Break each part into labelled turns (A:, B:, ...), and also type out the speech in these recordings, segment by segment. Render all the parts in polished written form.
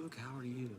A: Luke, how are you?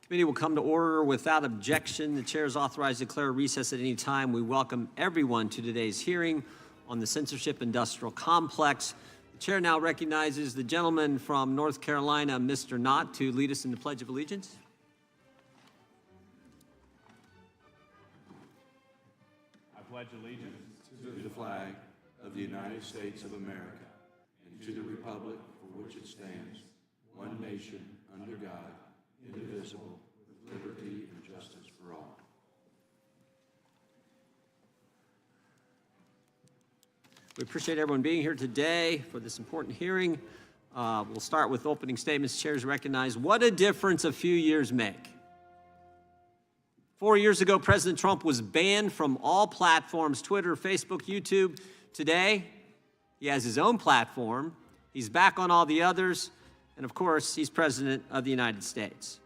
A: Committee will come to order without objection. The chair is authorized to declare a recess at any time. We welcome everyone to today's hearing on the Censorship-Industrial Complex. The chair now recognizes the gentleman from North Carolina, Mr. Knott, to lead us in the Pledge of Allegiance.
B: I pledge allegiance to the flag of the United States of America and to the republic for which it stands, one nation, under God, indivisible, with liberty and justice for all.
A: We appreciate everyone being here today for this important hearing. We'll start with opening statements. Chairs recognize. What a difference a few years make. 4 years ago, President Trump was banned from all platforms, Twitter, Facebook, YouTube. Today, he has his own platform. He's back on all the others. And of course, he's President of the United States.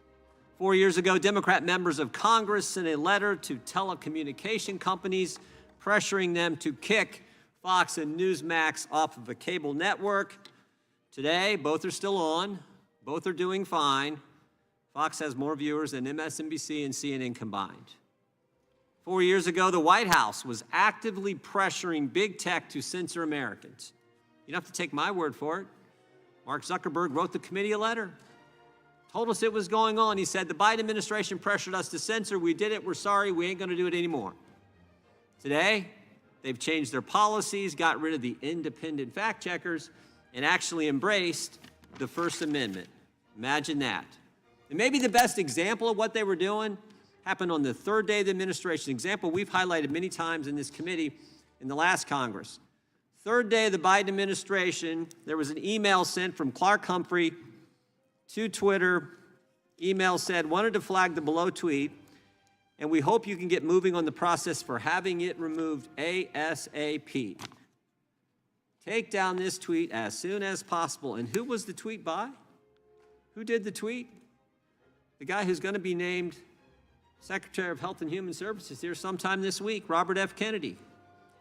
A: 4 years ago, Democrat members of Congress sent a letter to telecommunication companies pressuring them to kick Fox and Newsmax off of a cable network. Today, both are still on. Both are doing fine. Fox has more viewers than MSNBC and CNN combined. 4 years ago, the White House was actively pressuring big tech to censor Americans. You don't have to take my word for it. Mark Zuckerberg wrote the committee a letter, told us it was going on. He said, the Biden administration pressured us to censor. We did it. We're sorry. We ain't going to do it anymore. Today, they've changed their policies, got rid of the independent fact checkers, and actually embraced the First Amendment. Imagine that. And maybe the best example of what they were doing happened on the third day of the administration. Example we've highlighted many times in this committee in the last Congress. Third day of the Biden administration, there was an email sent from Clark Humphrey to Twitter. Email said, wanted to flag the below tweet, and we hope you can get moving on the process for having it removed ASAP. Take down this tweet as soon as possible. And who was the tweet by? Who did the tweet? The guy who's going to be named Secretary of Health and Human Services here sometime this week, Robert F. Kennedy,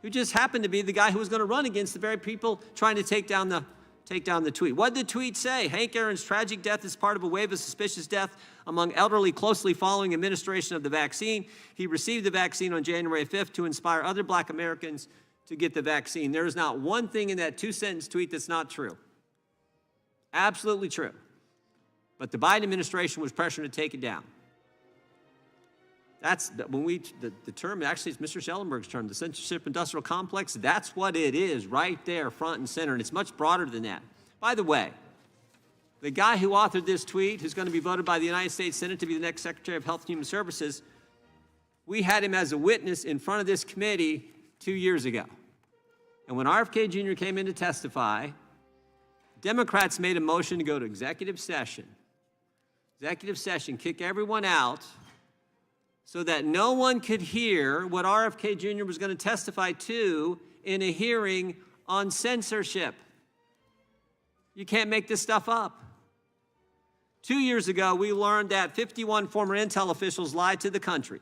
A: who just happened to be the guy who was going to run against the very people trying to take down the tweet. What did the tweet say? Hank Aaron's tragic death is part of a wave of suspicious death among elderly closely following administration of the vaccine. He received the vaccine on January 5th to inspire other Black Americans to get the vaccine. There is not one thing in that two-sentence tweet that's not true. Absolutely true. But the Biden administration was pressured to take it down. That's when the term, actually it's Mr. Schellenberg's term, the censorship-industrial complex, that's what it is right there, front and center, and it's much broader than that. By the way, the guy who authored this tweet, who's going to be voted by the United States Senate to be the next Secretary of Health and Human Services, we had him as a witness in front of this committee 2 years ago. And when RFK Jr. came in to testify, Democrats made a motion to go to executive session. Executive session, kick everyone out so that no one could hear what RFK Jr. was going to testify to in a hearing on censorship. You can't make this stuff up. 2 years ago, we learned that 51 former Intel officials lied to the country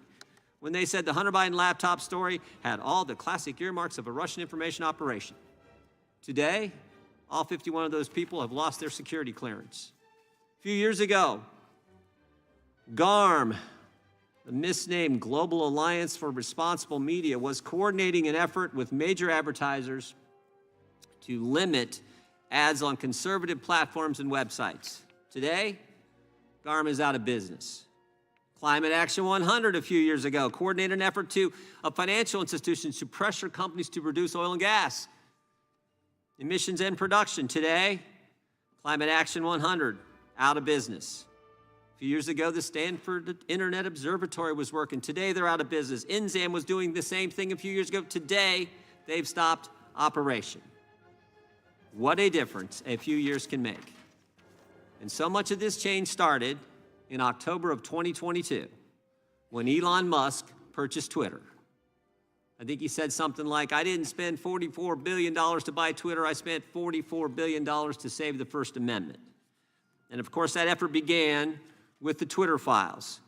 A: when they said the Hunter Biden laptop story had all the classic earmarks of a Russian information operation. Today, all 51 of those people have lost their security clearance. A few years ago, GARM, the misnamed Global Alliance for Responsible Media, was coordinating an effort with major advertisers to limit ads on conservative platforms and websites. Today, GARM is out of business. Climate Action 100 a few years ago coordinated an effort of financial institutions to pressure companies to reduce oil and gas emissions and production. Today, Climate Action 100 out of business. A few years ago, the Stanford Internet Observatory was working. Today, they're out of business. INSAM was doing the same thing a few years ago. Today, they've stopped operation. What a difference a few years can make. And so much of this change started in October of 2022 when Elon Musk purchased Twitter. I think he said something like, I didn't spend $44 billion to buy Twitter, I spent $44 billion to save the First Amendment. And of course, that effort began with the Twitter files.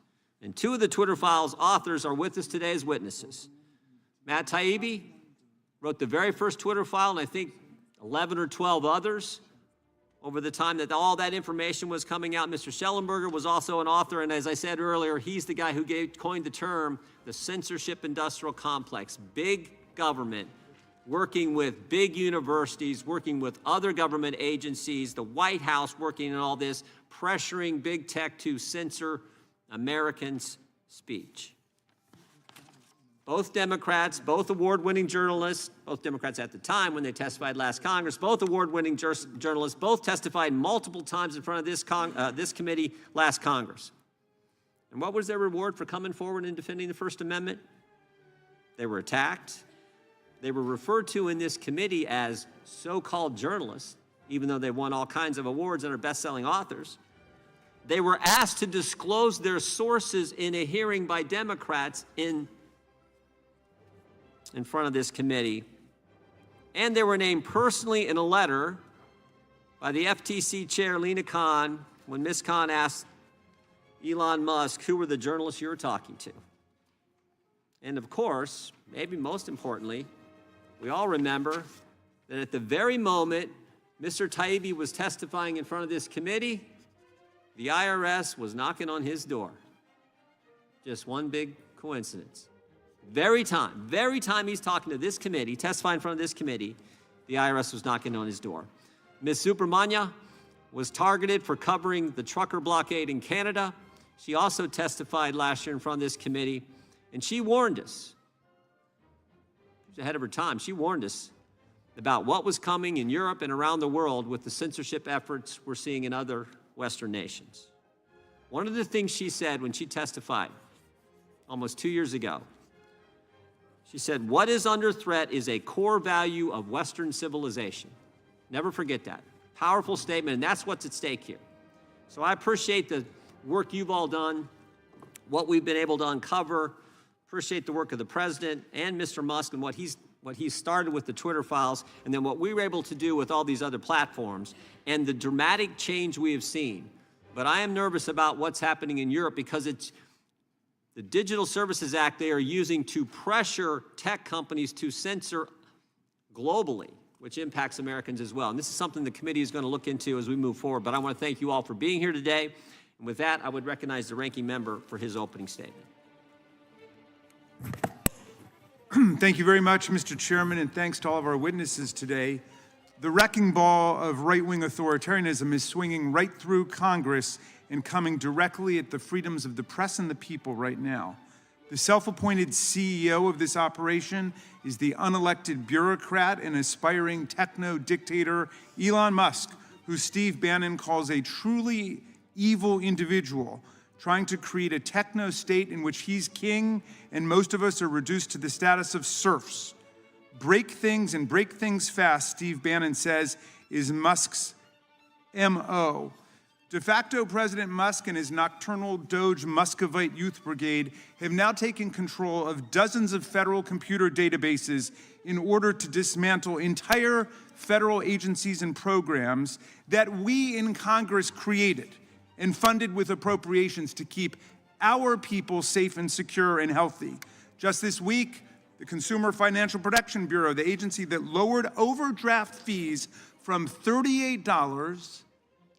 A: And two of the Twitter files authors are with us today as witnesses. Matt Taibbi wrote the very first Twitter file, and I think 11 or 12 others over the time that all that information was coming out. Mr. Schellenberger was also an author, and as I said earlier, he's the guy who coined the term the censorship-industrial complex. Big government working with big universities, working with other government agencies, the White House working in all this, pressuring big tech to censor Americans' speech. Both Democrats, both award-winning journalists, both Democrats at the time when they testified last Congress, both award-winning journalists, both testified multiple times in front of this committee last Congress. And what was their reward for coming forward and defending the First Amendment? They were attacked. They were referred to in this committee as so-called journalists, even though they won all kinds of awards and are best-selling authors. They were asked to disclose their sources in a hearing by Democrats in front of this committee. And they were named personally in a letter by the FTC chair, Lina Khan, when Ms. Khan asked Elon Musk, who were the journalists you were talking to? And of course, maybe most importantly, we all remember that at the very moment Mr. Taibbi was testifying in front of this committee, the IRS was knocking on his door. Just one big coincidence. Very time he's talking to this committee, testifying in front of this committee, the IRS was knocking on his door. Ms. Subramanya was targeted for covering the trucker blockade in Canada. She also testified last year in front of this committee, and she warned us. She was ahead of her time. She warned us about what was coming in Europe and around the world with the censorship efforts we're seeing in other Western nations. One of the things she said when she testified almost 2 years ago, she said, what is under threat is a core value of Western civilization. Never forget that. Powerful statement, and that's what's at stake here. So I appreciate the work you've all done, what we've been able to uncover. Appreciate the work of the president and Mr. Musk and what he's started with the Twitter files, and then what we were able to do with all these other platforms, and the dramatic change we have seen. But I am nervous about what's happening in Europe because it's the Digital Services Act they are using to pressure tech companies to censor globally, which impacts Americans as well. And this is something the committee is going to look into as we move forward. But I want to thank you all for being here today. And with that, I would recognize the ranking member for his opening statement.
C: Thank you very much, Mr. Chairman, and thanks to all of our witnesses today. The wrecking ball of right-wing authoritarianism is swinging right through Congress and coming directly at the freedoms of the press and the people right now. The self-appointed CEO of this operation is the unelected bureaucrat and aspiring techno-dictator Elon Musk, who Steve Bannon calls a truly evil individual, trying to create a techno-state in which he's king and most of us are reduced to the status of serfs. break things and break things fast, Steve Bannon says, is Musk's MO. De facto President Musk and his nocturnal Doge Muscovite Youth Brigade have now taken control of dozens of federal computer databases in order to dismantle entire federal agencies and programs that we in Congress created and funded with appropriations to keep our people safe and secure and healthy. Just this week, the Consumer Financial Protection Bureau, the agency that lowered overdraft fees from $38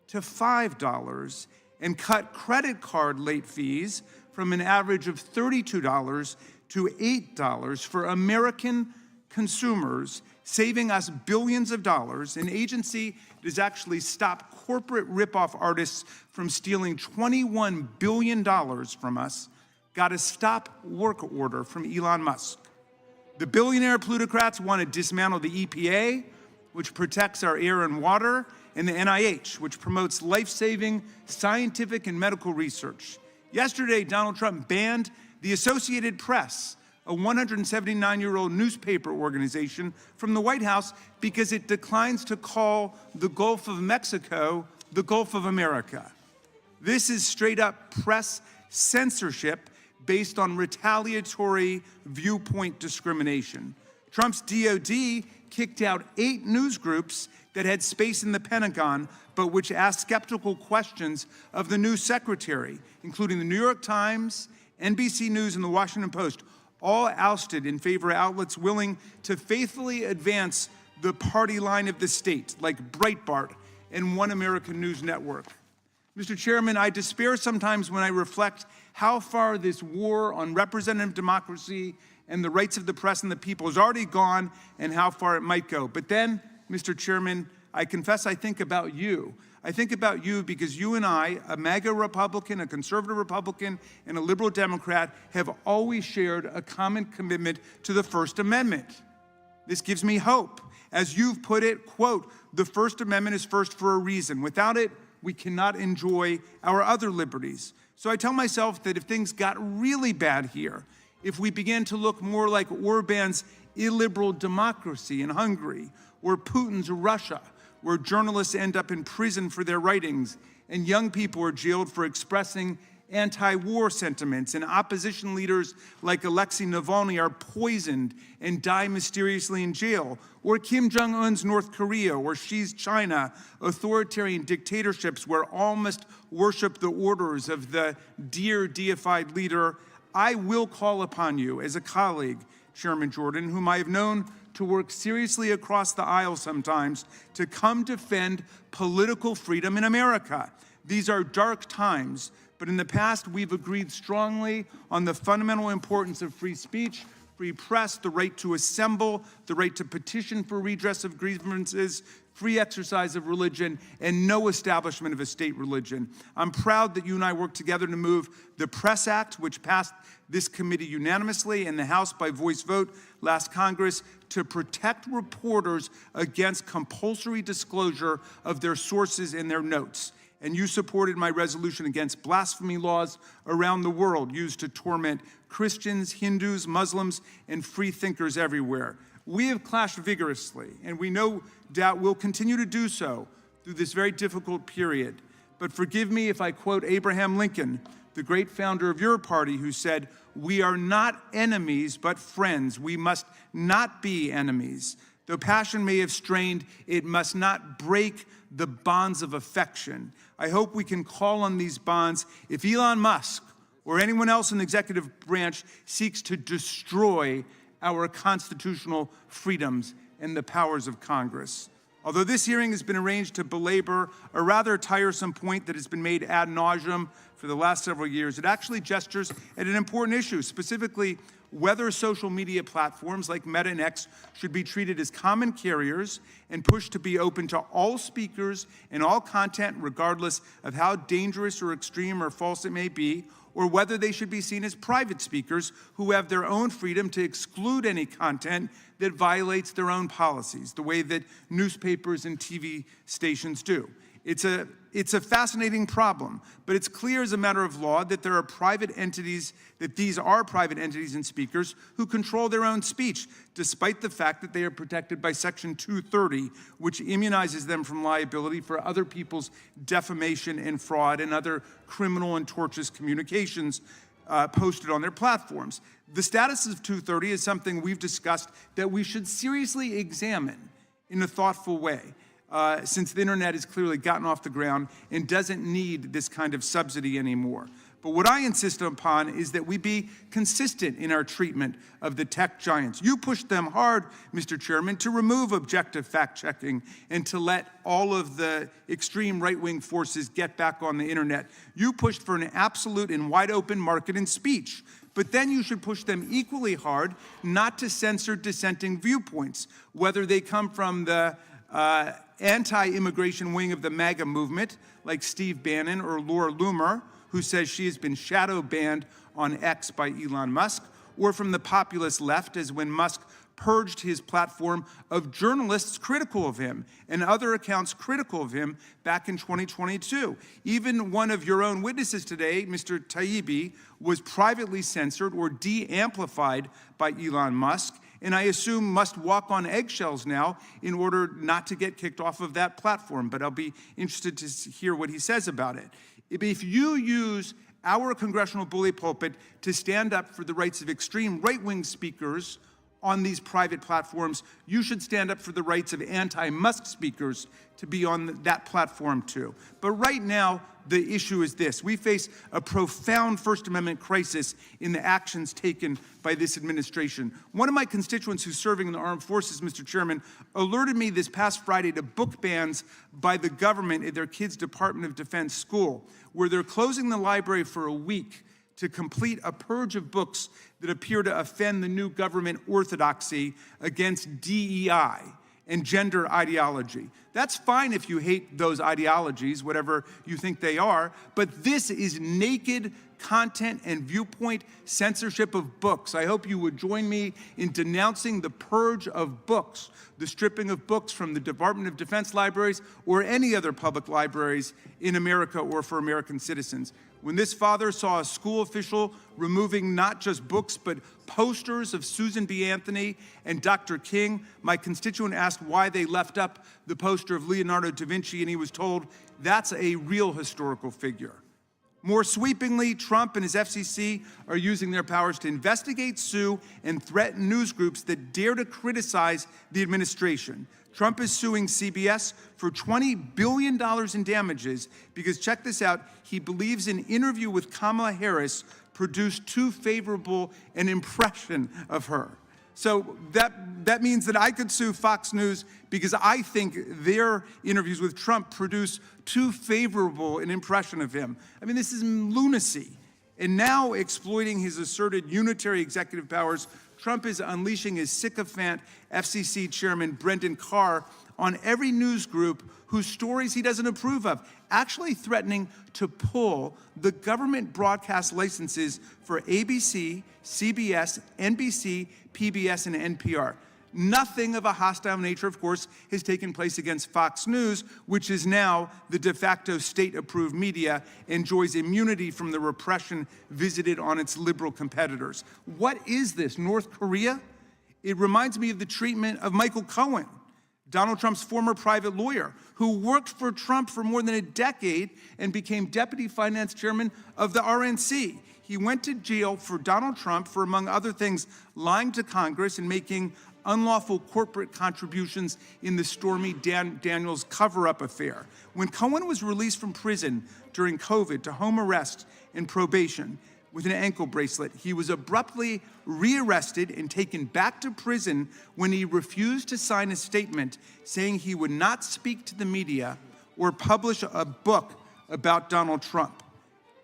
C: to $5 and cut credit card late fees from an average of $32 to $8 for American consumers, saving us billions of dollars, an agency that has actually stopped corporate ripoff artists from stealing $21 billion from us, got a stop work order from Elon Musk. The billionaire plutocrats want to dismantle the EPA, which protects our air and water, and the NIH, which promotes life-saving scientific and medical research. Yesterday, Donald Trump banned the Associated Press, a 179-year-old newspaper organization, from the White House because it declines to call the Gulf of Mexico the Gulf of America. This is straight-up press censorship based on retaliatory viewpoint discrimination. Trump's DOD kicked out 8 news groups that had space in the Pentagon, but which asked skeptical questions of the new secretary, including the New York Times, NBC News, and the Washington Post, all ousted in favor of outlets willing to faithfully advance the party line of the state, like Breitbart and One American News Network. Mr. Chairman, I despair sometimes when I reflect how far this war on representative democracy and the rights of the press and the people has already gone and how far it might go. But then, Mr. Chairman, I confess I think about you. I think about you because you and I, a MAGA Republican, a conservative Republican, and a liberal Democrat, have always shared a common commitment to the First Amendment. This gives me hope. As you've put it, quote, the First Amendment is first for a reason. Without it, we cannot enjoy our other liberties. So I tell myself that if things got really bad here, if we began to look more like Orban's illiberal democracy in Hungary, or Putin's Russia, where journalists end up in prison for their writings, and young people are jailed for expressing anti-war sentiments, and opposition leaders like Alexei Navalny are poisoned and die mysteriously in jail, or Kim Jong-un's North Korea, or Xi's China, authoritarian dictatorships where all must worship the orders of the dear deified leader, I will call upon you as a colleague, Chairman Jordan, whom I have known to work seriously across the aisle sometimes, to come defend political freedom in America. These are dark times, but in the past we've agreed strongly on the fundamental importance of free speech, free press, the right to assemble, the right to petition for redress of grievances, free exercise of religion, and no establishment of a state religion. I'm proud that you and I worked together to move the Press Act, which passed this committee unanimously and the House by voice vote last Congress, to protect reporters against compulsory disclosure of their sources and their notes. And you supported my resolution against blasphemy laws around the world used to torment Christians, Hindus, Muslims, and free thinkers everywhere. We have clashed vigorously, and we no doubt will continue to do so through this very difficult period. But forgive me if I quote Abraham Lincoln, the great founder of your party, who said, "We are not enemies, but friends. We must not be enemies. Though passion may have strained, it must not break the bonds of affection." I hope we can call on these bonds if Elon Musk or anyone else in the executive branch seeks to destroy our constitutional freedoms and the powers of Congress. Although this hearing has been arranged to belabor a rather tiresome point that has been made ad nauseum for the last several years, it actually gestures at an important issue, specifically whether social media platforms like Meta and X should be treated as common carriers and pushed to be open to all speakers and all content, regardless of how dangerous or extreme or false it may be, or whether they should be seen as private speakers who have their own freedom to exclude any content that violates their own policies, the way that newspapers and TV stations do. It's a fascinating problem, but it's clear as a matter of law that there are private entities, that these are private entities and speakers who control their own speech, despite the fact that they are protected by Section 230, which immunizes them from liability for other people's defamation and fraud and other criminal and tortious communications posted on their platforms. The status of 230 is something we've discussed that we should seriously examine in a thoughtful way. Since the internet has clearly gotten off the ground and doesn't need this kind of subsidy anymore. But what I insist upon is that we be consistent in our treatment of the tech giants. You pushed them hard, Mr. Chairman, to remove objective fact-checking and to let all of the extreme right-wing forces get back on the internet. You pushed for an absolute and wide-open market in speech. But then you should push them equally hard not to censor dissenting viewpoints, whether they come from the anti-immigration wing of the MAGA movement, like Steve Bannon or Laura Loomer, who says she has been shadow banned on X by Elon Musk, or from the populist left, as when Musk purged his platform of journalists critical of him and other accounts critical of him back in 2022. Even one of your own witnesses today, Mr. Taibbi, was privately censored or de-amplified by Elon Musk, and I assume must walk on eggshells now in order not to get kicked off of that platform. But I'll be interested to hear what he says about it. If you use our congressional bully pulpit to stand up for the rights of extreme right-wing speakers on these private platforms, you should stand up for the rights of anti-Musk speakers to be on that platform too. But right now, the issue is this. We face a profound First Amendment crisis in the actions taken by this administration. One of my constituents who's serving in the armed forces, Mr. Chairman, alerted me this past Friday to book bans by the government at their kids' Department of Defense school, where they're closing the library for a week to complete a purge of books that appear to offend the new government orthodoxy against DEI and gender ideology. That's fine if you hate those ideologies, whatever you think they are, but this is naked content and viewpoint censorship of books. I hope you would join me in denouncing the purge of books, the stripping of books from the Department of Defense libraries or any other public libraries in America or for American citizens. When this father saw a school official removing not just books, but posters of Susan B. Anthony and Dr. King, my constituent asked why they left up the poster of Leonardo da Vinci, and he was told that's a real historical figure. More sweepingly, Trump and his FCC are using their powers to investigate, sue, and threaten news groups that dare to criticize the administration. Trump is suing CBS for $20 billion in damages because, check this out, he believes an interview with Kamala Harris produced too favorable an impression of her. So that means that I could sue Fox News because I think their interviews with Trump produce too favorable an impression of him. I mean, this is lunacy. And now, exploiting his asserted unitary executive powers, Trump is unleashing his sycophant FCC chairman Brendan Carr on every news group whose stories he doesn't approve of, actually threatening to pull the government broadcast licenses for ABC, CBS, NBC, PBS, and NPR. Nothing of a hostile nature, of course, has taken place against Fox News, which is now the de facto state-approved media, enjoys immunity from the repression visited on its liberal competitors. What is this, North Korea? It reminds me of the treatment of Michael Cohen, Donald Trump's former private lawyer, who worked for Trump for more than a decade and became deputy finance chairman of the RNC. He went to jail for Donald Trump for, among other things, lying to Congress and making unlawful corporate contributions in the Stormy Daniels cover-up affair. When Cohen was released from prison during COVID to home arrest and probation with an ankle bracelet, he was abruptly rearrested and taken back to prison when he refused to sign a statement saying he would not speak to the media or publish a book about Donald Trump.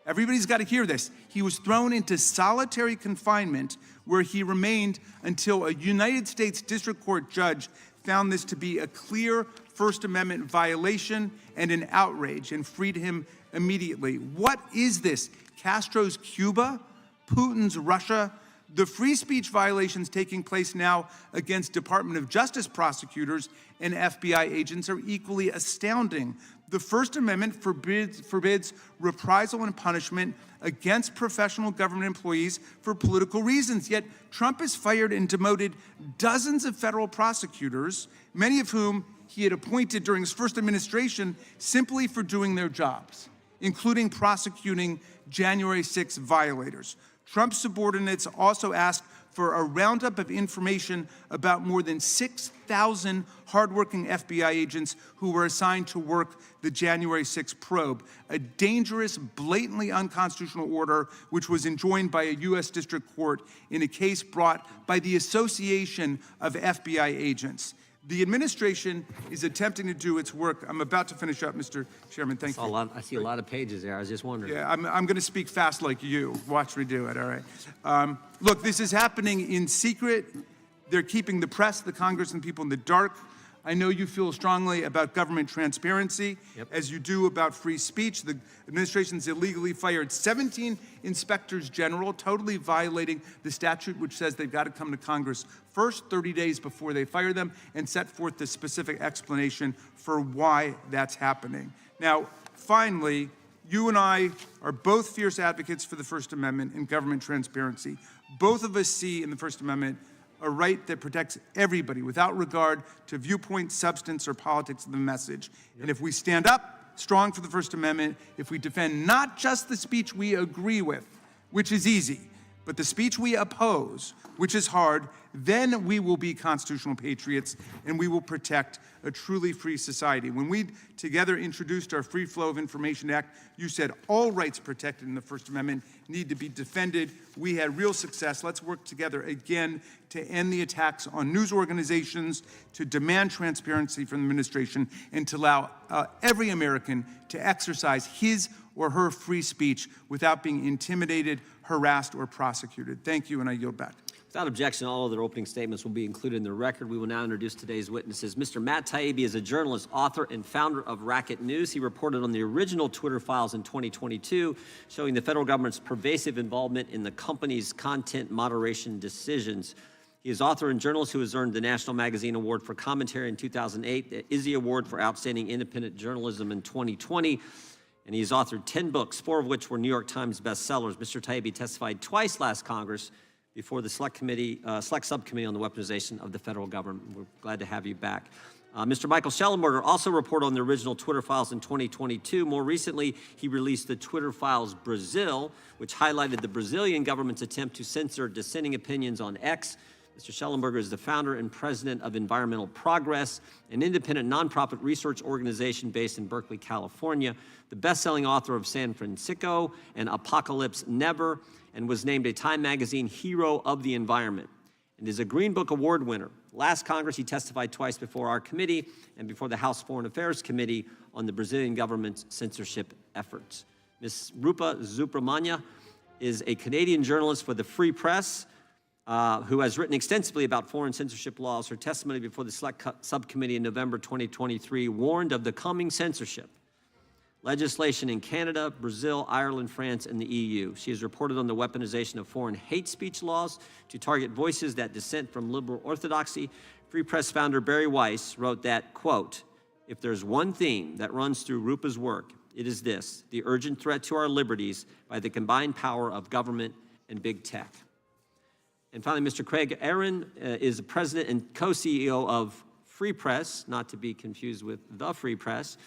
C: Everybody's got to hear this. He was thrown into solitary confinement where he remained until a United States District Court judge found this to be a clear First Amendment violation and an outrage and freed him immediately. What is this? Castro's Cuba? Putin's Russia? The free speech violations taking place now against Department of Justice prosecutors and FBI agents are equally astounding. The First Amendment forbids reprisal and punishment against professional government employees for political reasons. Yet Trump has fired and demoted dozens of federal prosecutors, many of whom he had appointed during his first administration simply for doing their jobs, including prosecuting January 6 violators. Trump's subordinates also asked for a roundup of information about more than 6,000 hardworking FBI agents who were assigned to work the January 6 probe, a dangerous, blatantly unconstitutional order which was enjoined by a U.S. District Court in a case brought by the Association of FBI Agents. The administration is attempting to do its work. I'm about to finish up, Mr. Chairman. Thank you.
A: I see a lot of pages there. I was just wondering.
C: Yeah, I'm going to speak fast like you. Watch me do it, all right? Look, this is happening in secret. They're keeping the press, the Congress, and people in the dark. I know you feel strongly about government transparency, as you do about free speech. The administration's illegally fired 17 inspectors general, totally violating the statute which says they've got to come to Congress first 30 days before they fire them and set forth the specific explanation for why that's happening. Now, finally, you and I are both fierce advocates for the First Amendment and government transparency. Both of us see in the First Amendment a right that protects everybody without regard to viewpoint, substance, or politics of the message. And if we stand up strong for the First Amendment, if we defend not just the speech we agree with, which is easy, but the speech we oppose, which is hard, then we will be constitutional patriots and we will protect a truly free society. When we together introduced our Free Flow of Information Act, you said all rights protected in the First Amendment need to be defended. We had real success. Let's work together again to end the attacks on news organizations, to demand transparency from the administration, and to allow every American to exercise his or her free speech without being intimidated, harassed, or prosecuted. Thank you, and I yield back.
A: Without objection, all of their opening statements will be included in the record. We will now introduce today's witnesses. Mr. Matt Taibbi is a journalist, author, and founder of Racket News. He reported on the original Twitter files in 2022, showing the federal government's pervasive involvement in the company's content moderation decisions. He is author and journalist who has earned the National Magazine Award for Commentary in 2008, the Izzy Award for Outstanding Independent Journalism in 2020, and he has authored 10 books, 4 of which were New York Times bestsellers. Mr. Taibbi testified twice last Congress before the Select Subcommittee on the Weaponization of the Federal Government. We're glad to have you back. Mr. Michael Shellenberger also reported on the original Twitter files in 2022. More recently, he released the Twitter Files Brazil, which highlighted the Brazilian government's attempt to censor dissenting opinions on X. Mr. Shellenberger is the founder and president of Environmental Progress, an independent nonprofit research organization based in Berkeley, California, the best-selling author of San Francisco and Apocalypse Never, and was named a Time Magazine Hero of the Environment, and is a Green Book Award winner. Last Congress, he testified twice before our committee and before the House Foreign Affairs Committee on the Brazilian government's censorship efforts. Ms. Rupa Subramanya is a Canadian journalist for the Free Press, who has written extensively about foreign censorship laws. Her testimony before the Select Subcommittee in November 2023 warned of the coming censorship legislation in Canada, Brazil, Ireland, France, and the EU. She has reported on the weaponization of foreign hate speech laws to target voices that dissent from liberal orthodoxy. Free Press founder Barry Weiss wrote that, quote, "If there's one theme that runs through Rupa's work, it is this: the urgent threat to our liberties by the combined power of government and big tech." And finally, Mr. Craig Aaron is the president and co-CEO of Free Press, not to be confused with the Free Press.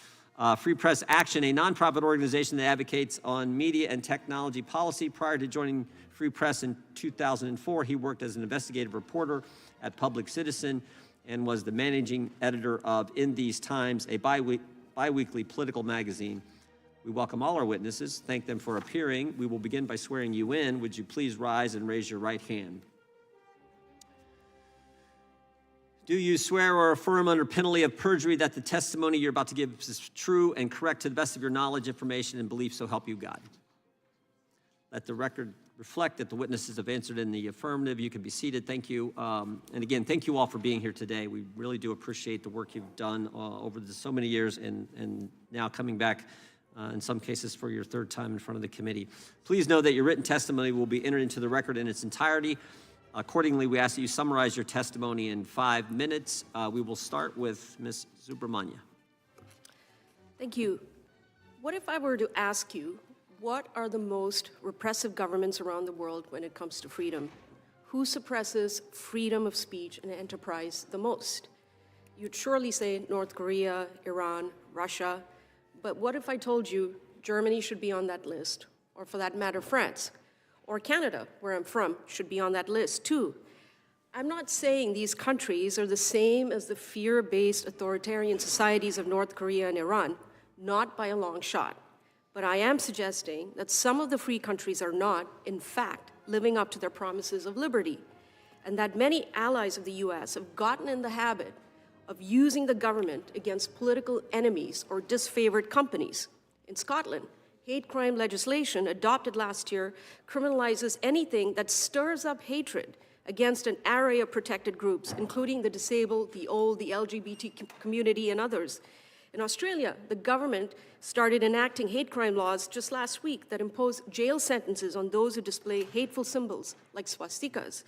A: Free Press Action, a nonprofit organization that advocates on media and technology policy. Prior to joining Free Press in 2004, he worked as an investigative reporter at Public Citizen and was the managing editor of In These Times, a bi-weekly political magazine. We welcome all our witnesses, thank them for appearing. We will begin by swearing you in. Would you please rise and raise your right hand? Do you swear or affirm under penalty of perjury that the testimony you're about to give is true and correct to the best of your knowledge, information, and belief, so help you God? Let the record reflect that the witnesses have answered in the affirmative. You can be seated. Thank you. And again, thank you all for being here today. We really do appreciate the work you've done over so many years and now coming back in some cases for your third time in front of the committee. Please know that your written testimony will be entered into the record in its entirety. Accordingly, we ask that you summarize your testimony in 5 minutes. We will start with Ms. Subramanya.
D: Thank you. What if I were to ask you, what are the most repressive governments around the world when it comes to freedom? Who suppresses freedom of speech and enterprise the most? You'd surely say North Korea, Iran, Russia. But what if I told you Germany should be on that list, or for that matter, France, or Canada, where I'm from, should be on that list too? I'm not saying these countries are the same as the fear-based authoritarian societies of North Korea and Iran, not by a long shot. But I am suggesting that some of the free countries are not, in fact, living up to their promises of liberty, and that many allies of the US have gotten in the habit of using the government against political enemies or disfavored companies. In Scotland, hate crime legislation adopted last year criminalizes anything that stirs up hatred against an array of protected groups, including the disabled, the old, the LGBT community, and others. In Australia, the government started enacting hate crime laws just last week that impose jail sentences on those who display hateful symbols like swastikas.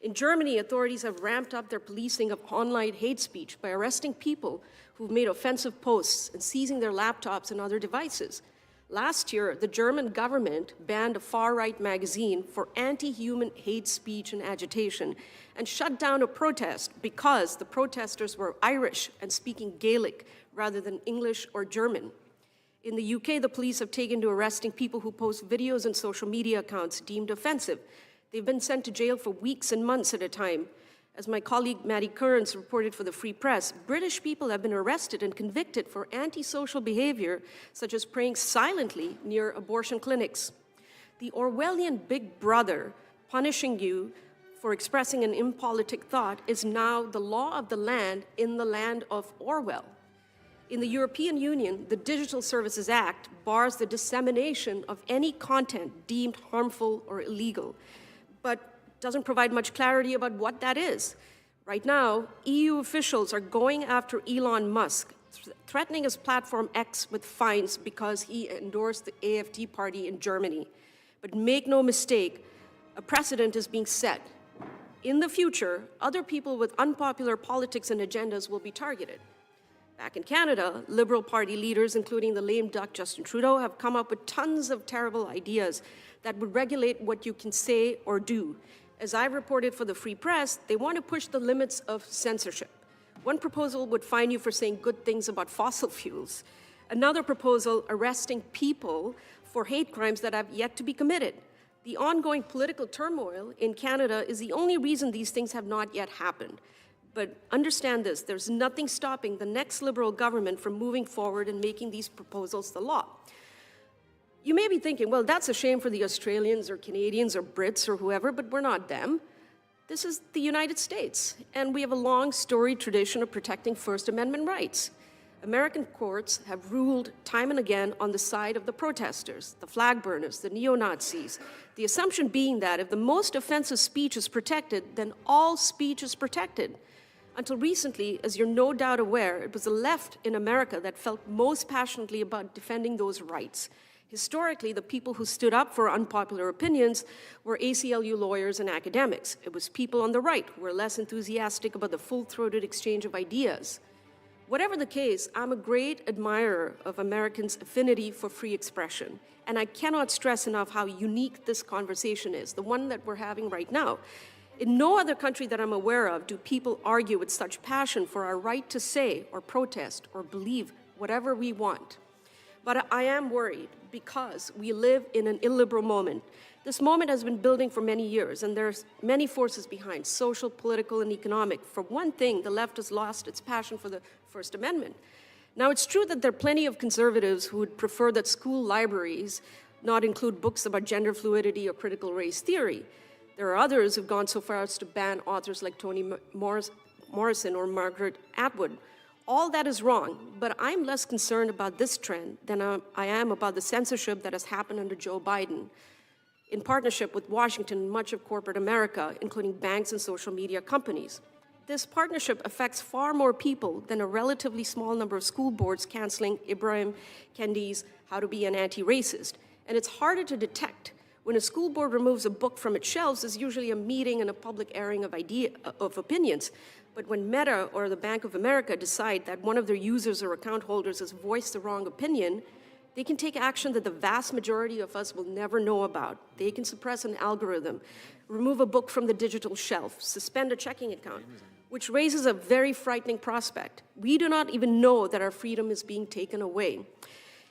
D: In Germany, authorities have ramped up their policing of online hate speech by arresting people who've made offensive posts and seizing their laptops and other devices. Last year, the German government banned a far-right magazine for anti-human hate speech and agitation and shut down a protest because the protesters were Irish and speaking Gaelic rather than English or German. In the UK, the police have taken to arresting people who post videos and social media accounts deemed offensive. They've been sent to jail for weeks and months at a time. As my colleague Maddie Kearns reported for the Free Press, British people have been arrested and convicted for antisocial behavior, such as praying silently near abortion clinics. The Orwellian Big Brother punishing you for expressing an impolitic thought is now the law of the land in the land of Orwell. In the European Union, the Digital Services Act bars the dissemination of any content deemed harmful or illegal, but doesn't provide much clarity about what that is. Right now, EU officials are going after Elon Musk, threatening his platform X with fines because he endorsed the AfD party in Germany. But make no mistake, a precedent is being set. In the future, other people with unpopular politics and agendas will be targeted. Back in Canada, Liberal Party leaders, including the lame duck Justin Trudeau, have come up with tons of terrible ideas that would regulate what you can say or do. As I reported for the Free Press, they want to push the limits of censorship. One proposal would fine you for saying good things about fossil fuels. Another proposal arresting people for hate crimes that have yet to be committed. The ongoing political turmoil in Canada is the only reason these things have not yet happened. But understand this, there's nothing stopping the next Liberal government from moving forward and making these proposals the law. You may be thinking, well, that's a shame for the Australians or Canadians or Brits or whoever, but we're not them. This is the United States, and we have a long storied tradition of protecting First Amendment rights. American courts have ruled time and again on the side of the protesters, the flag burners, the neo-Nazis, the assumption being that if the most offensive speech is protected, then all speech is protected. Until recently, as you're no doubt aware, it was the left in America that felt most passionately about defending those rights. Historically, the people who stood up for unpopular opinions were ACLU lawyers and academics. It was people on the right who were less enthusiastic about the full-throated exchange of ideas. Whatever the case, I'm a great admirer of Americans' affinity for free expression, and I cannot stress enough how unique this conversation is, the one that we're having right now. In no other country that I'm aware of do people argue with such passion for our right to say or protest or believe whatever we want. But I am worried because we live in an illiberal moment. This moment has been building for many years, and there's many forces behind, social, political, and economic. For one thing, the left has lost its passion for the First Amendment. Now, it's true that there are plenty of conservatives who would prefer that school libraries not include books about gender fluidity or critical race theory. There are others who've gone so far as to ban authors like Toni Morrison or Margaret Atwood. All that is wrong, but I'm less concerned about this trend than I am about the censorship that has happened under Joe Biden, in partnership with Washington and much of corporate America, including banks and social media companies. this partnership affects far more people than a relatively small number of school boards canceling Ibrahim Kendi's How to Be an Anti-Racist. And it's harder to detect. When a school board removes a book from its shelves, there's usually a meeting and a public airing of opinions. But when Meta or the Bank of America decide that one of their users or account holders has voiced the wrong opinion, they can take action that the vast majority of us will never know about. They can suppress an algorithm, remove a book from the digital shelf, suspend a checking account, which raises a very frightening prospect. We do not even know that our freedom is being taken away.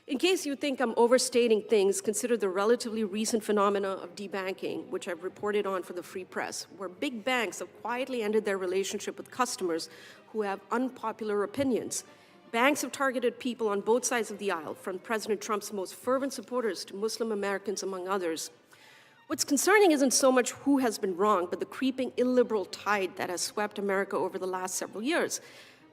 D: In case you think I'm overstating things, consider the relatively recent phenomena of debanking, which I've reported on for the Free Press, where big banks have quietly ended their relationship with customers who have unpopular opinions. Banks have targeted people on both sides of the aisle, from President Trump's most fervent supporters to Muslim Americans, among others. What's concerning isn't so much who has been wrong, but the creeping illiberal tide that has swept America over the last several years.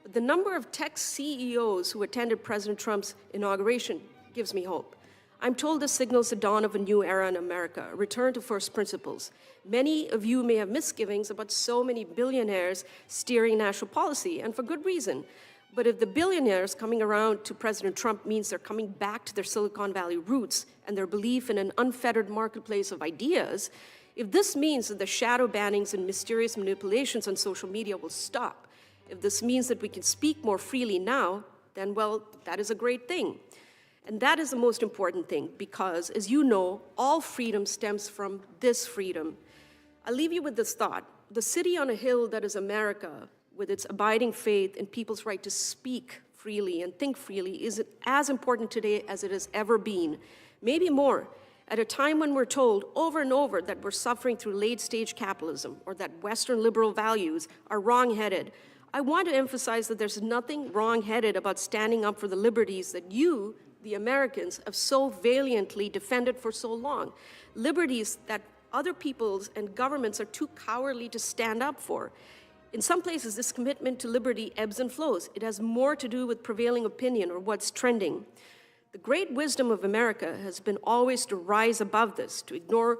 D: But the number of tech CEOs who attended President Trump's inauguration gives me hope. I'm told this signals the dawn of a new era in America, a return to first principles. Many of you may have misgivings about so many billionaires steering national policy, and for good reason. But if the billionaires coming around to President Trump means they're coming back to their Silicon Valley roots and their belief in an unfettered marketplace of ideas, if this means that the shadow bannings and mysterious manipulations on social media will stop, if this means that we can speak more freely now, then, well, that is a great thing. And that is the most important thing, because, as you know, all freedom stems from this freedom. I'll leave you with this thought. The city on a hill that is America, with its abiding faith and people's right to speak freely and think freely, is as important today as it has ever been, maybe more, at a time when we're told over and over that we're suffering through late-stage capitalism or that Western liberal values are wrong-headed. I want to emphasize that there's nothing wrong-headed about standing up for the liberties that you, the Americans, have so valiantly defended for so long. Liberties that other peoples and governments are too cowardly to stand up for. In some places, this commitment to liberty ebbs and flows. It has more to do with prevailing opinion or what's trending. The great wisdom of America has been always to rise above this, to ignore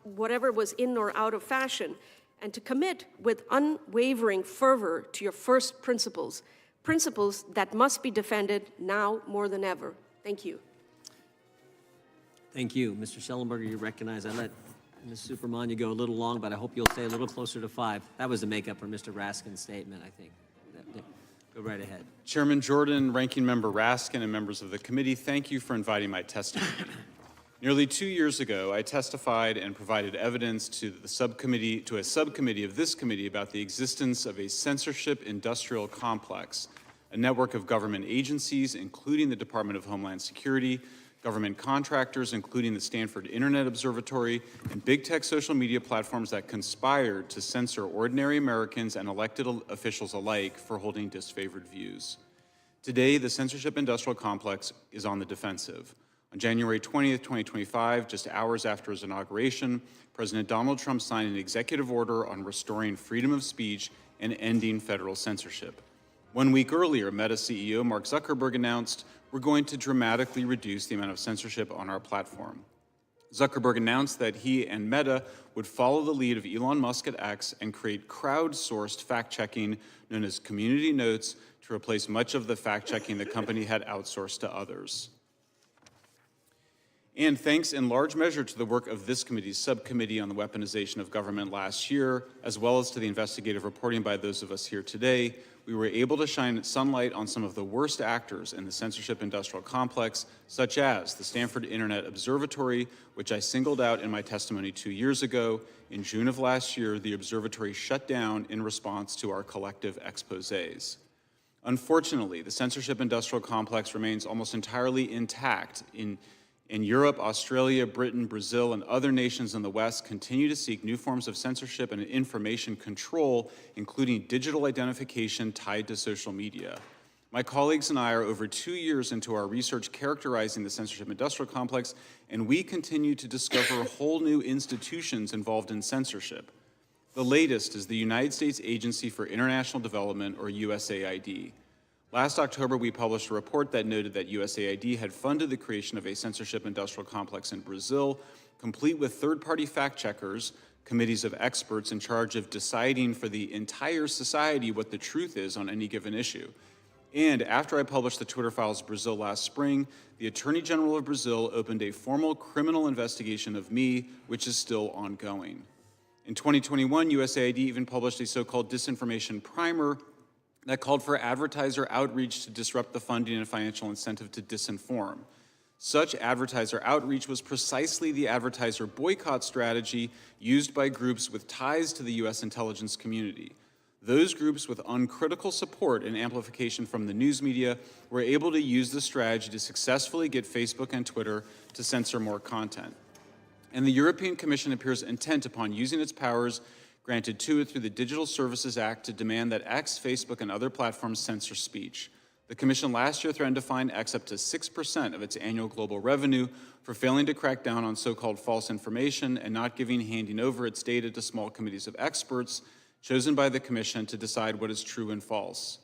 D: whatever was in or out of fashion, and to commit with unwavering fervor to your first principles, principles that must be defended now more than ever. Thank you.
A: Thank you. Mr. Schellenberger, you recognize I let Ms. Supermanya go a little long, but I hope you'll stay a little closer to 5. That was the makeup for Mr. Raskin's statement, I think. Go right ahead.
E: Chairman Jordan, Ranking Member Raskin, and members of the committee, thank you for inviting my testimony. Nearly 2 years ago, I testified and provided evidence to a subcommittee of this committee about the existence of a censorship-industrial complex, a network of government agencies, including the Department of Homeland Security, government contractors, including the Stanford Internet Observatory, and big tech social media platforms that conspired to censor ordinary Americans and elected officials alike for holding disfavored views. Today, the censorship-industrial complex is on the defensive. On January 20th, 2025, just hours after his inauguration, President Donald Trump signed an executive order on restoring freedom of speech and ending federal censorship. 1 week earlier, Meta CEO Mark Zuckerberg announced, "We're going to dramatically reduce the amount of censorship on our platform." Zuckerberg announced that he and Meta would follow the lead of Elon Musk at X and create crowdsourced fact-checking known as community notes to replace much of the fact-checking the company had outsourced to others. And thanks in large measure to the work of this committee's subcommittee on the weaponization of government last year, as well as to the investigative reporting by those of us here today, we were able to shine sunlight on some of the worst actors in the censorship-industrial complex, such as the Stanford Internet Observatory, which I singled out in my testimony 2 years ago. In June of last year, the observatory shut down in response to our collective exposés. Unfortunately, the censorship-industrial complex remains almost entirely intact. In Europe, Australia, Britain, Brazil, and other nations in the West continue to seek new forms of censorship and information control, including digital identification tied to social media. My colleagues and I are over 2 years into our research characterizing the censorship-industrial complex, and we continue to discover whole new institutions involved in censorship. The latest is the United States Agency for International Development, or USAID. Last October, we published a report that noted that USAID had funded the creation of a censorship-industrial complex in Brazil, complete with third-party fact-checkers, committees of experts in charge of deciding for the entire society what the truth is on any given issue. And after I published the Twitter Files Brazil last spring, the Attorney General of Brazil opened a formal criminal investigation of me, which is still ongoing. In 2021, USAID even published a so-called disinformation primer that called for advertiser outreach to disrupt the funding and financial incentive to disinform. Such advertiser outreach was precisely the advertiser boycott strategy used by groups with ties to the U.S. intelligence community. Those groups with uncritical support and amplification from the news media were able to use the strategy to successfully get Facebook and Twitter to censor more content. And the European Commission appears intent upon using its powers granted to it through the Digital Services Act to demand that X, Facebook, and other platforms censor speech. The Commission last year threatened to fine X up to 6% of its annual global revenue for failing to crack down on so-called false information and not handing over its data to small committees of experts chosen by the Commission to decide what is true and false.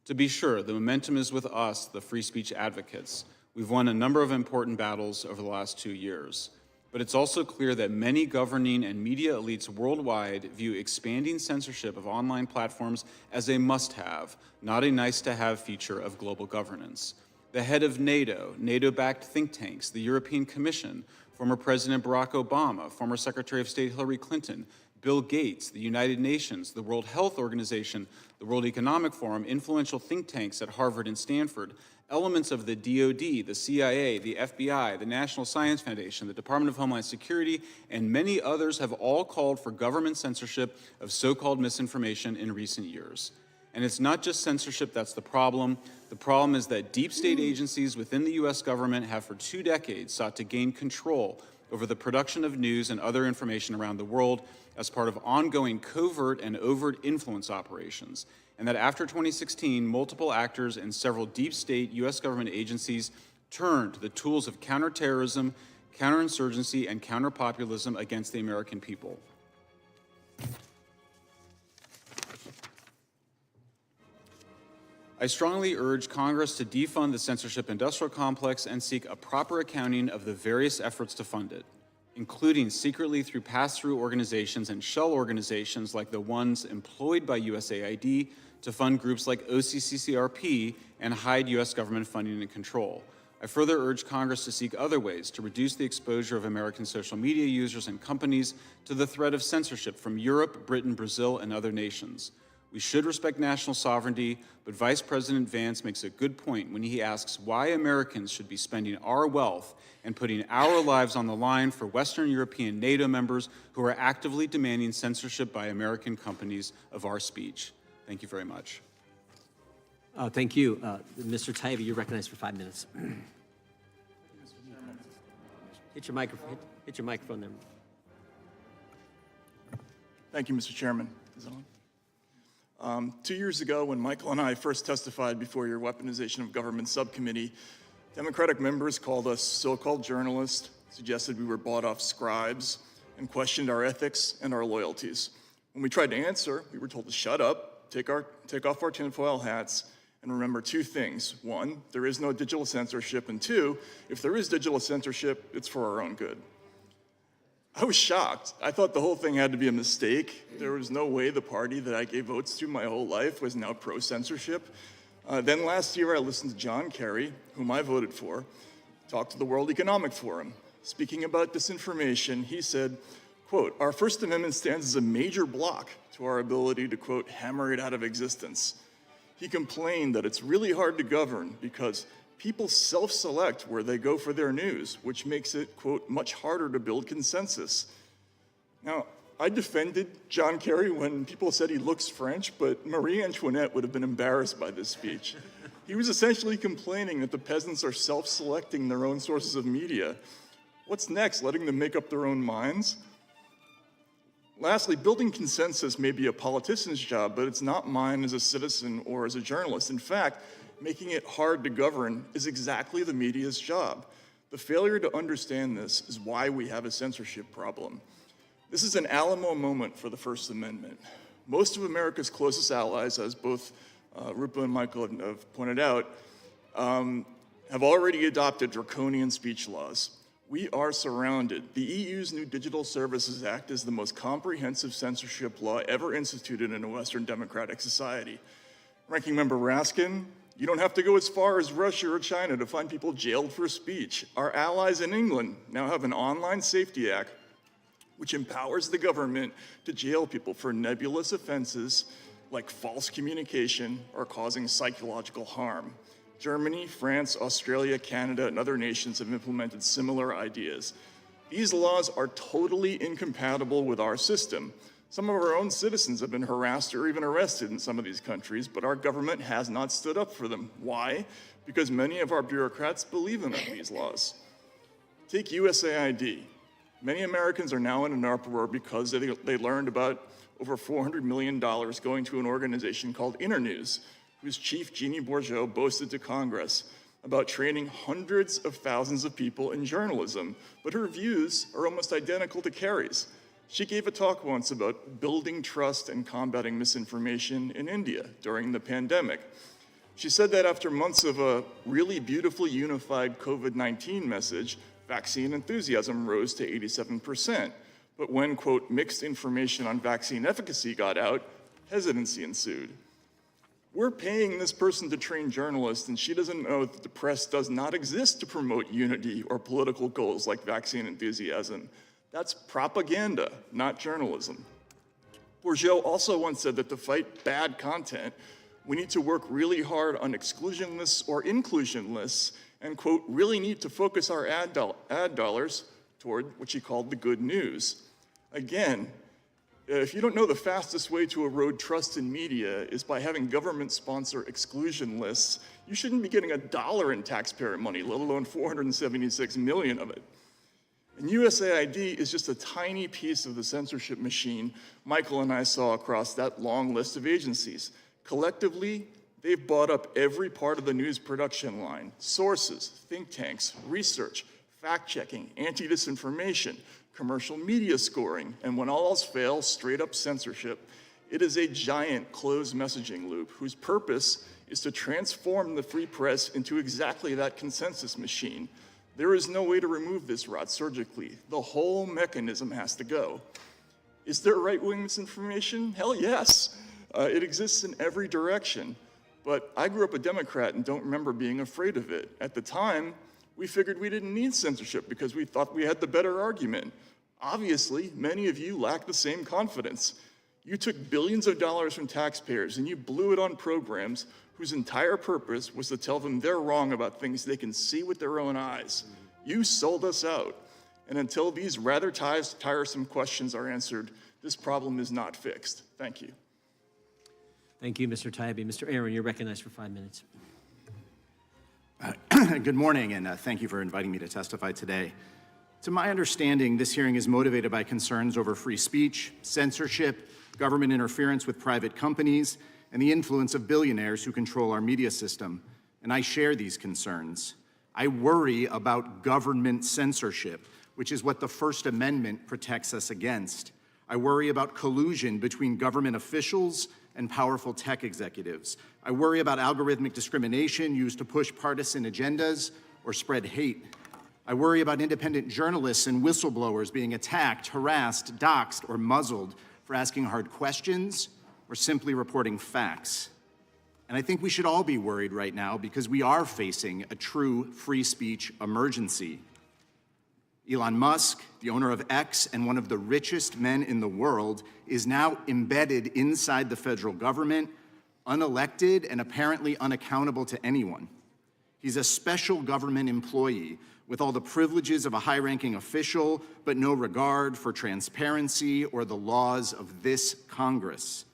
E: To be sure, the momentum is with us, the free speech advocates. We've won a number of important battles over the last 2 years. But it's also clear that many governing and media elites worldwide view expanding censorship of online platforms as a must-have, not a nice-to-have feature of global governance. The head of NATO, NATO-backed think tanks, the European Commission, former President Barack Obama, former Secretary of State Hillary Clinton, Bill Gates, the United Nations, the World Health Organization, the World Economic Forum, influential think tanks at Harvard and Stanford, elements of the DoD, the CIA, the FBI, the National Science Foundation, the Department of Homeland Security, and many others have all called for government censorship of so-called misinformation in recent years. And it's not just censorship that's the problem. The problem is that deep state agencies within the U.S. government have for 2 decades sought to gain control over the production of news and other information around the world as part of ongoing covert and overt influence operations, and that after 2016, multiple actors and several deep state U.S. government agencies turned to the tools of counterterrorism, counterinsurgency, and counterpopulism against the American people. I strongly urge Congress to defund the censorship-industrial complex and seek a proper accounting of the various efforts to fund it, including secretly through pass-through organizations and shell organizations like the ones employed by USAID to fund groups like OCCCRP and hide U.S. government funding and control. I further urge Congress to seek other ways to reduce the exposure of American social media users and companies to the threat of censorship from Europe, Britain, Brazil, and other nations. We should respect national sovereignty, but Vice President Vance makes a good point when he asks why Americans should be spending our wealth and putting our lives on the line for Western European NATO members who are actively demanding censorship by American companies of our speech. Thank you very much.
A: Thank you. Mr. Tybee, you're recognized for 5 minutes. Hit your microphone there.
F: Thank you, Mr. Chairman. Is it on? 2 years ago, when Michael and I first testified before your Weaponization of Government Subcommittee, Democratic members called us so-called journalists, suggested we were bought-off scribes, and questioned our ethics and our loyalties. When we tried to answer, we were told to shut up, take off our tinfoil hats, and remember 2 things. 1, there is no digital censorship, and 2, if there is digital censorship, it's for our own good. I was shocked. I thought the whole thing had to be a mistake. There was no way the party that I gave votes to my whole life was now pro-censorship. Then last year, I listened to John Kerry, whom I voted for, talk to the World Economic Forum. Speaking about disinformation, he said, quote, "Our First Amendment stands as a major block to our ability to, quote, hammer it out of existence." He complained that it's really hard to govern because people self-select where they go for their news, which makes it, quote, much harder to build consensus. Now, I defended John Kerry when people said he looks French, but Marie Antoinette would have been embarrassed by this speech. He was essentially complaining that the peasants are self-selecting their own sources of media. What's next, letting them make up their own minds? Lastly, building consensus may be a politician's job, but it's not mine as a citizen or as a journalist. In fact, making it hard to govern is exactly the media's job. The failure to understand this is why we have a censorship problem. This is an Alamo moment for the First Amendment. Most of America's closest allies, as both Rupa and Michael have pointed out, have already adopted draconian speech laws. We are surrounded. The EU's new Digital Services Act is the most comprehensive censorship law ever instituted in a Western democratic society. Ranking Member Raskin, you don't have to go as far as Russia or China to find people jailed for speech. Our allies in England now have an online safety act which empowers the government to jail people for nebulous offenses like false communication or causing psychological harm. Germany, France, Australia, Canada, and other nations have implemented similar ideas. These laws are totally incompatible with our system. Some of our own citizens have been harassed or even arrested in some of these countries, but our government has not stood up for them. Why? Because many of our bureaucrats believe in these laws. Take USAID. Many Americans are now in an uproar because they learned about over $400 million going to an organization called Internews, whose chief, Jeannie Bourgeau, boasted to Congress about training hundreds of thousands of people in journalism, but her views are almost identical to Kerry's. She gave a talk once about building trust and combating misinformation in India during the pandemic. She said that after months of a really beautifully unified COVID-19 message, vaccine enthusiasm rose to 87%. But when, quote, mixed information on vaccine efficacy got out, hesitancy ensued. We're paying this person to train journalists, and she doesn't know that the press does not exist to promote unity or political goals like vaccine enthusiasm. That's propaganda, not journalism. Bourgeau also once said that to fight bad content, we need to work really hard on exclusion lists or inclusion lists, and, quote, really need to focus our ad dollars toward what she called the good news. Again, if you don't know, the fastest way to erode trust in media is by having government sponsor exclusion lists. You shouldn't be getting $1 in taxpayer money, let alone 476 million of it. And USAID is just a tiny piece of the censorship machine Michael and I saw across that long list of agencies. Collectively, they've bought up every part of the news production line: sources, think tanks, research, fact-checking, anti-disinformation, commercial media scoring, and when all else fails, straight-up censorship. It is a giant closed messaging loop whose purpose is to transform the free press into exactly that consensus machine. There is no way to remove this rot surgically. The whole mechanism has to go. Is there right-wing misinformation? Hell yes. It exists in every direction. But I grew up a Democrat and don't remember being afraid of it. At the time, we figured we didn't need censorship because we thought we had the better argument. Obviously, many of you lack the same confidence. You took billions of dollars from taxpayers and you blew it on programs whose entire purpose was to tell them they're wrong about things they can see with their own eyes. You sold us out. And until these rather tiresome questions are answered, this problem is not fixed. Thank you.
A: Thank you, Mr. Taibbi. Mr. Aaron, you're recognized for 5 minutes.
G: Good morning, and thank you for inviting me to testify today. To my understanding, this hearing is motivated by concerns over free speech, censorship, government interference with private companies, and the influence of billionaires who control our media system. And I share these concerns. I worry about government censorship, which is what the First Amendment protects us against. I worry about collusion between government officials and powerful tech executives. I worry about algorithmic discrimination used to push partisan agendas or spread hate. I worry about independent journalists and whistleblowers being attacked, harassed, doxxed, or muzzled for asking hard questions or simply reporting facts. And I think we should all be worried right now because we are facing a true free speech emergency. Elon Musk, the owner of X and one of the richest men in the world, is now embedded inside the federal government, unelected and apparently unaccountable to anyone. He's a special government employee with all the privileges of a high-ranking official, but no regard for transparency or the laws of this Congress.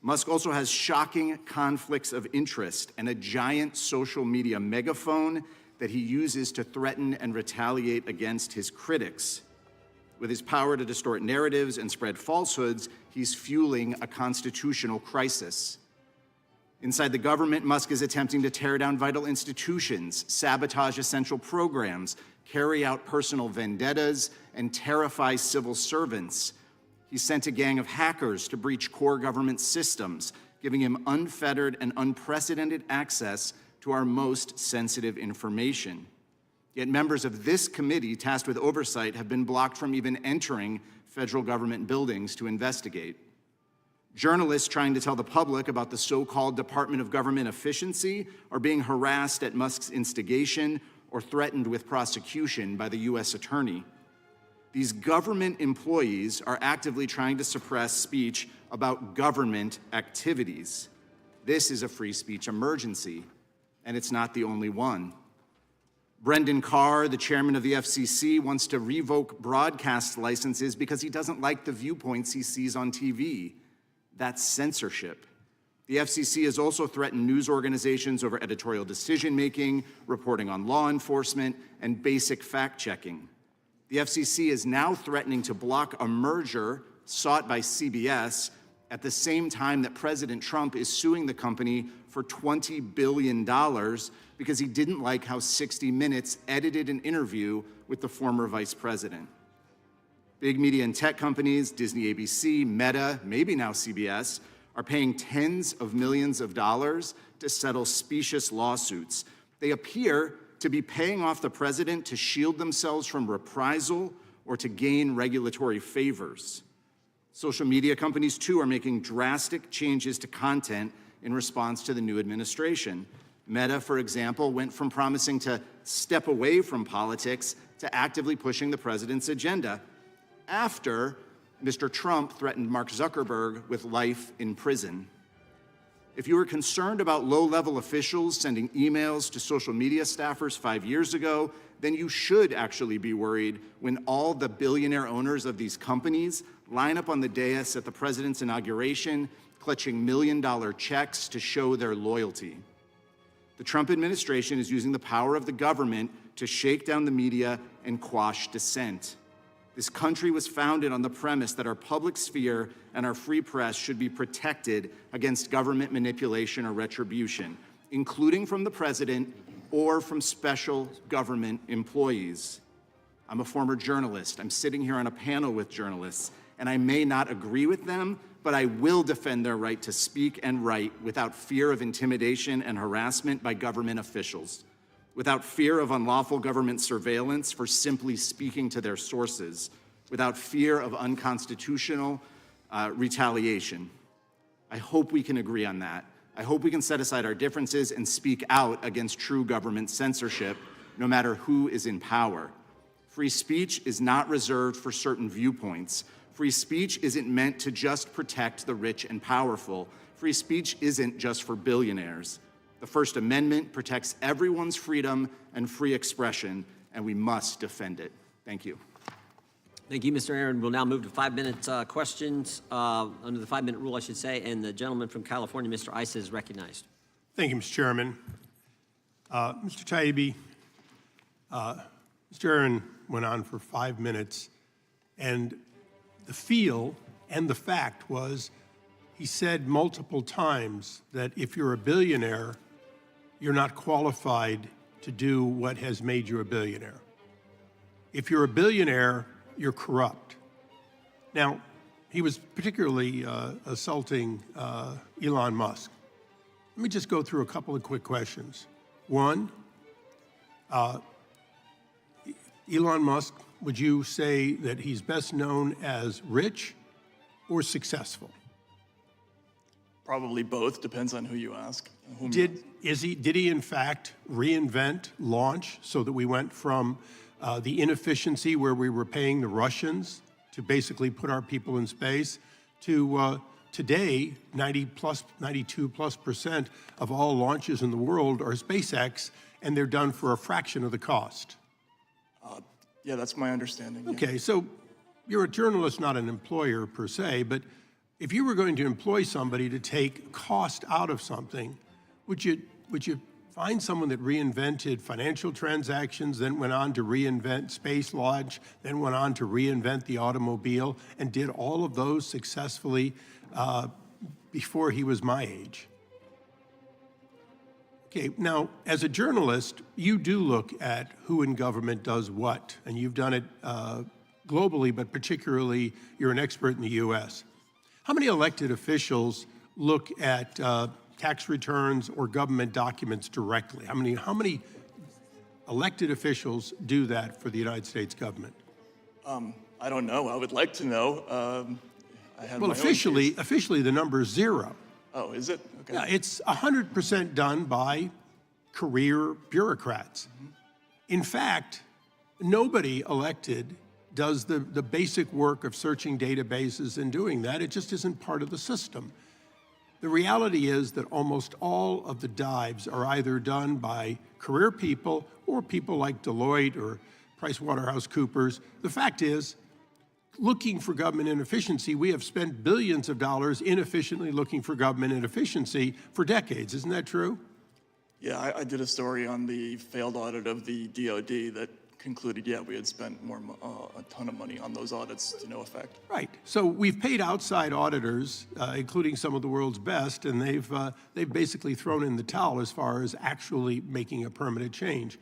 G: Musk also has shocking conflicts of interest and a giant social media megaphone that he uses to threaten and retaliate against his critics. With his power to distort narratives and spread falsehoods, he's fueling a constitutional crisis. Inside the government, Musk is attempting to tear down vital institutions, sabotage essential programs, carry out personal vendettas, and terrify civil servants. He sent a gang of hackers to breach core government systems, giving him unfettered and unprecedented access to our most sensitive information. Yet members of this committee tasked with oversight have been blocked from even entering federal government buildings to investigate. Journalists trying to tell the public about the so-called Department of Government Efficiency are being harassed at Musk's instigation or threatened with prosecution by the U.S. Attorney. These government employees are actively trying to suppress speech about government activities. This is a free speech emergency, and it's not the only one. Brendan Carr, the chairman of the FCC, wants to revoke broadcast licenses because he doesn't like the viewpoints he sees on TV. That's censorship. The FCC has also threatened news organizations over editorial decision-making, reporting on law enforcement, and basic fact-checking. The FCC is now threatening to block a merger sought by CBS at the same time that President Trump is suing the company for $20 billion because he didn't like how 60 Minutes edited an interview with the former vice president. Big media and tech companies, Disney, ABC, Meta, maybe now CBS, are paying tens of millions of dollars to settle specious lawsuits. They appear to be paying off the president to shield themselves from reprisal or to gain regulatory favors. Social media companies, too, are making drastic changes to content in response to the new administration. Meta, for example, went from promising to step away from politics to actively pushing the president's agenda after Mr. Trump threatened Mark Zuckerberg with life in prison. If you were concerned about low-level officials sending emails to social media staffers 5 years ago, then you should actually be worried when all the billionaire owners of these companies line up on the dais at the president's inauguration, clutching million-dollar checks to show their loyalty. The Trump administration is using the power of the government to shake down the media and quash dissent. This country was founded on the premise that our public sphere and our free press should be protected against government manipulation or retribution, including from the president or from special government employees. I'm a former journalist. I'm sitting here on a panel with journalists, and I may not agree with them, but I will defend their right to speak and write without fear of intimidation and harassment by government officials, without fear of unlawful government surveillance for simply speaking to their sources, without fear of unconstitutional retaliation. I hope we can agree on that. I hope we can set aside our differences and speak out against true government censorship, no matter who is in power. Free speech is not reserved for certain viewpoints. Free speech isn't meant to just protect the rich and powerful. Free speech isn't just for billionaires. The First Amendment protects everyone's freedom and free expression, and we must defend it. Thank you.
A: Thank you, Mr. Aaron. We'll now move to 5-minute questions, under the 5-minute rule, I should say, and the gentleman from California, Mr. Issa, is recognized.
H: Thank you, Mr. Chairman. Mr. Taibbi, Mr. Aaron went on for 5 minutes, and the feel and the fact was he said multiple times that if you're a billionaire, you're not qualified to do what has made you a billionaire. If you're a billionaire, you're corrupt. Now, he was particularly assaulting Elon Musk. Let me just go through a couple of quick questions. One, Elon Musk, would you say that he's best known as rich or successful?
F: Probably both, depends on who you ask.
H: Did he in fact reinvent launch so that we went from the inefficiency where we were paying the Russians to basically put our people in space to today, 92+% of all launches in the world are SpaceX, and they're done for a fraction of the cost?
F: Yeah, that's my understanding. Yeah.
H: Okay, so you're a journalist, not an employer per se, but if you were going to employ somebody to take cost out of something, would you find someone that reinvented financial transactions, then went on to reinvent space launch, then went on to reinvent the automobile, and did all of those successfully before he was my age? Okay, now, as a journalist, you do look at who in government does what, and you've done it globally, but particularly you're an expert in the U.S. How many elected officials look at tax returns or government documents directly? How many elected officials do that for the United States government?
F: I don't know. I would like to know. I had
H: Well,
F: my own case.
H: officially the number is 0.
F: Oh, is it? Okay.
H: Yeah, it's 100% done by career bureaucrats. In fact, nobody elected does the basic work of searching databases and doing that. It just isn't part of the system. The reality is that almost all of the dives are either done by career people or people like Deloitte or PricewaterhouseCoopers. The fact is, looking for government inefficiency, we have spent billions of dollars inefficiently looking for government inefficiency for decades. Isn't that true?
F: Yeah, I did a story on the failed audit of the DOD that concluded, yeah, we had spent a ton of money on those audits to no effect.
H: Right. So we've paid outside auditors, including some of the world's best, and they've basically thrown in the towel as far as actually making a permanent change.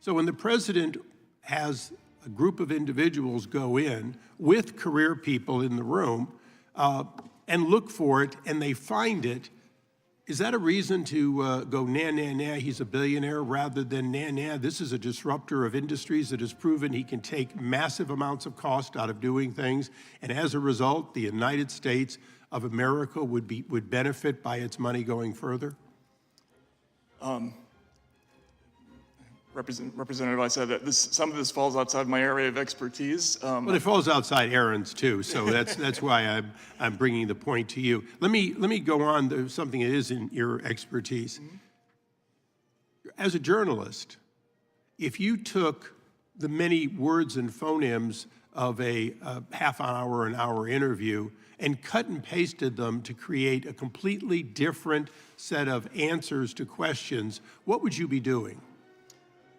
H: So when the president has a group of individuals go in with career people in the room and look for it, and they find it, is that a reason to go, nah, nah, nah, he's a billionaire, rather than, nah, nah, this is a disruptor of industries that has proven he can take massive amounts of cost out of doing things, and as a result, the United States of America would benefit by its money going further?
F: Representative, I said that some of this falls outside my area of expertise.
H: Well, it falls outside Aaron's too, so that's why I'm bringing the point to you. Let me go on to something that is in your expertise. As a journalist, if you took the many words and phonemes of a half-hour, an hour interview and cut and pasted them to create a completely different set of answers to questions, what would you be doing?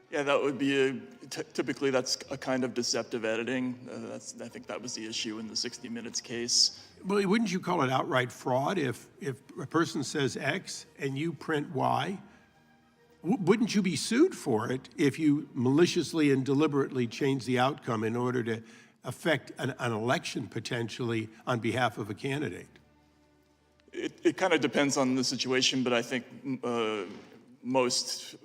F: Yeah, that would be typically that's a kind of deceptive editing. I think that was the issue in the 60 Minutes case.
H: Well, wouldn't you call it outright fraud if a person says X and you print Y? Wouldn't you be sued for it if you maliciously and deliberately change the outcome in order to affect an election potentially on behalf of a candidate?
F: It kind of depends on the situation, but I think most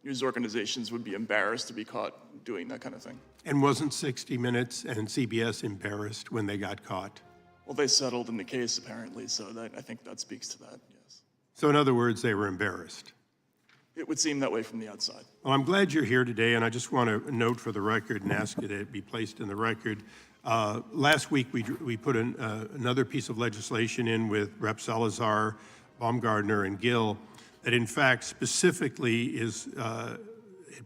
F: news organizations would be embarrassed to be caught doing that kind of thing.
H: And wasn't 60 Minutes and CBS embarrassed when they got caught?
F: Well, they settled in the case apparently, so I think that speaks to that, yes.
H: So in other words, they were embarrassed.
F: It would seem that way from the outside.
H: Well, I'm glad you're here today, and I just want to note for the record and ask it to be placed in the record. Last week, we put another piece of legislation in with Rep. Salazar, Baumgardner, and Gill that, in fact, specifically it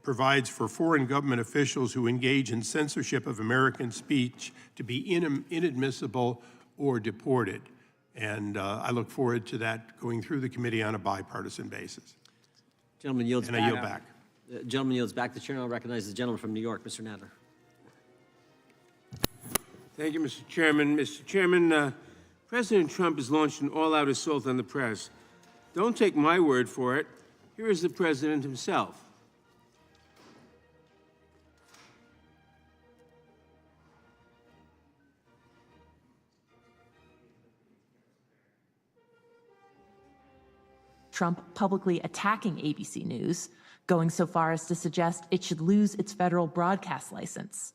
H: provides for foreign government officials who engage in censorship of American speech to be inadmissible or deported. And I look forward to that going through the committee on a bipartisan basis.
A: Gentleman yields
H: And
A: back.
H: I yield back.
A: The gentleman yields back. The chair now recognizes the gentleman from New York, Mr. Nadler.
I: Thank you, Mr. Chairman. Mr. Chairman, President Trump has launched an all-out assault on the press. Don't take my word for it. Here is the president himself.
J: Trump publicly attacking ABC News, going so far as to suggest it should lose its federal broadcast license.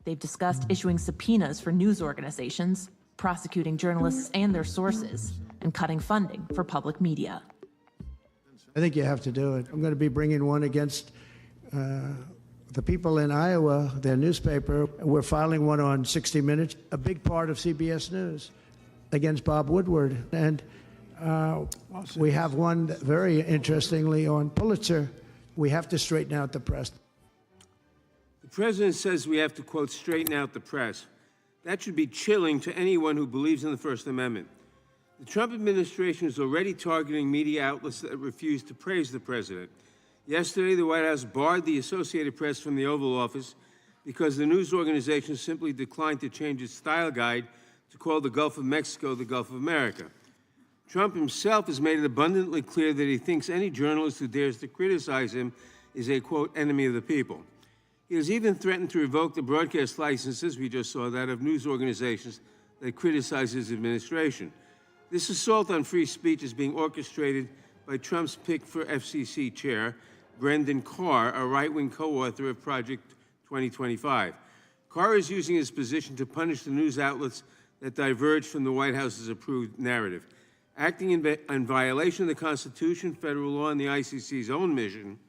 J: They've discussed issuing subpoenas for news organizations, prosecuting journalists and their sources, and cutting funding for public media.
K: I think you have to do it. I'm going to be bringing one against the people in Iowa, their newspaper. We're filing one on 60 Minutes, a big part of CBS News, against Bob Woodward. And we have one, very interestingly, on Pulitzer. We have to straighten out the press.
I: The president says we have to, quote, straighten out the press. That should be chilling to anyone who believes in the First Amendment. The Trump administration is already targeting media outlets that refuse to praise the president. Yesterday, the White House barred the Associated Press from the Oval Office because the news organization simply declined to change its style guide to call the Gulf of Mexico the Gulf of America. Trump himself has made it abundantly clear that he thinks any journalist who dares to criticize him is a, quote, enemy of the people. He has even threatened to revoke the broadcast licenses, we just saw that, of news organizations that criticize his administration. This assault on free speech is being orchestrated by Trump's pick for FCC chair, Brendan Carr, a right-wing co-author of Project 2025. Carr is using his position to punish the news outlets that diverge from the White House's approved narrative. Acting in violation of the Constitution, federal law, and the ICC's own mission,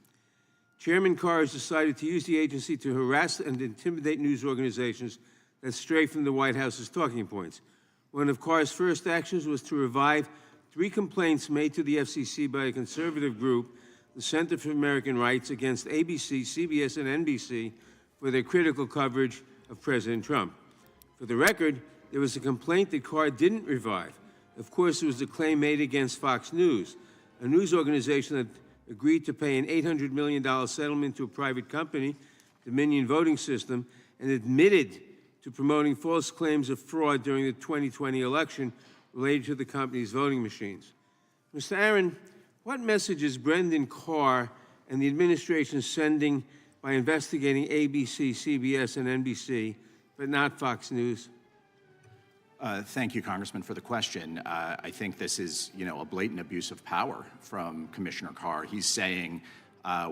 I: Chairman Carr has decided to use the agency to harass and intimidate news organizations that stray from the White House's talking points. One of Carr's first actions was to revive 3 complaints made to the FCC by a conservative group, the Center for American Rights, against ABC, CBS, and NBC for their critical coverage of President Trump. For the record, there was a complaint that Carr didn't revive. Of course, it was a claim made against Fox News, a news organization that agreed to pay an $800 million settlement to a private company, Dominion Voting System, and admitted to promoting false claims of fraud during the 2020 election related to the company's voting machines. Mr. Aaron, what message is Brendan Carr and the administration sending by investigating ABC, CBS, and NBC, but not Fox News?
G: Thank you, Congressman, for the question. I think this is, a blatant abuse of power from Commissioner Carr. He's saying,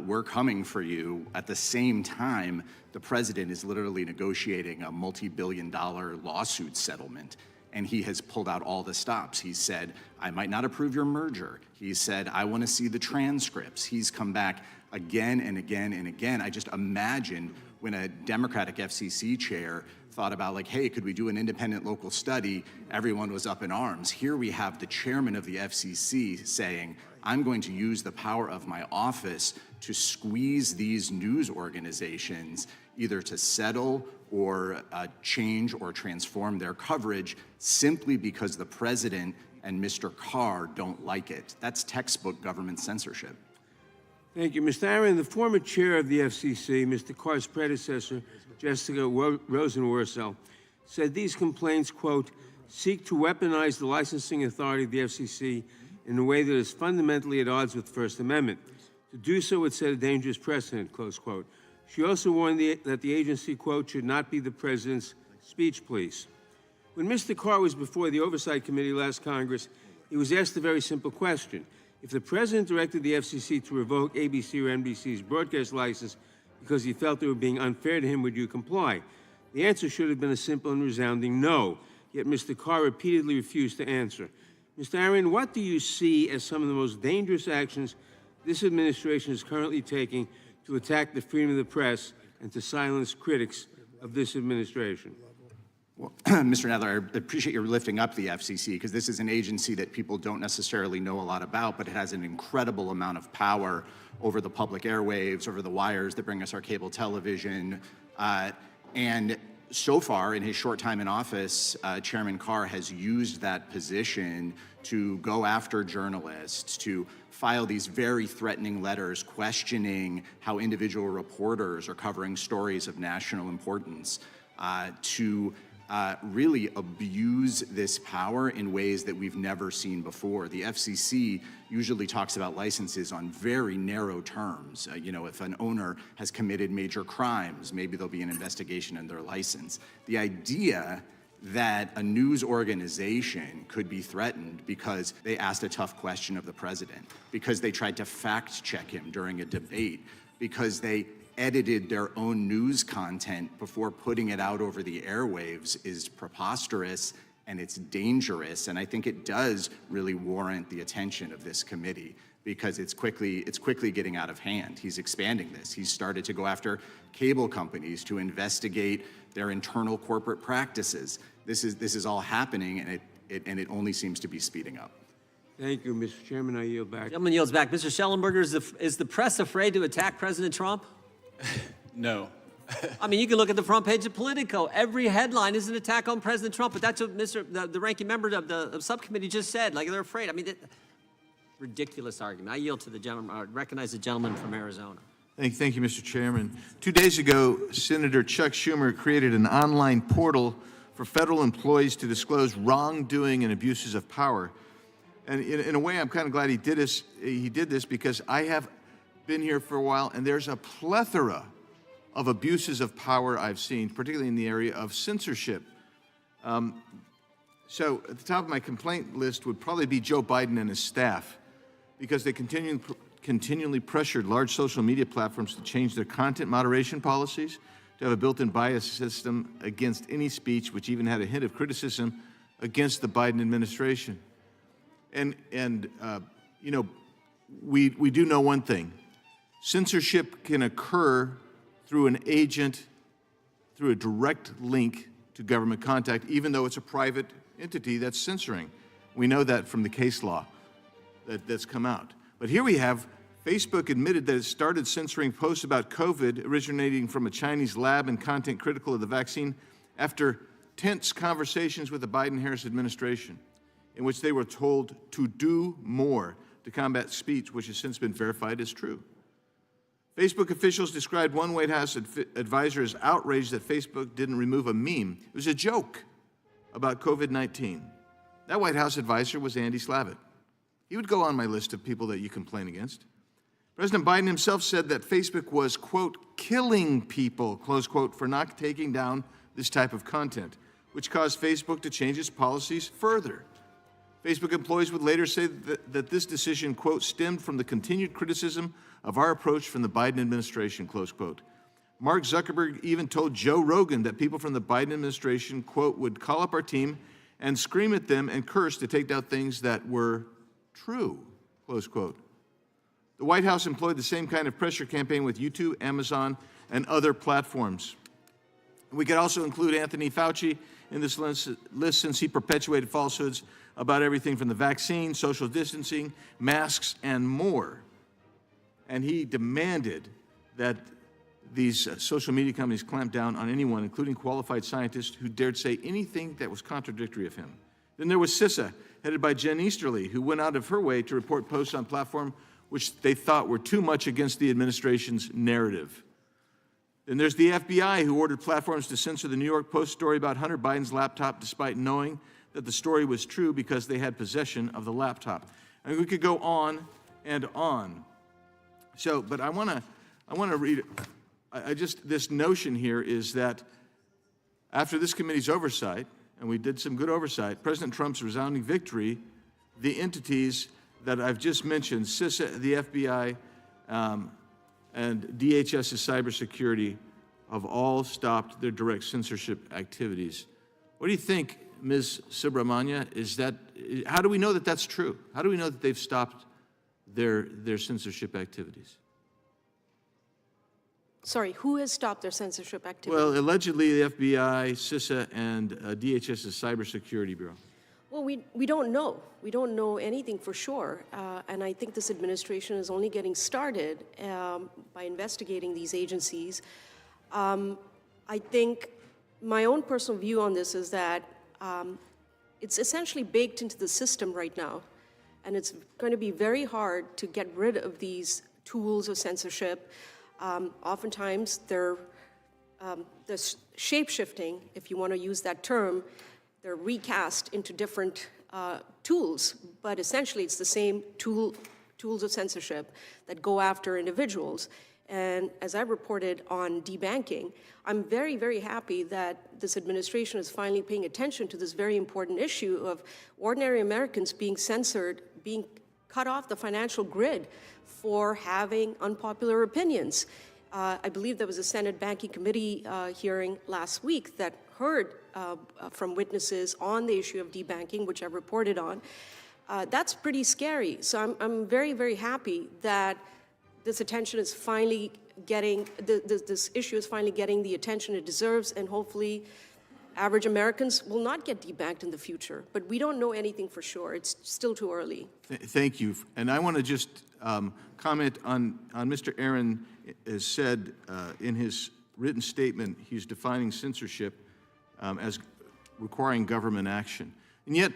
G: we're coming for you. At the same time, the president is literally negotiating a multi-billion-dollar lawsuit settlement, and he has pulled out all the stops. He said, I might not approve your merger. He said, I want to see the transcripts. He's come back again and again and again. I just imagine when a Democratic FCC chair thought about, like, hey, could we do an independent local study? Everyone was up in arms. Here we have the chairman of the FCC saying, I'm going to use the power of my office to squeeze these news organizations either to settle or change or transform their coverage simply because the president and Mr. Carr don't like it. That's textbook government censorship.
I: Thank you. Mr. Aaron, the former chair of the FCC, Mr. Carr's predecessor, Jessica Rosenworcel, said these complaints, quote, seek to weaponize the licensing authority of the FCC in a way that is fundamentally at odds with the First Amendment. To do so would set a dangerous precedent, close quote. She also warned that the agency, quote, should not be the president's speech police. When Mr. Carr was before the Oversight Committee last Congress, he was asked a very simple question. If the president directed the FCC to revoke ABC or NBC's broadcast license because he felt they were being unfair to him, would you comply? The answer should have been a simple and resounding no, yet Mr. Carr repeatedly refused to answer. Mr. Aaron, what do you see as some of the most dangerous actions this administration is currently taking to attack the freedom of the press and to silence critics of this administration?
G: Well, Mr. Nadler, I appreciate your lifting up the FCC because this is an agency that people don't necessarily know a lot about, but it has an incredible amount of power over the public airwaves, over the wires that bring us our cable television. And so far, in his short time in office, Chairman Carr has used that position to go after journalists, to file these very threatening letters questioning how individual reporters are covering stories of national importance, to really abuse this power in ways that we've never seen before. The FCC usually talks about licenses on very narrow terms. If an owner has committed major crimes, maybe there'll be an investigation in their license. The idea that a news organization could be threatened because they asked a tough question of the president, because they tried to fact check him during a debate, because they edited their own news content before putting it out over the airwaves is preposterous and it's dangerous. And I think it does really warrant the attention of this committee because it's quickly getting out of hand. He's expanding this. He's started to go after cable companies to investigate their internal corporate practices. This is all happening, and it only seems to be speeding up.
I: Thank you, Mr. Chairman. I yield back.
A: Gentleman yields back. Mr. Schellenberger, is the press afraid to attack President Trump?
E: No.
A: I mean, you can look at the front page of Politico. Every headline is an attack on President Trump, but that's what the ranking member of the subcommittee just said. Like, they're afraid. I mean, ridiculous argument. I yield to the gentleman. I recognize the gentleman from Arizona.
B: Thank you, Mr. Chairman. 2 days ago, Senator Chuck Schumer created an online portal for federal employees to disclose wrongdoing and abuses of power. And in a way, I'm kind of glad he did this. He did this because I have been here for a while, and there's a plethora of abuses of power I've seen, particularly in the area of censorship. So at the top of my complaint list would probably be Joe Biden and his staff, because they continually pressured large social media platforms to change their content moderation policies, to have a built-in bias system against any speech, which even had a hint of criticism against the Biden administration. And you know, we do know one thing. Censorship can occur through an agent, through a direct link to government contact, even though it's a private entity that's censoring. We know that from the case law that's come out. But here we have Facebook admitted that it started censoring posts about COVID originating from a Chinese lab and content critical of the vaccine after tense conversations with the Biden-Harris administration, in which they were told to do more to combat speech, which has since been verified as true. Facebook officials described one White House advisor as outraged that Facebook didn't remove a meme. It was a joke about COVID-19. That White House advisor was Andy Slavitt. He would go on my list of people that you complain against. President Biden himself said that Facebook was, quote, killing people, close quote, for not taking down this type of content, which caused Facebook to change its policies further. Facebook employees would later say that this decision, quote, stemmed from the continued criticism of our approach from the Biden administration, close quote. Mark Zuckerberg even told Joe Rogan that people from the Biden administration, quote, would call up our team and scream at them and curse to take down things that were true, close quote. The White House employed the same kind of pressure campaign with YouTube, Amazon, and other platforms. We could also include Anthony Fauci in this list since he perpetuated falsehoods about everything from the vaccine, social distancing, masks, and more. And he demanded that these social media companies clamp down on anyone, including qualified scientists, who dared say anything that was contradictory of him. Then there was CISA, headed by Jen Easterly, who went out of her way to report posts on platform which they thought were too much against the administration's narrative. Then there's the FBI, who ordered platforms to censor the New York Post story about Hunter Biden's laptop, despite knowing that the story was true because they had possession of the laptop. And we could go on and on. So, but I want to read. This notion here is that after this committee's oversight, and we did some good oversight, President Trump's resounding victory, the entities that I've just mentioned, CISA, the FBI, and DHS's cybersecurity, have all stopped their direct censorship activities. What do you think, Ms. Subramanya? How do we know that that's true? How do we know that they've stopped their censorship activities?
D: Sorry, who has stopped their censorship activities?
B: Well, allegedly the FBI, CISA, and DHS's Cybersecurity Bureau.
D: Well, we don't know. We don't know anything for sure. And I think this administration is only getting started by investigating these agencies. I think my own personal view on this is that it's essentially baked into the system right now. And it's going to be very hard to get rid of these tools of censorship. Oftentimes, they're shape-shifting, if you want to use that term. They're recast into different tools, but essentially it's the same tools of censorship that go after individuals. And as I reported on debanking, I'm very, very happy that this administration is finally paying attention to this very important issue of ordinary Americans being censored, being cut off the financial grid for having unpopular opinions. I believe there was a Senate Banking Committee hearing last week that heard from witnesses on the issue of debanking, which I reported on. That's pretty scary. So I'm very, very happy that this attention is finally getting, this issue is finally getting the attention it deserves, and hopefully average Americans will not get debanked in the future. But we don't know anything for sure. It's still too early.
B: Thank you. And I want to just comment on Mr. Aaron has said in his written statement, he's defining censorship as requiring government action. And yet,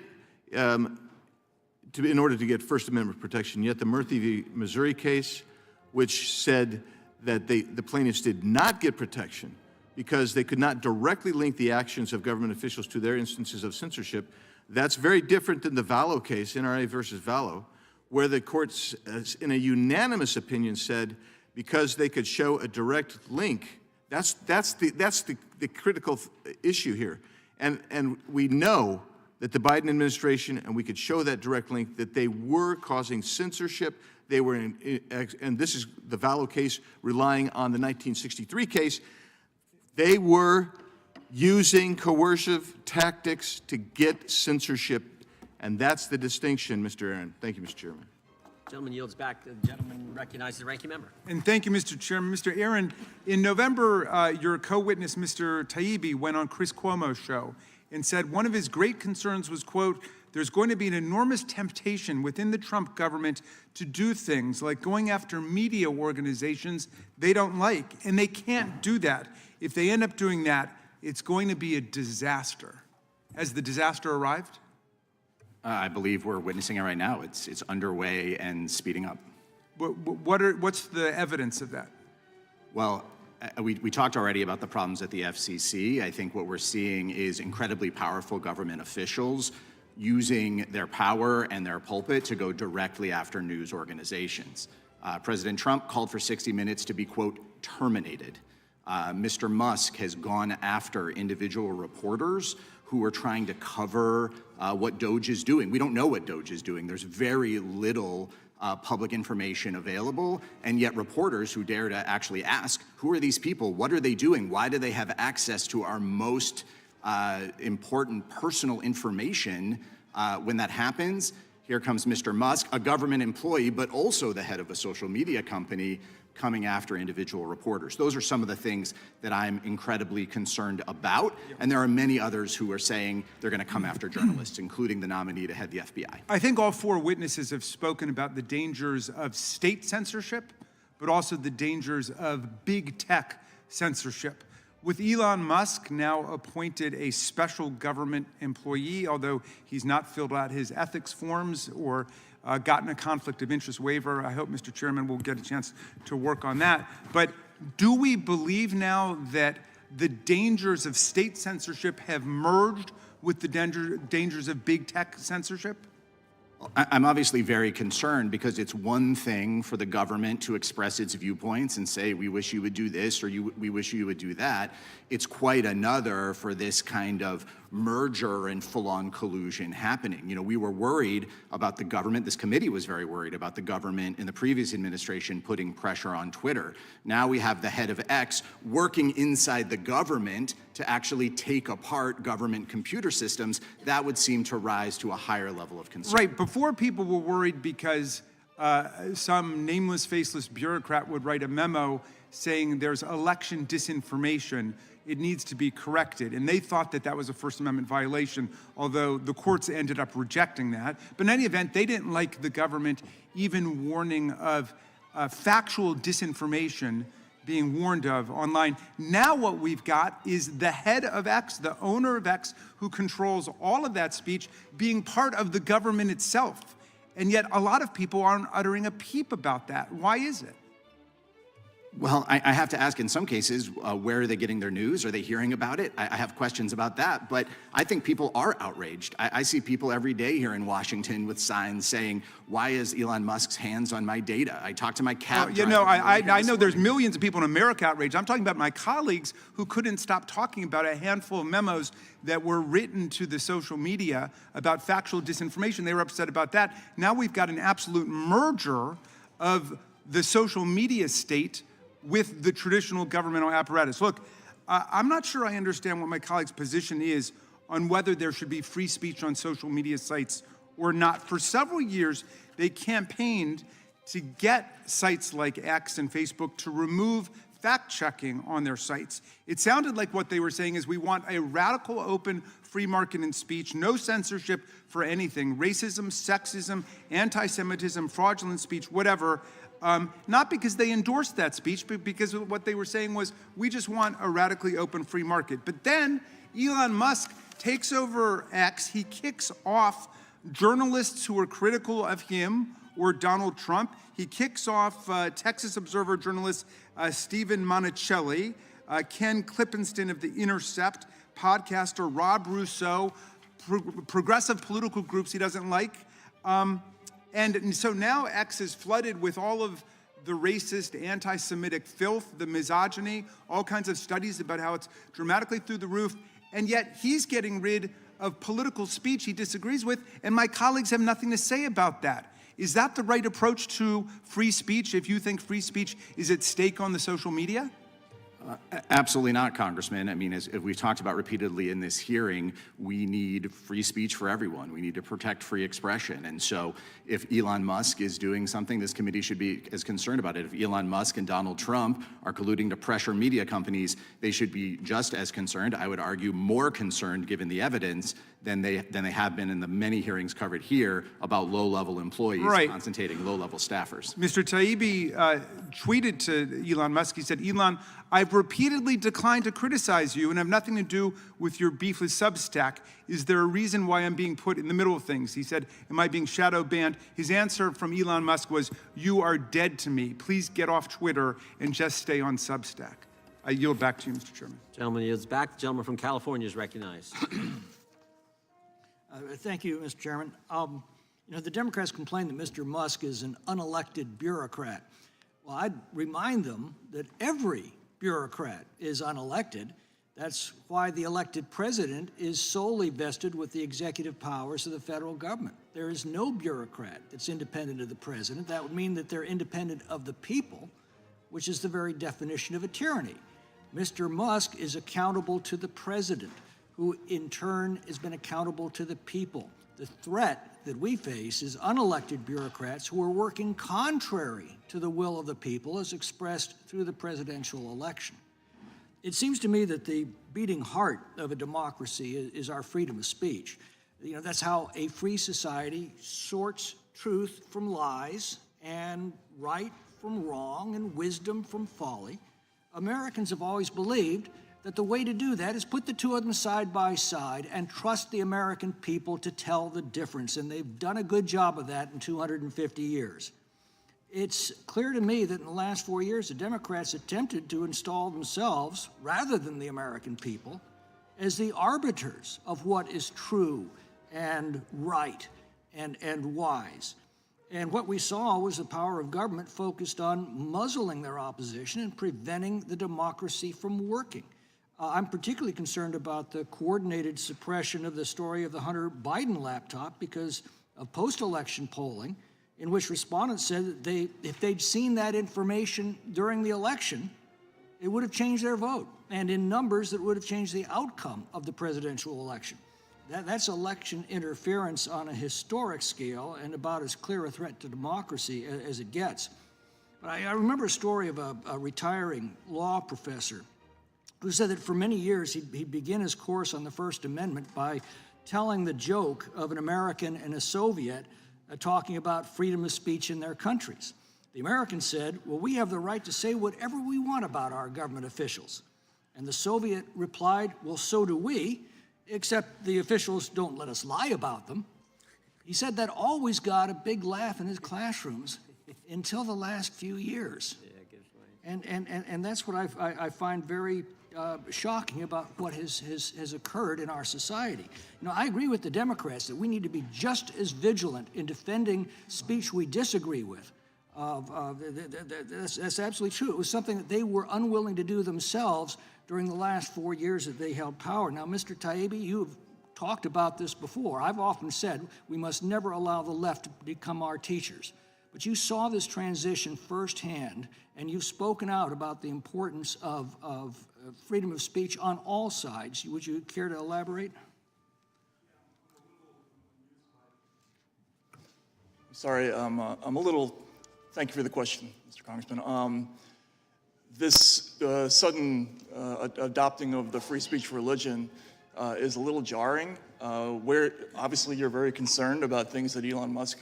B: in order to get First Amendment protection, yet the Murphy v. Missouri case, which said that the plaintiffs did not get protection because they could not directly link the actions of government officials to their instances of censorship, that's very different than the Vallow case, NRA versus Vallow, where the courts, in a unanimous opinion, said because they could show a direct link. That's the critical issue here. And we know that the Biden administration, and we could show that direct link, that they were causing censorship, They were and this is the Vallow case relying on the 1963 case. They were using coercive tactics to get censorship, and that's the distinction, Mr. Aaron. Thank you, Mr. Chairman.
A: Gentleman yields back. The gentleman recognizes the ranking member.
C: And thank you, Mr. Chairman. Mr. Aaron, in November, your co-witness, Mr. Taibbi, went on Chris Cuomo's show and said one of his great concerns was, quote, there's going to be an enormous temptation within the Trump government to do things like going after media organizations they don't like, and they can't do that. If they end up doing that, it's going to be a disaster. Has the disaster arrived?
G: I believe we're witnessing it right now. It's underway and speeding up.
C: What's the evidence of that?
G: Well, we talked already about the problems at the FCC. I think what we're seeing is incredibly powerful government officials using their power and their pulpit to go directly after news organizations. President Trump called for 60 Minutes to be, quote, terminated. Mr. Musk has gone after individual reporters who are trying to cover what Doge is doing. We don't know what Doge is doing. There's very little public information available, and yet reporters who dare to actually ask, who are these people? What are they doing? Why do they have access to our most important personal information? When that happens, here comes Mr. Musk, a government employee, but also the head of a social media company, coming after individual reporters. Those are some of the things that I'm incredibly concerned about, and there are many others who are saying they're going to come after journalists, including the nominee to head the FBI.
C: I think all four witnesses have spoken about the dangers of state censorship, but also the dangers of big tech censorship. With Elon Musk now appointed a special government employee, although he's not filled out his ethics forms or gotten a conflict of interest waiver. I hope, Mr. Chairman, we'll get a chance to work on that. But do we believe now that the dangers of state censorship have merged with the dangers of big tech censorship?
G: I'm obviously very concerned because it's one thing for the government to express its viewpoints and say, we wish you would do this or we wish you would do that. It's quite another for this kind of merger and full-on collusion happening. You know, we were worried about the government. This committee was very worried about the government in the previous administration putting pressure on Twitter. Now we have the head of X working inside the government to actually take apart government computer systems. That would seem to rise to a higher level of concern.
C: Right. Before, people were worried because some nameless, faceless bureaucrat would write a memo saying there's election disinformation. It needs to be corrected. And they thought that that was a First Amendment violation, although the courts ended up rejecting that. But in any event, they didn't like the government even warning of factual disinformation being warned of online. Now what we've got is the head of X, the owner of X, who controls all of that speech, being part of the government itself. And yet a lot of people aren't uttering a peep about that. Why is it?
G: Well, I have to ask in some cases, where are they getting their news? Are they hearing about it? I have questions about that, but I think people are outraged. I see people every day here in Washington with signs saying, why is Elon Musk's hands on my data? I talk to my cab driver.
C: I know there's millions of people in America outraged. I'm talking about my colleagues who couldn't stop talking about a handful of memos that were written to the social media about factual disinformation. They were upset about that. Now we've got an absolute merger of the social media state with the traditional governmental apparatus. Look, I'm not sure I understand what my colleague's position is on whether there should be free speech on social media sites or not. For several years, they campaigned to get sites like X and Facebook to remove fact-checking on their sites. It sounded like what they were saying is we want a radical, open, free market in speech, no censorship for anything, racism, sexism, anti-Semitism, fraudulent speech, whatever. Not because they endorsed that speech, but because what they were saying was, we just want a radically open free market. But then Elon Musk takes over X. He kicks off journalists who are critical of him or Donald Trump. He kicks off Texas Observer journalist Stephen Monticelli, Ken Klippenstein of The Intercept, podcaster Rob Rousseau, progressive political groups he doesn't like. And so now X is flooded with all of the racist, anti-Semitic filth, the misogyny, all kinds of studies about how it's dramatically through the roof, and yet he's getting rid of political speech he disagrees with, and my colleagues have nothing to say about that. Is that the right approach to free speech if you think free speech is at stake on the social media?
G: Absolutely not, Congressman. I mean, as we've talked about repeatedly in this hearing, we need free speech for everyone. We need to protect free expression. And so if Elon Musk is doing something, this committee should be as concerned about it. If Elon Musk and Donald Trump are colluding to pressure media companies, they should be just as concerned, I would argue more concerned given the evidence than they have been in the many hearings covered here about low-level employees concentrating low-level staffers.
C: Mr. Taibbi tweeted to Elon Musk, he said, Elon, I've repeatedly declined to criticize you and have nothing to do with your beef with Substack. Is there a reason why I'm being put in the middle of things? He said, am I being shadow banned? His answer from Elon Musk was, you are dead to me. Please get off Twitter and just stay on Substack. I yield back to you, Mr. Chairman.
A: Gentleman yields back. The gentleman from California is recognized.
L: Thank you, Mr. Chairman. The Democrats complain that Mr. Musk is an unelected bureaucrat. Well, I'd remind them that every bureaucrat is unelected. That's why the elected president is solely vested with the executive powers of the federal government. There is no bureaucrat that's independent of the president. That would mean that they're independent of the people, which is the very definition of a tyranny. Mr. Musk is accountable to the president, who in turn has been accountable to the people. The threat that we face is unelected bureaucrats who are working contrary to the will of the people as expressed through the presidential election. It seems to me that the beating heart of a democracy is our freedom of speech. That's how a free society sorts truth from lies and right from wrong and wisdom from folly. Americans have always believed that the way to do that is put the two of them side by side and trust the American people to tell the difference. And they've done a good job of that in 250 years. It's clear to me that in the last 4 years, the Democrats attempted to install themselves, rather than the American people, as the arbiters of what is true and right and wise. And what we saw was the power of government focused on muzzling their opposition and preventing the democracy from working. I'm particularly concerned about the coordinated suppression of the story of the Hunter Biden laptop because of post-election polling in which respondents said that if they'd seen that information during the election, it would have changed their vote, and in numbers that would have changed the outcome of the presidential election. That's election interference on a historic scale and about as clear a threat to democracy as it gets. But I remember a story of a retiring law professor who said that for many years he'd begin his course on the First Amendment by telling the joke of an American and a Soviet talking about freedom of speech in their countries. The American said, well, we have the right to say whatever we want about our government officials. And the Soviet replied, well, so do we, except the officials don't let us lie about them. He said that always got a big laugh in his classrooms until the last few years. And that's what I find very shocking about what has occurred in our society. I agree with the Democrats that we need to be just as vigilant in defending speech we disagree with. That's absolutely true. It was something that they were unwilling to do themselves during the last 4 years that they held power. Now, Mr. Taibbi, you've talked about this before. I've often said we must never allow the left to become our teachers. But you saw this transition firsthand, and you've spoken out about the importance of freedom of speech on all sides. Would you care to elaborate?
F: Sorry, I'm a little, thank you for the question, Mr. Congressman. This sudden adopting of the free speech religion is a little jarring, where obviously you're very concerned about things that Elon Musk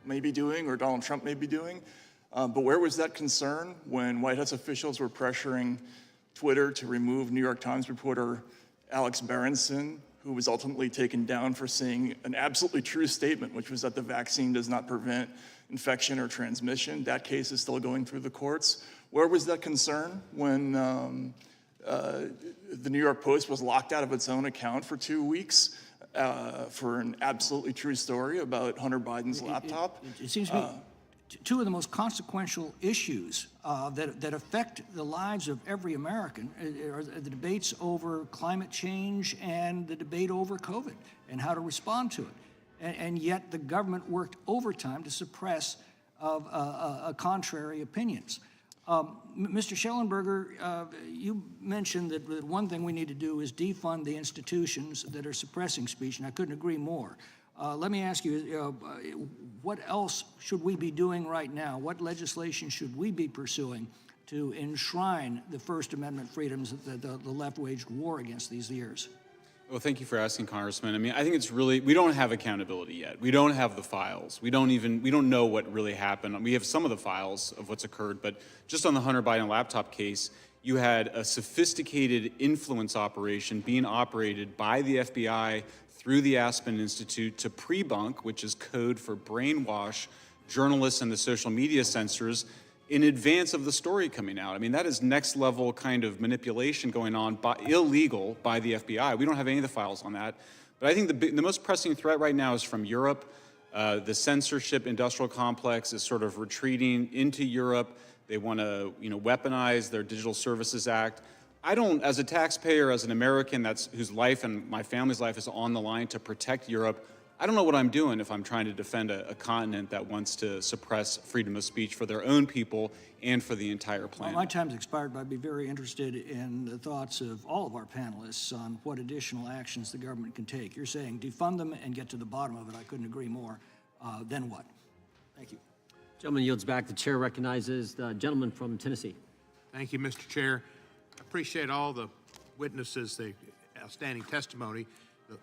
F: may be doing or Donald Trump may be doing. But where was that concern when White House officials were pressuring Twitter to remove New York Times reporter Alex Berenson, who was ultimately taken down for saying an absolutely true statement, which was that the vaccine does not prevent infection or transmission? That case is still going through the courts. Where was that concern when the New York Post was locked out of its own account for 2 weeks for an absolutely true story about Hunter Biden's laptop?
L: It seems to me two of the most consequential issues that affect the lives of every American are the debates over climate change and the debate over COVID and how to respond to it. and yet the government worked overtime to suppress contrary opinions. Mr. Schellenberger, you mentioned that one thing we need to do is defund the institutions that are suppressing speech, and I couldn't agree more. Let me ask you, what else should we be doing right now? What legislation should we be pursuing to enshrine the First Amendment freedoms that the left waged war against these years?
E: Well, thank you for asking, Congressman. I mean, I think it's really, we don't have accountability yet. We don't have the files. We don't know what really happened. We have some of the files of what's occurred, but just on the Hunter Biden laptop case, you had a sophisticated influence operation being operated by the FBI through the Aspen Institute to pre-bunk, which is code for brainwash journalists and the social media censors in advance of the story coming out. I mean, that is next level kind of manipulation going on, illegal by the FBI. We don't have any of the files on that. But I think the most pressing threat right now is from Europe. The censorship-industrial complex is sort of retreating into Europe. They want to, weaponize their Digital Services Act. I don't, as a taxpayer, as an American whose life and my family's life is on the line to protect Europe, I don't know what I'm doing if I'm trying to defend a continent that wants to suppress freedom of speech for their own people and for the entire planet.
L: Well, my time's expired, but I'd be very interested in the thoughts of all of our panelists on what additional actions the government can take. You're saying defund them and get to the bottom of it. I couldn't agree more. Then what? Thank you.
A: Gentleman yields back. The chair recognizes the gentleman from Tennessee.
H: Thank you, Mr. Chair. I appreciate all the witnesses, the outstanding testimony.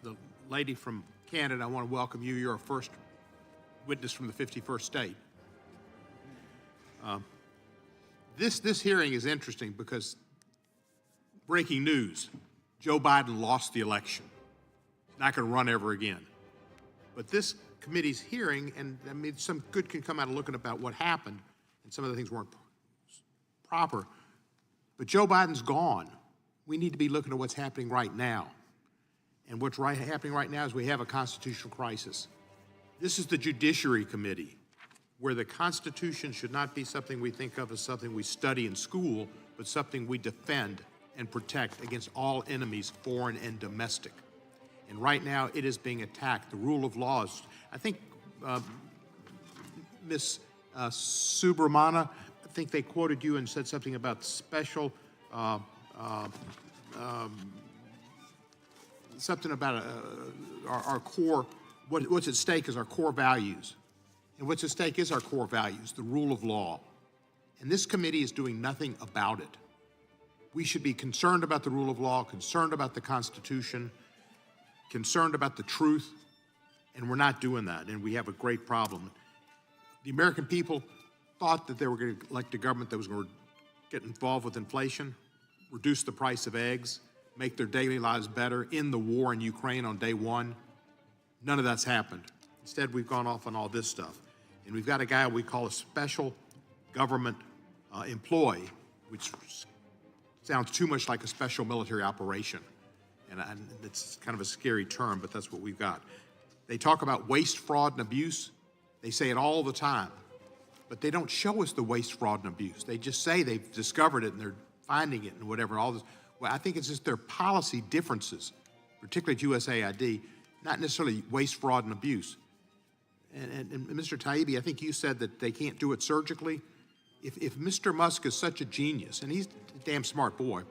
H: The lady from Canada, I want to welcome you. You're our first witness from the 51st state. This hearing is interesting because breaking news, Joe Biden lost the election. He's not going to run ever again. But this committee's hearing, and I mean, some good can come out of looking about what happened, and some of the things weren't proper. But Joe Biden's gone. We need to be looking at what's happening right now. And what's happening right now is we have a constitutional crisis. This is the Judiciary Committee, where the Constitution should not be something we think of as something we study in school, but something we defend and protect against all enemies, foreign and domestic. And right now, it is being attacked. The rule of law is, I think, Ms. Subramana, I think they quoted you and said something about special, something about our core, what's at stake is our core values. And what's at stake is our core values, the rule of law. And this committee is doing nothing about it. We should be concerned about the rule of law, concerned about the Constitution, concerned about the truth, and we're not doing that, and we have a great problem. The American people thought that they were going to elect a government that was going to get involved with inflation, reduce the price of eggs, make their daily lives better, end the war in Ukraine on day one. None of that's happened. Instead, we've gone off on all this stuff. And we've got a guy we call a special government employee, which sounds too much like a special military operation. And it's kind of a scary term, but that's what we've got. They talk about waste, fraud, and abuse. They say it all the time. But they don't show us the waste, fraud, and abuse. They just say they've discovered it and they're finding it and whatever. All this. Well, I think it's just their policy differences, particularly at USAID, not necessarily waste, fraud, and abuse. And Mr. Taibbi, I think you said that they can't do it surgically. If Mr. Musk is such a genius, and he's a damn smart boy,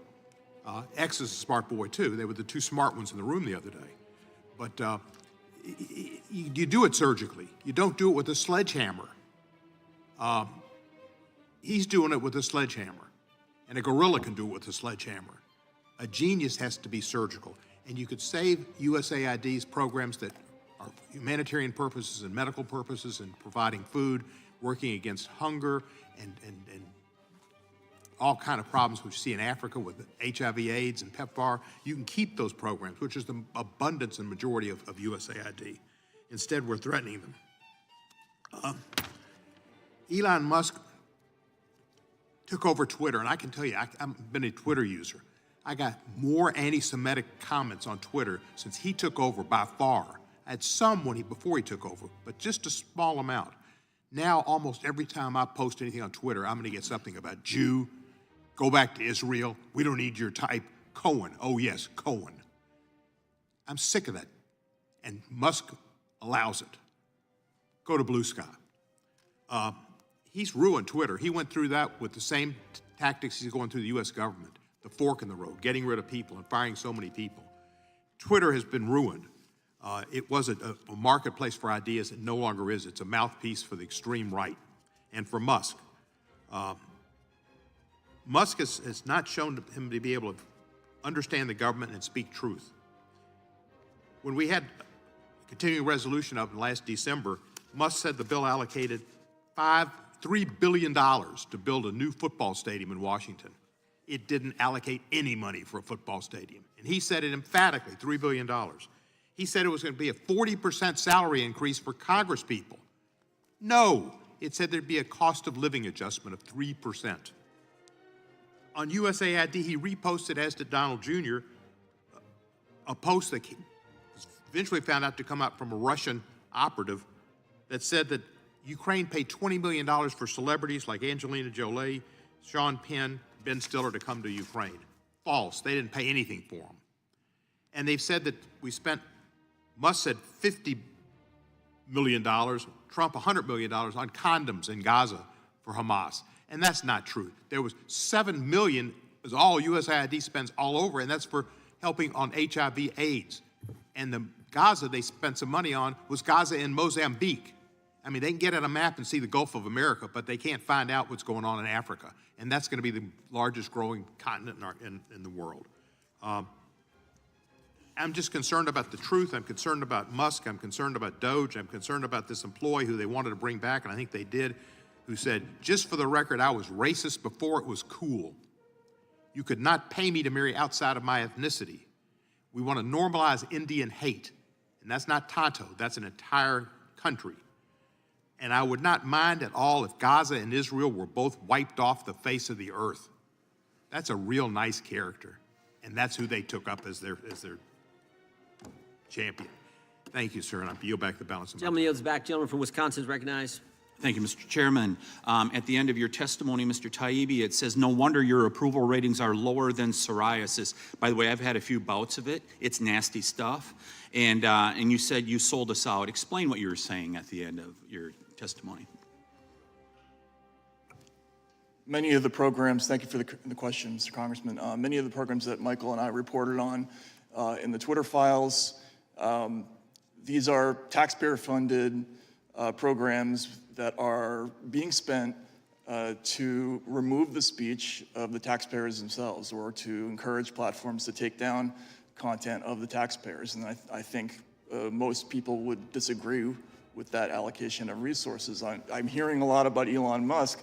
H: X is a smart boy too. They were the two smart ones in the room the other day. But you do it surgically. You don't do it with a sledgehammer. He's doing it with a sledgehammer. And a gorilla can do it with a sledgehammer. A genius has to be surgical. And you could save USAID's programs that are humanitarian purposes and medical purposes and providing food, working against hunger and all kind of problems we see in Africa with HIV, AIDS, and PEPFAR. You can keep those programs, which is the abundance and majority of USAID. Instead, we're threatening them. Elon Musk took over Twitter, and I can tell you, I've been a Twitter user. I got more anti-Semitic comments on Twitter since he took over by far. I had some before he took over, but just a small amount. Now, almost every time I post anything on Twitter, I'm going to get something about Jew, go back to Israel, we don't need your type, Cohen, oh yes, Cohen. I'm sick of that. And Musk
B: allows it. Go to Blue Sky. He's ruined Twitter. He went through that with the same tactics he's going through the U.S. government, the fork in the road, getting rid of people and firing so many people. Twitter has been ruined. It was a marketplace for ideas. It no longer is. It's a mouthpiece for the extreme right and for Musk. Musk has not shown him to be able to understand the government and speak truth. When we had a continuing resolution up last December, Musk said the bill allocated $3 billion to build a new football stadium in Washington. It didn't allocate any money for a football stadium. And he said it emphatically, $3 billion. He said it was going to be a 40% salary increase for Congress people. No, it said there'd be a cost of living adjustment of 3%. On USAID, he reposted, as did Donald Jr., a post that eventually found out to come out from a Russian operative that said that Ukraine paid $20 million for celebrities like Angelina Jolie, Sean Penn, Ben Stiller to come to Ukraine. False. They didn't pay anything for them. And they've said that Musk said $50 million, Trump $100 million on condoms in Gaza for Hamas. And that's not true. There was $7 million, is all USAID spends all over, and that's for helping on HIV AIDS. And the Gaza they spent some money on was Gaza in Mozambique. I mean, they can get on a map and see the Gulf of America, but they can't find out what's going on in Africa. And that's going to be the largest growing continent in the world. I'm just concerned about the truth. I'm concerned about Musk. I'm concerned about Doge. I'm concerned about this employee who they wanted to bring back, and I think they did, who said, just for the record, I was racist before it was cool. You could not pay me to marry outside of my ethnicity. We want to normalize Indian hate. And that's not Tonto. That's an entire country. And I would not mind at all if Gaza and Israel were both wiped off the face of the earth. That's a real nice character. And that's who they took up as their champion. Thank you, sir, and I yield back the balance of my time.
A: Gentleman yields back. Gentleman from Wisconsin is recognized.
M: Thank you, Mr. Chairman. At the end of your testimony, Mr. Taibbi, it says, no wonder your approval ratings are lower than psoriasis. By the way, I've had a few bouts of it. It's nasty stuff. And you said you sold us out. Explain what you were saying at the end of your testimony.
F: Many of the programs, thank you for the question, Mr. Congressman. Many of the programs that Michael and I reported on in the Twitter files, these are taxpayer-funded programs that are being spent to remove the speech of the taxpayers themselves or to encourage platforms to take down content of the taxpayers. And I think most people would disagree with that allocation of resources. I'm hearing a lot about Elon Musk.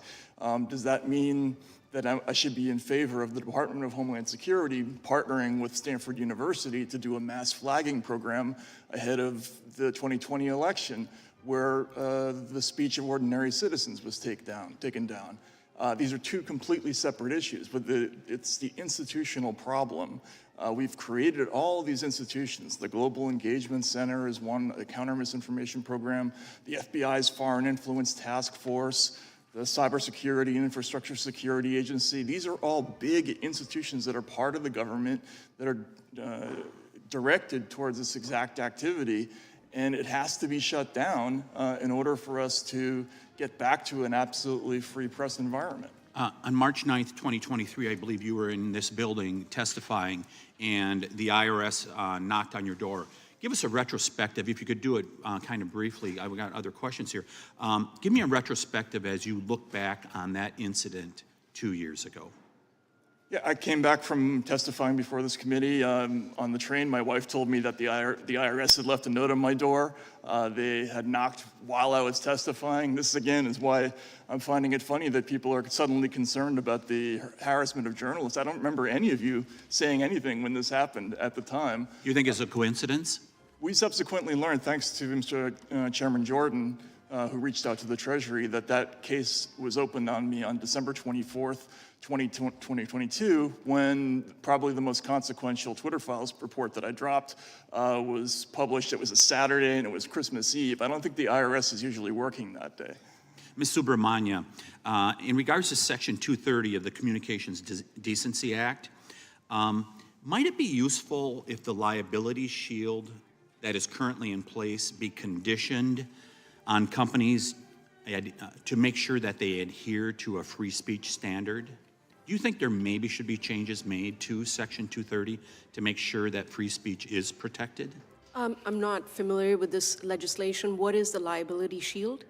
F: Does that mean that I should be in favor of the Department of Homeland Security partnering with Stanford University to do a mass flagging program ahead of the 2020 election where the speech of ordinary citizens was taken down? These are two completely separate issues, but it's the institutional problem. We've created all these institutions. The Global Engagement Center is one, the Counter-Misinformation Program, the FBI's Foreign Influence Task Force, the Cybersecurity and Infrastructure Security Agency. These are all big institutions that are part of the government that are directed towards this exact activity, and it has to be shut down in order for us to get back to an absolutely free press environment.
M: On March 9th, 2023, I believe you were in this building testifying, and the IRS knocked on your door. Give us a retrospective, if you could do it kind of briefly. I've got other questions here. Give me a retrospective as you look back on that incident 2 years ago.
F: Yeah, I came back from testifying before this committee. On the train, my wife told me that the IRS had left a note on my door. They had knocked while I was testifying. This, again, is why I'm finding it funny that people are suddenly concerned about the harassment of journalists. I don't remember any of you saying anything when this happened at the time.
M: You think it's a coincidence?
F: We subsequently learned, thanks to Mr. Chairman Jordan, who reached out to the Treasury, that case was opened on me on December 24th, 2022, when probably the most consequential Twitter files report that I dropped was published. It was a Saturday and it was Christmas Eve. I don't think the IRS is usually working that day.
M: Ms. Subramania, in regards to Section 230 of the Communications Decency Act, might it be useful if the liability shield that is currently in place be conditioned on companies to make sure that they adhere to a free speech standard? Do you think there maybe should be changes made to Section 230 to make sure that free speech is protected?
D: I'm not familiar with this legislation. What is the liability shield?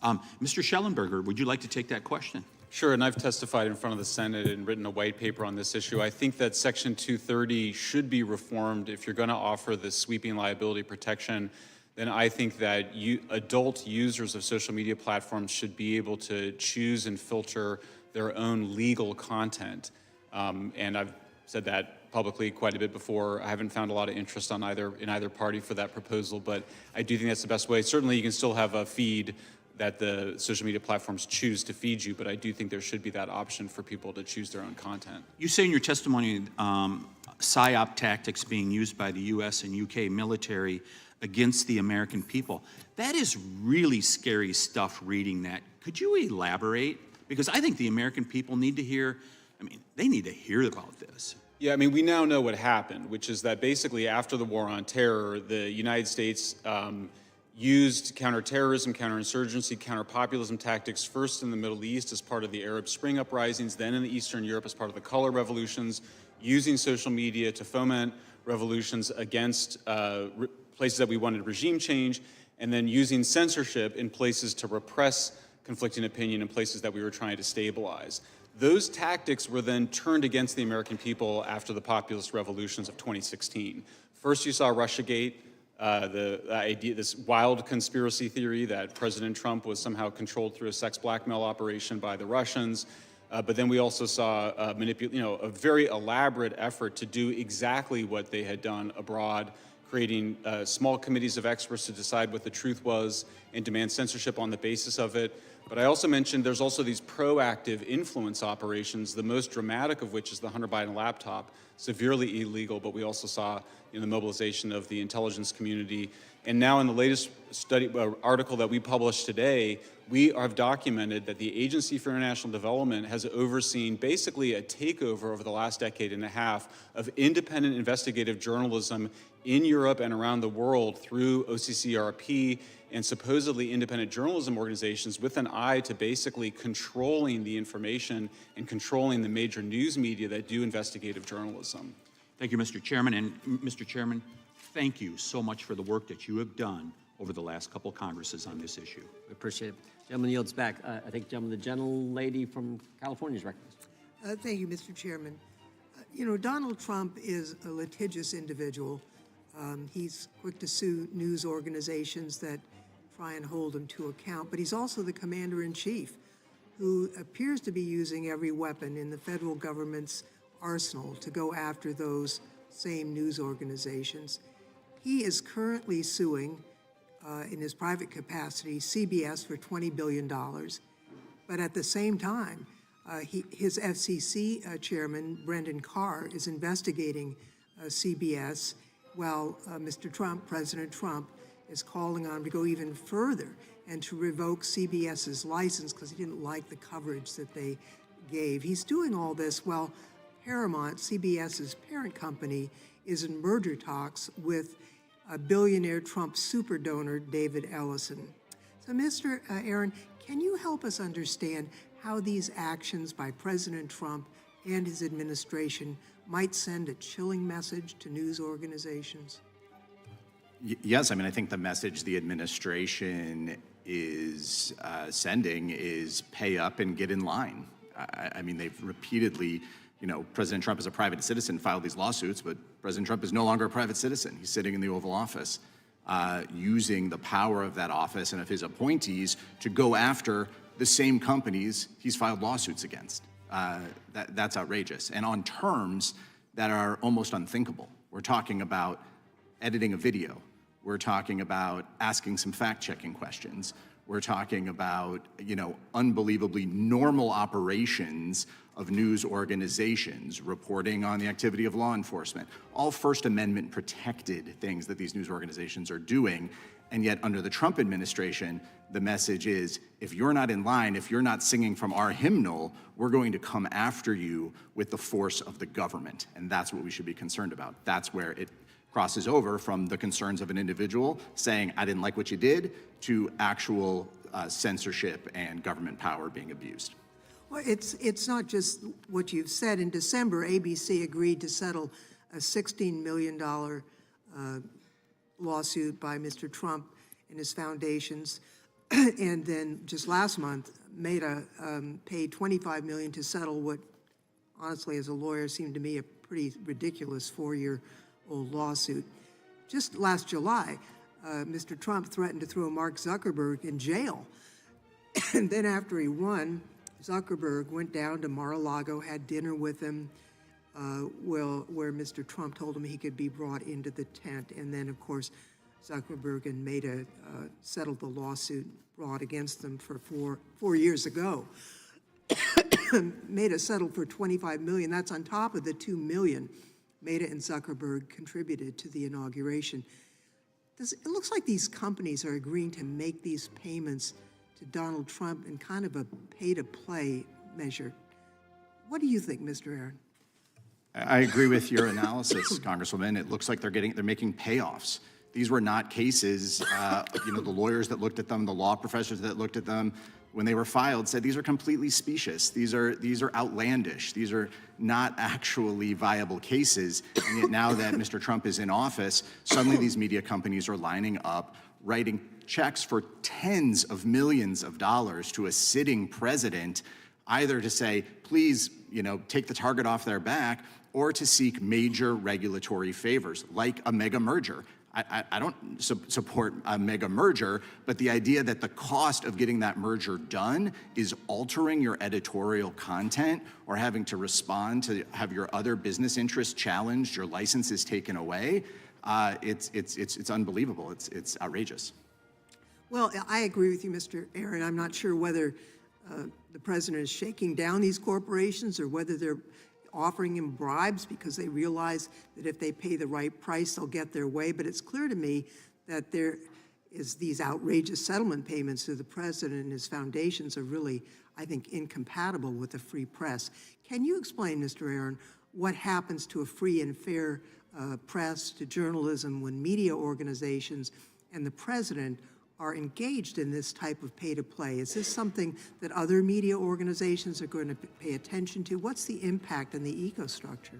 M: Mr. Schellenberger, would you like to take that question?
E: Sure, and I've testified in front of the Senate and written a white paper on this issue. I think that Section 230 should be reformed. If you're going to offer this sweeping liability protection, then I think that adult users of social media platforms should be able to choose and filter their own legal content. And I've said that publicly quite a bit before. I haven't found a lot of interest in either party for that proposal, but I do think that's the best way. Certainly, you can still have a feed that the social media platforms choose to feed you, but I do think there should be that option for people to choose their own content.
M: You say in your testimony PSYOP tactics being used by the U.S. and UK military against the American people. That is really scary stuff reading that. Could you elaborate? Because I think the American people need to hear, they need to hear about this.
E: Yeah, we now know what happened, which is that basically after the war on terror, the United States used counterterrorism, counterinsurgency, counterpopulism tactics first in the Middle East as part of the Arab Spring uprisings, then in Eastern Europe as part of the color revolutions, using social media to foment revolutions against places that we wanted regime change, and then using censorship in places to repress conflicting opinion in places that we were trying to stabilize. Those tactics were then turned against the American people after the populist revolutions of 2016. First, you saw Russiagate, the idea, this wild conspiracy theory that President Trump was somehow controlled through a sex blackmail operation by the Russians. But then we also saw a very elaborate effort to do exactly what they had done abroad, creating small committees of experts to decide what the truth was and demand censorship on the basis of it. But I also mentioned there's also these proactive influence operations, the most dramatic of which is the Hunter Biden laptop, severely illegal, but we also saw the mobilization of the intelligence community. And now in the latest article that we published today, we have documented that the Agency for International Development has overseen basically a takeover over the last decade and a half of independent investigative journalism in Europe and around the world through OCCRP and supposedly independent journalism organizations with an eye to basically controlling the information and controlling the major news media that do investigative journalism.
M: Thank you, Mr. Chairman. And Mr. Chairman, thank you so much for the work that you have done over the last couple Congresses on this issue.
A: We appreciate it. Gentleman yields back. I think, gentleman, the gentlelady from California is recognized.
N: Thank you, Mr. Chairman. Donald Trump is a litigious individual. He's quick to sue news organizations that try and hold him to account, but he's also the commander-in-chief who appears to be using every weapon in the federal government's arsenal to go after those same news organizations. He is currently suing, in his private capacity, CBS for $20 billion. But at the same time, his FCC chairman, Brendan Carr, is investigating CBS while Mr. Trump, President Trump, is calling on him to go even further and to revoke CBS's license because he didn't like the coverage that they gave. He's doing all this while Paramount, CBS's parent company, is in merger talks with a billionaire Trump super donor, David Ellison. So, Mr. Aaron, can you help us understand how these actions by President Trump and his administration might send a chilling message to news organizations?
G: Yes, I think the message the administration is sending is pay up and get in line. They've repeatedly, President Trump is a private citizen, filed these lawsuits, but President Trump is no longer a private citizen. He's sitting in the Oval Office, using the power of that office and of his appointees to go after the same companies he's filed lawsuits against. That's outrageous. And on terms that are almost unthinkable. We're talking about editing a video. We're talking about asking some fact-checking questions. We're talking about, unbelievably normal operations of news organizations, reporting on the activity of law enforcement, all First Amendment protected things that these news organizations are doing. And yet under the Trump administration, the message is, if you're not in line, if you're not singing from our hymnal, we're going to come after you with the force of the government. And that's what we should be concerned about. That's where it crosses over from the concerns of an individual saying, I didn't like what you did, to actual censorship and government power being abused.
N: Well, it's not just what you've said. In December, ABC agreed to settle a $16 million lawsuit by Mr. Trump and his foundations. And then just last month, Meta paid $25 million to settle what, honestly, as a lawyer, seemed to me a pretty ridiculous 4-year-old lawsuit. Just last July, Mr. Trump threatened to throw Mark Zuckerberg in jail. And then after he won, Zuckerberg went down to Mar-a-Lago, had dinner with him, where Mr. Trump told him he could be brought into the tent. And then, of course, Zuckerberg and Meta settled the lawsuit brought against them for four years ago. Meta settled for $25 million. That's on top of the $2 million Meta and Zuckerberg contributed to the inauguration. It looks like these companies are agreeing to make these payments to Donald Trump in kind of a pay-to-play measure. What do you think, Mr. Aaron?
G: I agree with your analysis, Congresswoman. It looks like they're making payoffs. These were not cases, the lawyers that looked at them, the law professors that looked at them, when they were filed, said these are completely specious. These are outlandish. These are not actually viable cases. And yet now that Mr. Trump is in office, suddenly these media companies are lining up, writing checks for tens of millions of dollars to a sitting president, either to say, please, take the target off their back, or to seek major regulatory favors, like a mega merger. I don't support a mega merger, but the idea that the cost of getting that merger done is altering your editorial content or having to respond to have your other business interests challenged, your licenses taken away, it's unbelievable. It's outrageous.
N: Well, I agree with you, Mr. Aaron. I'm not sure whether the president is shaking down these corporations or whether they're offering him bribes because they realize that if they pay the right price, they'll get their way. But it's clear to me that there is these outrageous settlement payments to the president and his foundations are really, I think, incompatible with a free press. Can you explain, Mr. Aaron, what happens to a free and fair press, to journalism, when media organizations and the president are engaged in this type of pay-to-play? Is this something that other media organizations are going to pay attention to? What's the impact on the eco-structure?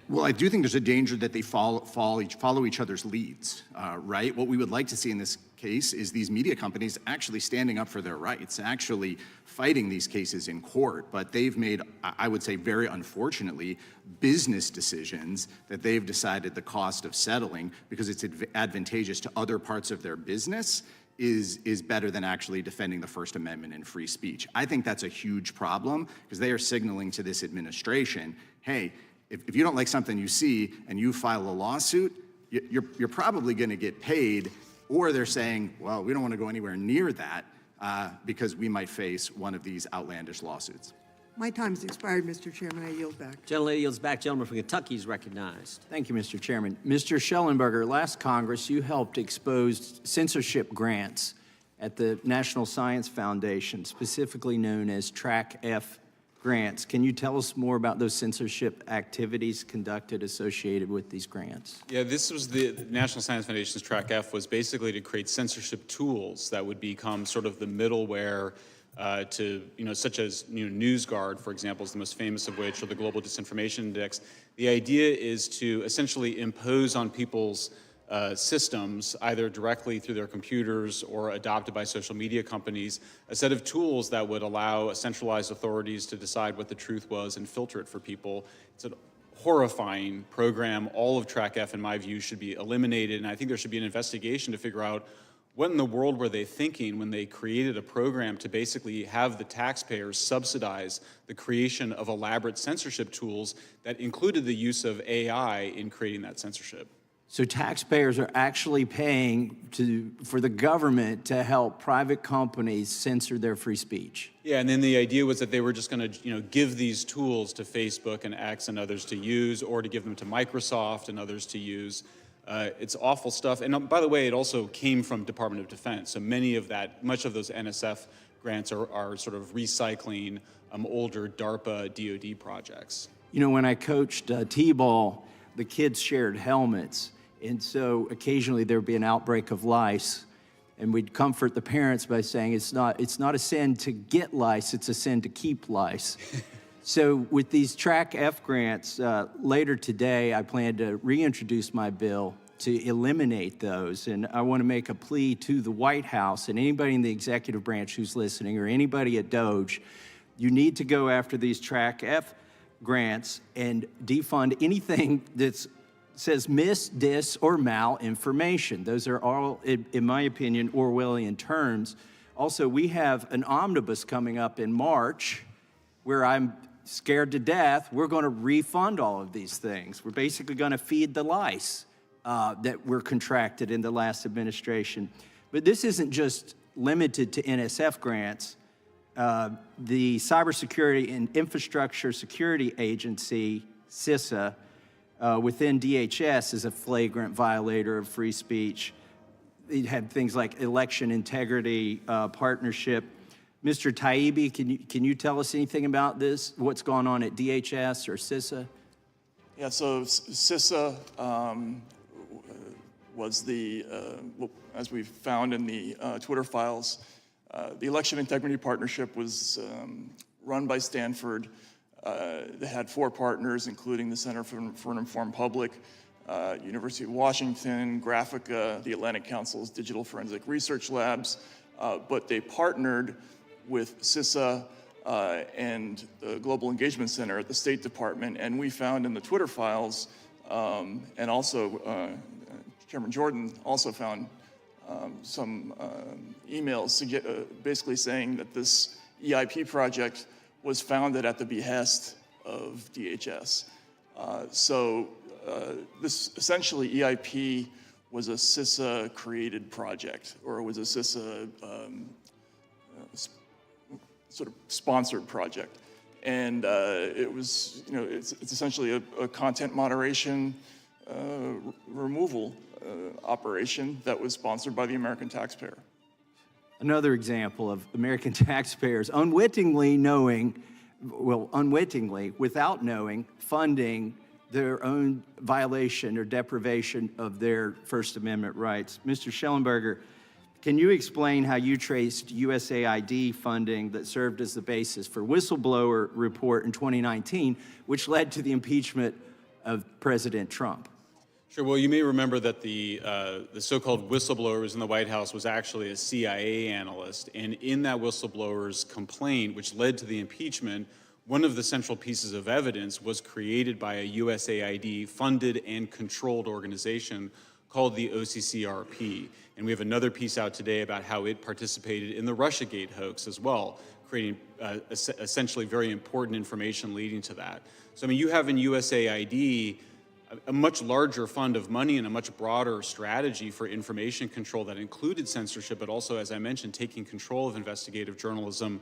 G: Well, I do think there's a danger that they follow each other's leads, right? What we would like to see in this case is these media companies actually standing up for their rights, actually fighting these cases in court. But they've made, I would say very unfortunately, business decisions that they've decided the cost of settling, because it's advantageous to other parts of their business, is better than actually defending the First Amendment and free speech. I think that's a huge problem, because they are signaling to this administration, hey, if you don't like something you see and you file a lawsuit, you're probably going to get paid. Or they're saying, well, we don't want to go anywhere near that because we might face one of these outlandish lawsuits.
N: My time's expired, Mr. Chairman. I yield back.
A: Gentlelady yields back. Gentleman from Kentucky is recognized.
O: Thank you, Mr. Chairman. Mr. Schellenberger, last Congress, you helped expose censorship grants at the National Science Foundation, specifically known as Track F grants. Can you tell us more about those censorship activities conducted associated with these grants?
E: Yeah, this was the National Science Foundation's Track F was basically to create censorship tools that would become sort of the middleware to, such as NewsGuard, for example, is the most famous of which, or the Global Disinformation Index. The idea is to essentially impose on people's systems, either directly through their computers or adopted by social media companies, a set of tools that would allow centralized authorities to decide what the truth was and filter it for people. It's a horrifying program. All of Track F, in my view, should be eliminated, and I think there should be an investigation to figure out what in the world were they thinking when they created a program to basically have the taxpayers subsidize the creation of elaborate censorship tools that included the use of AI in creating that censorship.
O: So taxpayers are actually paying for the government to help private companies censor their free speech.
E: Yeah, and then the idea was that they were just going to, give these tools to Facebook and X and others to use, or to give them to Microsoft and others to use. It's awful stuff. And by the way, it also came from Department of Defense. So much of those NSF grants are sort of recycling older DARPA DoD projects.
O: When I coached T-ball, the kids shared helmets. And so occasionally there would be an outbreak of lice, and we'd comfort the parents by saying it's not a sin to get lice, it's a sin to keep lice. So with these Track F grants, later today, I plan to reintroduce my bill to eliminate those. And I want to make a plea to the White House and anybody in the executive branch who's listening, or anybody at DOJ, you need to go after these Track F grants and defund anything that says mis, dis, or malinformation. Those are all, in my opinion, Orwellian terms. Also, we have an omnibus coming up in March where I'm scared to death we're going to refund all of these things. We're basically going to feed the lice that were contracted in the last administration. But this isn't just limited to NSF grants. The Cybersecurity and Infrastructure Security Agency, CISA, within DHS is a flagrant violator of free speech. It had things like election integrity partnership. Mr. Taibbi, can you tell us anything about this? What's going on at DHS or CISA?
F: Yeah, so CISA was the, as we found in the Twitter files, the Election Integrity Partnership was run by Stanford. They had 4 partners, including the Center for an Informed Public, University of Washington, Graphica, the Atlantic Council's Digital Forensic Research Labs, but they partnered with CISA and the Global Engagement Center at the State Department, and we found in the Twitter files, and also Chairman Jordan also found some emails basically saying that this EIP project was founded at the behest of DHS. This essentially EIP was a CISA-created project, or it was a CISA sort of sponsored project. And it was, it's essentially a content moderation removal operation that was sponsored by the American taxpayer.
O: Another example of American taxpayers unwittingly, without knowing, funding their own violation or deprivation of their First Amendment rights. Mr. Schellenberger, can you explain how you traced USAID funding that served as the basis for whistleblower report in 2019, which led to the impeachment of President Trump?
E: Sure. Well, you may remember that the so-called whistleblowers in the White House was actually a CIA analyst, and in that whistleblower's complaint, which led to the impeachment, one of the central pieces of evidence was created by a USAID-funded and controlled organization called the OCCRP. And we have another piece out today about how it participated in the Russiagate hoax as well, creating essentially very important information leading to that. So, I mean, you have in USAID a much larger fund of money and a much broader strategy for information control that included censorship, but also, as I mentioned, taking control of investigative journalism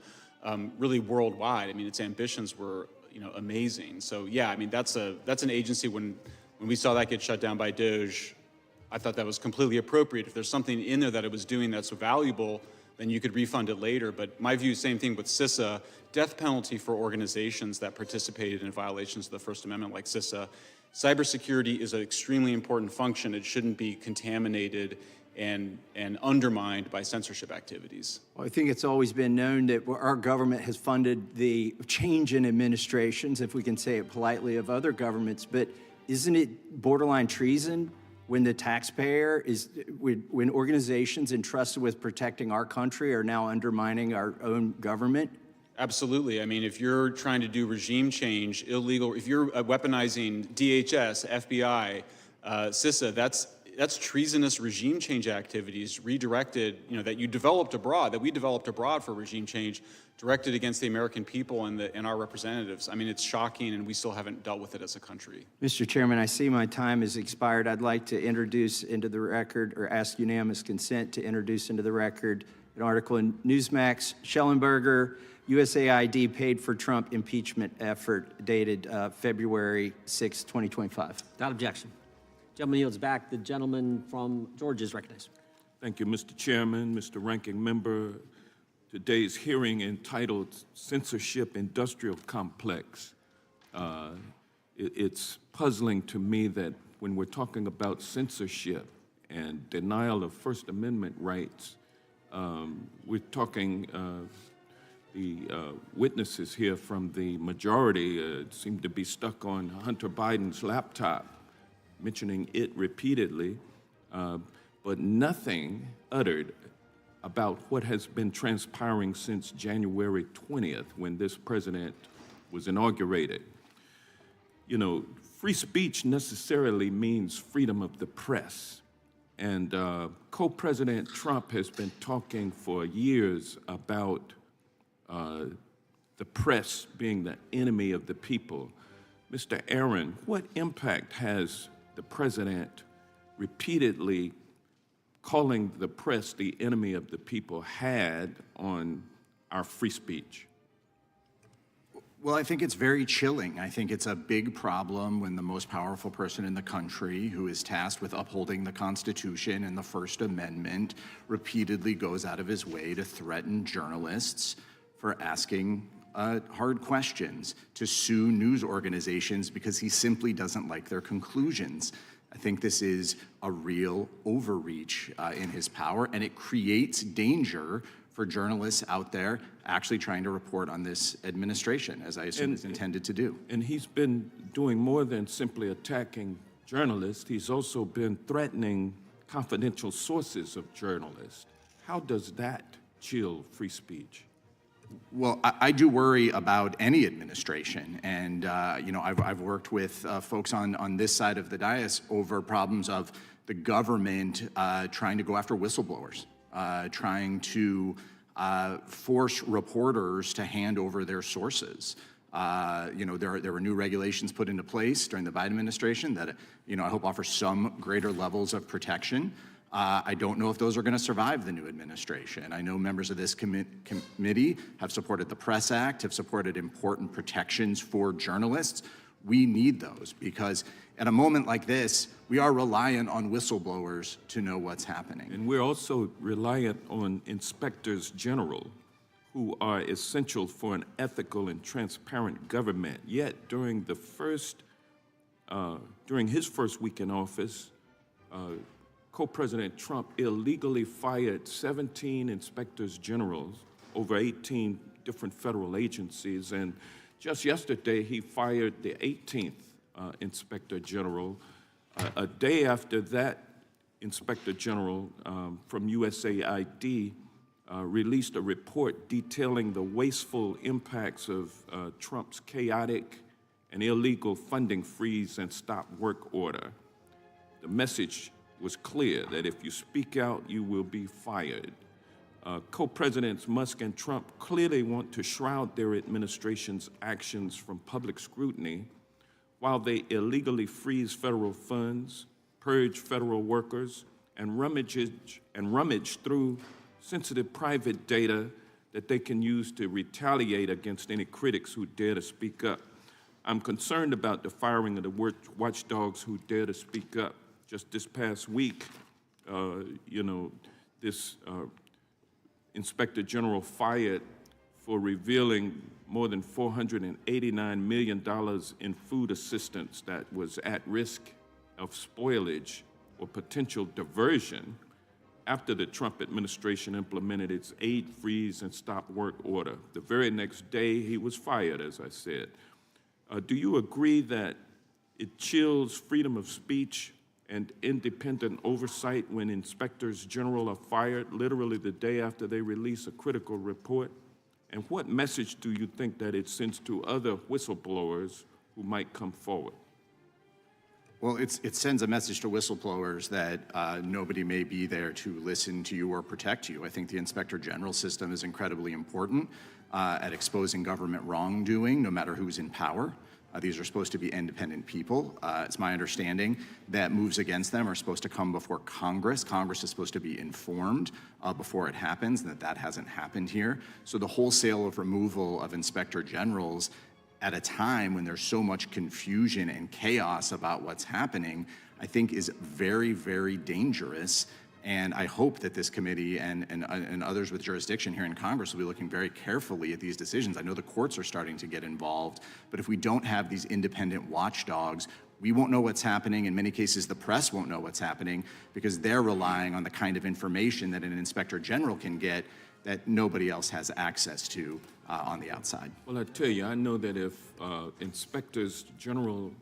E: really worldwide. I mean, its ambitions were, amazing. So yeah, I mean, that's an agency. When we saw that get shut down by DOJ, I thought that was completely appropriate. If there's something in there that it was doing that's valuable, then you could refund it later. But my view, same thing with CISA, death penalty for organizations that participated in violations of the First Amendment like CISA. Cybersecurity is an extremely important function. It shouldn't be contaminated and undermined by censorship activities.
O: Well, I think it's always been known that our government has funded the change in administrations, if we can say it politely, of other governments. But isn't it borderline treason when the taxpayer when organizations entrusted with protecting our country are now undermining our own government?
E: Absolutely. I mean, if you're trying to do regime change, illegal, if you're weaponizing DHS, FBI, CISA, that's treasonous regime change activities redirected, that you developed abroad, that we developed abroad for regime change, directed against the American people and our representatives. I mean, it's shocking, and we still haven't dealt with it as a country.
O: Mr. Chairman, I see my time has expired. I'd like to introduce into the record, or ask unanimous consent to introduce into the record, an article in Newsmax, Schellenberger, USAID paid for Trump impeachment effort, dated February 6, 2025.
A: Without objection. Gentleman yields back. The gentleman from Georgia is recognized.
B: Thank you, Mr. Chairman, Mr. Ranking Member. Today's hearing entitled Censorship-Industrial Complex. It's puzzling to me that when we're talking about censorship and denial of First Amendment rights. We're talking, the witnesses here from the majority seem to be stuck on Hunter Biden's laptop, mentioning it repeatedly, but nothing uttered about what has been transpiring since January 20th, when this president was inaugurated. You know, free speech necessarily means freedom of the press. And co-president Trump has been talking for years about the press being the enemy of the people. Mr. Aaron, what impact has the president repeatedly calling the press the enemy of the people had on our free speech?
G: Well, I think it's very chilling. I think it's a big problem when the most powerful person in the country, who is tasked with upholding the Constitution and the First Amendment, repeatedly goes out of his way to threaten journalists for asking hard questions, to sue news organizations because he simply doesn't like their conclusions. I think this is a real overreach in his power, and it creates danger for journalists out there actually trying to report on this administration, as I assume is intended to do.
B: And he's been doing more than simply attacking journalists. He's also been threatening confidential sources of journalists. How does that chill free speech?
G: Well, I do worry about any administration, and you know, I've worked with folks on this side of the dais over problems of the government trying to go after whistleblowers, trying to force reporters to hand over their sources. You know, there were new regulations put into place during the Biden administration that, you know, I hope offer some greater levels of protection. I don't know if those are going to survive the new administration. I know members of this committee have supported the Press Act, have supported important protections for journalists. We need those because at a moment like this, we are reliant on whistleblowers to know what's happening.
B: And we're also reliant on inspectors general, who are essential for an ethical and transparent government. Yet during his first week in office, co-president Trump illegally fired 17 inspectors generals over 18 different federal agencies, and just yesterday he fired the 18th inspector general. A day after that inspector general from USAID released a report detailing the wasteful impacts of Trump's chaotic and illegal funding freeze and stop work order. The message was clear that if you speak out, you will be fired. Co-presidents Musk and Trump clearly want to shroud their administration's actions from public scrutiny while they illegally freeze federal funds, purge federal workers, and rummage through sensitive private data that they can use to retaliate against any critics who dare to speak up. I'm concerned about the firing of the watchdogs who dare to speak up. Just this past week, you know, this Inspector General fired for revealing more than $489 million in food assistance that was at risk of spoilage or potential diversion after the Trump administration implemented its aid freeze and stop work order. The very next day, he was fired, as I said. Do you agree that it chills freedom of speech and independent oversight when inspectors general are fired literally the day after they release a critical report? And what message do you think that it sends to other whistleblowers who might come forward?
G: Well, it sends a message to whistleblowers that nobody may be there to listen to you or protect you. I think the Inspector General system is incredibly important at exposing government wrongdoing, no matter who's in power. These are supposed to be independent people. It's my understanding that moves against them are supposed to come before Congress. Congress is supposed to be informed before it happens, and that hasn't happened here. So the wholesale of removal of inspector generals at a time when there's so much confusion and chaos about what's happening, I think is very, very dangerous. And I hope that this committee and others with jurisdiction here in Congress will be looking very carefully at these decisions. I know the courts are starting to get involved, but if we don't have these independent watchdogs, We won't know what's happening. In many cases, the press won't know what's happening because they're relying on the kind of information that an inspector general can get that nobody else has access to on the outside.
B: Well, I tell you, I know that if inspectors general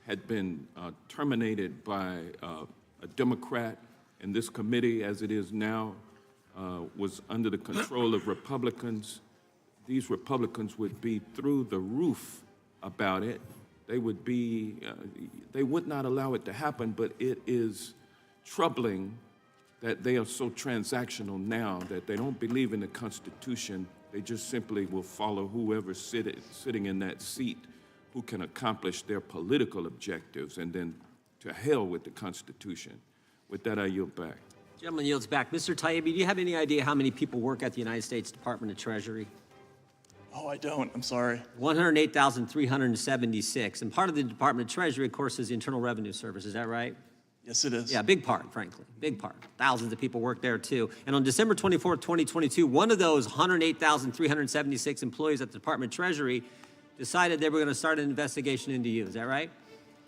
B: had been terminated by a Democrat, and this committee, as it is now, was under the control of Republicans, these Republicans would be through the roof about it. They would be, they would not allow it to happen, but it is troubling that they are so transactional now that they don't believe in the Constitution. They just simply will follow whoever's sitting in that seat who can accomplish their political objectives, and then to hell with the Constitution. With that, I yield back.
A: Gentleman yields back. Mr. Taibbi, do you have any idea how many people work at the United States Department of Treasury?
F: Oh, I don't. I'm sorry.
A: 108,376. And part of the Department of Treasury, of course, is the Internal Revenue Service. Is that right?
F: Yes, it is.
A: Yeah, big part, frankly. Big part. Thousands of people work there, too. And on December 24th, 2022, one of those 108,376 employees at the Department of Treasury decided they were going to start an investigation into you. Is that right?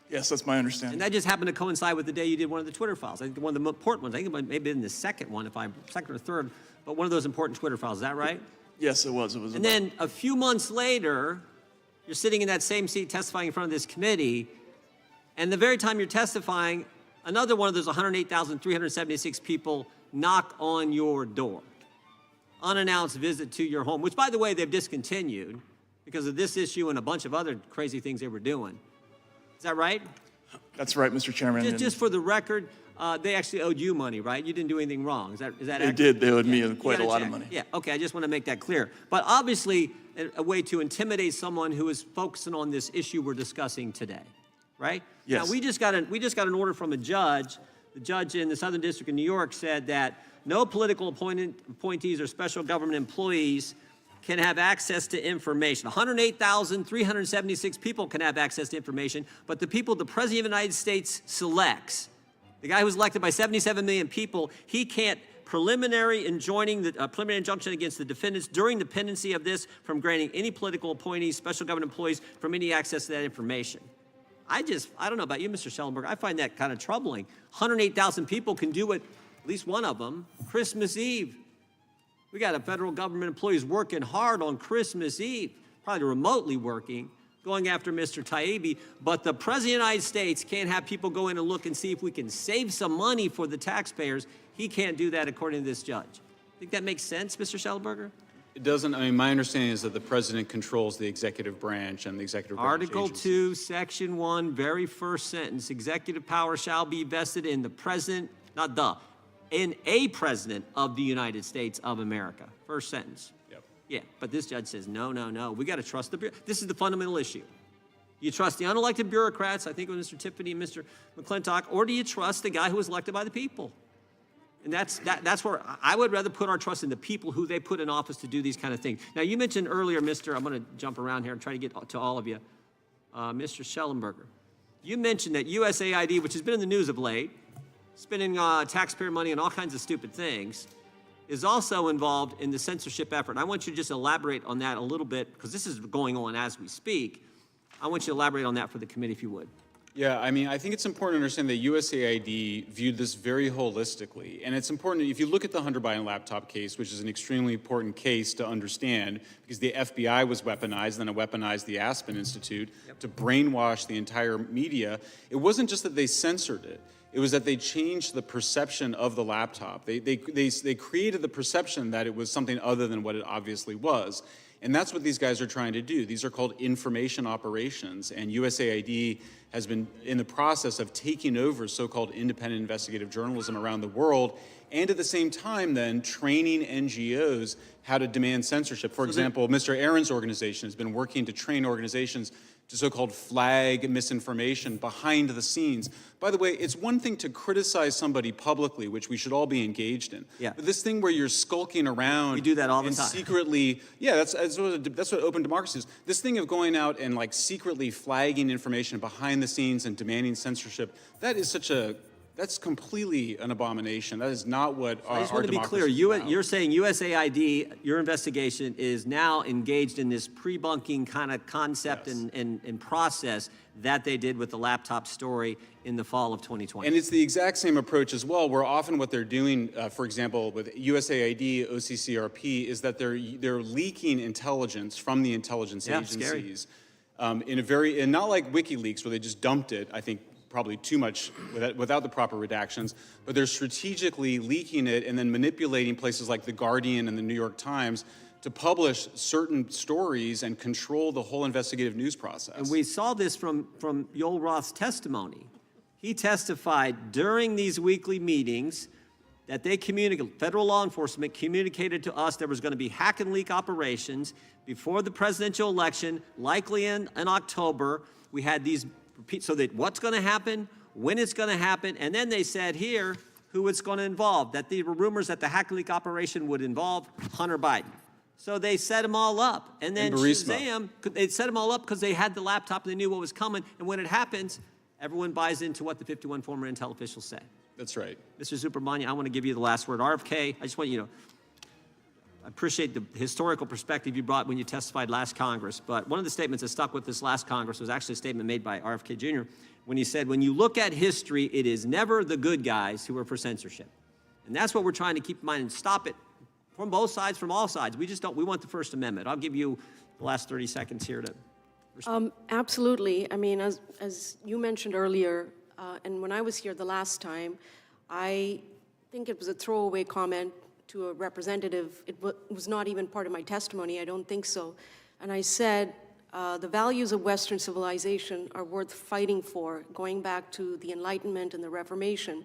F: Yes, that's my understanding.
A: And that just happened to coincide with the day you did one of the Twitter files. I think one of the important ones. I think it may have been the second one, second or third, but one of those important Twitter files. Is that right?
F: Yes, it was. It was.
A: And then a few months later, you're sitting in that same seat testifying in front of this committee, and the very time you're testifying, another one of those 108,376 people knock on your door. Unannounced visit to your home, which, by the way, they've discontinued because of this issue and a bunch of other crazy things they were doing. Is that right?
F: That's right, Mr. Chairman.
A: Just for the record, they actually owed you money, right? You didn't do anything wrong. Is that
F: They
A: accurate?
F: did. They owed
A: Yeah.
F: me quite a lot of money.
A: Yeah, okay, I just want to make that clear. But obviously, a way to intimidate someone who is focusing on this issue we're discussing today, right?
F: Yes.
A: Now, we just got an order from a judge. The judge in the Southern District of New York said that no political appointees or special government employees can have access to information. 108,376 people can have access to information, but the people the President of the United States selects, the guy who's elected by 77 million people, he can't preliminary injunction against the defendants during the pendency of this from granting any political appointees, special government employees from any access to that information. I don't know about you, Mr. Schellenberg, I find that kind of troubling. 108,000 people can do it, at least one of them, Christmas Eve. We got a federal government employees working hard on Christmas Eve, probably remotely working, going after Mr. Taibbi, but the President of the United States can't have people go in and look and see if we can save some money for the taxpayers. He can't do that according to this judge. Think that makes sense, Mr. Schellenberger?
E: It doesn't. I mean, my understanding is that the president controls the executive branch and the executive branch
A: Article
E: agencies.
A: 2, Section 1, very first sentence, executive power shall be vested in the president, in a president of the United States of America. First sentence.
E: Yep.
A: Yeah, but this judge says, no, no, no. We got to trust the bureau. This is the fundamental issue. You trust the unelected bureaucrats, I think it was Mr. Tiffany and Mr. McClintock, or do you trust the guy who was elected by the people? And that's where I would rather put our trust in the people who they put in office to do these kind of things. Now, you mentioned earlier, I'm going to jump around here and try to get to all of you. Mr. Schellenberger, you mentioned that USAID, which has been in the news of late, spending taxpayer money on all kinds of stupid things, is also involved in the censorship effort. And I want you to just elaborate on that a little bit, because this is going on as we speak. I want you to elaborate on that for the committee, if you would.
E: Yeah, I mean, I think it's important to understand that USAID viewed this very holistically. And it's important, if you look at the Hunter Biden laptop case, which is an extremely important case to understand, because the FBI was weaponized, then it weaponized the Aspen Institute to brainwash the entire media. It wasn't just that they censored it. It was that they changed the perception of the laptop. They created the perception that it was something other than what it obviously was. And that's what these guys are trying to do. These are called information operations, and USAID has been in the process of taking over so-called independent investigative journalism around the world, and at the same time then training NGOs how to demand censorship. For example, Mr. Aaron's organization has been working to train organizations to so-called flag misinformation behind the scenes. By the way, it's one thing to criticize somebody publicly, which we should all be engaged in.
A: Yeah.
E: But this thing where you're skulking around,
A: We do that all the
E: and
A: time.
E: secretly, yeah, that's what open democracy is. This thing of going out and like secretly flagging information behind the scenes and demanding censorship, that is such a That's completely an abomination. That is not what
A: I just
E: our
A: want to be clear.
E: democracy is about.
A: You're saying USAID, your investigation is now engaged in this pre-bunking kind of concept and process that they did with the laptop story in the fall of 2020.
E: And it's the exact same approach as well, where often what they're doing, for example, with USAID, OCCRP, is that they're leaking intelligence from the intelligence agencies in a very, and not like WikiLeaks, where they just dumped it, I think, probably too much without the proper redactions, but they're strategically leaking it and then manipulating places like The Guardian and the New York Times to publish certain stories and control the whole investigative news process.
A: And we saw this from Yoel Roth's testimony. He testified during these weekly meetings that they federal law enforcement communicated to us there was going to be hack and leak operations before the presidential election, likely in October. We had these so that what's going to happen, when it's going to happen, and then they said here who it's going to involve, that there were rumors that the hack and leak operation would involve Hunter Biden. So they set them all up. And then Shazam, they set them all up because they had the laptop and they knew what was coming. And when it happens, everyone buys into what the 51 former intel officials say.
E: That's right.
A: Mr. Subramanian, I want to give you the last word. RFK, I just want you to know, I appreciate the historical perspective you brought when you testified last Congress, but one of the statements that stuck with this last Congress was actually a statement made by RFK Jr. when he said, when you look at history, it is never the good guys who are for censorship. And that's what we're trying to keep in mind and stop it from both sides, from all sides. We just don't, we want the First Amendment. I'll give you the last 30 seconds here to respond.
D: Absolutely. I mean, as you mentioned earlier, and when I was here the last time, I think it was a throwaway comment to a representative. It was not even part of my testimony. I don't think so. And I said, the values of Western civilization are worth fighting for, going back to the Enlightenment and the Reformation.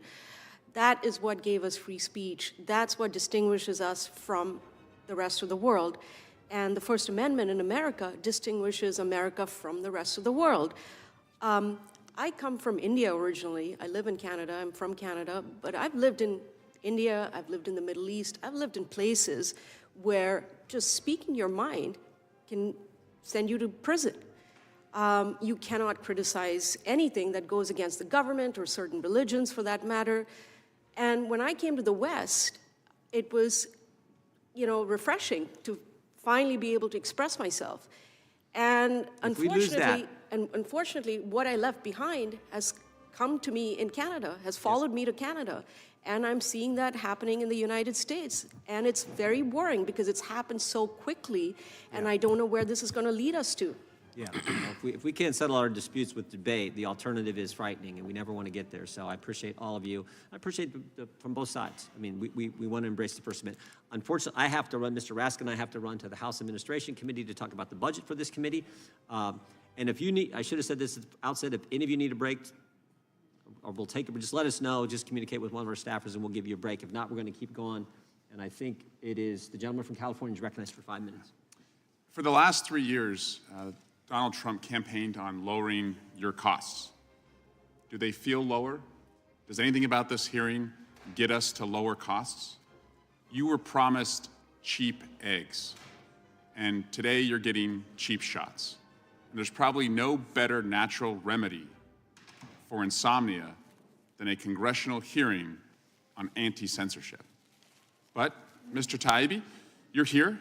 D: That is what gave us free speech. That's what distinguishes us from the rest of the world. And the First Amendment in America distinguishes America from the rest of the world. I come from India originally. I live in Canada. I'm from Canada. But I've lived in India. I've lived in the Middle East. I've lived in places where just speaking your mind can send you to prison. You cannot criticize anything that goes against the government or certain religions for that matter. And when I came to the West, it was, refreshing to finally be able to express myself. And unfortunately, what I left behind has come to me in Canada, has followed me to Canada. And I'm seeing that happening in the United States. And it's very worrying because it's happened so quickly, and I don't know where this is going to lead us to.
A: Yeah, if we can't settle our disputes with debate, the alternative is frightening, and we never want to get there. So I appreciate all of you. I appreciate from both sides. I mean, we want to embrace the First Amendment. Unfortunately, I have to run, Mr. Raskin and I have to run to the House Administration Committee to talk about the budget for this committee. And if you need, I should have said this at the outset, if any of you need a break, or we'll take it, but just let us know, just communicate with one of our staffers and we'll give you a break. If not, we're going to keep going. And I think it is the gentleman from California is recognized for 5 minutes.
P: For the last 3 years, Donald Trump campaigned on lowering your costs. Do they feel lower? Does anything about this hearing get us to lower costs? You were promised cheap eggs, and today you're getting cheap shots. And there's probably no better natural remedy for insomnia than a congressional hearing on anti-censorship. But, Mr. Taibbi, you're here.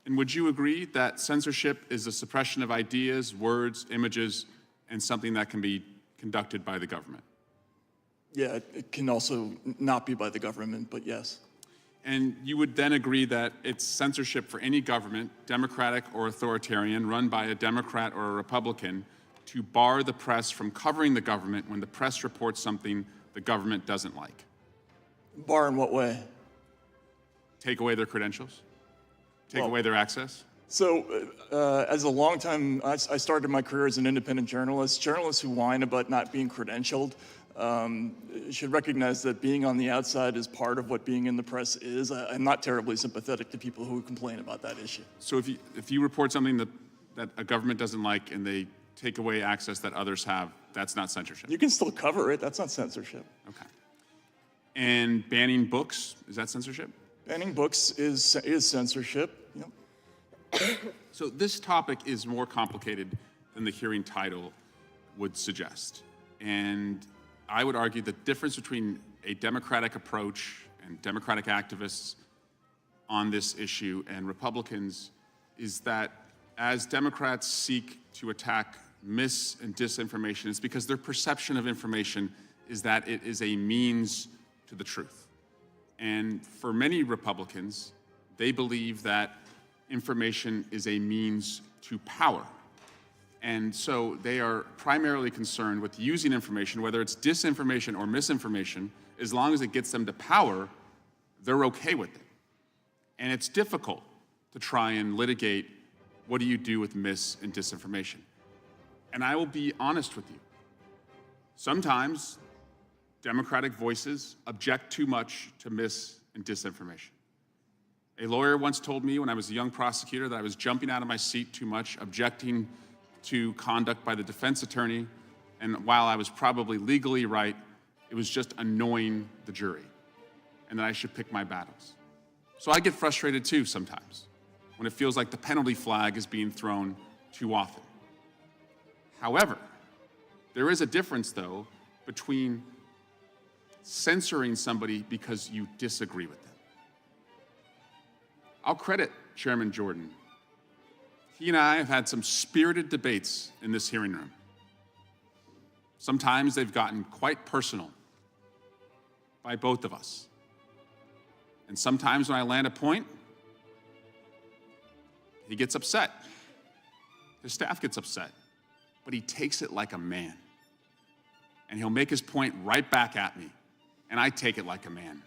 P: And would you agree that censorship is the suppression of ideas, words, images, and something that can be conducted by the government?
F: Yeah, it can also not be by the government, but yes.
P: And you would then agree that it's censorship for any government, democratic or authoritarian, run by a Democrat or a Republican, to bar the press from covering the government when the press reports something the government doesn't like?
F: Bar in what way?
P: Take away their credentials? Take away their access?
F: So, as a long time, I started my career as an independent journalist. Journalists who whine about not being credentialed should recognize that being on the outside is part of what being in the press is. I'm not terribly sympathetic to people who complain about that issue.
P: So if you report something that a government doesn't like and they take away access that others have, that's not censorship?
F: You can still cover it. That's not censorship.
P: Okay. And banning books, is that censorship?
F: Banning books is censorship. Yep.
P: So this topic is more complicated than the hearing title would suggest. And I would argue the difference between a Democratic approach and Democratic activists on this issue and Republicans is that as Democrats seek to attack mis- and disinformation, it's because their perception of information is that it is a means to the truth. And for many Republicans, they believe that information is a means to power. And so they are primarily concerned with using information, whether it's disinformation or misinformation, as long as it gets them to power, they're okay with it. And it's difficult to try and litigate what do you do with mis- and disinformation. And I will be honest with you. Sometimes Democratic voices object too much to mis- and disinformation. A lawyer once told me when I was a young prosecutor that I was jumping out of my seat too much, objecting to conduct by the defense attorney, and while I was probably legally right, it was just annoying the jury, and that I should pick my battles. So I get frustrated too sometimes when it feels like the penalty flag is being thrown too often. However, there is a difference, though, between censoring somebody because you disagree with them. I'll credit Chairman Jordan. He and I have had some spirited debates in this hearing room. Sometimes they've gotten quite personal by both of us. And sometimes when I land a point, he gets upset. His staff gets upset. But he takes it like a man. And he'll make his point right back at me. And I take it like a man.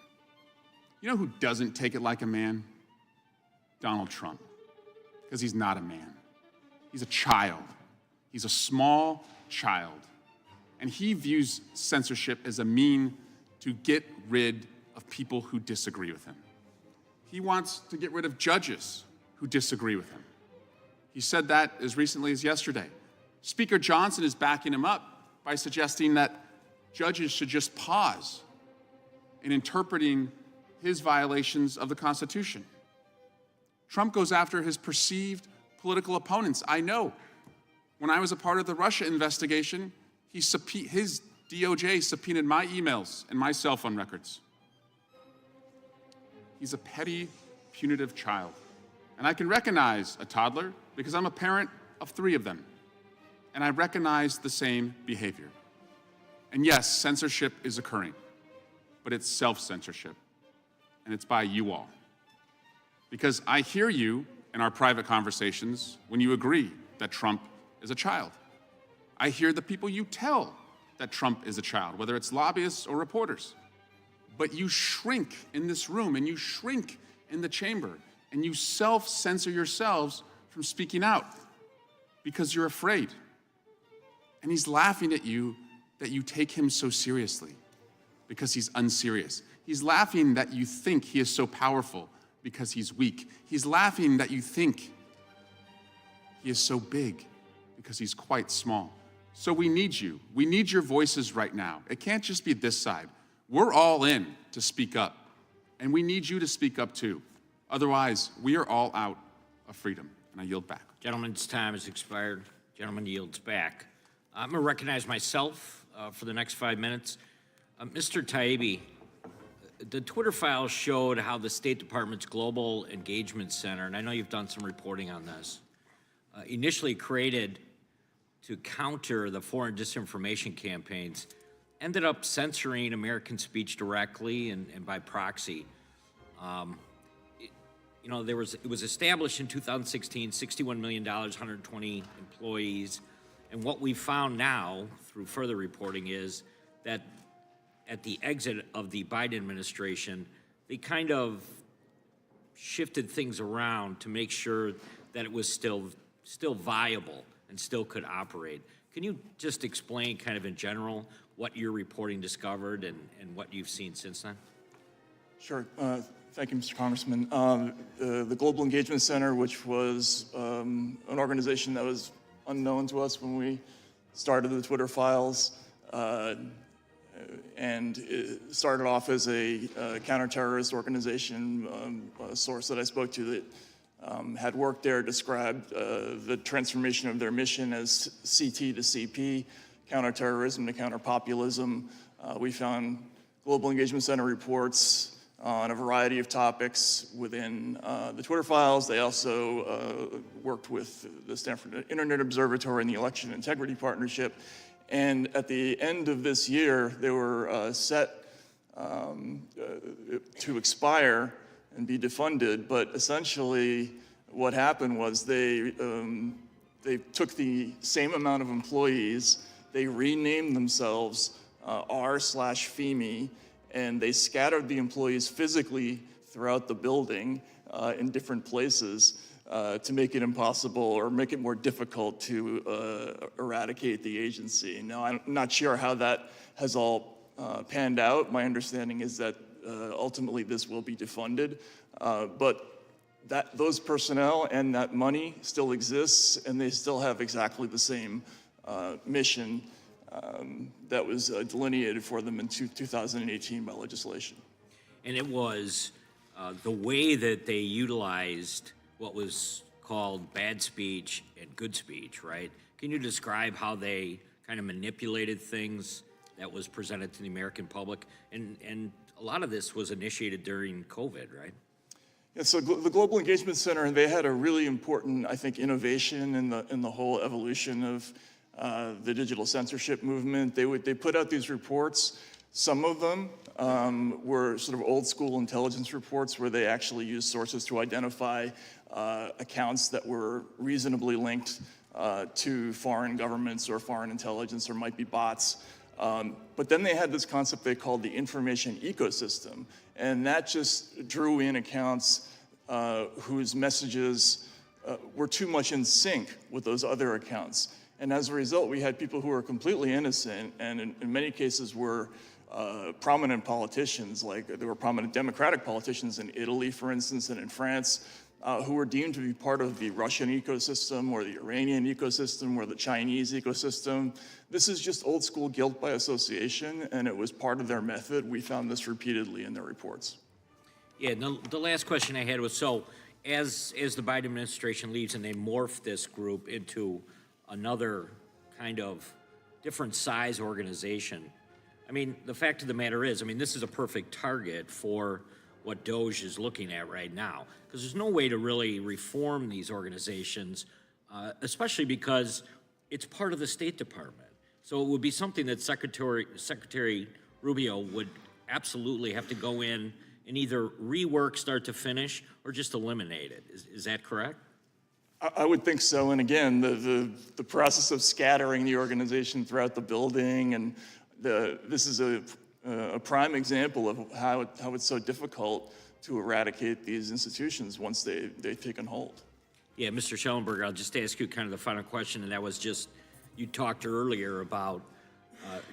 P: You know who doesn't take it like a man? Donald Trump. Because he's not a man. He's a child. He's a small child. And he views censorship as a mean to get rid of people who disagree with him. He wants to get rid of judges who disagree with him. He said that as recently as yesterday. Speaker Johnson is backing him up by suggesting that judges should just pause in interpreting his violations of the Constitution. Trump goes after his perceived political opponents. I know. When I was a part of the Russia investigation, his DOJ subpoenaed my emails and my cell phone records. He's a petty, punitive child. And I can recognize a toddler because I'm a parent of 3 of them. And I recognize the same behavior. And yes, censorship is occurring, but it's self-censorship, and it's by you all. Because I hear you in our private conversations when you agree that Trump is a child. I hear the people you tell that Trump is a child, whether it's lobbyists or reporters. But you shrink in this room, and you shrink in the chamber, and you self-censor yourselves from speaking out because you're afraid. And he's laughing at you that you take him so seriously because he's unserious. He's laughing that you think he is so powerful because he's weak. He's laughing that you think he is so big because he's quite small. So we need you. We need your voices right now. It can't just be this side. We're all in to speak up, and we need you to speak up too. Otherwise, we are all out of freedom. And I yield back.
Q: Gentleman's time has expired. Gentleman yields back. I'm going to recognize myself for the next 5 minutes. Mr. Taibbi, the Twitter files showed how the State Department's Global Engagement Center, and I know you've done some reporting on this, initially created to counter the foreign disinformation campaigns, ended up censoring American speech directly and by proxy. You know, it was established in 2016, $61 million, 120 employees. And what we found now, through further reporting, is that at the exit of the Biden administration, they kind of shifted things around to make sure that it was still viable and still could operate. Can you just explain kind of in general what your reporting discovered and what you've seen since then?
F: Sure. Thank you, Mr. Congressman. The Global Engagement Center, which was an organization that was unknown to us when we started the Twitter files, and it started off as a counterterrorist organization. A source that I spoke to that had worked there described the transformation of their mission as CT to CP, counterterrorism to counterpopulism. We found Global Engagement Center reports on a variety of topics within the Twitter files. They also worked with the Stanford Internet Observatory and the Election Integrity Partnership. And at the end of this year, they were set to expire and be defunded. But essentially, what happened was they took the same amount of employees, they renamed themselves R/FEME, and they scattered the employees physically throughout the building in different places to make it impossible or make it more difficult to eradicate the agency. Now, I'm not sure how that has all panned out. My understanding is that ultimately this will be defunded, but those personnel and that money still exists, and they still have exactly the same mission that was delineated for them in 2018 by legislation.
Q: And it was the way that they utilized what was called bad speech and good speech, right? Can you describe how they kind of manipulated things that was presented to the American public? And a lot of this was initiated during COVID, right?
F: Yeah, so the Global Engagement Center, they had a really important, I think, innovation in the whole evolution of the digital censorship movement. They put out these reports. Some of them were sort of old school intelligence reports where they actually used sources to identify accounts that were reasonably linked to foreign governments or foreign intelligence or might be bots. But then they had this concept they called the information ecosystem, and that just drew in accounts whose messages were too much in sync with those other accounts. And as a result, we had people who were completely innocent and in many cases were prominent politicians, like there were prominent Democratic politicians in Italy, for instance, and in France, who were deemed to be part of the Russian ecosystem or the Iranian ecosystem or the Chinese ecosystem. This is just old school guilt by association, and it was part of their method. We found this repeatedly in their reports.
Q: Yeah, the last question I had was, so as the Biden administration leaves and they morph this group into another kind of different size organization, I mean, the fact of the matter is, I mean, this is a perfect target for what DOJ is looking at right now, because there's no way to really reform these organizations, especially because it's part of the State Department. So it would be something that Secretary Rubio would absolutely have to go in and either rework start to finish or just eliminate it. Is that correct?
F: I would think so. And again, the process of scattering the organization throughout the building, and this is a prime example of how it's so difficult to eradicate these institutions once they've taken hold.
Q: Yeah, Mr. Schellenberger, I'll just ask you kind of the final question, and that was just, you talked earlier about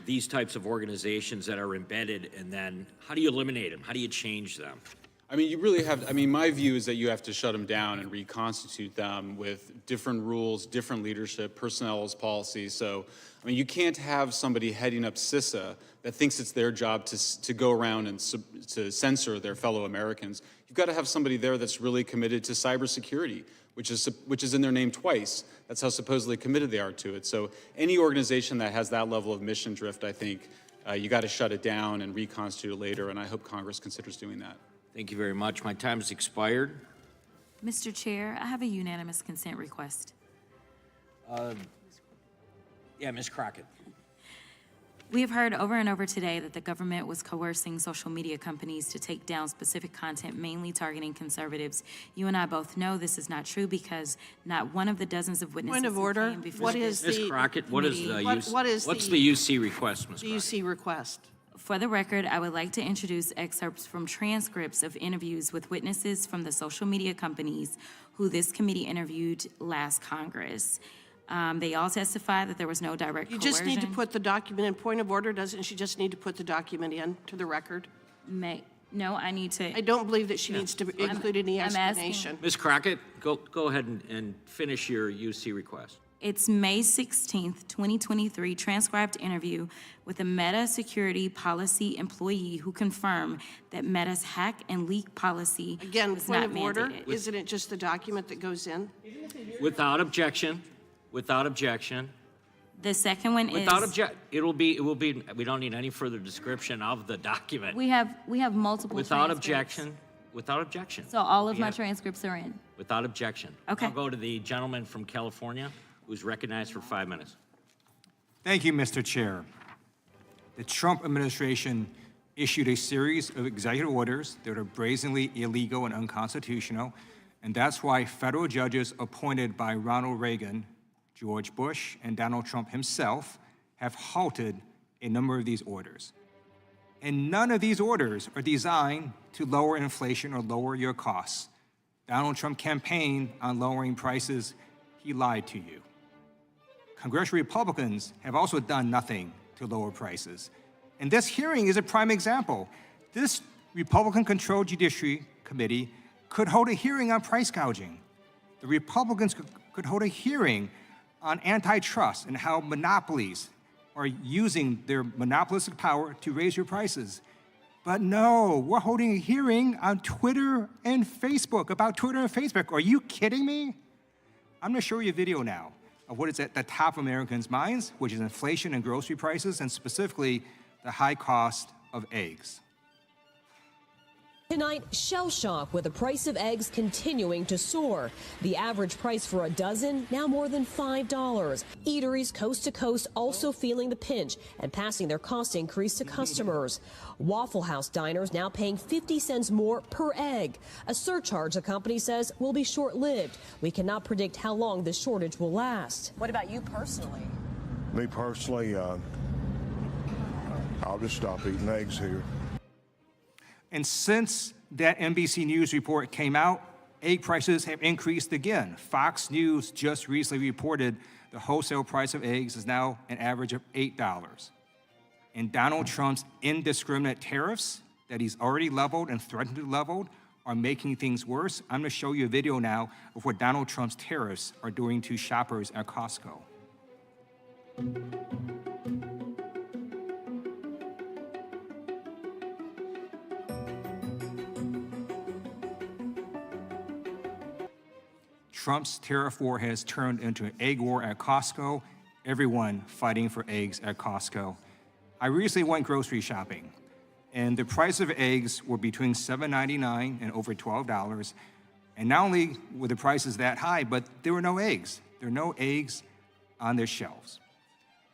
Q: these types of organizations that are embedded, and then how do you eliminate them? How do you change them?
E: I mean, you really have, I mean, my view is that you have to shut them down and reconstitute them with different rules, different leadership, personnel as policy. So, I mean, you can't have somebody heading up CISA that thinks it's their job to go around and to censor their fellow Americans. You've got to have somebody there that's really committed to cybersecurity, which is in their name twice. That's how supposedly committed they are to it. So any organization that has that level of mission drift, I think you got to shut it down and reconstitute it later, and I hope Congress considers doing that.
Q: Thank you very much. My time has expired.
J: Mr. Chair, I have a unanimous consent request.
Q: Yeah, Ms. Crockett.
J: We have heard over and over today that the government was coercing social media companies to take down specific content, mainly targeting conservatives. You and I both know this is not true because not one of the dozens of witnesses
R: Point of order.
J: who came before
R: What is
Q: Ms.
R: the
Q: Crockett, what is the what's the UC request, Ms. Crockett?
R: UC request?
J: For the record, I would like to introduce excerpts from transcripts of interviews with witnesses from the social media companies who this committee interviewed last Congress. They all testified that there was no direct
R: You
J: coercion.
R: just need to put the document in. Point of order, doesn't she just need to put the document in to the record?
J: No, I need to.
R: I don't believe that she needs to include any
J: I'm asking-
R: explanation.
Q: Ms. Crockett, go ahead and finish your UC request.
J: It's May 16th, 2023, transcribed interview with a Meta security policy employee who confirmed that Meta's hack and leak policy
R: Again,
J: was
R: point
J: not
R: of order,
J: mandated.
R: isn't it just the document that goes in?
Q: Without objection,
S: The second one
Q: Without
S: is,
Q: object, it will be, we don't need any further description of the document.
S: we have multiple
Q: Without
S: transcripts.
Q: without objection.
S: So all of my
Q: Yeah.
S: transcripts are in.
Q: Without objection.
S: Okay.
Q: I'll go to the gentleman from California who's recognized for 5 minutes.
T: Thank you, Mr. Chair. The Trump administration issued a series of executive orders that are brazenly illegal and unconstitutional, and that's why federal judges appointed by Ronald Reagan, George Bush, and Donald Trump himself have halted a number of these orders. And none of these orders are designed to lower inflation or lower your costs. Donald Trump campaigned on lowering prices. He lied to you. Congressional Republicans have also done nothing to lower prices. And this hearing is a prime example. This Republican-controlled Judiciary Committee could hold a hearing on price gouging. The Republicans could hold a hearing on antitrust and how monopolies are using their monopolistic power to raise your prices. But no, we're holding a hearing on Twitter and Facebook, about Twitter and Facebook. Are you kidding me? I'm gonna show you a video now of what is at the top of Americans' minds, which is inflation and grocery prices, and specifically the high cost of eggs.
U: Tonight, shell shock with the price of eggs continuing to soar. The average price for a dozen now more than $5. Eateries coast to coast also feeling the pinch and passing their cost increase to customers. Waffle House diners now paying 50 cents more per egg, a surcharge the company says will be short-lived. We cannot predict how long this shortage will last. What about you personally?
V: Me personally, I'll just stop eating eggs here.
T: And since that NBC News report came out, egg prices have increased again. Fox News just recently reported the wholesale price of eggs is now an average of $8. And Donald Trump's indiscriminate tariffs that he's already leveled and threatened to level are making things worse. I'm going to show you a video now of what Donald Trump's tariffs are doing to shoppers at Costco. Trump's tariff war has turned into an egg war at Costco, everyone fighting for eggs at Costco. I recently went grocery shopping, and the price of eggs were between $7.99 and over $12. And not only were the prices that high, but there were no eggs. There are no eggs on their shelves.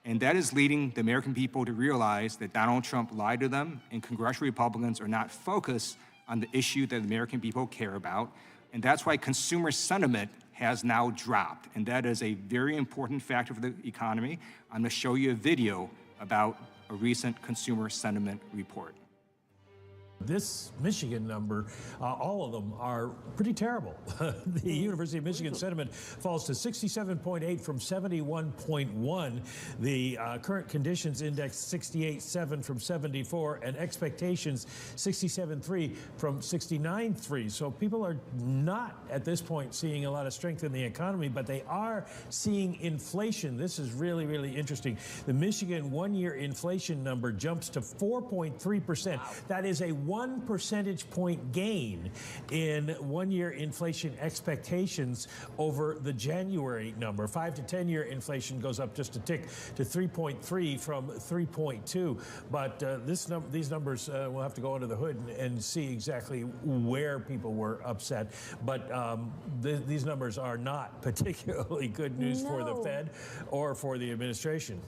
T: And that is leading the American people to realize that Donald Trump lied to them, and congressional Republicans are not focused on the issue that the American people care about. And that's why consumer sentiment has now dropped. And that is a very important factor for the economy. I'm going to show you a video about a recent consumer sentiment report.
W: This Michigan number, all of them are pretty terrible. The University of Michigan sentiment falls to 67.8 from 71.1. The current conditions index 68.7 from 74, and expectations 67.3 from 69.3. So people are not at this point seeing a lot of strength in the economy, but they are seeing inflation. This is really, really interesting. The Michigan one-year inflation number jumps to 4.3%. That is a 1 percentage point gain in one-year inflation expectations over the January number. 5 to 10-year inflation goes up just a tick to 3.3 from 3.2. But these numbers, we'll have to go under the hood and see exactly where people were upset. But these numbers are not particularly good news for the Fed or for the administration.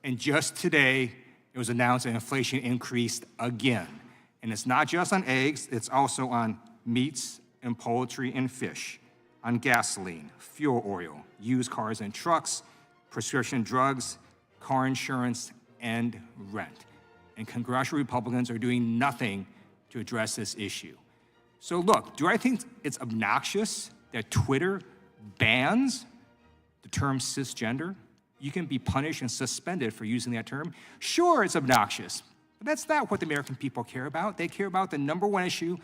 T: And just today, it was announced that inflation increased again. And it's not just on eggs, it's also on meats and poultry and fish, on gasoline, fuel oil, used cars and trucks, prescription drugs, car insurance, and rent. And congressional Republicans are doing nothing to address this issue. So look, do I think it's obnoxious that Twitter bans the term cisgender? You can be punished and suspended for using that term. Sure, it's obnoxious. But that's not what the American people care about. They care about the number one issue,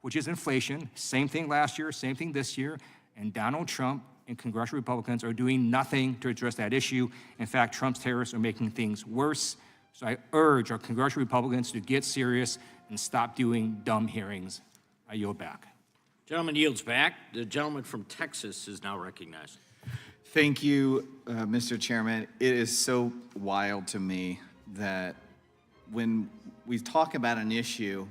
T: which is inflation. Same thing last year, same thing this year. And Donald Trump and congressional Republicans are doing nothing to address that issue. In fact, Trump's tariffs are making things worse. So I urge our congressional Republicans to get serious and stop doing dumb hearings. I yield back.
Q: Gentleman yields back. The gentleman from Texas is now recognized.
C: Thank you, Mr. Chairman. It is so wild to me that when we talk about an issue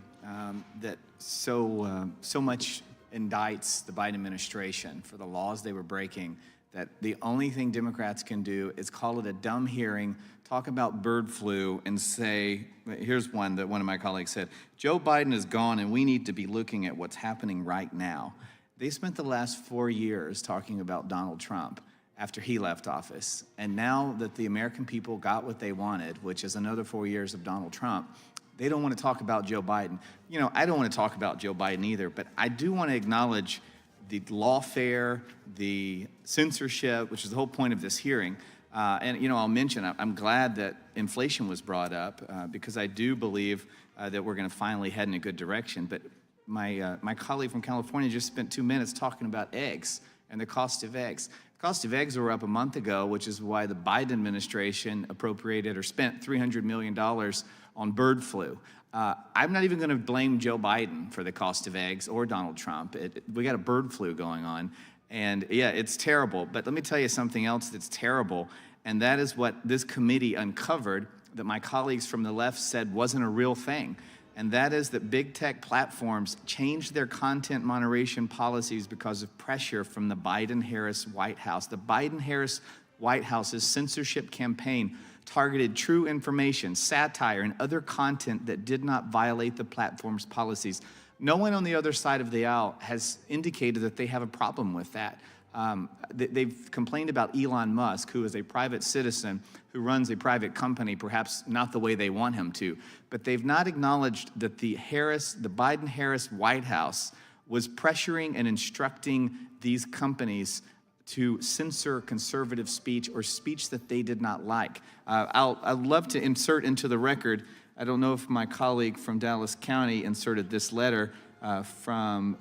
C: that so much indicts the Biden administration for the laws they were breaking, that the only thing Democrats can do is call it a dumb hearing, talk about bird flu, and say, here's one that one of my colleagues said, Joe Biden is gone and we need to be looking at what's happening right now. They spent the last 4 years talking about Donald Trump after he left office. And now that the American people got what they wanted, which is another 4 years of Donald Trump, they don't want to talk about Joe Biden. You know, I don't want to talk about Joe Biden either, but I do want to acknowledge the lawfare, the censorship, which is the whole point of this hearing. And, you know, I'll mention, I'm glad that inflation was brought up because I do believe that we're going to finally head in a good direction. But my colleague from California just spent 2 minutes talking about eggs and the cost of eggs. The cost of eggs were up a month ago, which is why the Biden administration appropriated or spent $300 million on bird flu. I'm not even going to blame Joe Biden for the cost of eggs or Donald Trump. We got a bird flu going on. And yeah, it's terrible. But let me tell you something else that's terrible. And that is what this committee uncovered that my colleagues from the left said wasn't a real thing. And that is that big tech platforms changed their content moderation policies because of pressure from the Biden-Harris White House. The Biden-Harris White House's censorship campaign targeted true information, satire, and other content that did not violate the platform's policies. No one on the other side of the aisle has indicated that they have a problem with that. They've complained about Elon Musk, who is a private citizen who runs a private company, perhaps not the way they want him to. But they've not acknowledged that the Biden-Harris White House was pressuring and instructing these companies to censor conservative speech or speech that they did not like. I'd love to insert into the record, I don't know if my colleague from Dallas County inserted this letter from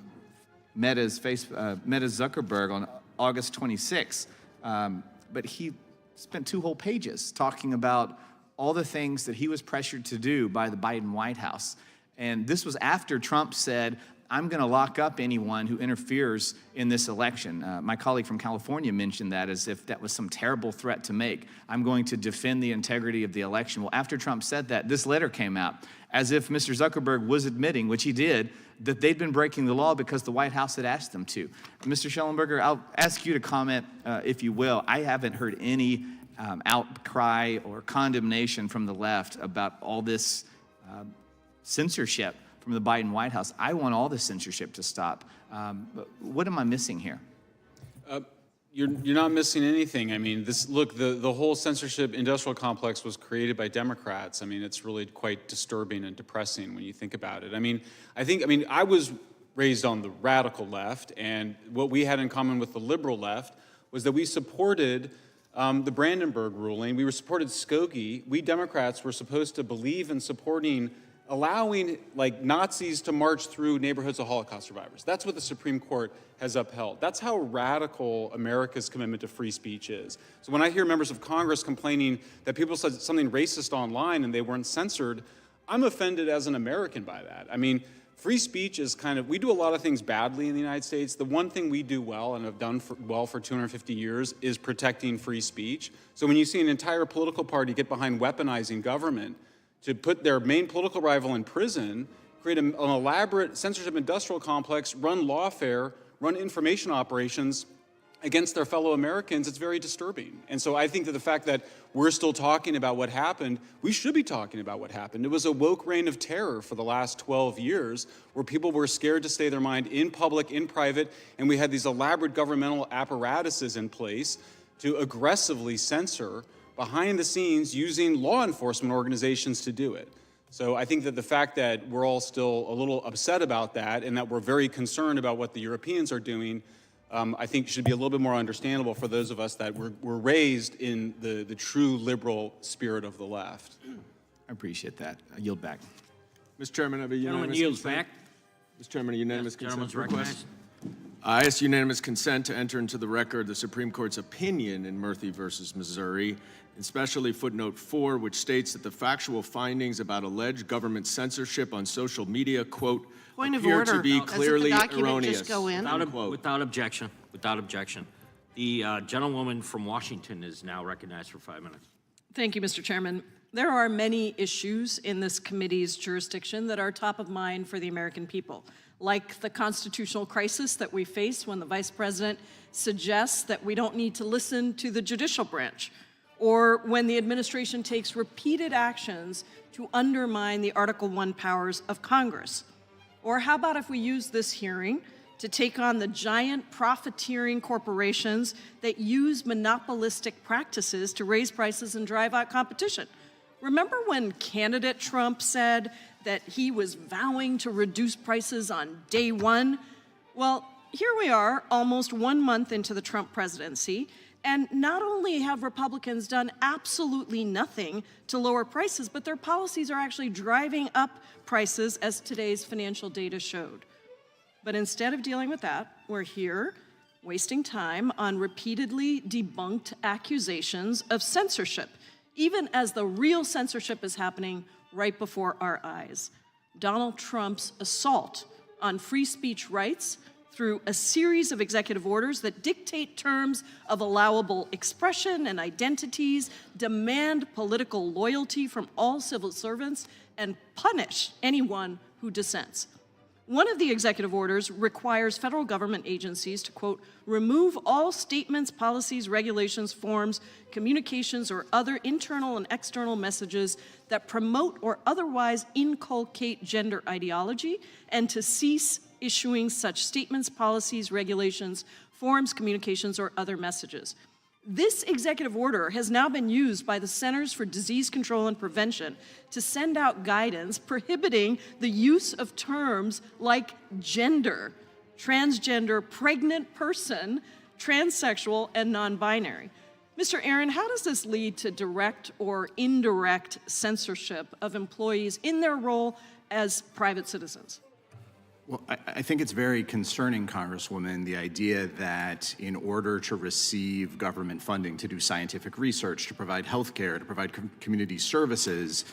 C: Meta's Zuckerberg on August 26, but he spent 2 whole pages talking about all the things that he was pressured to do by the Biden White House. And this was after Trump said, I'm going to lock up anyone who interferes in this election. My colleague from California mentioned that as if that was some terrible threat to make. I'm going to defend the integrity of the election. Well, after Trump said that, this letter came out as if Mr. Zuckerberg was admitting, which he did, that they'd been breaking the law because the White House had asked them to. Mr. Schellenberger, I'll ask you to comment, if you will. I haven't heard any outcry or condemnation from the left about all this censorship from the Biden White House. I want all the censorship to stop. What am I missing here?
E: You're not missing anything. I mean, look, the whole censorship-industrial complex was created by Democrats. I mean, it's really quite disturbing and depressing when you think about it. I mean, I was raised on the radical left, and what we had in common with the liberal left was that we supported the Brandenburg ruling. We supported Skokie. We Democrats were supposed to believe in supporting allowing like Nazis to march through neighborhoods of Holocaust survivors. That's what the Supreme Court has upheld. That's how radical America's commitment to free speech is. So when I hear members of Congress complaining that people said something racist online and they weren't censored, I'm offended as an American by that. I mean, free speech is we do a lot of things badly in the United States. The one thing we do well and have done well for 250 years is protecting free speech. So when you see an entire political party get behind weaponizing government to put their main political rival in prison, create an elaborate censorship-industrial complex, run lawfare, run information operations against their fellow Americans, it's very disturbing. And so I think that the fact that we're still talking about what happened, we should be talking about what happened. It was a woke reign of terror for the last 12 years where people were scared to say their mind in public, in private, and we had these elaborate governmental apparatuses in place to aggressively censor behind the scenes using law enforcement organizations to do it. So I think that the fact that we're all still a little upset about that and that we're very concerned about what the Europeans are doing, I think should be a little bit more understandable for those of us that were raised in the true liberal spirit of the left.
C: I appreciate that. I yield back.
I: Mr. Chairman, I have a unanimous
Q: yields
I: consent.
Q: back.
I: Mr. Chairman, a unanimous consent
Q: Gentleman's
I: request.
Q: recognized.
I: I ask unanimous consent to enter into the record the Supreme Court's opinion in Murphy versus Missouri, especially footnote 4, which states that the factual findings about alleged government censorship on social media, quote,
R: Point of
I: appear
R: order.
I: to be
R: Doesn't the
I: clearly
R: document
I: erroneous.
R: just go in?
Q: Without objection. Without objection. The gentlewoman from Washington is now recognized for 5 minutes.
H: Thank you, Mr. Chairman. There are many issues in this committee's jurisdiction that are top of mind for the American people, like the constitutional crisis that we face when the Vice President suggests that we don't need to listen to the judicial branch, or when the administration takes repeated actions to undermine the Article I powers of Congress. Or how about if we use this hearing to take on the giant profiteering corporations that use monopolistic practices to raise prices and drive out competition? Remember when candidate Trump said that he was vowing to reduce prices on day one? Well, here we are, almost 1 month into the Trump presidency, and not only have Republicans done absolutely nothing to lower prices, but their policies are actually driving up prices, as today's financial data showed. But instead of dealing with that, we're here wasting time on repeatedly debunked accusations of censorship, even as the real censorship is happening right before our eyes. Donald Trump's assault on free speech rights through a series of executive orders that dictate terms of allowable expression and identities, demand political loyalty from all civil servants, and punish anyone who dissents. One of the executive orders requires federal government agencies to, quote, remove all statements, policies, regulations, forms, communications, or other internal and external messages that promote or otherwise inculcate gender ideology, and to cease issuing such statements, policies, regulations, forms, communications, or other messages. This executive order has now been used by the Centers for Disease Control and Prevention to send out guidance prohibiting the use of terms like gender, transgender, pregnant person, transsexual, and non-binary. Mr. Aaron, how does this lead to direct or indirect censorship of employees in their role as private citizens?
G: Well, I think it's very concerning, Congresswoman, the idea that in order to receive government funding to do scientific research, to provide health care, to provide community services,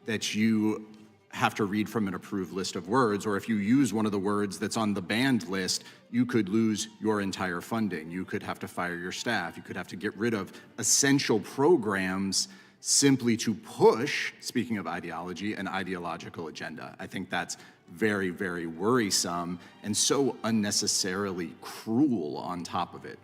G: that you have to read from an approved list of words, or if you use one of the words that's on the banned list, you could lose your entire funding. You could have to fire your staff. You could have to get rid of essential programs simply to push, speaking of ideology, an ideological agenda. I think that's very, very worrisome and so unnecessarily cruel on top of it.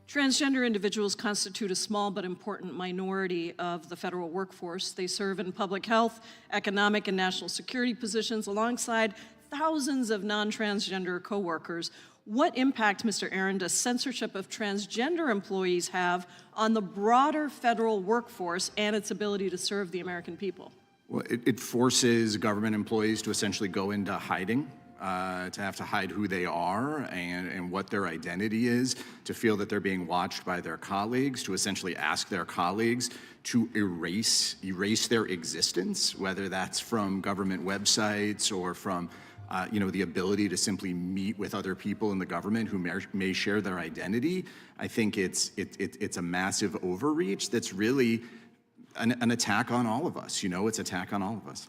H: Transgender individuals constitute a small but important minority of the federal workforce. They serve in public health, economic, and national security positions alongside thousands of non-transgender coworkers. What impact, Mr. Aaron, does censorship of transgender employees have on the broader federal workforce and its ability to serve the American people?
G: Well, it forces government employees to essentially go into hiding, to have to hide who they are and what their identity is, to feel that they're being watched by their colleagues, to essentially ask their colleagues to erase their existence, whether that's from government websites or from the ability to simply meet with other people in the government who may share their identity. I think it's a massive overreach that's really an attack on all of us. It's an attack on all of us.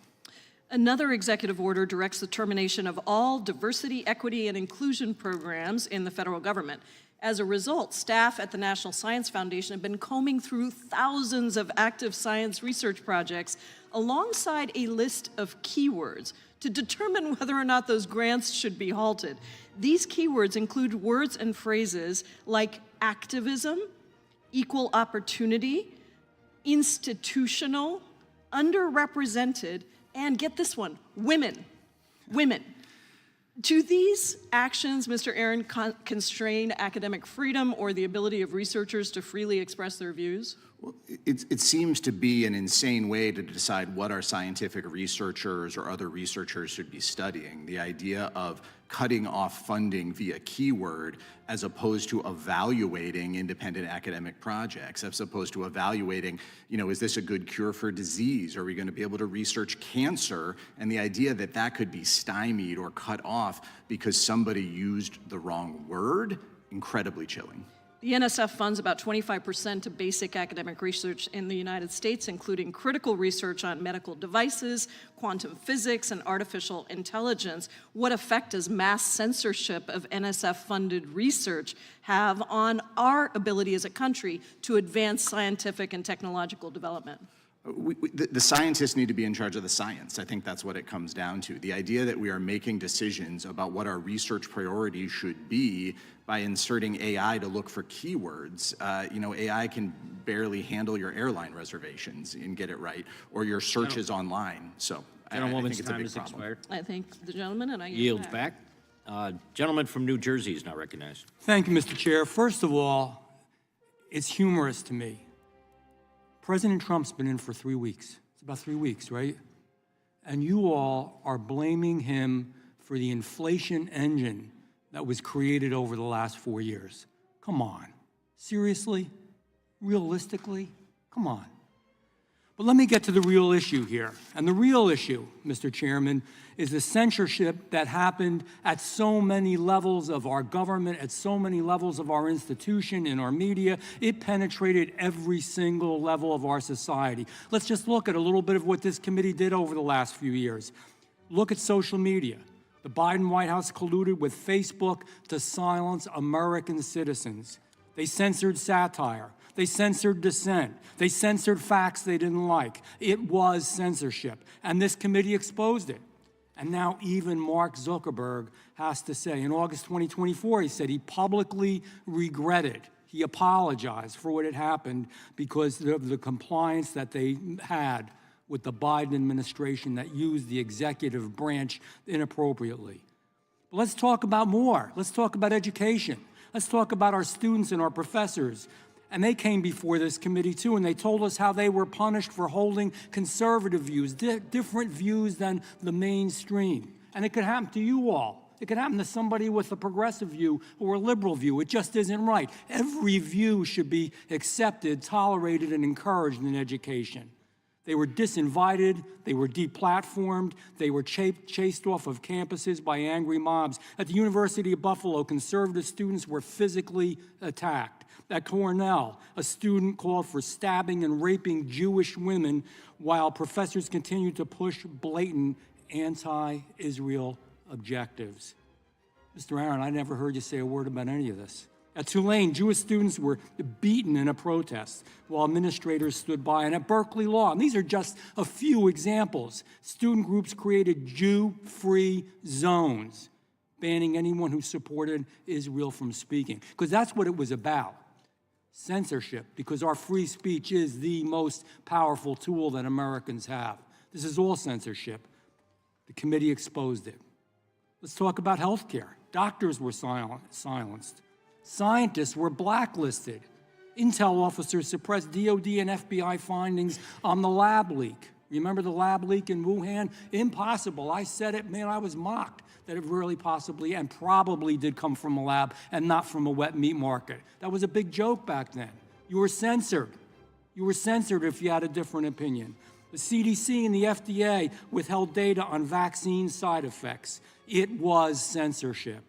H: Another executive order directs the termination of all diversity, equity, and inclusion programs in the federal government. As a result, staff at the National Science Foundation have been combing through thousands of active science research projects alongside a list of keywords to determine whether or not those grants should be halted. These keywords include words and phrases like activism, equal opportunity, institutional, underrepresented, and get this one, women. Do these actions, Mr. Aaron, constrain academic freedom or the ability of researchers to freely express their views?
G: Well, it seems to be an insane way to decide what our scientific researchers or other researchers should be studying. The idea of cutting off funding via keyword as opposed to evaluating independent academic projects, as opposed to evaluating, is this a good cure for disease? Are we going to be able to research cancer? And the idea that that could be stymied or cut off because somebody used the wrong word, incredibly chilling.
H: The NSF funds about 25% of basic academic research in the United States, including critical research on medical devices, quantum physics, and artificial intelligence. What effect does mass censorship of NSF-funded research have on our ability as a country to advance scientific and technological development?
G: The scientists need to be in charge of the science. I think that's what it comes down to. The idea that we are making decisions about what our research priorities should be by inserting AI to look for keywords. AI can barely handle your airline reservations and get it right, or your searches online. So I think it's a big problem.
Q: Expired.
H: I thank the gentleman, and I
Q: Yield back. Gentleman from New Jersey is now recognized.
K: Thank you, Mr. Chair. First of all, it's humorous to me. President Trump's been in for 3 weeks. It's about 3 weeks, right? And you all are blaming him for the inflation engine that was created over the last 4 years. Come on. Seriously? Realistically? Come on. But let me get to the real issue here. And the real issue, Mr. Chairman, is the censorship that happened at so many levels of our government, at so many levels of our institution, in our media. It penetrated every single level of our society. Let's just look at a little bit of what this committee did over the last few years. Look at social media. The Biden White House colluded with Facebook to silence American citizens. They censored satire. They censored dissent. They censored facts they didn't like. It was censorship, and this committee exposed it. And now even Mark Zuckerberg has to say, in August 2024, he said he publicly regretted, he apologized for what had happened because of the compliance that they had with the Biden administration that used the executive branch inappropriately. But let's talk about more. Let's talk about education. Let's talk about our students and our professors. And they came before this committee too, and they told us how they were punished for holding conservative views, different views than the mainstream. And it could happen to you all. It could happen to somebody with a progressive view or a liberal view. It just isn't right. Every view should be accepted, tolerated, and encouraged in education. They were disinvited, they were deplatformed, they were chased off of campuses by angry mobs. At the University of Buffalo, conservative students were physically attacked. At Cornell, a student called for stabbing and raping Jewish women while professors continued to push blatant anti-Israel objectives. Mr. Aaron, I never heard you say a word about any of this. At Tulane, Jewish students were beaten in a protest while administrators stood by. And at Berkeley Law, and these are just a few examples, student groups created Jew-free zones, banning anyone who supported Israel from speaking, because that's what it was about. Censorship, because our free speech is the most powerful tool that Americans have. This is all censorship. The committee exposed it. Let's talk about health care. Doctors were silenced. Scientists were blacklisted. Intel officers suppressed DOD and FBI findings on the lab leak. Remember the lab leak in Wuhan? Impossible. I said it, man, I was mocked that it really possibly and probably did come from a lab and not from a wet meat market. That was a big joke back then. You were censored. You were censored if you had a different opinion. The CDC and the FDA withheld data on vaccine side effects. It was censorship.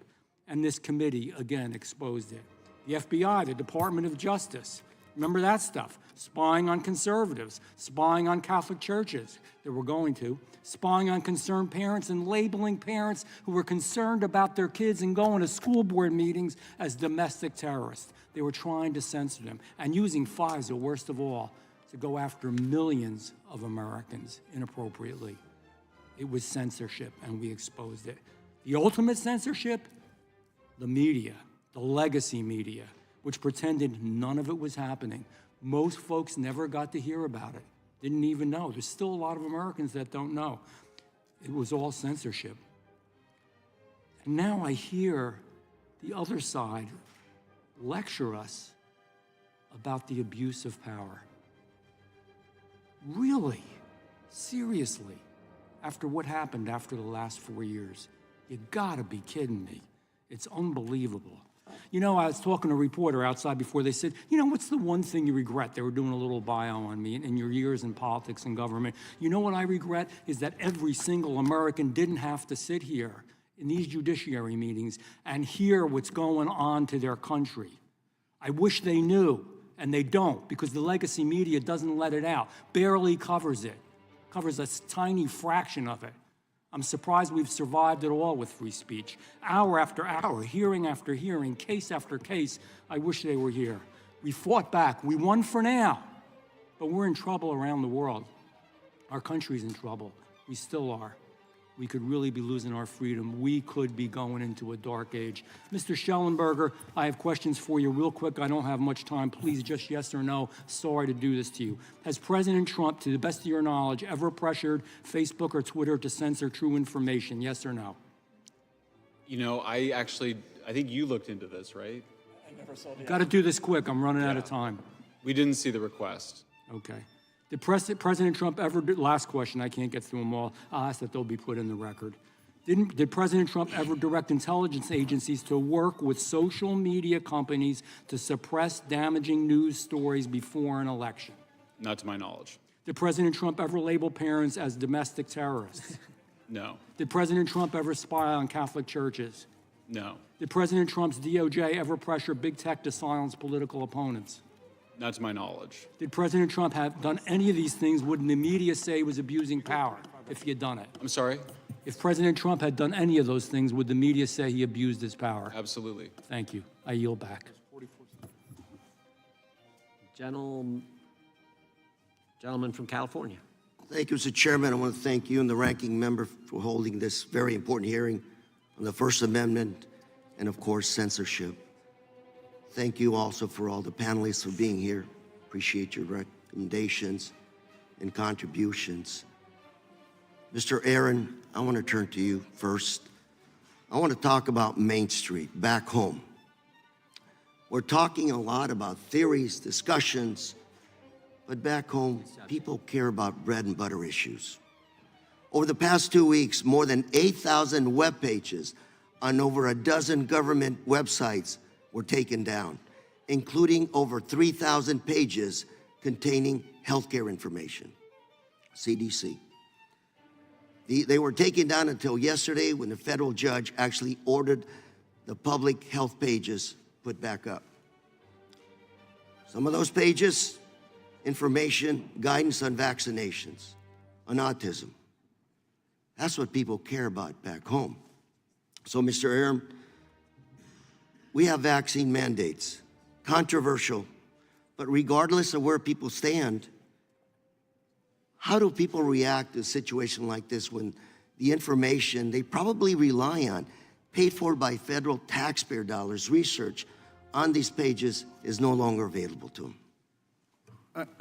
K: And this committee, again, exposed it. The FBI, the Department of Justice, remember that stuff? Spying on conservatives, spying on Catholic churches that were going to, spying on concerned parents and labeling parents who were concerned about their kids and going to school board meetings as domestic terrorists. They were trying to censor them and using FISA, worst of all, to go after millions of Americans inappropriately. It was censorship, and we exposed it. The ultimate censorship? The media, the legacy media, which pretended none of it was happening. Most folks never got to hear about it, didn't even know. There's still a lot of Americans that don't know. It was all censorship. And now I hear the other side lecture us about the abuse of power. Really? Seriously? After what happened after the last 4 years? You gotta be kidding me. It's unbelievable. You know, I was talking to a reporter outside before. They said, you know, what's the one thing you regret? They were doing a little bio on me in your years in politics and government. You know what I regret is that every single American didn't have to sit here in these judiciary meetings and hear what's going on to their country. I wish they knew, and they don't, because the legacy media doesn't let it out, barely covers it, covers a tiny fraction of it. I'm surprised we've survived at all with free speech. Hour after hour, hearing after hearing, case after case, I wish they were here. We fought back. We won for now, but we're in trouble around the world. Our country's in trouble. We still are. We could really be losing our freedom. We could be going into a dark age. Mr. Schellenberger, I have questions for you real quick. I don't have much time. Please, just yes or no. Sorry to do this to you. Has President Trump, to the best of your knowledge, ever pressured Facebook or Twitter to censor true information? Yes or no?
E: You know, I think you looked into this, right?
F: I never saw the.
K: Got to do this quick. I'm running out of time.
E: We didn't see the request.
K: Okay. Did President Trump ever, last question, I can't get through them all. I'll ask that they'll be put in the record. Did President Trump ever direct intelligence agencies to work with social media companies to suppress damaging news stories before an election?
E: Not to my knowledge.
K: Did President Trump ever label parents as domestic terrorists?
E: No.
K: Did President Trump ever spy on Catholic churches?
E: No.
K: Did President Trump's DOJ ever pressure big tech to silence political opponents?
E: Not to my knowledge.
K: Did President Trump have done any of these things, wouldn't the media say he was abusing power if he had done it?
E: I'm sorry?
K: If President Trump had done any of those things, would the media say he abused his power?
E: Absolutely.
K: Thank you. I yield back.
A: Gentleman from California.
L: Thank you, Mr. Chairman. I want to thank you and the ranking member for holding this very important hearing on the First Amendment and, of course, censorship. Thank you also for all the panelists for being here. Appreciate your recommendations and contributions. Mr. Aaron, I want to turn to you first. I want to talk about Main Street, back home. We're talking a lot about theories, discussions, but back home, people care about bread and butter issues. Over the past 2 weeks, more than 8,000 web pages on over a dozen government websites were taken down, including over 3,000 pages containing healthcare information, CDC. They were taken down until yesterday when the federal judge actually ordered the public health pages put back up. Some of those pages, information, guidance on vaccinations, on autism. That's what people care about back home. So, Mr. Aaron, we have vaccine mandates, controversial, but regardless of where people stand, how do people react to a situation like this when the information they probably rely on, paid for by federal taxpayer dollars, research on these pages is no longer available to them?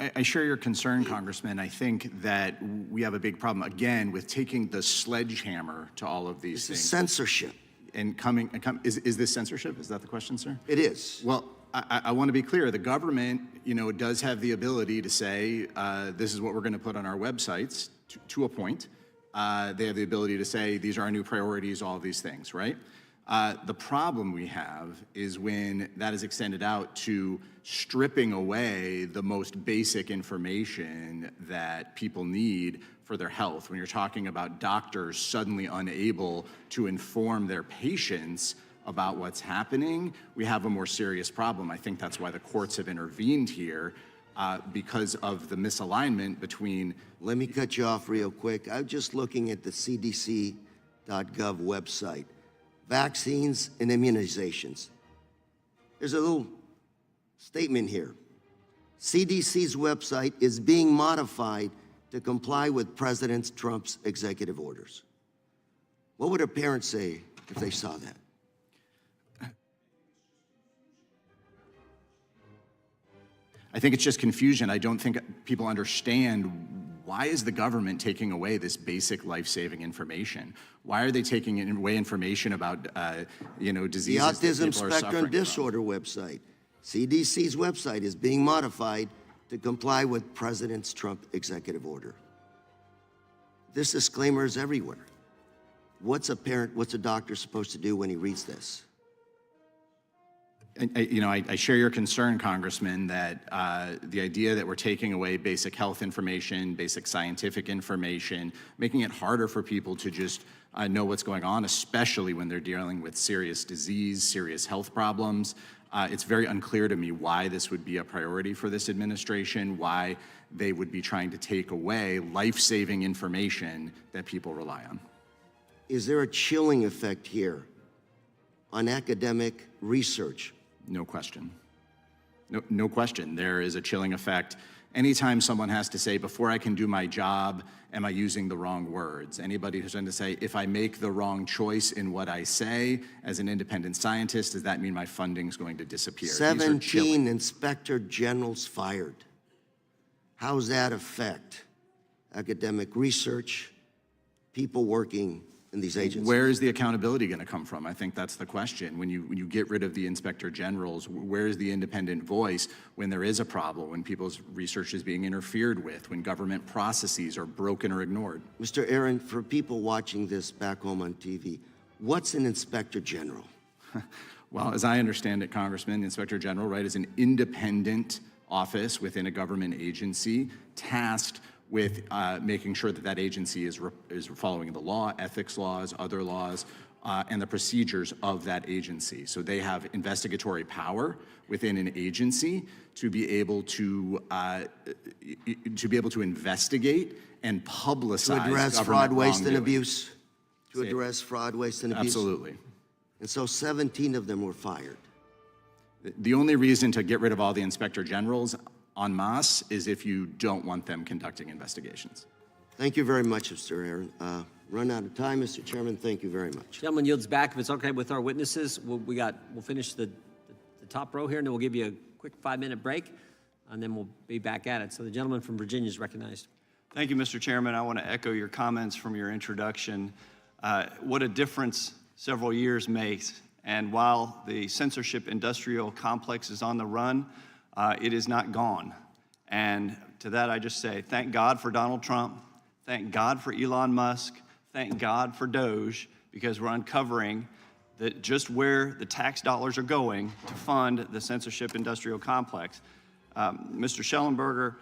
G: I share your concern, Congressman. I think that we have a big problem, again, with taking the sledgehammer to all of these things.
L: This is censorship.
G: Is this censorship? Is that the question, sir?
L: It is.
G: Well, I want to be clear. The government, does have the ability to say, this is what we're going to put on our websites to a point. They have the ability to say, these are our new priorities, all of these things, right? The problem we have is when that is extended out to stripping away the most basic information that people need for their health. When you're talking about doctors suddenly unable to inform their patients about what's happening, we have a more serious problem. I think that's why the courts have intervened here, because of the misalignment between...
L: Let me cut you off real quick. I'm just looking at the cdc.gov website. Vaccines and immunizations. There's a little statement here. CDC's website is being modified to comply with President Trump's executive orders. What would a parent say if they saw that?
G: I think it's just confusion. I don't think people understand, why is the government taking away this basic life-saving information? Why are they taking away information about, diseases
L: The
G: that
L: Autism
G: people are
L: Spectrum
G: suffering
L: Disorder website. CDC's website is being modified to comply with President Trump's executive order. This disclaimer is everywhere. What's a doctor supposed to do when he reads this?
G: I share your concern, Congressman, that the idea that we're taking away basic health information, basic scientific information, making it harder for people to just know what's going on, especially when they're dealing with serious disease, serious health problems. It's very unclear to me why this would be a priority for this administration, why they would be trying to take away life-saving information that people rely on.
L: Is there a chilling effect here on academic research?
G: No question. No question. There is a chilling effect. Anytime someone has to say, before I can do my job, am I using the wrong words? Anybody who's going to say, if I make the wrong choice in what I say as an independent scientist, does that mean my funding's going to disappear?
L: 17 inspector generals fired. How does that affect academic research, people working in these agencies?
G: Where is the accountability going to come from? I think that's the question. When you get rid of the inspector generals, where is the independent voice when there is a problem, when people's research is being interfered with, when government processes are broken or ignored?
L: Mr. Aaron, for people watching this back home on TV, what's an inspector general?
G: Well, as I understand it, Congressman, the inspector general, right, is an independent office within a government agency tasked with making sure that that agency is following the law, ethics laws, other laws, and the procedures of that agency. So they have investigatory power within an agency to be able to investigate and publicize
L: to address fraud, waste, and abuse. To
G: Say-
L: address fraud, waste, and abuse.
G: Absolutely.
L: And so 17 of them were fired.
G: The only reason to get rid of all the inspector generals en masse is if you don't want them conducting investigations.
L: Thank you very much, Mr. Aaron. Run out of time, Mr. Chairman. Thank you very much.
A: Gentleman yields back. If it's okay with our witnesses, we'll finish the top row here, and then we'll give you a quick 5-minute break, and then we'll be back at it. So the gentleman from Virginia is recognized.
M: Thank you, Mr. Chairman. I want to echo your comments from your introduction. What a difference several years makes. And while the censorship-industrial complex is on the run, it is not gone. And to that, I just say, thank God for Donald Trump. Thank God for Elon Musk. Thank God for Doge, because we're uncovering that just where the tax dollars are going to fund the censorship-industrial complex. Mr. Schellenberger,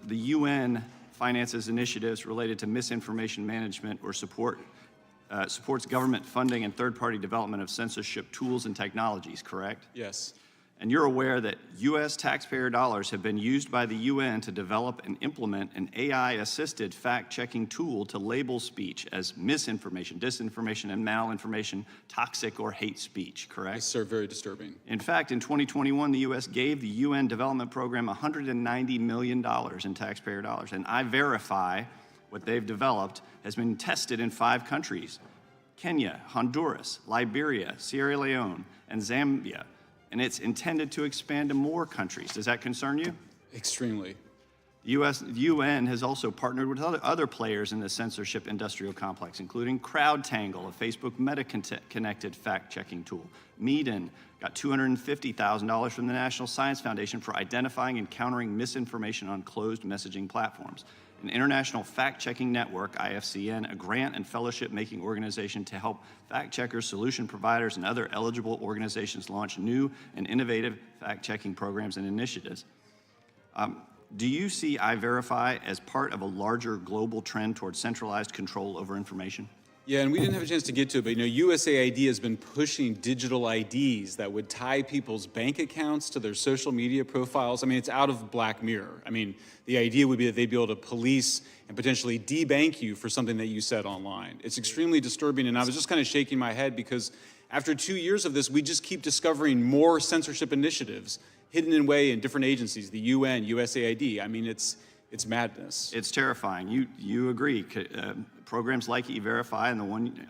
M: the UN finances initiatives related to misinformation management or supports government funding and third-party development of censorship tools and technologies, correct?
E: Yes.
M: And you're aware that U.S. taxpayer dollars have been used by the UN to develop and implement an AI-assisted fact-checking tool to label speech as misinformation, disinformation, and malinformation, toxic or hate speech, correct?
E: Yes, sir, very disturbing.
M: In fact, in 2021, the U.S. gave the UN Development Program $190 million in taxpayer dollars. And iVerify, what they've developed, has been tested in 5 countries: Kenya, Honduras, Liberia, Sierra Leone, and Zambia. And it's intended to expand to more countries. Does that concern you?
E: Extremely.
M: The UN has also partnered with other players in the censorship industrial complex, including CrowdTangle, a Facebook meta-connected fact-checking tool. Meaden got $250,000 from the National Science Foundation for identifying and countering misinformation on closed messaging platforms. An international fact-checking network, IFCN, a grant and fellowship-making organization to help fact-checkers, solution providers, and other eligible organizations launch new and innovative fact-checking programs and initiatives. Do you see iVerify as part of a larger global trend towards centralized control over information?
E: Yeah, and we didn't have a chance to get to it, but USAID has been pushing digital IDs that would tie people's bank accounts to their social media profiles. I mean, it's out of Black Mirror. I mean, the idea would be that they'd be able to police and potentially debank you for something that you said online. It's extremely disturbing, and I was just kind of shaking my head because after 2 years of this, we just keep discovering more censorship initiatives hidden away in different agencies, the UN, USAID. I mean, it's madness.
M: It's terrifying. You agree. Programs like iVerify and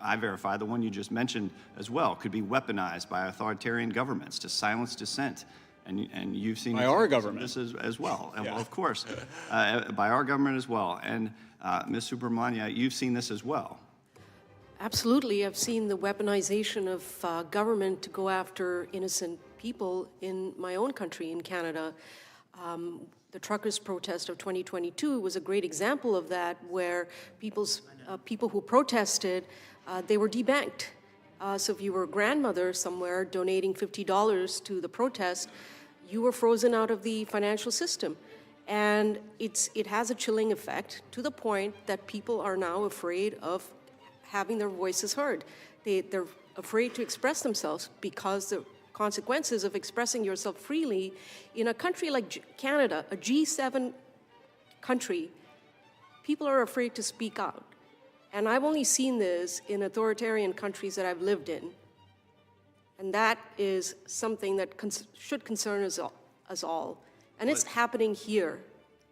M: iVerify, the one you just mentioned as well, could be weaponized by authoritarian governments to silence dissent. And you've seen
E: by our government.
M: This as well,
E: Yeah.
M: well, of course, by our government as well. And Ms. Subramania, you've seen this as well.
D: Absolutely. I've seen the weaponization of government to go after innocent people in my own country, in Canada. The truckers' protest of 2022 was a great example of that, where people who protested, they were debanked. So if you were a grandmother somewhere donating $50 to the protest, you were frozen out of the financial system. And it has a chilling effect to the point that people are now afraid of having their voices heard. They're afraid to express themselves because consequences of expressing yourself freely. In a country like Canada, a G7 country, people are afraid to speak out. And I've only seen this in authoritarian countries that I've lived in. And that is something that should concern us all. And it's happening here.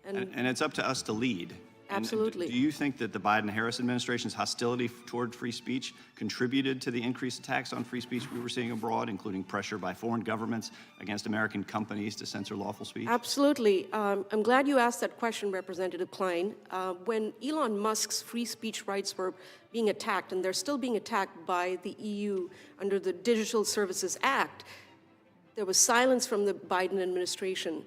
M: And it's up to us to lead. And
D: Absolutely.
M: do you think that the Biden-Harris administration's hostility toward free speech contributed to the increased attacks on free speech we were seeing abroad, including pressure by foreign governments against American companies to censor lawful speech?
D: Absolutely. I'm glad you asked that question, Representative Klein. When Elon Musk's free speech rights were being attacked, and they're still being attacked by the EU under the Digital Services Act, there was silence from the Biden administration.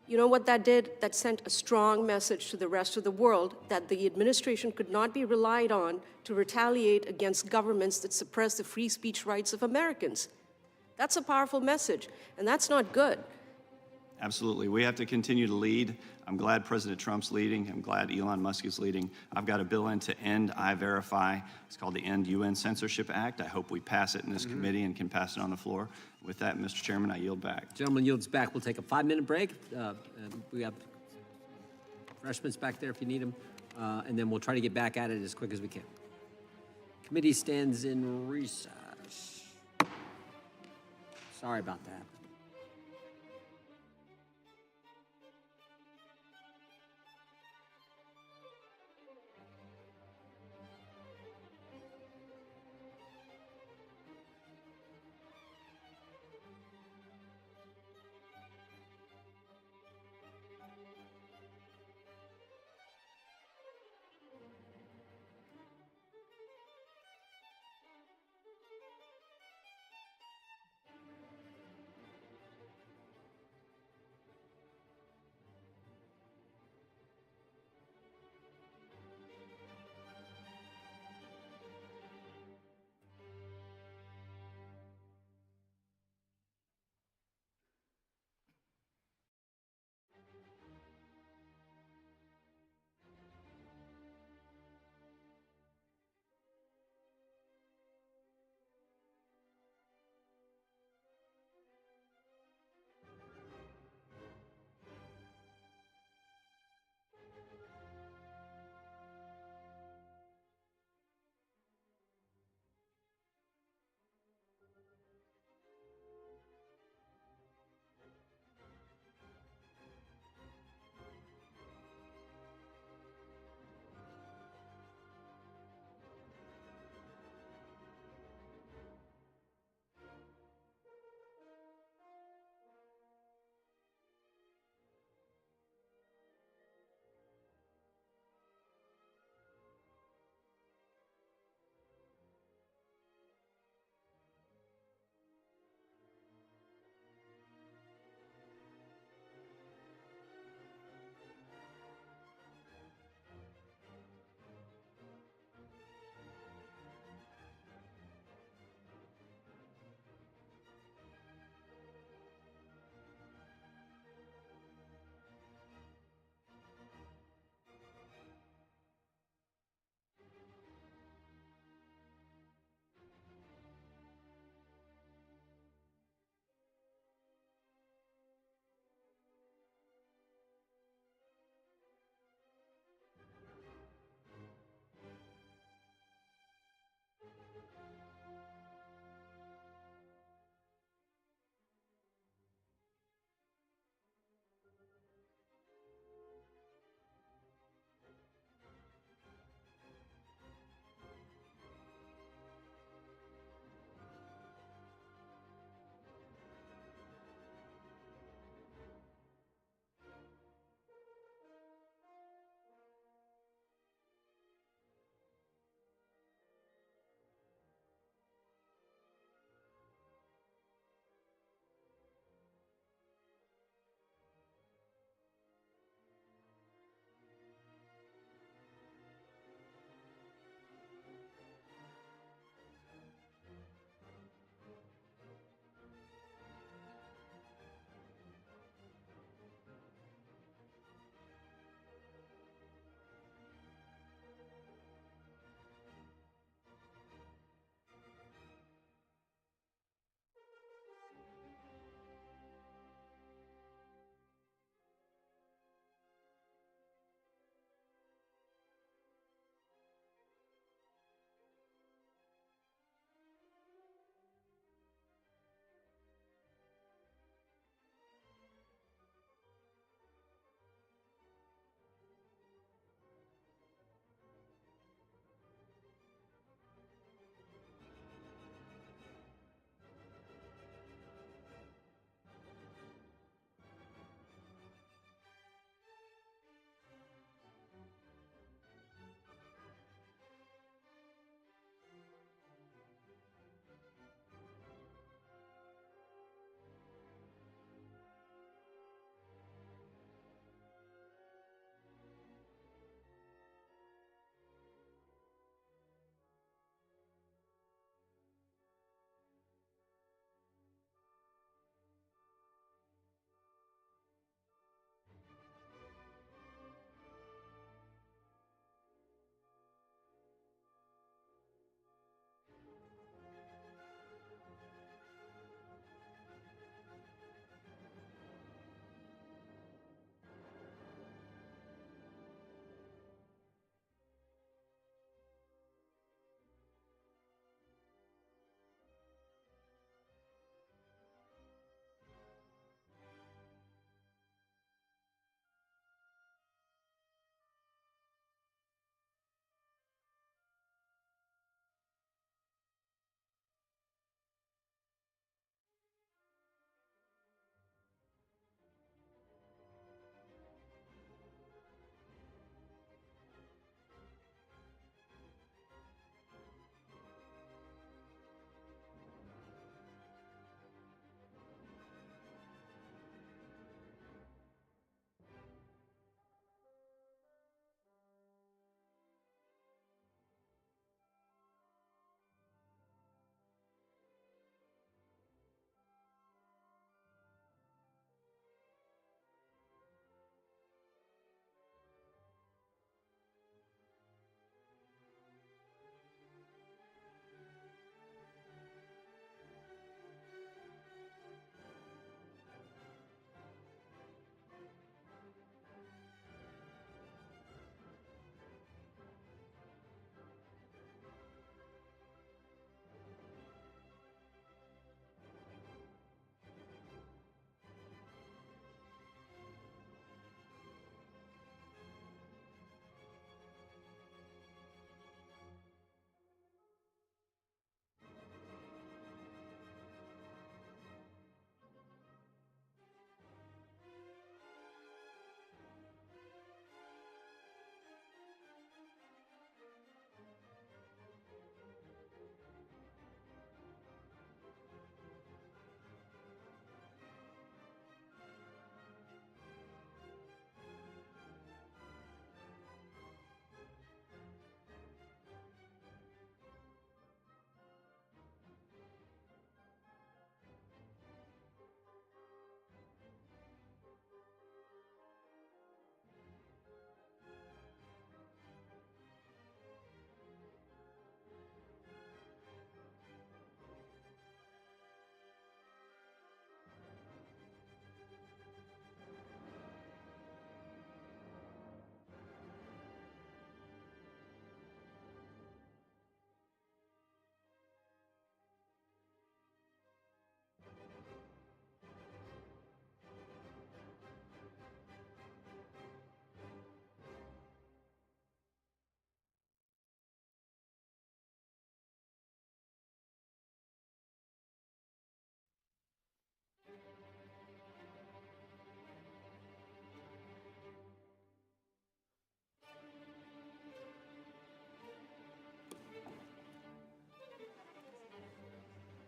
D: You know what that did? That sent a strong message to the rest of the world that the administration could not be relied on to retaliate against governments that suppress the free speech rights of Americans. That's a powerful message, and that's not good.
M: Absolutely. We have to continue to lead. I'm glad President Trump's leading. I'm glad Elon Musk is leading. I've got a bill in to end I-Verify. It's called the End UN Censorship Act. I hope we pass it in this committee and can pass it on the floor. With that, Mr. Chairman, I yield back.
A: Gentleman yields back. We'll take a 5-minute break. And we have refreshments back there if you need them. And then we'll try to get back at it as quick as we can. Committee stands in recess. Sorry about that.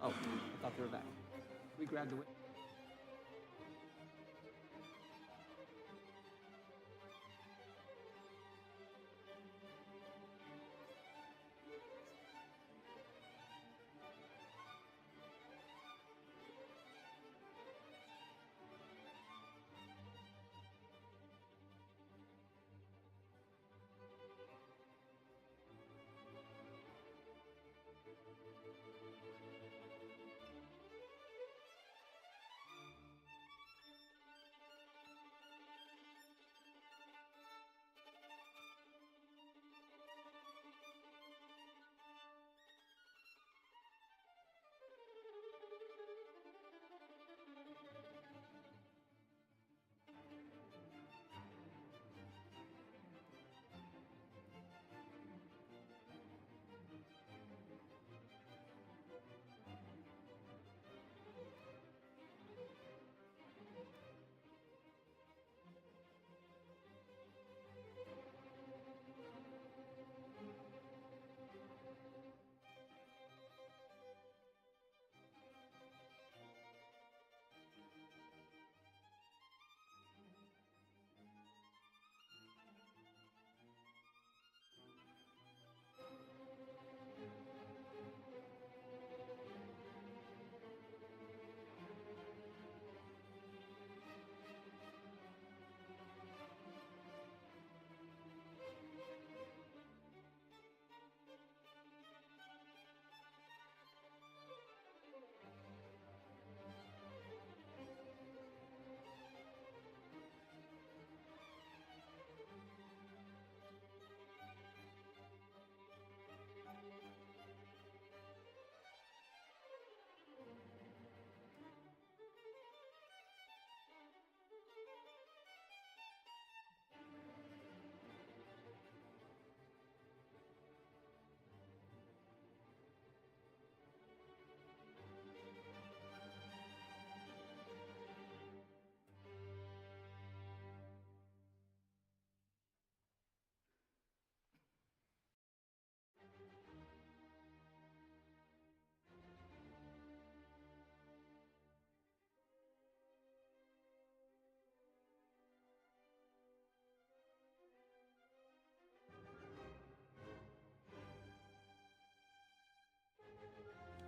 A: Oh, I thought they were back. We grabbed the.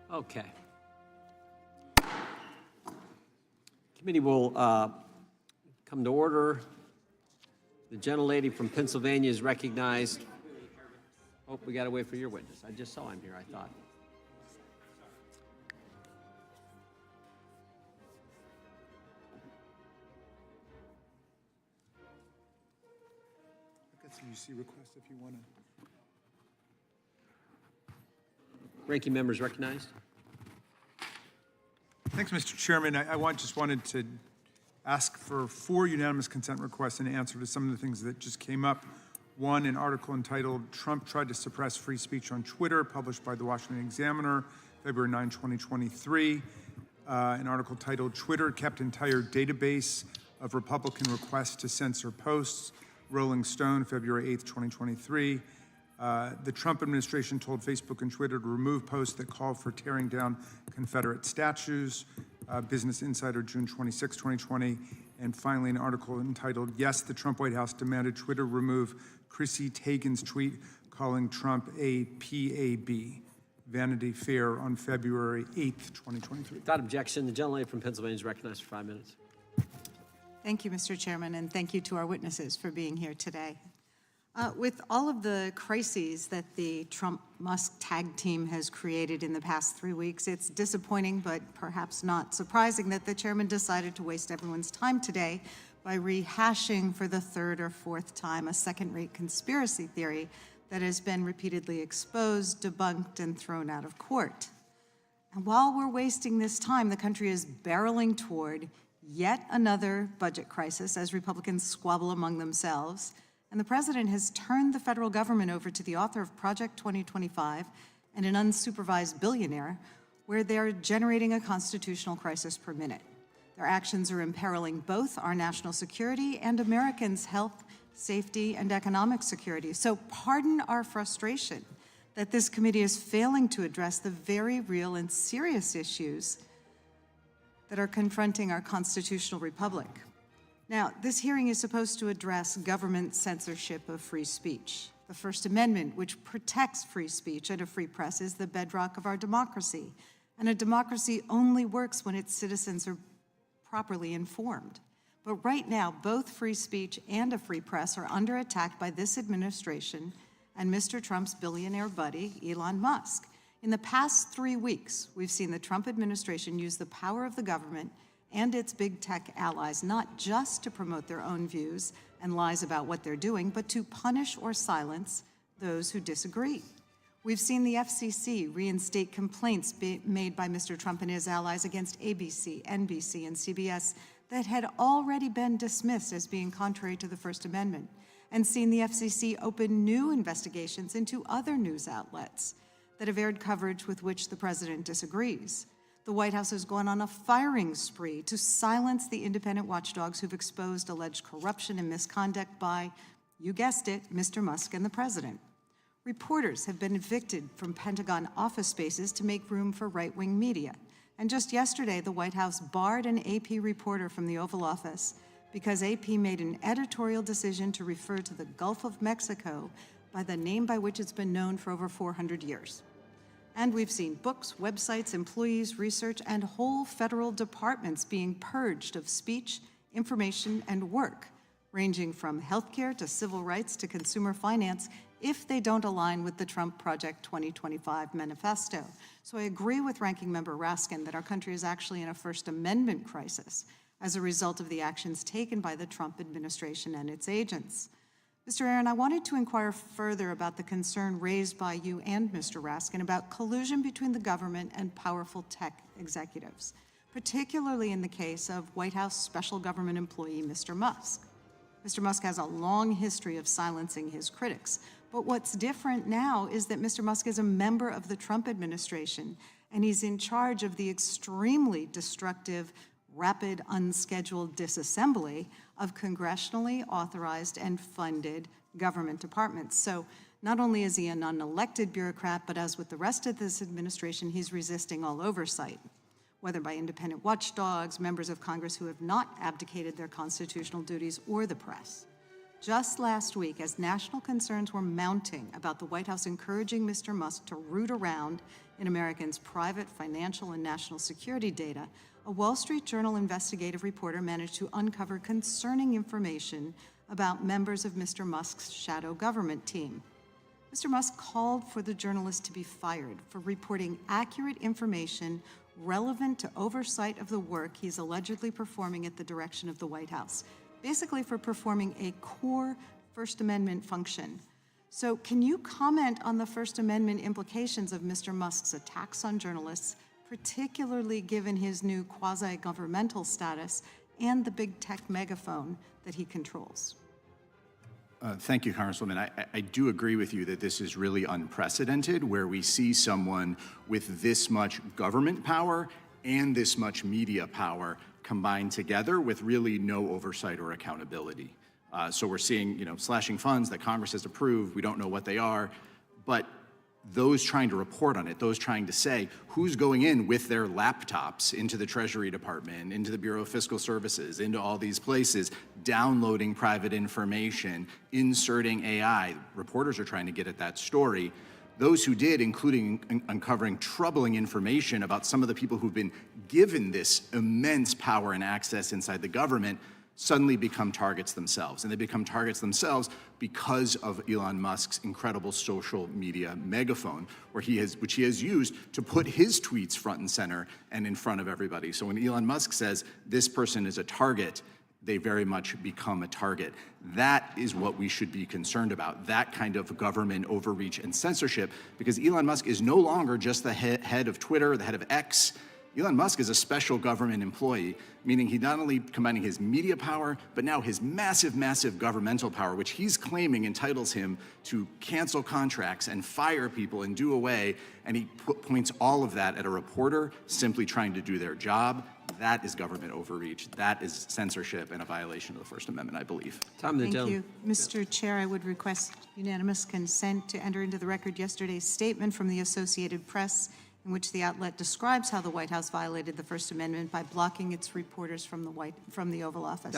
A: Okay. Committee will come to order. The gentlelady from Pennsylvania is recognized. Oh, we got to wait for your witness. I just saw him here, I thought.
B: I've got some UC requests if you want to.
A: Ranking member is recognized.
B: Thanks, Mr. Chairman. I just wanted to ask for 4 unanimous consent requests in answer to some of the things that just came up. One, an article entitled "Trump Tried to Suppress Free Speech on Twitter," published by the Washington Examiner, February 9, 2023. An article titled "Twitter Kept Entire Database of Republican Requests to Censor Posts," Rolling Stone, February 8, 2023. The Trump administration told Facebook and Twitter to remove posts that called for tearing down Confederate statues, Business Insider, June 26, 2020. And finally, an article entitled, "Yes, the Trump White House demanded Twitter remove Chrissy Teigen's tweet calling Trump a PAB," Vanity Fair, on February 8th, 2023.
A: Without objection, the gentlelady from Pennsylvania is recognized for 5 minutes.
N: Thank you, Mr. Chairman, and thank you to our witnesses for being here today. With all of the crises that the Trump-Musk tag team has created in the past 3 weeks, it's disappointing, but perhaps not surprising, that the chairman decided to waste everyone's time today by rehashing for the 3rd or 4th time a second-rate conspiracy theory that has been repeatedly exposed, debunked, and thrown out of court. And while we're wasting this time, the country is barreling toward yet another budget crisis as Republicans squabble among themselves. And the president has turned the federal government over to the author of Project 2025 and an unsupervised billionaire, where they're generating a constitutional crisis per minute. Their actions are imperiling both our national security and Americans' health, safety, and economic security. So pardon our frustration that this committee is failing to address the very real and serious issues that are confronting our constitutional republic. Now, this hearing is supposed to address government censorship of free speech. The First Amendment, which protects free speech and a free press, is the bedrock of our democracy. And a democracy only works when its citizens are properly informed. But right now, both free speech and a free press are under attack by this administration and Mr. Trump's billionaire buddy, Elon Musk. In the past 3 weeks, we've seen the Trump administration use the power of the government and its big tech allies not just to promote their own views and lies about what they're doing, but to punish or silence those who disagree. We've seen the FCC reinstate complaints made by Mr. Trump and his allies against ABC, NBC, and CBS that had already been dismissed as being contrary to the First Amendment, and seen the FCC open new investigations into other news outlets that have aired coverage with which the president disagrees. The White House has gone on a firing spree to silence the independent watchdogs who've exposed alleged corruption and misconduct by, you guessed it, Mr. Musk and the president. Reporters have been evicted from Pentagon office spaces to make room for right-wing media. And just yesterday, the White House barred an AP reporter from the Oval Office because AP made an editorial decision to refer to the Gulf of Mexico by the name by which it's been known for over 400 years. And we've seen books, websites, employees, research, and whole federal departments being purged of speech, information, and work, ranging from healthcare to civil rights to consumer finance, if they don't align with the Trump Project 2025 manifesto. So I agree with Ranking Member Raskin that our country is actually in a First Amendment crisis as a result of the actions taken by the Trump administration and its agents. Mr. Aaron, I wanted to inquire further about the concern raised by you and Mr. Raskin about collusion between the government and powerful tech executives, particularly in the case of White House special government employee Mr. Musk. Mr. Musk has a long history of silencing his critics, but what's different now is that Mr. Musk is a member of the Trump administration, and he's in charge of the extremely destructive, rapid, unscheduled disassembly of congressionally authorized and funded government departments. So not only is he an unelected bureaucrat, but as with the rest of this administration, he's resisting all oversight, whether by independent watchdogs, members of Congress who have not abdicated their constitutional duties, or the press. Just last week, as national concerns were mounting about the White House encouraging Mr. Musk to root around in Americans' private financial and national security data, a Wall Street Journal investigative reporter managed to uncover concerning information about members of Mr. Musk's shadow government team. Mr. Musk called for the journalist to be fired for reporting accurate information relevant to oversight of the work he's allegedly performing at the direction of the White House, basically for performing a core First Amendment function. So can you comment on the First Amendment implications of Mr. Musk's attacks on journalists, particularly given his new quasi-governmental status and the big tech megaphone that he controls?
G: Thank you, Congresswoman. I do agree with you that this is really unprecedented, where we see someone with this much government power and this much media power combined together with really no oversight or accountability. So we're seeing, slashing funds that Congress has approved. We don't know what they are, but those trying to report on it, those trying to say who's going in with their laptops into the Treasury Department, into the Bureau of Fiscal Services, into all these places, downloading private information, inserting AI. Reporters are trying to get at that story. Those who did, including uncovering troubling information about some of the people who've been given this immense power and access inside the government, suddenly become targets themselves. And they become targets themselves because of Elon Musk's incredible social media megaphone, which he has used to put his tweets front and center and in front of everybody. So when Elon Musk says this person is a target, they very much become a target. That is what we should be concerned about, that kind of government overreach and censorship, because Elon Musk is no longer just the head of Twitter, the head of X. Elon Musk is a special government employee, meaning he's not only combining his media power, but now his massive, massive governmental power, which he's claiming entitles him to cancel contracts and fire people and do away, and he points all of that at a reporter simply trying to do their job. That is government overreach. That is censorship and a violation of the First Amendment, I believe.
N: Thank you. Mr. Chair, I would request unanimous consent to enter into the record yesterday's statement from the Associated Press in which the outlet describes how the White House violated the First Amendment by blocking its reporters from the Oval Office.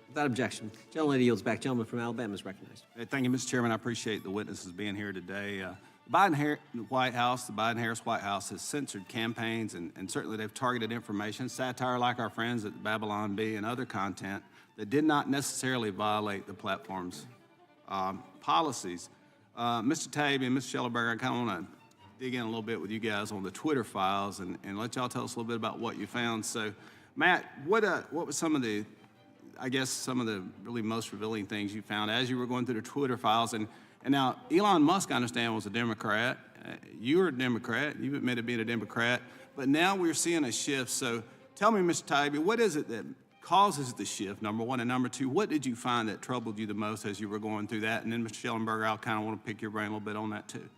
A: Without objection. Gentlelady yields back. Gentleman from Alabama is recognized.
J: Thank you, Mr. Chairman. I appreciate the witnesses being here today. The Biden-Harris White House has censored campaigns, and certainly they've targeted information, satire like our friends at Babylon Bee, and other content that did not necessarily violate the platform's policies. Mr. Tabey and Mr. Schellenberger, I kind of want to dig in a little bit with you guys on the Twitter files and let y'all tell us a little bit about what you found. So, Matt, what was some of the really most revealing things you found as you were going through the Twitter files? And now, Elon Musk, I understand, was a Democrat. You were a Democrat. You've admitted being a Democrat. But now we're seeing a shift. So tell me, Mr. Tabey, what is it that causes the shift, number one? And number two, what did you find that troubled you the most as you were going through that? And then, Mr. Schellenberger, I'll kind of want to pick your brain a little bit on that, too.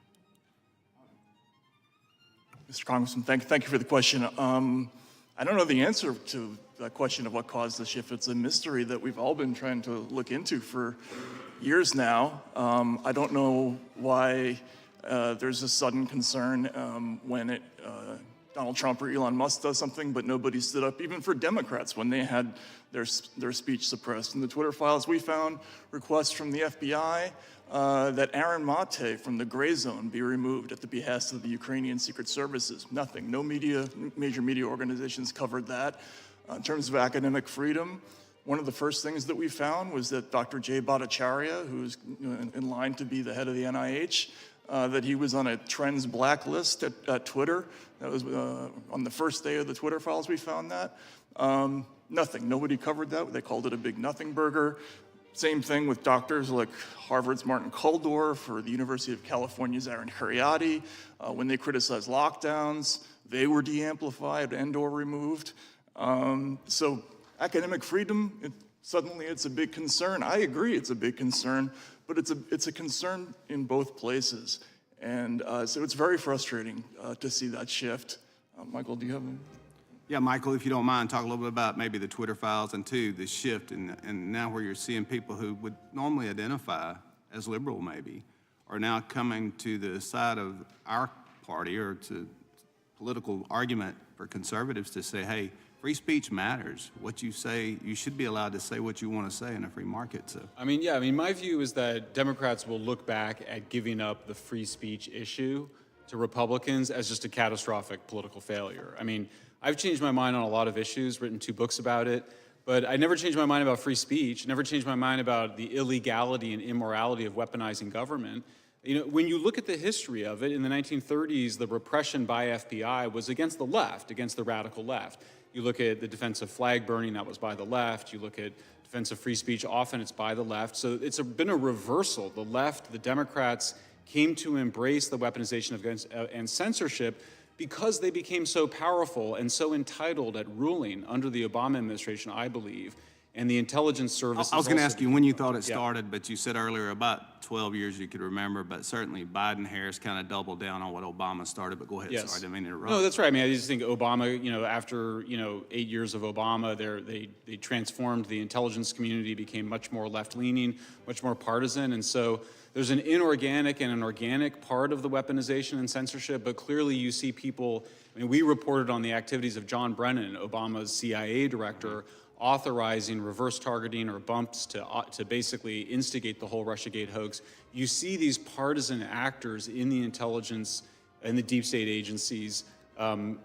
F: Mr. Congressman, thank you for the question. I don't know the answer to that question of what caused the shift. It's a mystery that we've all been trying to look into for years now. I don't know why there's a sudden concern when Donald Trump or Elon Musk does something, but nobody stood up, even for Democrats, when they had their speech suppressed. In the Twitter files, we found requests from the FBI that Aaron Mate from the Gray Zone be removed at the behest of the Ukrainian Secret Services. Nothing. No major media organizations covered that. In terms of academic freedom, one of the first things that we found was that Dr. Jay Bhattacharya, who's in line to be the head of the NIH, that he was on a trends blacklist at Twitter. That was on the first day of the Twitter files we found that. Nothing. Nobody covered that. They called it a big nothing burger. Same thing with doctors like Harvard's Martin Kulldorff or the University of California's Aaron Kheriaty. When they criticized lockdowns, they were de-amplified and/or removed. So academic freedom, suddenly it's a big concern. I agree it's a big concern, but it's a concern in both places. And so it's very frustrating to see that shift. Michael, do you have
J: Yeah, Michael, if you don't mind, talk a little bit about maybe the Twitter files and, too, the shift and now where you're seeing people who would normally identify as liberal maybe are now coming to the side of our party or to political argument for conservatives to say, hey, free speech matters. What you say, you should be allowed to say what you want to say in a free market. So,
E: my view is that Democrats will look back at giving up the free speech issue to Republicans as just a catastrophic political failure. I've changed my mind on a lot of issues, written 2 books about it, but I never changed my mind about free speech, never changed my mind about the illegality and immorality of weaponizing government. When you look at the history of it, in the 1930s, the repression by FBI was against the left, against the radical left. You look at the defense of flag burning, that was by the left. You look at defense of free speech, often it's by the left. So it's been a reversal. The left, the Democrats, came to embrace the weaponization of and censorship because they became so powerful and so entitled at ruling under the Obama administration, I believe, and the intelligence services.
J: I was going to ask you when you thought it started, but you said earlier about 12 years you could remember, but certainly Biden-Harris kind of doubled down on what Obama started, but go ahead,
E: Yes.
J: sorry, I didn't mean to interrupt.
E: No, that's right. I just think Obama, after, 8 years of Obama, they transformed the intelligence community, became much more left-leaning, much more partisan, and so there's an inorganic and an organic part of the weaponization and censorship, but clearly you see people, we reported on the activities of John Brennan, Obama's CIA director, authorizing reverse targeting or bumps to basically instigate the whole Russiagate hoax. You see these partisan actors in the intelligence and the deep state agencies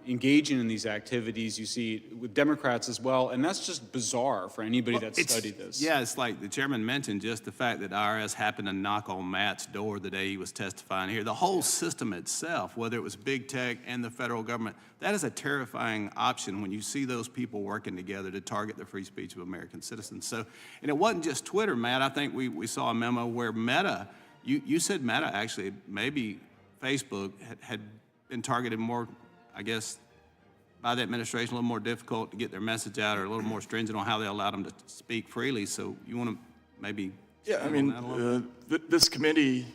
E: engaging in these activities. You see it with Democrats as well, and that's just bizarre for anybody that's studied this.
J: Yeah, it's like the chairman mentioned, just the fact that IRS happened to knock on Matt's door the day he was testifying here. The whole system itself, whether it was big tech and the federal government, that is a terrifying option when you see those people working together to target the free speech of American citizens. So, and it wasn't just Twitter, Matt. I think we saw a memo where Meta, you said Meta actually, maybe Facebook had been targeted more, I guess, by the administration, a little more difficult to get their message out or a little more stringent on how they allowed them to speak freely. So you want to maybe...
F: Yeah, this committee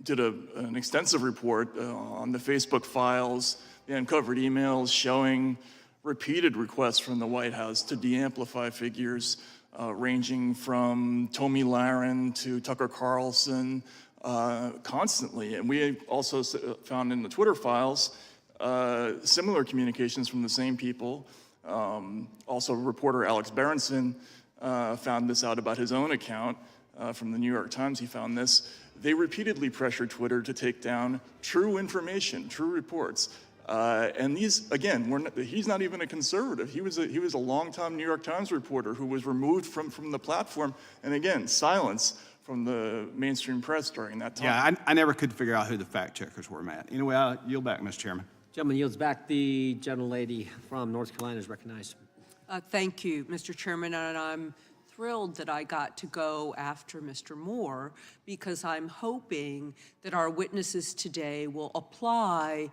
F: did an extensive report on the Facebook files. They uncovered emails showing repeated requests from the White House to de-amplify figures ranging from Tomi Lahren to Tucker Carlson constantly. And we also found in the Twitter files similar communications from the same people. Also, reporter Alex Berenson found this out about his own account from the New York Times. He found this. They repeatedly pressured Twitter to take down true information, true reports. And these, again, he's not even a conservative. He was a longtime New York Times reporter who was removed from the platform, and again, silence from the mainstream press during that time.
J: Yeah, I never could figure out who the fact checkers were, Matt. Anyway, I'll yield back, Mr. Chairman.
A: Gentleman yields back. The gentlelady from North Carolina is recognized.
O: Thank you, Mr. Chairman, and I'm thrilled that I got to go after Mr. Moore because I'm hoping that our witnesses today will apply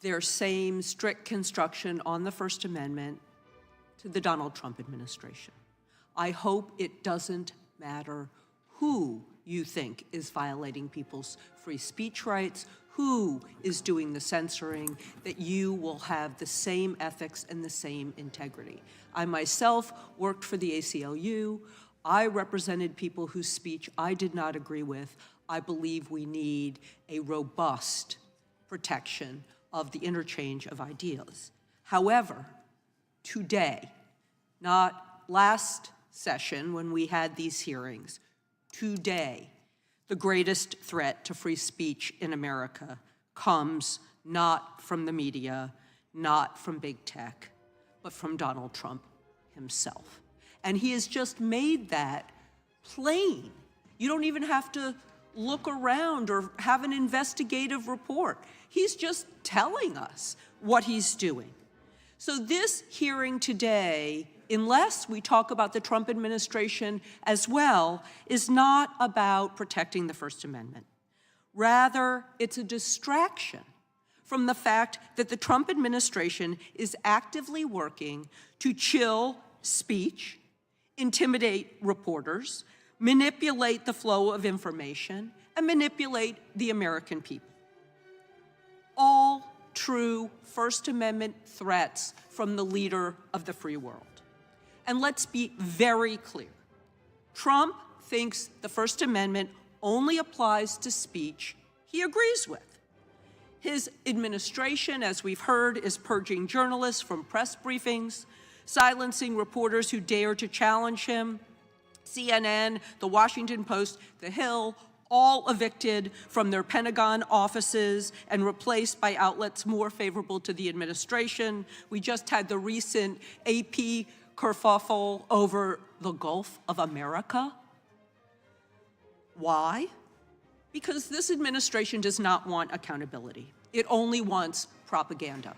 O: their same strict construction on the First Amendment to the Donald Trump administration. I hope it doesn't matter who you think is violating people's free speech rights, who is doing the censoring, that you will have the same ethics and the same integrity. I myself worked for the ACLU. I represented people whose speech I did not agree with. I believe we need a robust protection of the interchange of ideas. However, today, not last session when we had these hearings, today, the greatest threat to free speech in America comes not from the media, not from big tech, but from Donald Trump himself. And he has just made that plain. You don't even have to look around or have an investigative report. He's just telling us what he's doing. So this hearing today, unless we talk about the Trump administration as well, is not about protecting the First Amendment. Rather, it's a distraction from the fact that the Trump administration is actively working to chill speech, intimidate reporters, manipulate the flow of information, and manipulate the American people. All true First Amendment threats from the leader of the free world. And let's be very clear. Trump thinks the First Amendment only applies to speech he agrees with. His administration, as we've heard, is purging journalists from press briefings, silencing reporters who dare to challenge him. CNN, The Washington Post, The Hill, all evicted from their Pentagon offices and replaced by outlets more favorable to the administration. We just had the recent AP kerfuffle over the Gulf of America. Why? Because this administration does not want accountability. It only wants propaganda.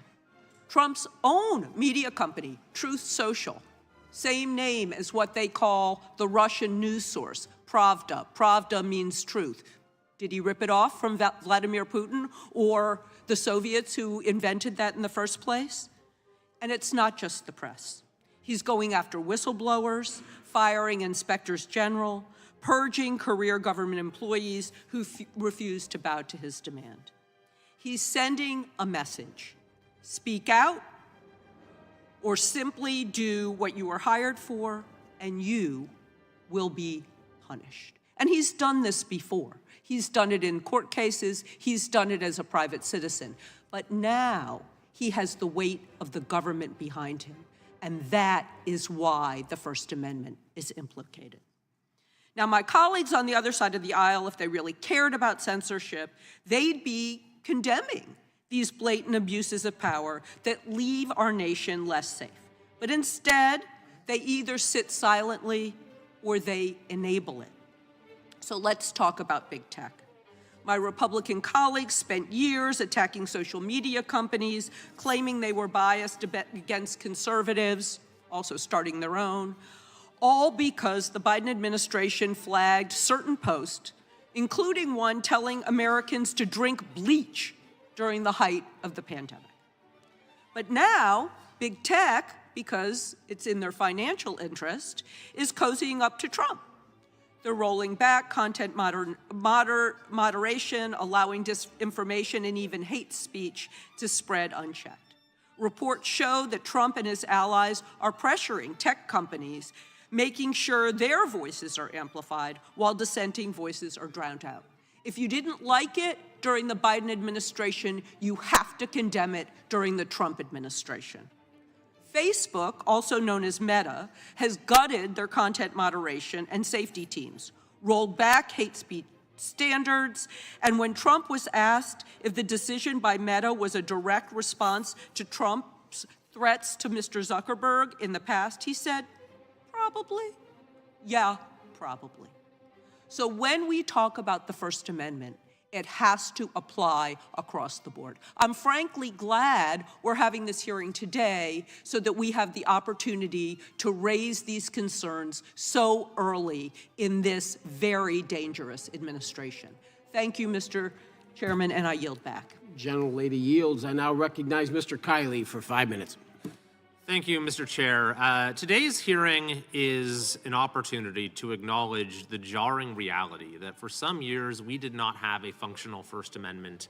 O: Trump's own media company, Truth Social, same name as what they call the Russian news source, Pravda. Pravda means truth. Did he rip it off from Vladimir Putin or the Soviets who invented that in the first place? And it's not just the press. He's going after whistleblowers, firing inspectors general, purging career government employees who refuse to bow to his demand. He's sending a message. Speak out, or simply do what you were hired for, and you will be punished. And he's done this before. He's done it in court cases. He's done it as a private citizen. But now he has the weight of the government behind him. And that is why the First Amendment is implicated. Now, my colleagues on the other side of the aisle, if they really cared about censorship, they'd be condemning these blatant abuses of power that leave our nation less safe. But instead, they either sit silently or they enable it. So let's talk about big tech. My Republican colleagues spent years attacking social media companies, claiming they were biased against conservatives, also starting their own, all because the Biden administration flagged certain posts, including one telling Americans to drink bleach during the height of the pandemic. But now, big tech, because it's in their financial interest, is cozying up to Trump. They're rolling back content moderation, allowing disinformation and even hate speech to spread unchecked. Reports show that Trump and his allies are pressuring tech companies, making sure their voices are amplified while dissenting voices are drowned out. If you didn't like it during the Biden administration, you have to condemn it during the Trump administration. Facebook, also known as Meta, has gutted their content moderation and safety teams, rolled back hate speech standards, and when Trump was asked if the decision by Meta was a direct response to Trump's threats to Mr. Zuckerberg in the past, he said, probably. Yeah, probably. So when we talk about the First Amendment, it has to apply across the board. I'm frankly glad we're having this hearing today so that we have the opportunity to raise these concerns so early in this very dangerous administration. Thank you, Mr. Chairman, and I yield back.
P: Gentlelady yields. I now recognize Mr. Kiley for 5 minutes.
S: Thank you, Mr. Chair. Today's hearing is an opportunity to acknowledge the jarring reality that for some years we did not have a functional First Amendment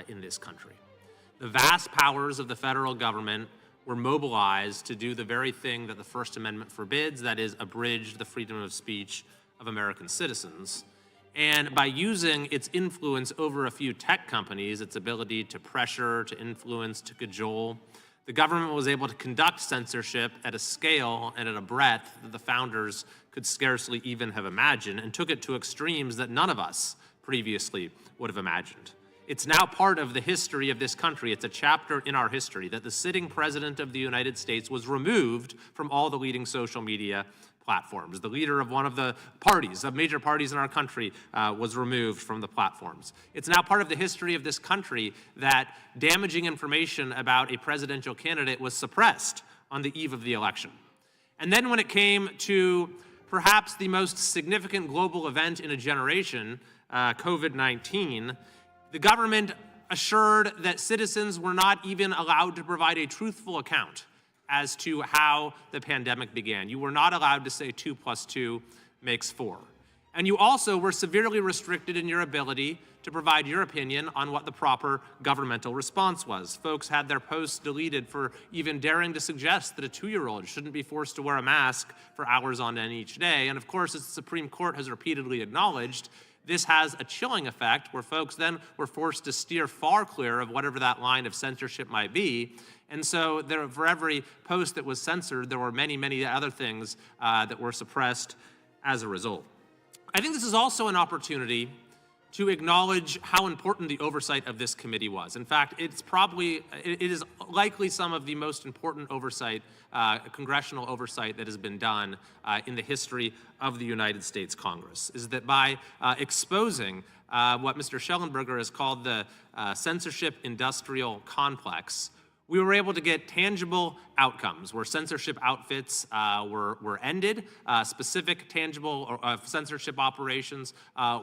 S: in this country. The vast powers of the federal government were mobilized to do the very thing that the First Amendment forbids, that is, abridge the freedom of speech of American citizens. And by using its influence over a few tech companies, its ability to pressure, to influence, to cajole, the government was able to conduct censorship at a scale and at a breadth that the founders could scarcely even have imagined, and took it to extremes that none of us previously would have imagined. It's now part of the history of this country. It's a chapter in our history that the sitting president of the United States was removed from all the leading social media platforms. The leader of one of the parties, of major parties in our country, was removed from the platforms. It's now part of the history of this country that damaging information about a presidential candidate was suppressed on the eve of the election. And then when it came to perhaps the most significant global event in a generation, COVID-19, the government assured that citizens were not even allowed to provide a truthful account as to how the pandemic began. You were not allowed to say 2 + 2 makes 4. And you also were severely restricted in your ability to provide your opinion on what the proper governmental response was. Folks had their posts deleted for even daring to suggest that a 2-year-old shouldn't be forced to wear a mask for hours on end each day. And of course, as the Supreme Court has repeatedly acknowledged, this has a chilling effect where folks then were forced to steer far clear of whatever that line of censorship might be. And so for every post that was censored, there were many, many other things that were suppressed as a result. I think this is also an opportunity to acknowledge how important the oversight of this committee was. In fact, it is likely some of the most important oversight, congressional oversight that has been done in the history of the United States Congress, is that by exposing what Mr. Schellenberger has called the censorship-industrial complex, we were able to get tangible outcomes where censorship outfits were ended, specific tangible censorship operations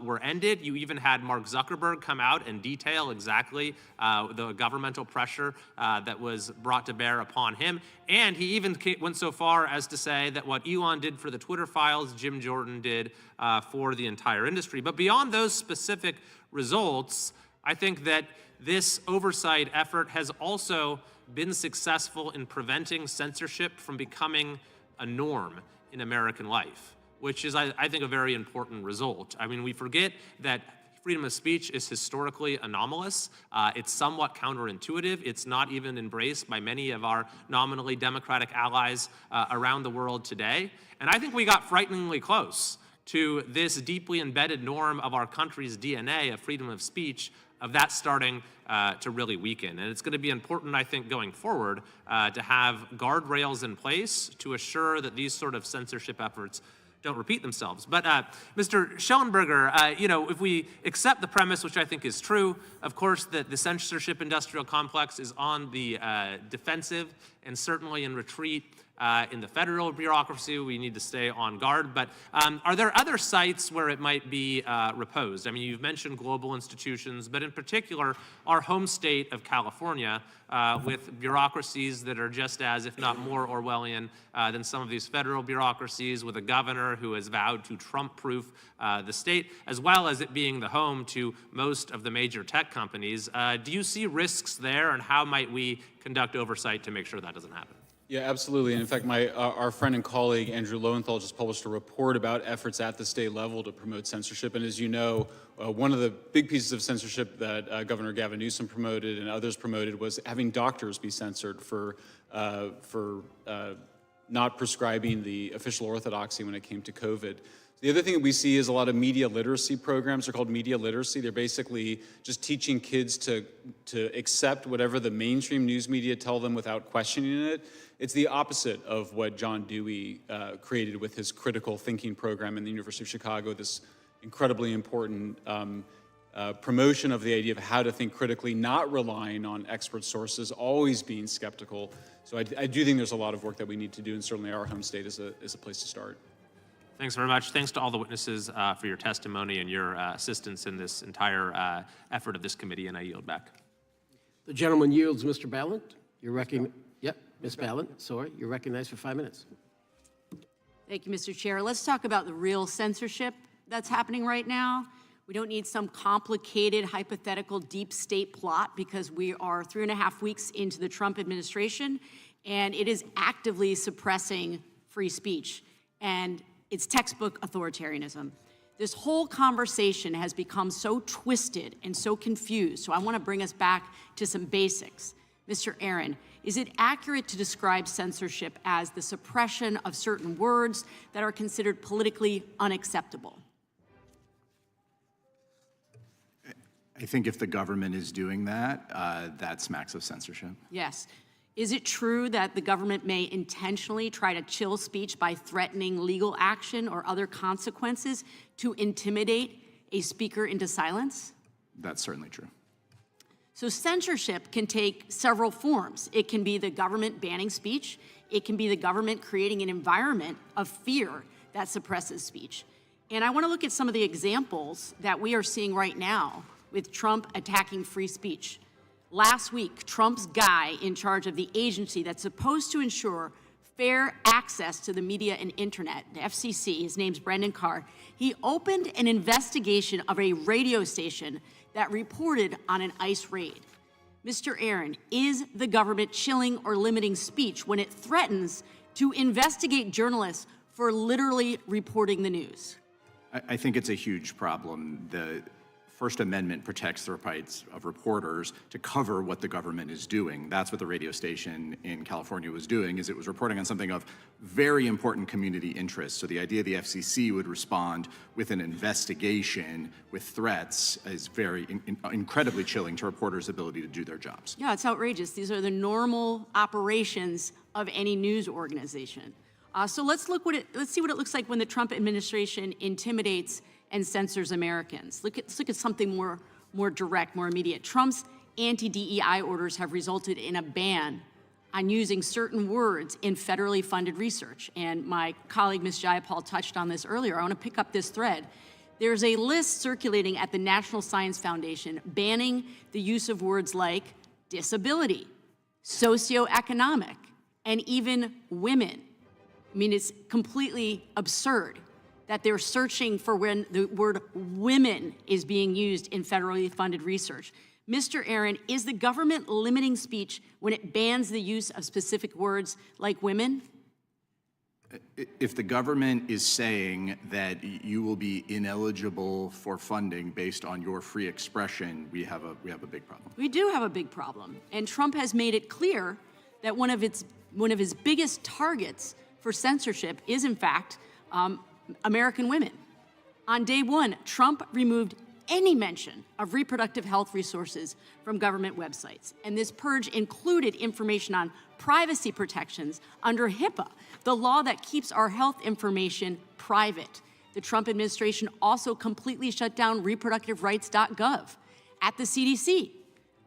S: were ended. You even had Mark Zuckerberg come out and detail exactly the governmental pressure that was brought to bear upon him. And he even went so far as to say that what Elon did for the Twitter files, Jim Jordan did for the entire industry. But beyond those specific results, I think that this oversight effort has also been successful in preventing censorship from becoming a norm in American life, which is, I think, a very important result. I mean, we forget that freedom of speech is historically anomalous. It's somewhat counterintuitive. It's not even embraced by many of our nominally democratic allies around the world today. And I think we got frighteningly close to this deeply embedded norm of our country's DNA of freedom of speech, of that starting to really weaken. And it's going to be important, I think, going forward to have guardrails in place to assure that these sort of censorship efforts don't repeat themselves. But Mr. Schellenberger, if we accept the premise, which I think is true, of course, that the censorship industrial complex is on the defensive and certainly in retreat in the federal bureaucracy. We need to stay on guard. But are there other sites where it might be reposed? I mean, you've mentioned global institutions, but in particular, our home state of California, with bureaucracies that are just as, if not more, Orwellian than some of these federal bureaucracies, with a governor who has vowed to Trump-proof the state, as well as it being the home to most of the major tech companies. Do you see risks there, and how might we conduct oversight to make sure that doesn't happen?
E: Yeah, absolutely. And in fact, our friend and colleague, Andrew Lowenthal, just published a report about efforts at the state level to promote censorship. And as you know, one of the big pieces of censorship that Governor Gavin Newsom promoted and others promoted was having doctors be censored for not prescribing the official orthodoxy when it came to COVID. The other thing that we see is a lot of media literacy programs. They're called media literacy. They're basically just teaching kids to accept whatever the mainstream news media tell them without questioning it. It's the opposite of what John Dewey created with his critical thinking program in the University of Chicago, this incredibly important promotion of the idea of how to think critically, not relying on expert sources, always being skeptical. So I do think there's a lot of work that we need to do, and certainly our home state is a place to start.
S: Thanks very much. Thanks to all the witnesses for your testimony and your assistance in this entire effort of this committee, and I yield back.
P: The gentleman yields. Mr. Ballant, you're recognized. Yep, Ms. Ballant, sorry, you're recognized for 5 minutes.
U: Thank you, Mr. Chair. Let's talk about the real censorship that's happening right now. We don't need some complicated, hypothetical, deep state plot, because we are 3.5 weeks into the Trump administration, and it is actively suppressing free speech. And it's textbook authoritarianism. This whole conversation has become so twisted and so confused, so I want to bring us back to some basics. Mr. Aaron, is it accurate to describe censorship as the suppression of certain words that are considered politically unacceptable?
G: I think if the government is doing that, that smacks of censorship.
U: Yes. Is it true that the government may intentionally try to chill speech by threatening legal action or other consequences to intimidate a speaker into silence?
G: That's certainly true.
U: So censorship can take several forms. It can be the government banning speech. It can be the government creating an environment of fear that suppresses speech. And I want to look at some of the examples that we are seeing right now with Trump attacking free speech. Last week, Trump's guy in charge of the agency that's supposed to ensure fair access to the media and internet, the FCC, his name's Brendan Carr, he opened an investigation of a radio station that reported on an ICE raid. Mr. Aaron, is the government chilling or limiting speech when it threatens to investigate journalists for literally reporting the news?
G: I think it's a huge problem. The First Amendment protects the rights of reporters to cover what the government is doing. That's what the radio station in California was doing, is it was reporting on something of very important community interest. So the idea the FCC would respond with an investigation with threats is very incredibly chilling to reporters' ability to do their jobs.
U: Yeah, it's outrageous. These are the normal operations of any news organization. So let's see what it looks like when the Trump administration intimidates and censors Americans. Let's look at something more direct, more immediate. Trump's anti-DEI orders have resulted in a ban on using certain words in federally funded research. And my colleague, Ms. Jayapal, touched on this earlier. I want to pick up this thread. There's a list circulating at the National Science Foundation banning the use of words like disability, socioeconomic, and even women. I mean, it's completely absurd that they're searching for when the word women is being used in federally funded research. Mr. Aaron, is the government limiting speech when it bans the use of specific words like women?
G: If the government is saying that you will be ineligible for funding based on your free expression, we have a big problem.
U: We do have a big problem. And Trump has made it clear that one of his biggest targets for censorship is, in fact, American women. On day one, Trump removed any mention of reproductive health resources from government websites. And this purge included information on privacy protections under HIPAA, the law that keeps our health information private. The Trump administration also completely shut down reproductiverights.gov. At the CDC,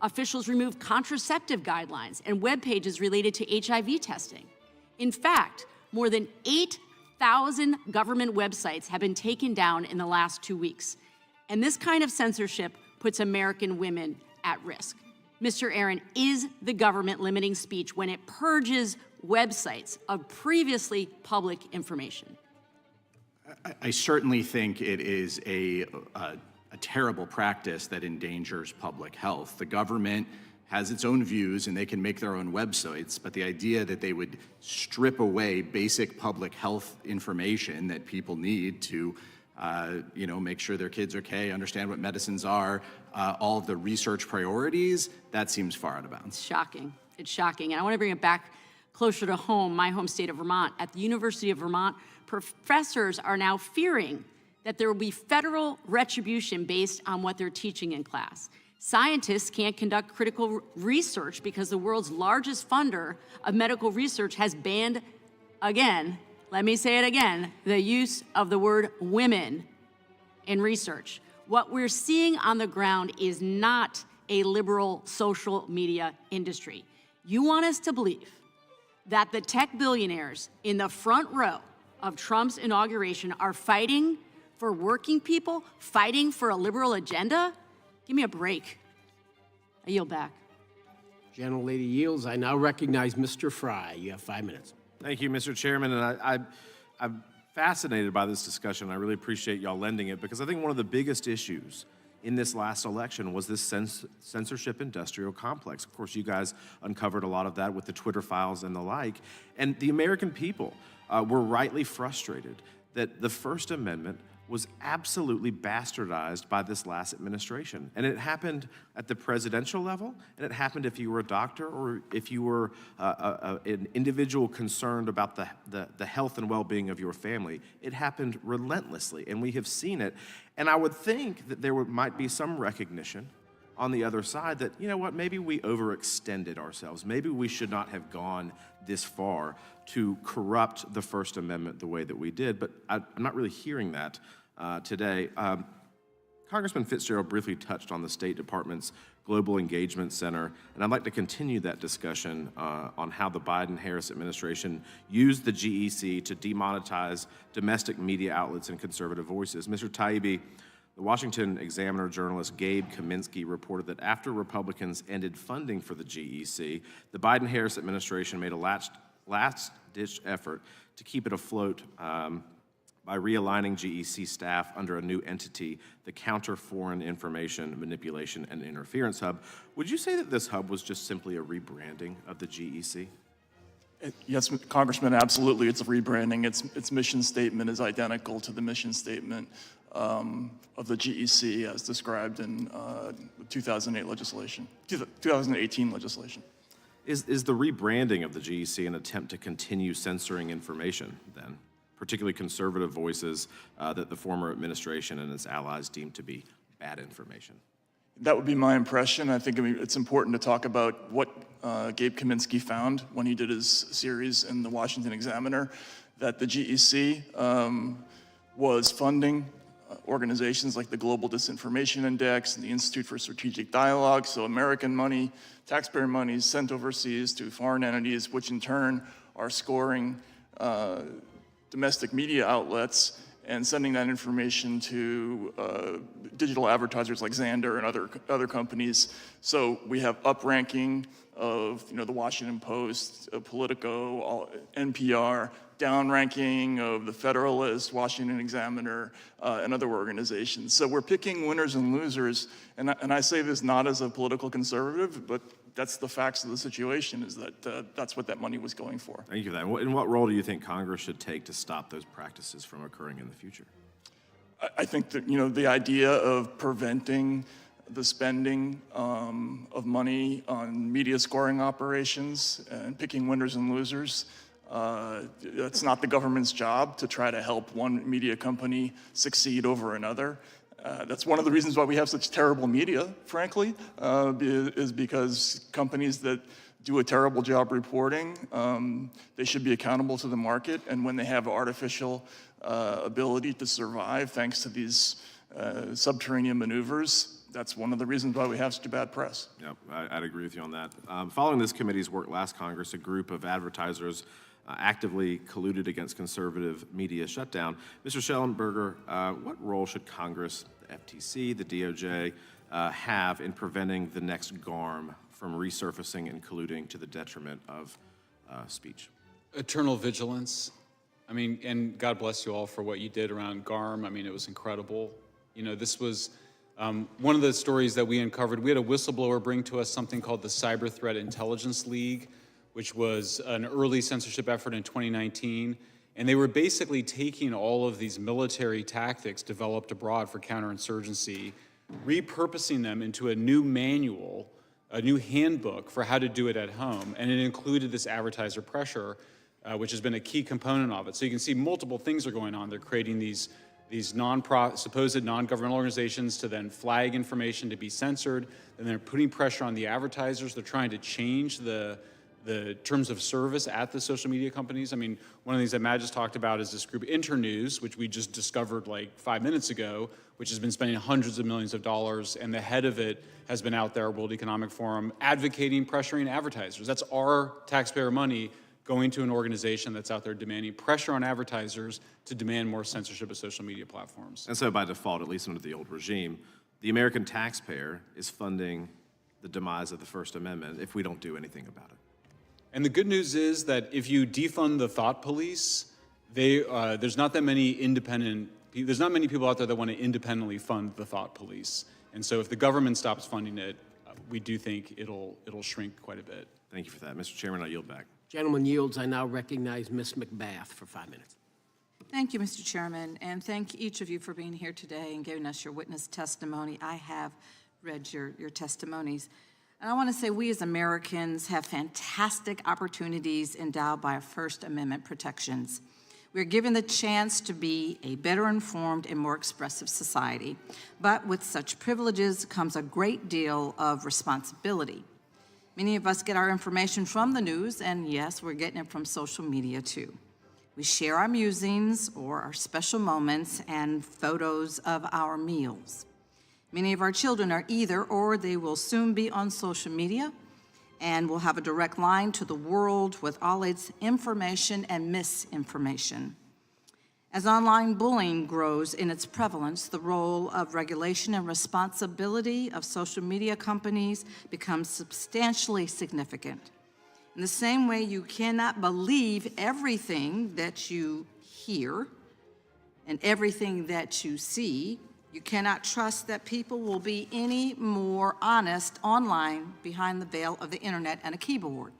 U: Officials removed contraceptive guidelines and web pages related to HIV testing. In fact, more than 8,000 government websites have been taken down in the last 2 weeks. And this kind of censorship puts American women at risk. Mr. Aaron, is the government limiting speech when it purges websites of previously public information?
G: I certainly think it is a terrible practice that endangers public health. The government has its own views and they can make their own websites, but the idea that they would strip away basic public health information that people need to make sure their kids are okay, understand what medicines are, all of the research priorities, that seems far out of bounds.
U: It's shocking. It's shocking. And I want to bring it back closer to home, my home state of Vermont. At the University of Vermont, professors are now fearing that there will be federal retribution based on what they're teaching in class. Scientists can't conduct critical research because the world's largest funder of medical research has banned, again, let me say it again, the use of the word women in research. What we're seeing on the ground is not a liberal social media industry. You want us to believe that the tech billionaires in the front row of Trump's inauguration are fighting for working people, fighting for a liberal agenda? Give me a break. I yield back.
P: Gentlelady yields. I now recognize Mr. Fry. You have 5 minutes.
I: Thank you, Mr. Chairman, and I'm fascinated by this discussion. I really appreciate y'all lending it because I think one of the biggest issues in this last election was this censorship-industrial complex. Of course, you guys uncovered a lot of that with the Twitter files and the like, and the American people were rightly frustrated that the First Amendment was absolutely bastardized by this last administration. And it happened at the presidential level, and it happened if you were a doctor or if you were an individual concerned about the health and well-being of your family. It happened relentlessly, and we have seen it. And I would think that there might be some recognition on the other side that, you know what, maybe we overextended ourselves. Maybe we should not have gone this far to corrupt the First Amendment the way that we did. But I'm not really hearing that today. Congressman Fitzgerald briefly touched on the State Department's Global Engagement Center, and I'd like to continue that discussion on how the Biden-Harris administration used the GEC to demonetize domestic media outlets and conservative voices. Mr. Taibbi, the Washington Examiner journalist Gabe Kaminsky reported that after Republicans ended funding for the GEC, the Biden-Harris administration made a last-ditch effort to keep it afloat by realigning GEC staff under a new entity, the Counter Foreign Information Manipulation and Interference Hub. Would you say that this hub was just simply a rebranding of the GEC?
F: Yes, Congressman, absolutely. It's a rebranding. Its mission statement is identical to the mission statement of the GEC as described in 2018 legislation.
I: Is the rebranding of the GEC an attempt to continue censoring information then, particularly conservative voices that the former administration and its allies deemed to be bad information?
F: That would be my impression. I think it's important to talk about what Gabe Kaminsky found when he did his series in the Washington Examiner, that the GEC was funding organizations like the Global Disinformation Index and the Institute for Strategic Dialogue, so American money, taxpayer money sent overseas to foreign entities, which in turn are scoring domestic media outlets and sending that information to digital advertisers like Xandr and other companies. So we have upranking of the Washington Post, Politico, NPR, downranking of the Federalist, Washington Examiner, and other organizations. So we're picking winners and losers, and I say this not as a political conservative, but that's the facts of the situation, is that that's what that money was going for.
I: Thank you for that. And what role do you think Congress should take to stop those practices from occurring in the future?
F: I think that the idea of preventing the spending of money on media scoring operations and picking winners and losers, it's not the government's job to try to help one media company succeed over another. That's one of the reasons why we have such terrible media, frankly, is because companies that do a terrible job reporting, they should be accountable to the market, and when they have artificial ability to survive thanks to these subterranean maneuvers, that's one of the reasons why we have such a bad press.
T: Yep, I'd agree with you on that. Following this committee's work last Congress, a group of advertisers actively colluded against conservative media shutdown. Mr. Schellenberger, what role should Congress, the FTC, the DOJ have in preventing the next GARM from resurfacing and colluding to the detriment of speech?
E: Eternal vigilance. I mean, and God bless you all for what you did around GARM. I mean, it was incredible. You know, this was one of the stories that we uncovered. We had a whistleblower bring to us something called the Cyber Threat Intelligence League, which was an early censorship effort in 2019. And they were basically taking all of these military tactics developed abroad for counterinsurgency, repurposing them into a new manual, a new handbook for how to do it at home. And it included this advertiser pressure, which has been a key component of it. So you can see multiple things are going on. They're creating these supposed non-governmental organizations to then flag information to be censored, and they're putting pressure on the advertisers. They're trying to change the terms of service at the social media companies. I mean, one of the things that Matt just talked about is this group Internews, which we just discovered like 5 minutes ago, which has been spending hundreds of millions of dollars, and the head of it has been out there, World Economic Forum, advocating, pressuring advertisers. That's our taxpayer money going to an organization that's out there demanding pressure on advertisers to demand more censorship of social media platforms.
T: And so by default, at least under the old regime, the American taxpayer is funding the demise of the First Amendment if we don't do anything about it.
E: And the good news is that if you defund the thought police, there's not that many there's not many people out there that want to independently fund the thought police. And so if the government stops funding it, we do think it'll shrink quite a bit.
T: Thank you for that. Mr. Chairman, I yield back.
P: Gentleman yields. I now recognize Ms. McBath for 5 minutes.
V: Thank you, Mr. Chairman, and thank each of you for being here today and giving us your witness testimony. I have read your testimonies. And I want to say we as Americans have fantastic opportunities endowed by our First Amendment protections. We're given the chance to be a better informed and more expressive society. But with such privileges comes a great deal of responsibility. Many of us get our information from the news, and yes, we're getting it from social media too. We share our musings or our special moments and photos of our meals. Many of our children are either or they will soon be on social media and will have a direct line to the world with all its information and misinformation. As online bullying grows in its prevalence, the role of regulation and responsibility of social media companies becomes substantially significant. In the same way, you cannot believe everything that you hear and everything that you see. You cannot trust that people will be any more honest online behind the veil of the internet and a keyboard.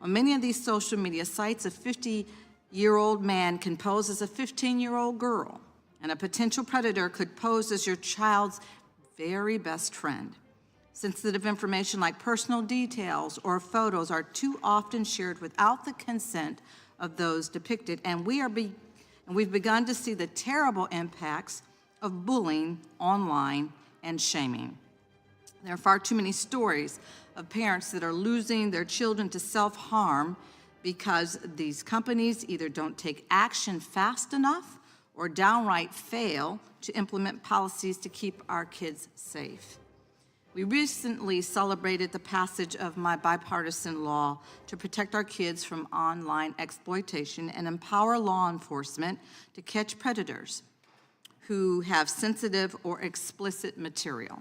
V: On many of these social media sites, a 50-year-old man can pose as a 15-year-old girl, and a potential predator could pose as your child's very best friend. Sensitive information like personal details or photos are too often shared without the consent of those depicted, and we've begun to see the terrible impacts of bullying online and shaming. There are far too many stories of parents that are losing their children to self-harm because these companies either don't take action fast enough or downright fail to implement policies to keep our kids safe. We recently celebrated the passage of my bipartisan law to protect our kids from online exploitation and empower law enforcement to catch predators who have sensitive or explicit material.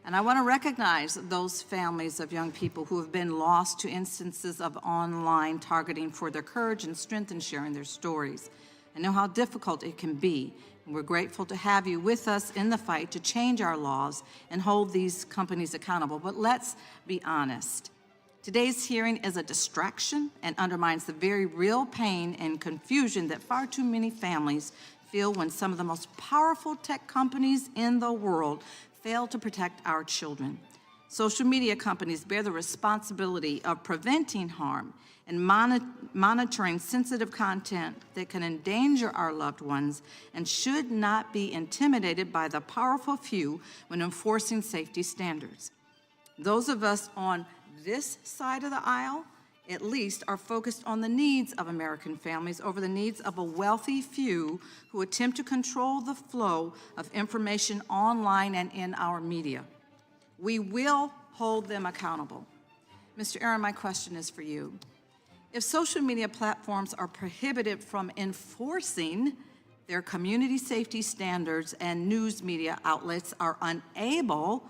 V: And I want to recognize those families of young people who have been lost to instances of online targeting for their courage and strength in sharing their stories. I know how difficult it can be, and we're grateful to have you with us in the fight to change our laws and hold these companies accountable. But let's be honest. Today's hearing is a distraction and undermines the very real pain and confusion that far too many families feel when some of the most powerful tech companies in the world fail to protect our children. Social media companies bear the responsibility of preventing harm and monitoring sensitive content that can endanger our loved ones and should not be intimidated by the powerful few when enforcing safety standards. Those of us on this side of the aisle at least, are focused on the needs of American families over the needs of a wealthy few who attempt to control the flow of information online and in our media. We will hold them accountable. Mr. Aaron, my question is for you. If social media platforms are prohibited from enforcing their community safety standards and news media outlets are unable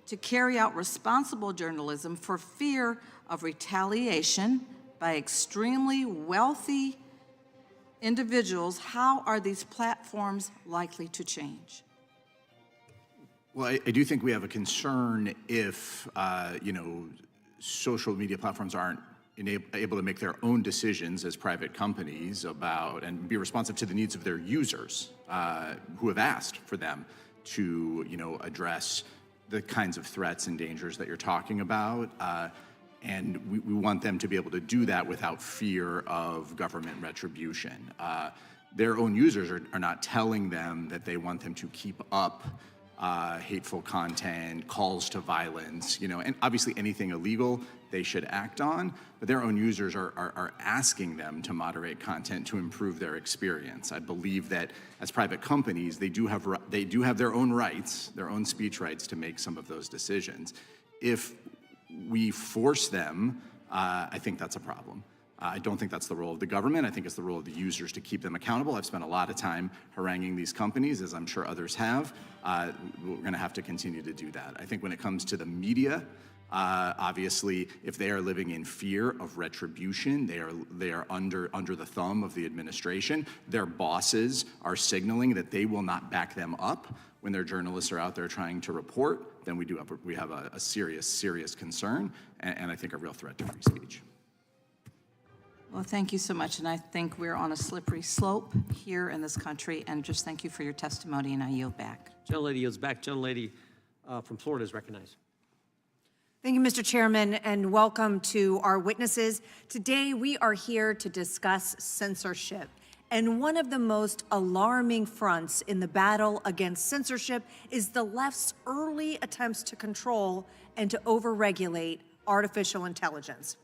V: to carry out responsible journalism for fear of retaliation by extremely wealthy individuals, how are these platforms likely to change?
G: Well, I do think we have a concern if, social media platforms aren't able to make their own decisions as private companies about and be responsive to the needs of their users who have asked for them to, address the kinds of threats and dangers that you're talking about. And we want them to be able to do that without fear of government retribution. Their own users are not telling them that they want them to keep up hateful content, calls to violence, and obviously anything illegal they should act on, but their own users are asking them to moderate content to improve their experience. I believe that as private companies, they do have their own rights, their own speech rights to make some of those decisions. If we force them, I think that's a problem. I don't think that's the role of the government. I think it's the role of the users to keep them accountable. I've spent a lot of time haranguing these companies, as I'm sure others have. We're going to have to continue to do that. I think when it comes to the media, obviously, if they are living in fear of retribution, they are under the thumb of the administration. Their bosses are signaling that they will not back them up when their journalists are out there trying to report. Then we have a serious concern, and I think a real threat to free speech.
V: Well, thank you so much, and I think we're on a slippery slope here in this country, and just thank you for your testimony, and I yield back.
A: Gentlelady yields back. Gentlelady from Florida is recognized.
C: Thank you, Mr. Chairman, and welcome to our witnesses. Today, we are here to discuss censorship. And one of the most alarming fronts in the battle against censorship is the left's early attempts to control and to overregulate artificial intelligence.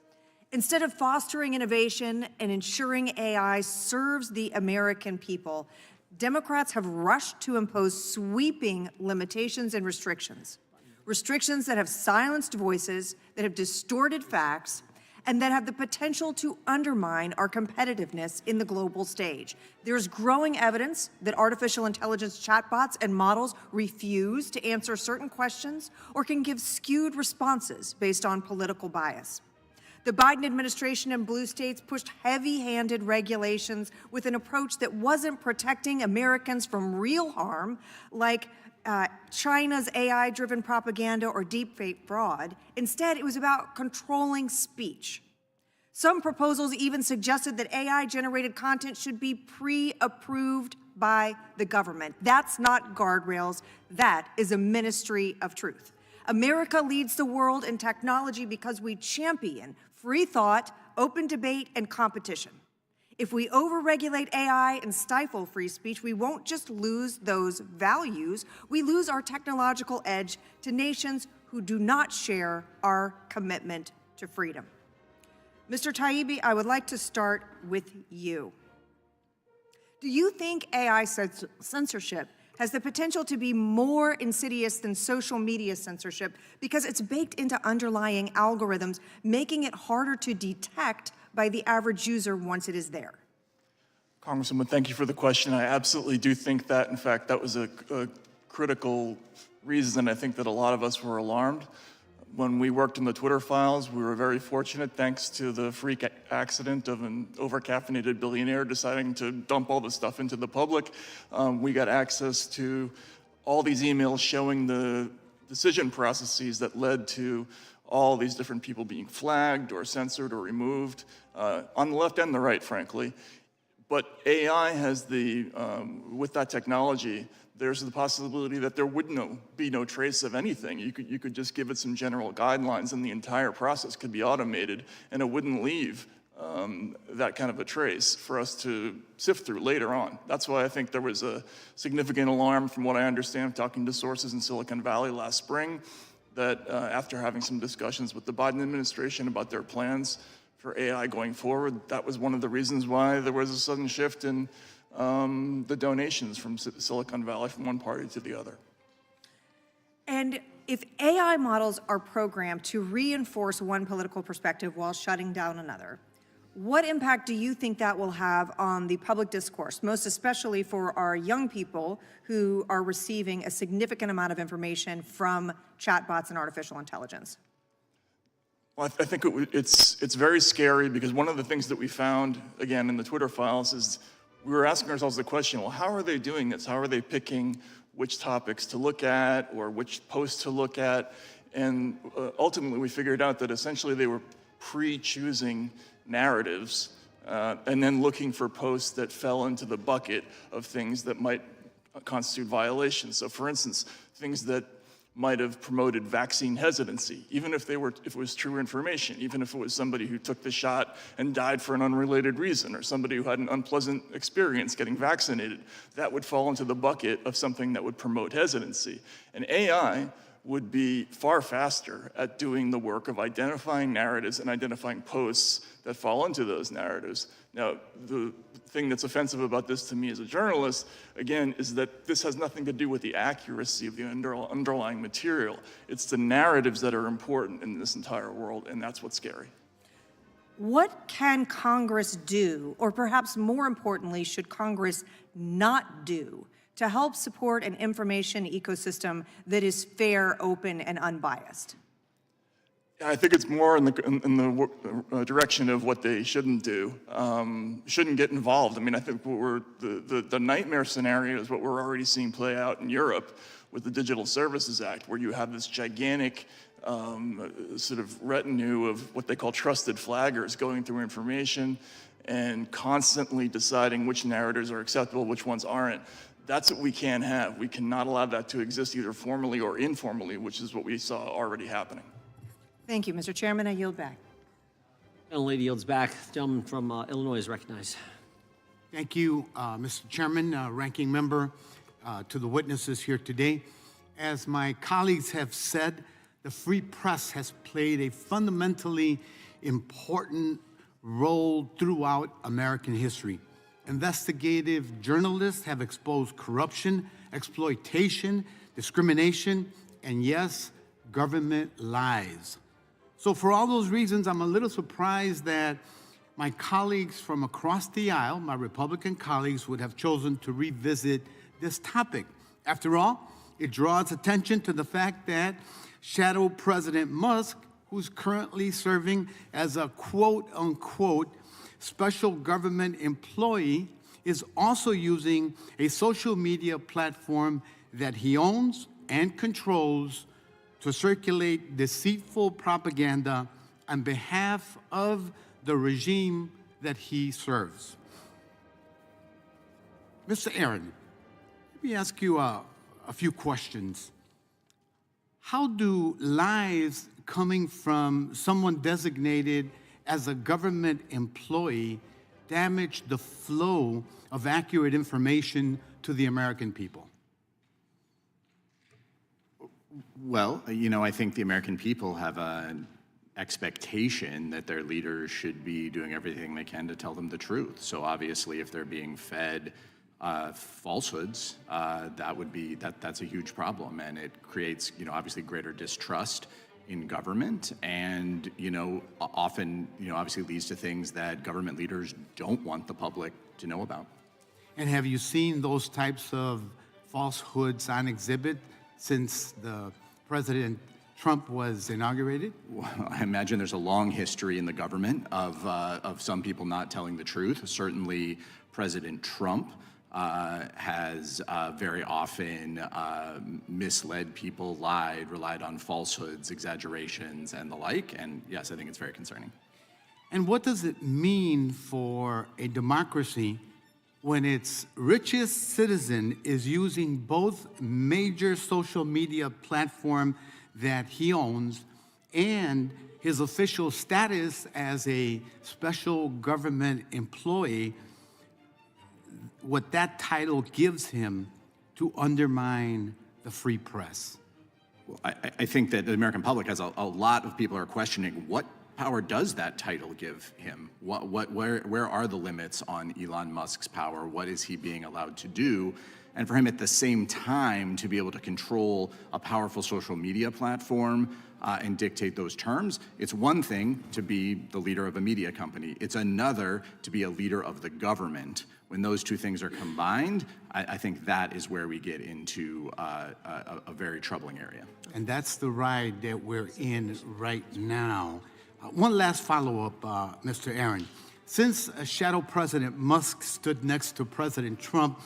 C: Instead of fostering innovation and ensuring AI serves the American people, Democrats have rushed to impose sweeping limitations and restrictions. Restrictions that have silenced voices, that have distorted facts, and that have the potential to undermine our competitiveness in the global stage. There's growing evidence that artificial intelligence chatbots and models refuse to answer certain questions or can give skewed responses based on political bias. The Biden administration and blue states pushed heavy-handed regulations with an approach that wasn't protecting Americans from real harm, like China's AI-driven propaganda or deepfake fraud. Instead, it was about controlling speech. Some proposals even suggested that AI-generated content should be pre-approved by the government. That's not guardrails. That is a ministry of truth. America leads the world in technology because we champion free thought, open debate, and competition. If we overregulate AI and stifle free speech, we won't just lose those values, we lose our technological edge to nations who do not share our commitment to freedom. Mr. Taibbi, I would like to start with you. Do you think AI censorship has the potential to be more insidious than social media censorship because it's baked into underlying algorithms, making it harder to detect by the average user once it is there?
F: Congresswoman, thank you for the question. I absolutely do think that. In fact, that was a critical reason I think that a lot of us were alarmed. When we worked in the Twitter files, we were very fortunate, thanks to the freak accident of an over-caffeinated billionaire deciding to dump all the stuff into the public. We got access to all these emails showing the decision processes that led to all these different people being flagged or censored or removed, on the left and the right, frankly. But AI has with that technology, there's the possibility that there would be no trace of anything. You could just give it some general guidelines and the entire process could be automated and it wouldn't leave that kind of a trace for us to sift through later on. That's why I think there was a significant alarm, from what I understand, talking to sources in Silicon Valley last spring, that after having some discussions with the Biden administration about their plans for AI going forward. That was one of the reasons why there was a sudden shift in the donations from Silicon Valley from one party to the other.
C: And if AI models are programmed to reinforce one political perspective while shutting down another, what impact do you think that will have on the public discourse, most especially for our young people who are receiving a significant amount of information from chatbots and artificial intelligence?
F: Well, I think it's very scary, because one of the things that we found, again, in the Twitter files is we were asking ourselves the question, well, how are they doing this? How are they picking which topics to look at or which posts to look at? And ultimately, we figured out that essentially they were pre-choosing narratives and then looking for posts that fell into the bucket of things that might constitute violations. So for instance, things that might have promoted vaccine hesitancy, even if it was true information, even if it was somebody who took the shot and died for an unrelated reason, or somebody who had an unpleasant experience getting vaccinated, that would fall into the bucket of something that would promote hesitancy. And AI would be far faster at doing the work of identifying narratives and identifying posts that fall into those narratives. Now, the thing that's offensive about this to me as a journalist, again, is that this has nothing to do with the accuracy of the underlying material. It's the narratives that are important in this entire world, and that's what's scary.
C: What can Congress do, or perhaps more importantly, should Congress not do, to help support an information ecosystem that is fair, open, and unbiased?
F: I think it's more in the direction of what they shouldn't do. Shouldn't get involved. I mean, I think the nightmare scenario is what we're already seeing play out in Europe with the Digital Services Act, where you have this gigantic sort of retinue of what they call trusted flaggers going through information and constantly deciding which narratives are acceptable, which ones aren't. That's what we can't have. We cannot allow that to exist either formally or informally, which is what we saw already happening.
C: Thank you, Mr. Chairman. I yield back.
A: Gentlelady yields back. The gentleman from Illinois is recognized.
H: Thank you, Mr. Chairman, ranking member, to the witnesses here today. As my colleagues have said, the free press has played a fundamentally important role throughout American history. Investigative journalists have exposed corruption, exploitation, discrimination, and yes, government lies. So for all those reasons, I'm a little surprised that my colleagues from across the aisle, my Republican colleagues, would have chosen to revisit this topic. After all, it draws attention to the fact that Shadow President Musk, who's currently serving as a quote-unquote special government employee, is also using a social media platform that he owns and controls to circulate deceitful propaganda on behalf of the regime that he serves. Mr. Aaron, let me ask you a few questions. How do lies coming from someone designated as a government employee damage the flow of accurate information to the American people?
G: Well, you know, I think the American people have an expectation that their leaders should be doing everything they can to tell them the truth. So obviously, if they're being fed falsehoods, that's a huge problem, and it creates, you know, obviously greater distrust in government, and often, obviously leads to things that government leaders don't want the public to know about.
H: And have you seen those types of falsehoods on exhibit since the President Trump was inaugurated?
G: Well, I imagine there's a long history in the government of some people not telling the truth. Certainly, President Trump has very often misled people, relied on falsehoods, exaggerations, and the like. And yes, I think it's very concerning.
H: And what does it mean for a democracy when its richest citizen is using both major social media platform that he owns and his official status as a special government employee, what that title gives him to undermine the free press?
G: Well, I think that the American public has a lot of people are questioning what power does that title give him? Where are the limits on Elon Musk's power? What is he being allowed to do? And for him at the same time to be able to control a powerful social media platform and dictate those terms, it's one thing to be the leader of a media company. It's another to be a leader of the government. When those two things are combined, I think that is where we get into a very troubling area.
H: And that's the ride that we're in right now. One last follow-up, Mr. Aaron. Since Shadow President Musk stood next to President Trump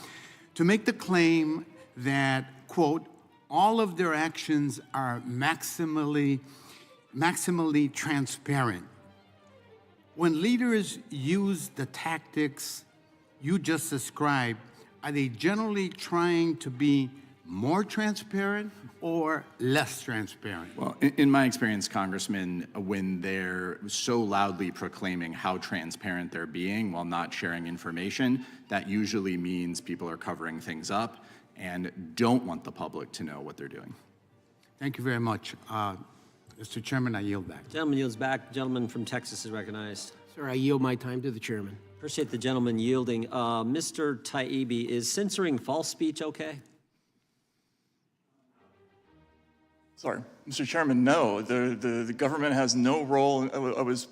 H: to make the claim that, quote, all of their actions are maximally transparent. When leaders use the tactics you just described, are they generally trying to be more transparent or less transparent?
G: Well, in my experience, Congressman, when they're so loudly proclaiming how transparent they're being while not sharing information, that usually means people are covering things up and don't want the public to know what they're doing.
H: Thank you very much. Mr. Chairman, I yield back.
A: Gentleman yields back. Gentleman from Texas is recognized.
P: Sir, I yield my time to the chairman.
A: Appreciate the gentleman yielding. Mr. Taibbi, is censoring false speech okay?
F: Sorry, Mr. Chairman, no. The government has no role. I was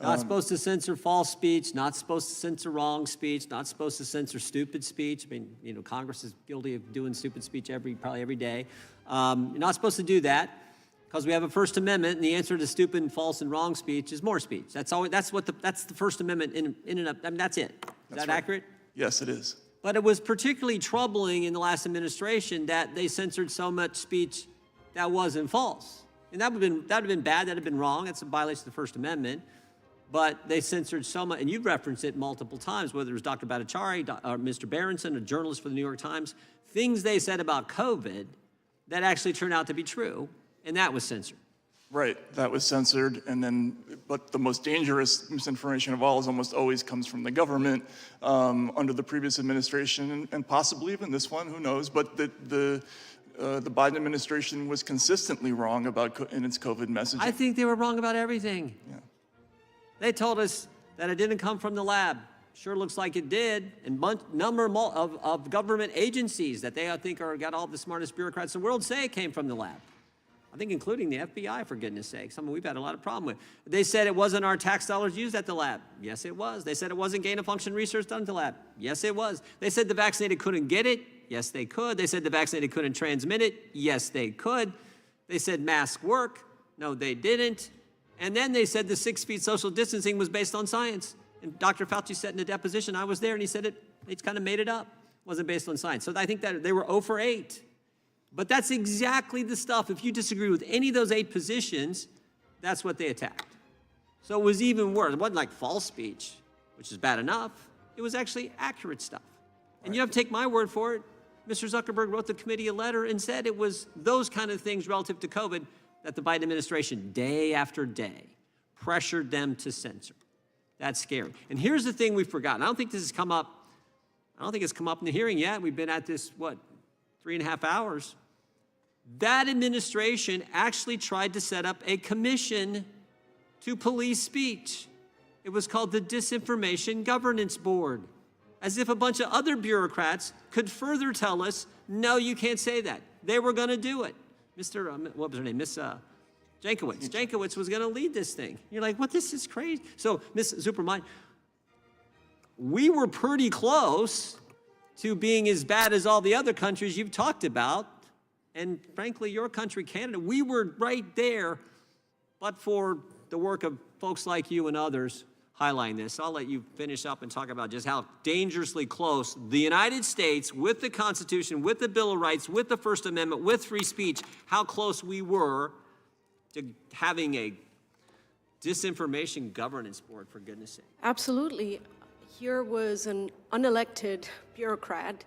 A: Not supposed to censor false speech, not supposed to censor wrong speech, not supposed to censor stupid speech. I mean, you know, Congress is guilty of doing stupid speech probably every day. You're not supposed to do that because we have a First Amendment, and the answer to stupid and false and wrong speech is more speech. That's the First Amendment in and of. I mean, that's it. Is that accurate?
F: Yes, it is.
A: But it was particularly troubling in the last administration that they censored so much speech that wasn't false. And that would have been bad, that would have been wrong. That's a violation of the First Amendment. But they censored so much, and you've referenced it multiple times, whether it was Dr. Bhattacharya or Mr. Berenson, a journalist for the New York Times, things they said about COVID that actually turned out to be true, and that was censored.
F: Right, that was censored, and then, but the most dangerous misinformation of all is almost always comes from the government under the previous administration, and possibly even this one, who knows, but the Biden administration was consistently wrong in its COVID messaging.
A: I think they were wrong about everything.
F: Yeah.
A: They told us that it didn't come from the lab. Sure looks like it did. And number of government agencies that they, I think, got all the smartest bureaucrats in the world say it came from the lab. I think including the FBI, for goodness sake, something we've had a lot of problem with. They said it wasn't our tax dollars used at the lab. Yes, it was. They said it wasn't gain-of-function research done at the lab. Yes, it was. They said the vaccinated couldn't get it. Yes, they could. They said the vaccinated couldn't transmit it. Yes, they could. They said masks work. No, they didn't. And then they said the 6 feet social distancing was based on science. And Dr. Fauci said in a deposition, I was there, and he said it's kind of made it up. It wasn't based on science. So I think that they were 0 for 8. But that's exactly the stuff. If you disagree with any of those 8 positions, that's what they attacked. So it was even worse. It wasn't like false speech, which is bad enough. It was actually accurate stuff. And you have to take my word for it. Mr. Zuckerberg wrote the committee a letter and said it was those kind of things relative to COVID that the Biden administration, day after day, pressured them to censor. That's scary. And here's the thing we've forgotten. I don't think this has come up. I don't think it's come up in the hearing yet. We've been at this, 3.5 hours. That administration actually tried to set up a commission to police speech. It was called the Disinformation Governance Board, as if a bunch of other bureaucrats could further tell us, no, you can't say that. They were going to do it. What was her name? Miss Jankowicz. Jankowicz was going to lead this thing. You're like, what? This is crazy. So, Miss Zuperman, we were pretty close to being as bad as all the other countries you've talked about. And frankly, your country, Canada, we were right there, but for the work of folks like you and others highlighting this. I'll let you finish up and talk about just how dangerously close the United States, with the Constitution, with the Bill of Rights, with the First Amendment, with free speech, how close we were to having a disinformation governance board, for goodness sake.
D: Absolutely. Here was an unelected bureaucrat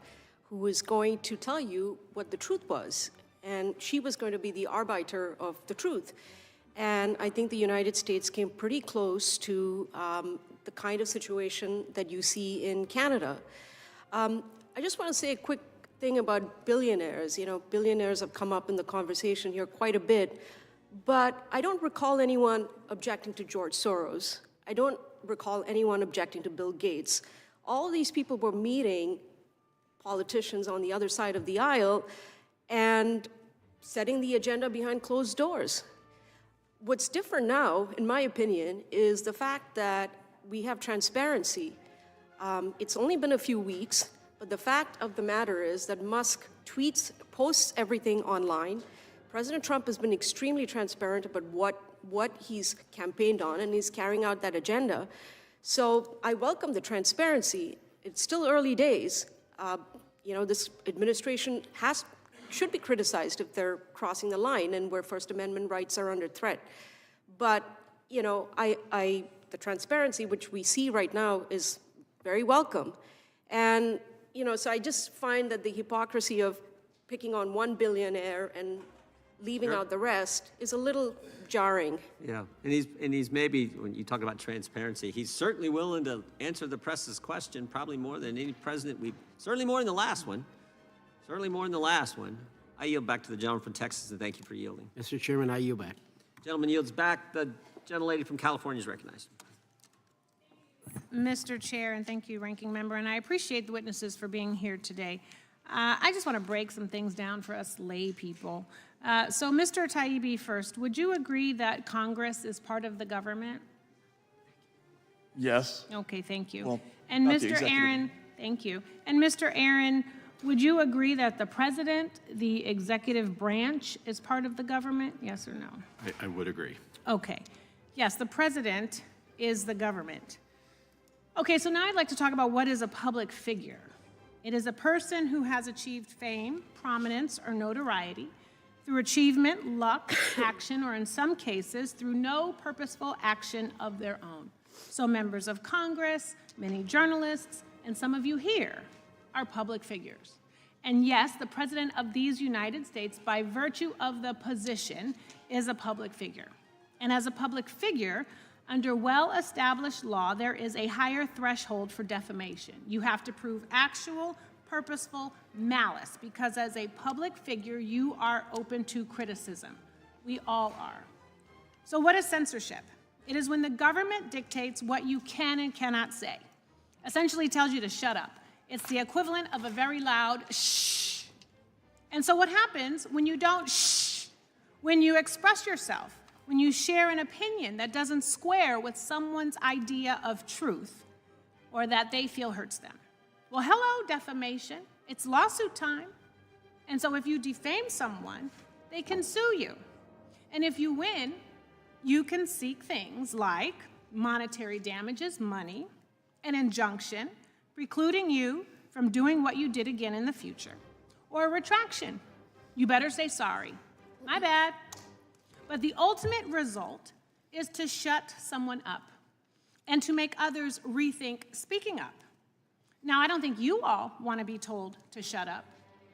D: who was going to tell you what the truth was, and she was going to be the arbiter of the truth. And I think the United States came pretty close to the kind of situation that you see in Canada. I just want to say a quick thing about billionaires. You know, billionaires have come up in the conversation here quite a bit. But I don't recall anyone objecting to George Soros. I don't recall anyone objecting to Bill Gates. All these people were meeting politicians on the other side of the aisle and setting the agenda behind closed doors. What's different now, in my opinion, is the fact that we have transparency. It's only been a few weeks, but the fact of the matter is that Musk posts everything online. President Trump has been extremely transparent about what he's campaigned on, and he's carrying out that agenda. So I welcome the transparency. It's still early days. This administration should be criticized if they're crossing the line and where First Amendment rights are under threat. But, the transparency which we see right now is very welcome. And, so I just find that the hypocrisy of picking on one billionaire and leaving out the rest is a little jarring.
A: Yeah, and he's maybe, when you talk about transparency, he's certainly willing to answer the press's question, probably more than any president certainly more than the last one. Certainly more than the last one. I yield back to the gentleman from Texas, and thank you for yielding.
P: Mr. Chairman, I yield back.
A: Gentleman yields back. The gentlelady from California is recognized.
Q: Mr. Chair, and thank you, Ranking Member, and I appreciate the witnesses for being here today. I just want to break some things down for us lay people. So, Mr. Taibbi, first, would you agree that Congress is part of the government?
F: Yes.
Q: Okay, thank you.
F: Well,
Q: and
F: not the
Q: Mr.
F: executive.
Q: Aaron, thank you. And Mr. Aaron, would you agree that the president, the executive branch, is part of the government? Yes or no?
G: I would agree.
Q: Okay. Yes, the president is the government. Okay, so now I'd like to talk about what is a public figure. It is a person who has achieved fame, prominence, or notoriety through achievement, luck, action, or in some cases, through no purposeful action of their own. So members of Congress, many journalists, and some of you here are public figures. And yes, the President of these United States, by virtue of the position, is a public figure. And as a public figure, under well-established law, there is a higher threshold for defamation. You have to prove actual, purposeful malice, because as a public figure, you are open to criticism. We all are. So what is censorship? It is when the government dictates what you can and cannot say. Essentially tells you to shut up. It's the equivalent of a very loud shh. And so what happens when you don't shh? When you express yourself, when you share an opinion that doesn't square with someone's idea of truth or that they feel hurts them. Well, hello, defamation. It's lawsuit time. And so if you defame someone, they can sue you. And if you win, you can seek things like monetary damages, money, an injunction, precluding you from doing what you did again in the future, or a retraction. You better say sorry. My bad. But the ultimate result is to shut someone up and to make others rethink speaking up. Now, I don't think you all want to be told to shut up,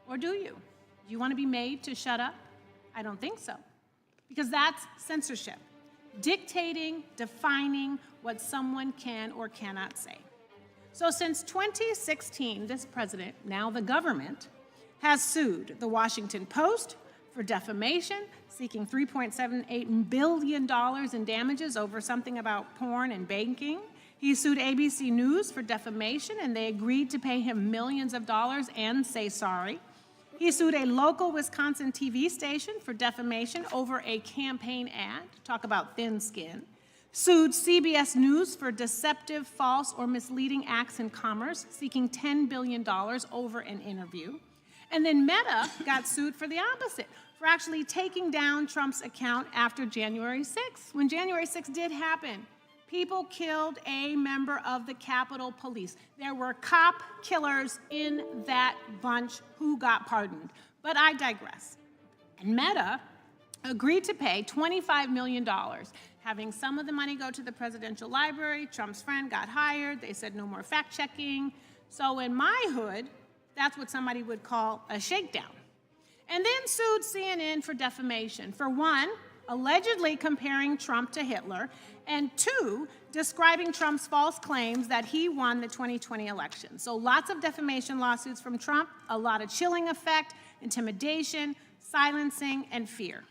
Q: or do you? Do you want to be made to shut up? I don't think so, because that's censorship, dictating, defining what someone can or cannot say. So since 2016, this president, now the government, has sued the Washington Post for defamation, seeking $3.78 billion in damages over something about porn and banking. He sued ABC News for defamation, and they agreed to pay him millions of dollars and say sorry. He sued a local Wisconsin TV station for defamation over a campaign ad, talk about thin skin. Sued CBS News for deceptive, false, or misleading acts in commerce, seeking $10 billion over an interview. And then Meta got sued for the opposite, for actually taking down Trump's account after January 6th. When January 6th did happen, people killed a member of the Capitol Police. There were cop killers in that bunch who got pardoned. But I digress. And Meta agreed to pay $25 million, having some of the money go to the presidential library. Trump's friend got hired. They said no more fact-checking. So in my hood, that's what somebody would call a shakedown. And then sued CNN for defamation. For one, allegedly comparing Trump to Hitler, and two, describing Trump's false claims that he won the 2020 election. So lots of defamation lawsuits from Trump, a lot of chilling effect, intimidation, silencing, and fear.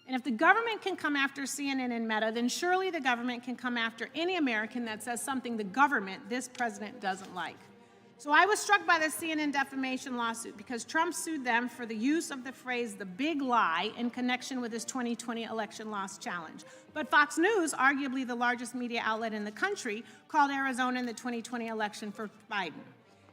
Q: And if the government can come after CNN and Meta, then surely the government can come after any American that says something the government, this president, doesn't like. So I was struck by the CNN defamation lawsuit because Trump sued them for the use of the phrase "the big lie" in connection with his 2020 election loss challenge. But Fox News, arguably the largest media outlet in the country, called Arizona in the 2020 election for Biden.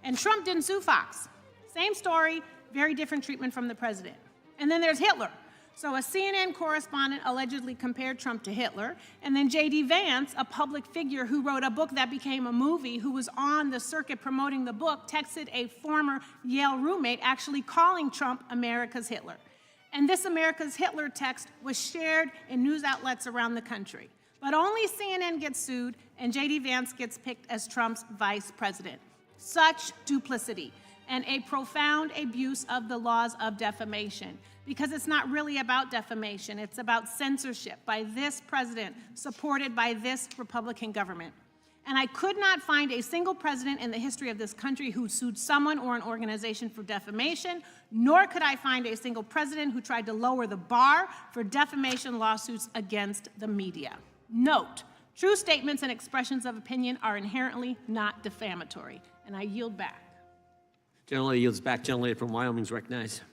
Q: And Trump didn't sue Fox. Same story, very different treatment from the president. And then there's Hitler. So a CNN correspondent allegedly compared Trump to Hitler, and then J.D. Vance, a public figure who wrote a book that became a movie, who was on the circuit promoting the book, texted a former Yale roommate actually calling Trump America's Hitler. And this America's Hitler text was shared in news outlets around the country. But only CNN gets sued, and J.D. Vance gets picked as Trump's vice president. Such duplicity and a profound abuse of the laws of defamation. Because it's not really about defamation, it's about censorship by this president, supported by this Republican government. And I could not find a single president in the history of this country who sued someone or an organization for defamation, nor could I find a single president who tried to lower the bar for defamation lawsuits against the media. Note, true statements and expressions of opinion are inherently not defamatory. And I yield back.
A: Gentlelady yields back. Gentlelady from Wyoming is recognized.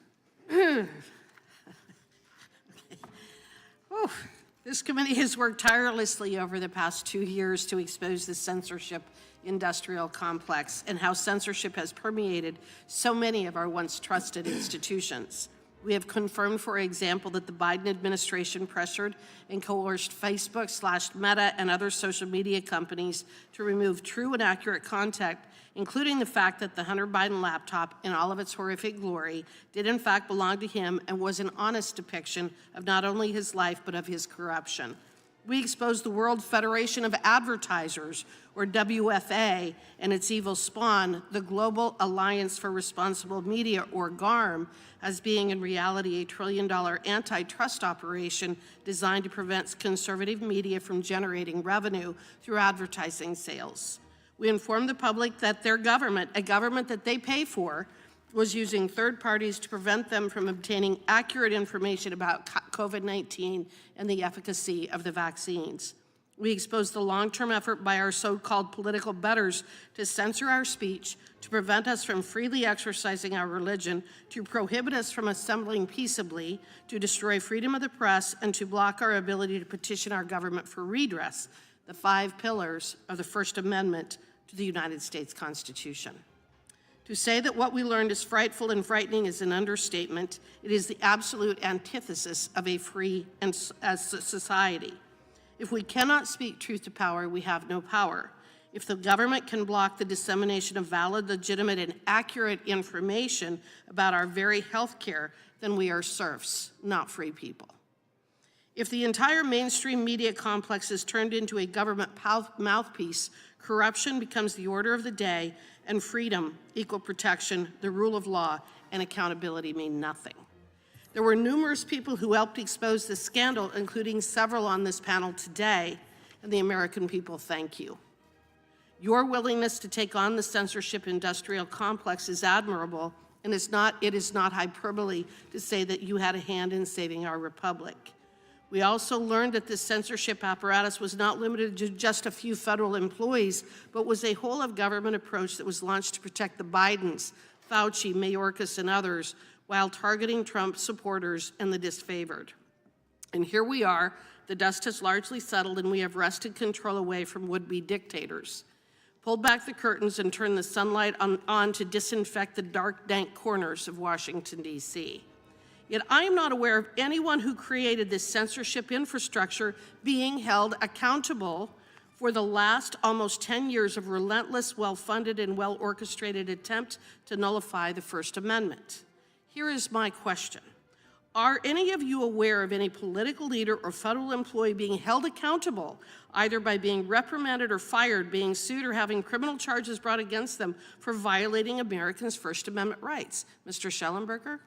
K: This committee has worked tirelessly over the past 2 years to expose the censorship-industrial complex and how censorship has permeated so many of our once trusted institutions. We have confirmed, for example, that the Biden administration pressured and coerced Facebook, Meta, and other social media companies to remove true and accurate content, including the fact that the Hunter Biden laptop, in all of its horrific glory, did in fact belong to him and was an honest depiction of not only his life, but of his corruption. We exposed the World Federation of Advertisers, or WFA, and its evil spawn, the Global Alliance for Responsible Media, or GARM, as being in reality a $1 trillion antitrust operation designed to prevent conservative media from generating revenue through advertising sales. We informed the public that their government, a government that they pay for, was using third parties to prevent them from obtaining accurate information about COVID-19 and the efficacy of the vaccines. We exposed the long-term effort by our so-called political betters to censor our speech, to prevent us from freely exercising our religion, to prohibit us from assembling peaceably, to destroy freedom of the press, and to block our ability to petition our government for redress, the 5 pillars of the First Amendment to the United States Constitution. To say that what we learned is frightful and frightening is an understatement. It is the absolute antithesis of a free society. If we cannot speak truth to power, we have no power. If the government can block the dissemination of valid, legitimate, and accurate information about our very health care, then we are serfs, not free people. If the entire mainstream media complex is turned into a government mouthpiece, corruption becomes the order of the day, and freedom, equal protection, the rule of law, and accountability mean nothing. There were numerous people who helped expose this scandal, including several on this panel today, and the American people thank you. Your willingness to take on the censorship-industrial complex is admirable, and it is not hyperbole to say that you had a hand in saving our republic. We also learned that this censorship apparatus was not limited to just a few federal employees, but was a whole-of-government approach that was launched to protect the Bidens, Fauci, Mayorkas, and others, while targeting Trump supporters and the disfavored. And here we are, the dust has largely settled, and we have wrested control away from would-be dictators. Pulled back the curtains and turned the sunlight on to disinfect the dark, dank corners of Washington, D.C. Yet I am not aware of anyone who created this censorship infrastructure being held accountable for the last almost 10 years of relentless, well-funded, and well-orchestrated attempt to nullify the First Amendment. Here is my question. Are any of you aware of any political leader or federal employee being held accountable, either by being reprimanded or fired, being sued, or having criminal charges brought against them for violating Americans' First Amendment rights? Mr. Schellenberger?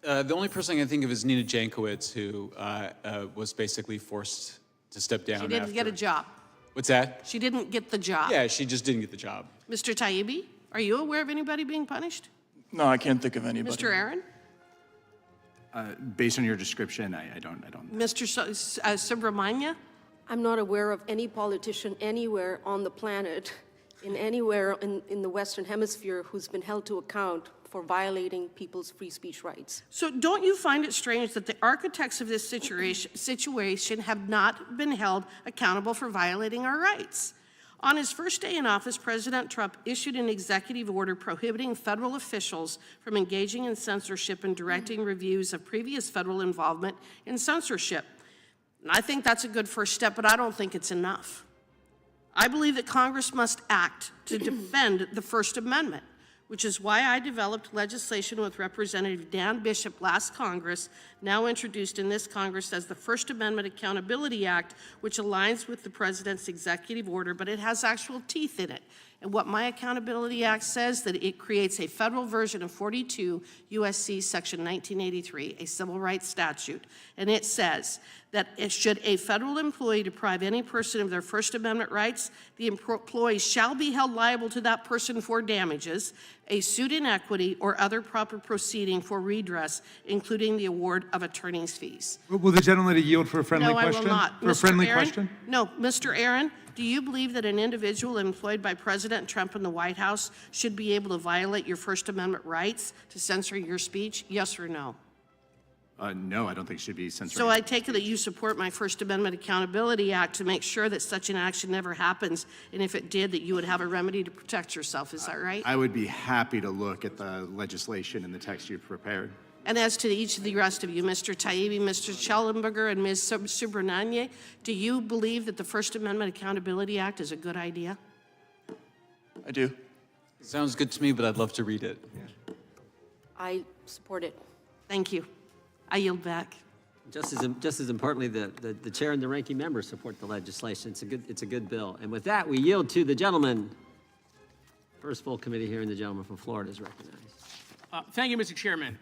E: The only person I can think of is Nina Jankowicz, who was basically forced to step down.
K: She didn't get a job.
E: What's that?
K: She didn't get the job.
E: Yeah, she just didn't get the job.
K: Mr. Taibbi, are you aware of anybody being punished?
F: No, I can't think of anybody.
K: Mr. Aaron?
G: Based on your description, I don't.
K: Mr. Subramanya?
D: I'm not aware of any politician anywhere on the planet, anywhere in the Western Hemisphere, who's been held to account for violating people's free speech rights.
K: So don't you find it strange that the architects of this situation have not been held accountable for violating our rights? On his first day in office, President Trump issued an executive order prohibiting federal officials from engaging in censorship and directing reviews of previous federal involvement in censorship. And I think that's a good first step, but I don't think it's enough. I believe that Congress must act to defend the First Amendment, which is why I developed legislation with Representative Dan Bishop last Congress, now introduced in this Congress as the First Amendment Accountability Act, which aligns with the President's executive order, but it has actual teeth in it. And what my Accountability Act says, that it creates a federal version of 42 U.S.C. Section 1983, a civil rights statute. And it says that should a federal employee deprive any person of their First Amendment rights, the employee shall be held liable to that person for damages, a suit in equity, or other proper proceeding for redress, including the award of attorney's fees.
B: Will the gentleman yield for a friendly question?
K: No, I will not.
B: For a friendly
K: Aaron?
B: question?
K: No, Mr. Aaron, do you believe that an individual employed by President Trump in the White House should be able to violate your First Amendment rights to censor your speech? Yes or no?
G: No, I don't think it should be censored.
K: So I take it that you support my First Amendment Accountability Act to make sure that such an action never happens, and if it did, that you would have a remedy to protect yourself. Is that right?
G: I would be happy to look at the legislation and the text you've prepared.
K: And as to each of the rest of you, Mr. Taibbi, Mr. Schellenberger, and Ms. Subramanya, do you believe that the First Amendment Accountability Act is a good idea?
F: I do.
E: Sounds good to me, but I'd love to read it.
D: I support it.
K: Thank you. I yield back.
A: Just as importantly, the chair and the ranking member support the legislation. It's a good bill. And with that, we yield to the gentleman. First full committee hearing, the gentleman from Florida is recognized.
L: Thank you, Mr. Chairman.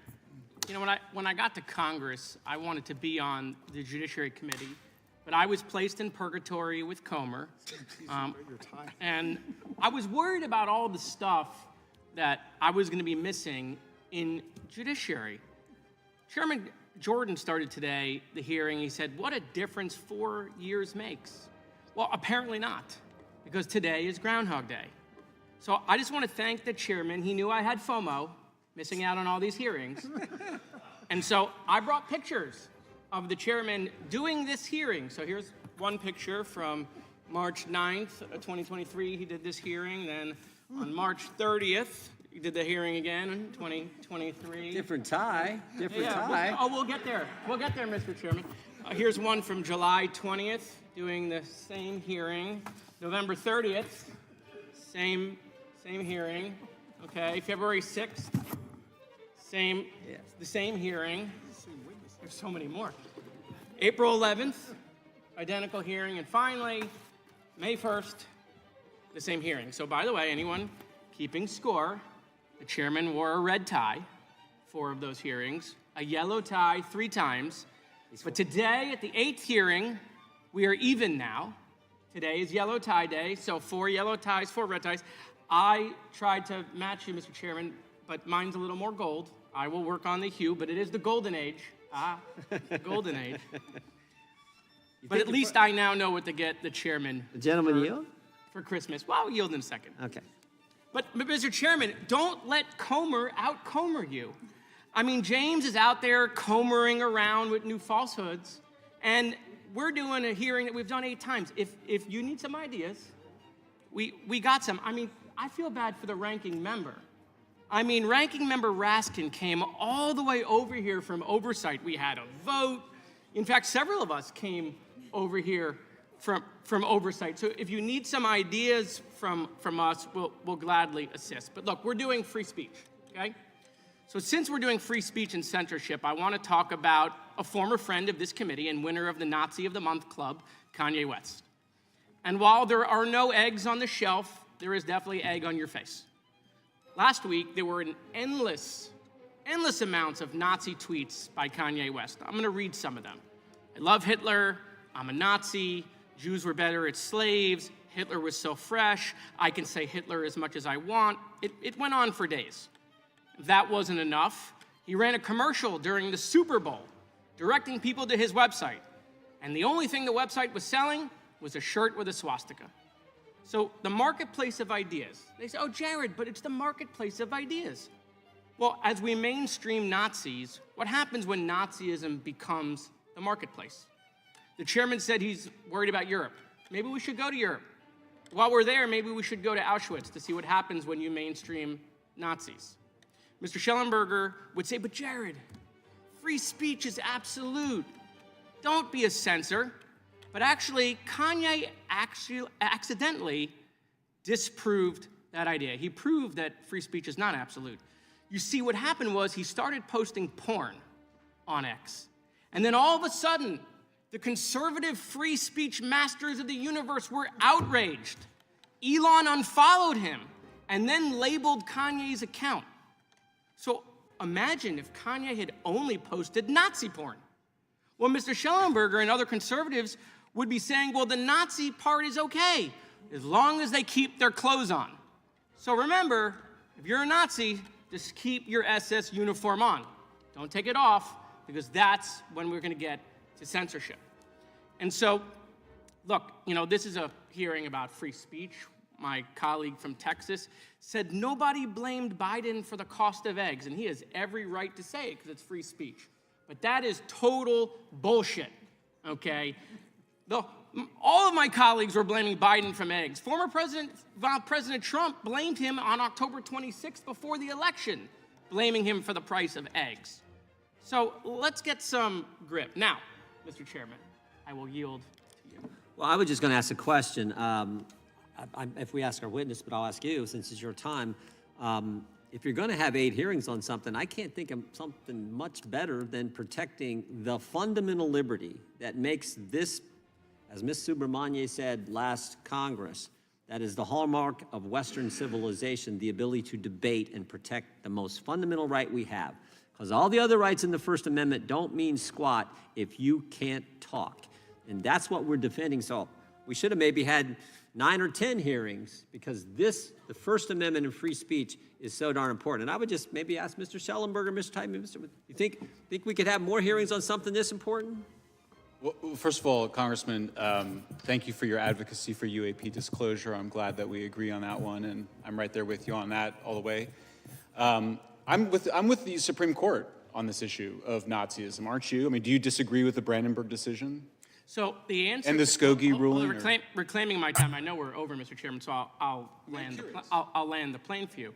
L: You know, when I got to Congress, I wanted to be on the Judiciary Committee, but I was placed in purgatory with Comer. And I was worried about all the stuff that I was going to be missing in Judiciary. Chairman Jordan started today the hearing. He said, what a difference 4 years makes. Well, apparently not, because today is Groundhog Day. So I just want to thank the chairman. He knew I had FOMO, missing out on all these hearings. And so I brought pictures of the chairman doing this hearing. So here's one picture from March 9th, 2023. He did this hearing. Then on March 30th, he did the hearing again in 2023.
A: Different tie. Different tie.
L: We'll get there. We'll get there, Mr. Chairman. Here's one from July 20th, doing the same hearing. November 30th, same hearing. Okay, February 6th, the same hearing. There's so many more. April 11th, identical hearing. And finally, May 1st, the same hearing. So by the way, anyone keeping score, the chairman wore a red tie, 4 of those hearings, a yellow tie 3 times. But today, at the 8th hearing, we are even now. Today is yellow tie day, so 4 yellow ties, 4 red ties. I tried to match you, Mr. Chairman, but mine's a little more gold. I will work on the hue, but it is the golden age. The golden age. But at least I now know what to get the chairman.
A: The gentleman yield?
L: For Christmas. Well, I'll yield in a second.
A: Okay.
L: But Mr. Chairman, don't let Comer out-Comer you. I mean, James is out there comering around with new falsehoods, and we're doing a hearing that we've done 8 times. If you need some ideas, we got some. I mean, I feel bad for the ranking member. I mean, ranking member Raskin came all the way over here from oversight. We had a vote. In fact, several of us came over here from oversight. So if you need some ideas from us, we'll gladly assist. But look, we're doing free speech, okay? So since we're doing free speech and censorship, I want to talk about a former friend of this committee and winner of the Nazi of the Month Club, Kanye West. And while there are no eggs on the shelf, there is definitely egg on your face. Last week, there were an endless amounts of Nazi tweets by Kanye West. I'm going to read some of them. I love Hitler. I'm a Nazi. Jews were better as slaves. Hitler was so fresh. I can say Hitler as much as I want. It went on for days. If that wasn't enough, He ran a commercial during the Super Bowl, directing people to his website. And the only thing the website was selling was a shirt with a swastika. So the marketplace of ideas. They say, oh, Jared, but it's the marketplace of ideas. Well, as we mainstream Nazis, what happens when Nazism becomes the marketplace? The chairman said he's worried about Europe. Maybe we should go to Europe. While we're there, maybe we should go to Auschwitz to see what happens when you mainstream Nazis. Mr. Schellenberger would say, but Jared, free speech is absolute. Don't be a censor. But actually, Kanye accidentally disproved that idea. He proved that free speech is not absolute. You see, what happened was he started posting porn on X. And then all of a sudden, the conservative free speech masters of the universe were outraged. Elon unfollowed him and then labeled Kanye's account. So imagine if Kanye had only posted Nazi porn. Well, Mr. Schellenberger and other conservatives would be saying, well, the Nazi part is okay, as long as they keep their clothes on. So remember, if you're a Nazi, just keep your SS uniform on. Don't take it off, because that's when we're gonna get to censorship. And so, look, this is a hearing about free speech. My colleague from Texas said nobody blamed Biden for the cost of eggs, and he has every right to say it because it's free speech. But that is total bullshit, okay? All of my colleagues were blaming Biden from eggs. Former President Trump blamed him on October 26th before the election, blaming him for the price of eggs. So let's get some grip. Now, Mr. Chairman, I will yield to you.
A: Well, I was just going to ask a question. If we ask our witness, but I'll ask you since it's your time. If you're going to have 8 hearings on something, I can't think of something much better than protecting the fundamental liberty that makes this, as Ms. Subramanian said last Congress, that is the hallmark of Western civilization, the ability to debate and protect the most fundamental right we have. Because all the other rights in the First Amendment don't mean squat if you can't talk. And that's what we're defending. So we should have maybe had 9 or 10 hearings, because the First Amendment and free speech is so darn important. And I would just maybe ask Mr. Schellenberger, Mr. Tymon, you think we could have more hearings on something this important?
E: Well, first of all, Congressman, thank you for your advocacy for UAP disclosure. I'm glad that we agree on that one, and I'm right there with you on that all the way. I'm with the Supreme Court on this issue of Nazism, aren't you? I mean, do you disagree with the Brandenburg decision?
L: So the answer...
E: And the Skokie ruling?
L: Reclaiming my time, I know we're over, Mr. Chairman, so I'll land the plane for you.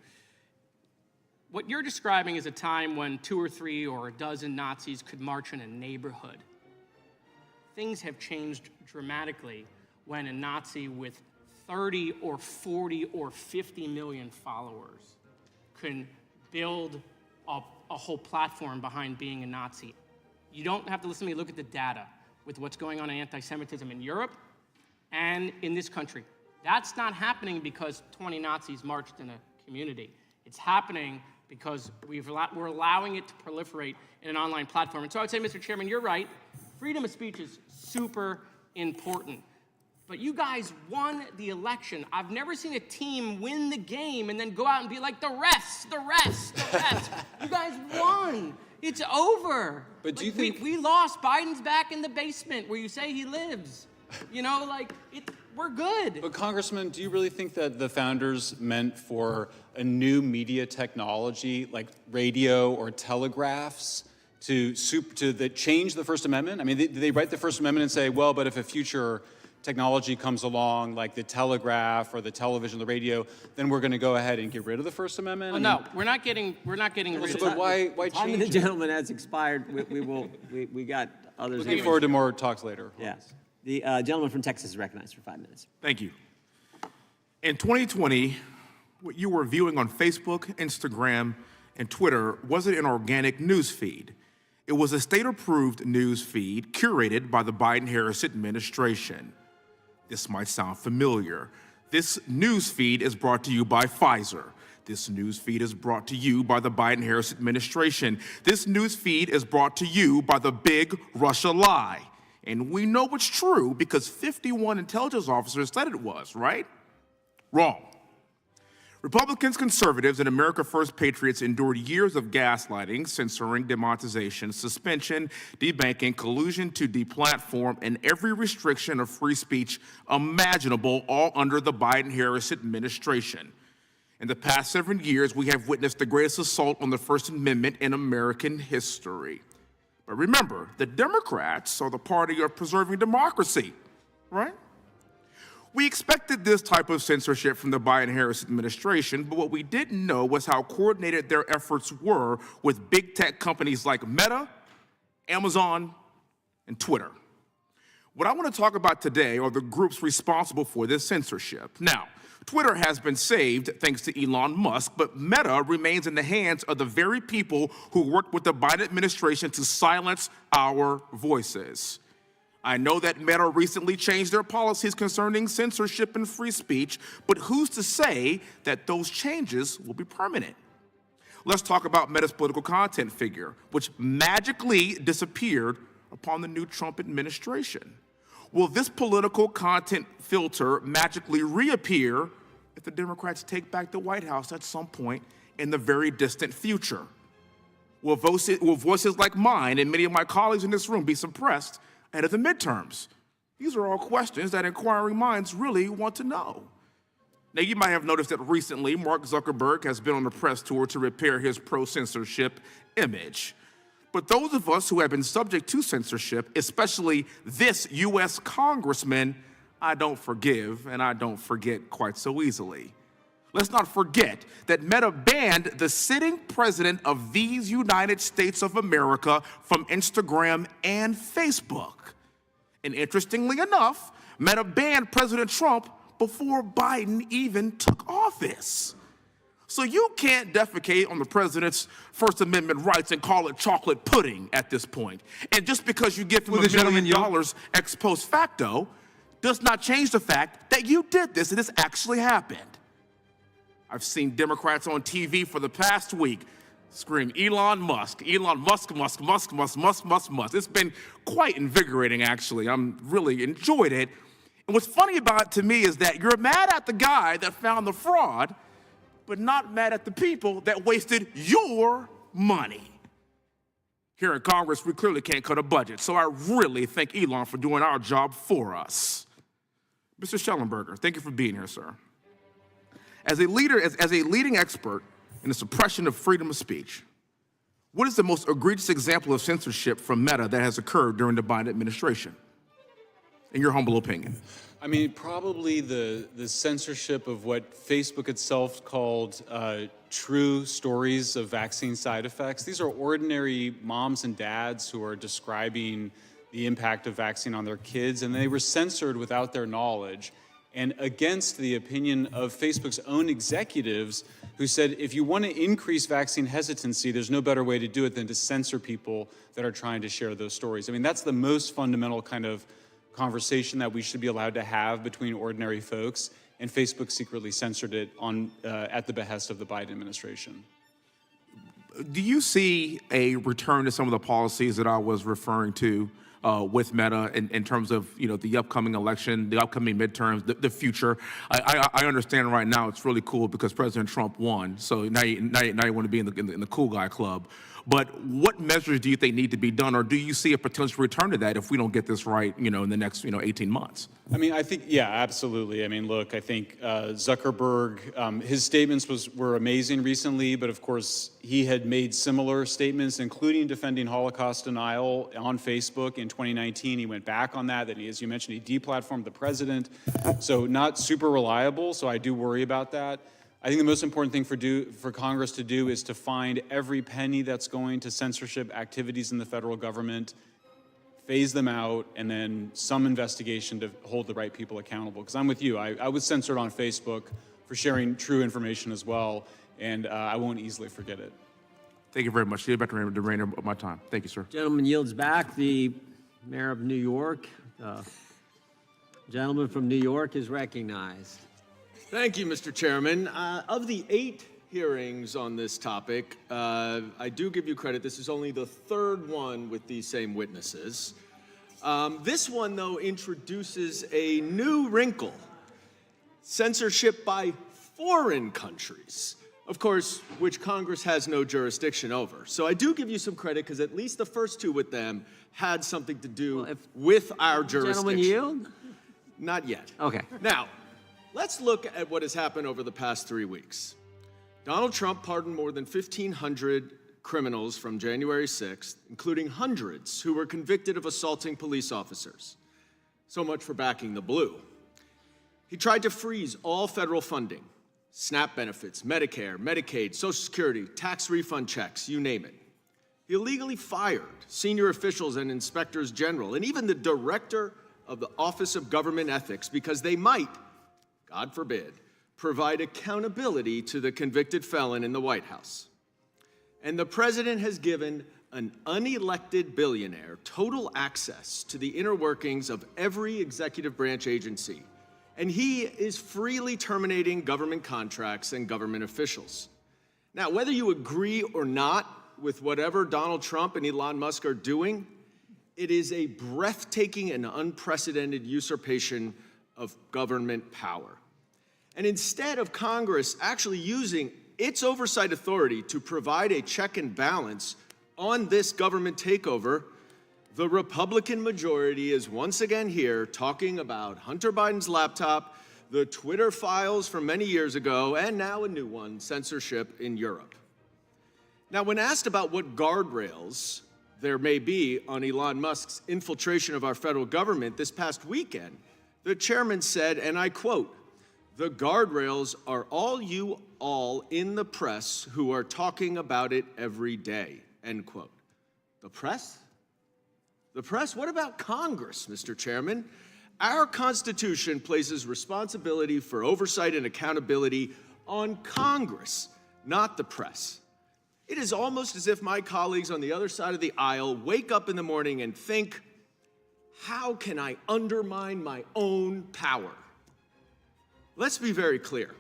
L: What you're describing is a time when 2 or 3 or a dozen Nazis could march in a neighborhood. Things have changed dramatically when a Nazi with 30 or 40 or 50 million followers can build a whole platform behind being a Nazi. You don't have to listen to me, look at the data with what's going on in anti-Semitism in Europe and in this country. That's not happening because 20 Nazis marched in a community. It's happening because we're allowing it to proliferate in an online platform. And so I would say, Mr. Chairman, you're right. Freedom of speech is super important. But you guys won the election. I've never seen a team win the game and then go out and be like, the refs. You guys won. It's over.
E: But do you think...
L: We lost. Biden's back in the basement where you say he lives. We're good.
E: But Congressman, do you really think that the founders meant for a new media technology like radio or telegraphs to change the First Amendment? I mean, did they write the First Amendment and say, well, but if a future technology comes along like the telegraph or the television, the radio, then we're going to go ahead and get rid of the First Amendment?
L: Well, no, we're not getting rid of it.
E: But why
A: Time
E: change
A: of the
E: it?
A: gentleman has expired. We got others.
E: Looking forward to more talks later.
A: Yes. The gentleman from Texas is recognized for 5 minutes.
M: Thank you. In 2020, what you were viewing on Facebook, Instagram, and Twitter wasn't an organic news feed. It was a state-approved news feed curated by the Biden-Harris administration. This might sound familiar. This news feed is brought to you by Pfizer. This news feed is brought to you by the Biden-Harris administration. This news feed is brought to you by the big Russia lie. And we know it's true because 51 intelligence officers said it was, right? Wrong. Republicans, conservatives, and America First patriots endured years of gaslighting, censoring, demonetization, suspension, debanking, collusion to deplatform, and every restriction of free speech imaginable, all under the Biden-Harris administration. In the past 7 years, we have witnessed the greatest assault on the First Amendment in American history. But remember, the Democrats are the party of preserving democracy, right? We expected this type of censorship from the Biden-Harris administration, but what we didn't know was how coordinated their efforts were with big tech companies like Meta, Amazon, and Twitter. What I want to talk about today are the groups responsible for this censorship. Now, Twitter has been saved thanks to Elon Musk, but Meta remains in the hands of the very people who worked with the Biden administration to silence our voices. I know that Meta recently changed their policies concerning censorship and free speech, but who's to say that those changes will be permanent? Let's talk about Meta's political content figure, which magically disappeared upon the new Trump administration. Will this political content filter magically reappear if the Democrats take back the White House at some point in the very distant future? Will voices like mine and many of my colleagues in this room be suppressed ahead of the midterms? These are all questions that inquiring minds really want to know. Now, you might have noticed that recently Mark Zuckerberg has been on the press tour to repair his pro-censorship image. But those of us who have been subject to censorship, especially this U.S. congressman, I don't forgive and I don't forget quite so easily. Let's not forget that Meta banned the sitting president of these United States of America from Instagram and Facebook. And interestingly enough, Meta banned President Trump before Biden even took office. So you can't defecate on the president's First Amendment rights and call it chocolate pudding at this point. And just because you give him $1 million ex post facto does not change the fact that you did this and this actually happened. I've seen Democrats on TV for the past week scream, Elon Musk, Musk. It's been quite invigorating, actually. I'm really enjoyed it. And what's funny about it to me is that you're mad at the guy that found the fraud, but not mad at the people that wasted your money. Here in Congress, we clearly can't cut a budget, so I really thank Elon for doing our job for us. Mr. Schellenberger, thank you for being here, sir. As a leading expert in the suppression of freedom of speech, what is the most egregious example of censorship from Meta that has occurred during the Biden administration, in your humble opinion?
E: I mean, probably the censorship of what Facebook itself called true stories of vaccine side effects. These are ordinary moms and dads who are describing the impact of vaccine on their kids, and they were censored without their knowledge and against the opinion of Facebook's own executives who said, if you want to increase vaccine hesitancy, there's no better way to do it than to censor people that are trying to share those stories. I mean, that's the most fundamental kind of conversation that we should be allowed to have between ordinary folks, and Facebook secretly censored it at the behest of the Biden administration.
M: Do you see a return to some of the policies that I was referring to with Meta in terms of the upcoming election, the upcoming midterms, the future? I understand right now it's really cool because President Trump won, so now you want to be in the cool guy club. But what measures do you think need to be done, or do you see a potential return to that if we don't get this right, in the next 18 months?
E: I mean, I think, yeah, absolutely. I mean, look, I think Zuckerberg, his statements were amazing recently, but of course, he had made similar statements, including defending Holocaust denial on Facebook in 2019. He went back on that, as you mentioned, he deplatformed the president. So not super reliable, so I do worry about that. I think the most important thing for Congress to do is to find every penny that's going to censorship activities in the federal government, phase them out, and then some investigation to hold the right people accountable. Because I'm with you. I was censored on Facebook for sharing true information as well, and I won't easily forget it.
M: Thank you very much. See you back to the remainder of my time. Thank you, sir.
A: Gentleman yields back. The mayor of New York, gentleman from New York is recognized.
I: Thank you, Mr. Chairman. Of the 8 hearings on this topic, I do give you credit. This is only the 3rd one with these same witnesses. This one, though, introduces a new wrinkle: censorship by foreign countries, of course, which Congress has no jurisdiction over. So I do give you some credit because at least the first two with them had something to do with our jurisdiction.
A: Gentlemen yield?
I: Not yet.
A: Okay.
I: Now, let's look at what has happened over the past 3 weeks. Donald Trump pardoned more than 1,500 criminals from January 6th, including hundreds who were convicted of assaulting police officers. So much for backing the blue. He tried to freeze all federal funding, SNAP benefits, Medicare, Medicaid, Social Security, tax refund checks, you name it. He illegally fired senior officials and inspectors general, and even the director of the Office of Government Ethics, because they might, God forbid, provide accountability to the convicted felon in the White House. And the president has given an unelected billionaire total access to the inner workings of every executive branch agency. And he is freely terminating government contracts and government officials. Now, whether you agree or not with whatever Donald Trump and Elon Musk are doing, it is a breathtaking and unprecedented usurpation of government power. And instead of Congress actually using its oversight authority to provide a check and balance on this government takeover, the Republican majority is once again here talking about Hunter Biden's laptop, the Twitter files from many years ago, and now a new one, censorship in Europe. Now, when asked about what guardrails there may be on Elon Musk's infiltration of our federal government this past weekend, the chairman said, and I quote, "The guardrails are all you all in the press who are talking about it every day," end quote. The press? The press? What about Congress, Mr. Chairman? Our Constitution places responsibility for oversight and accountability on Congress, not the press. It is almost as if my colleagues on the other side of the aisle wake up in the morning and think, how can I undermine my own power? Let's be very clear.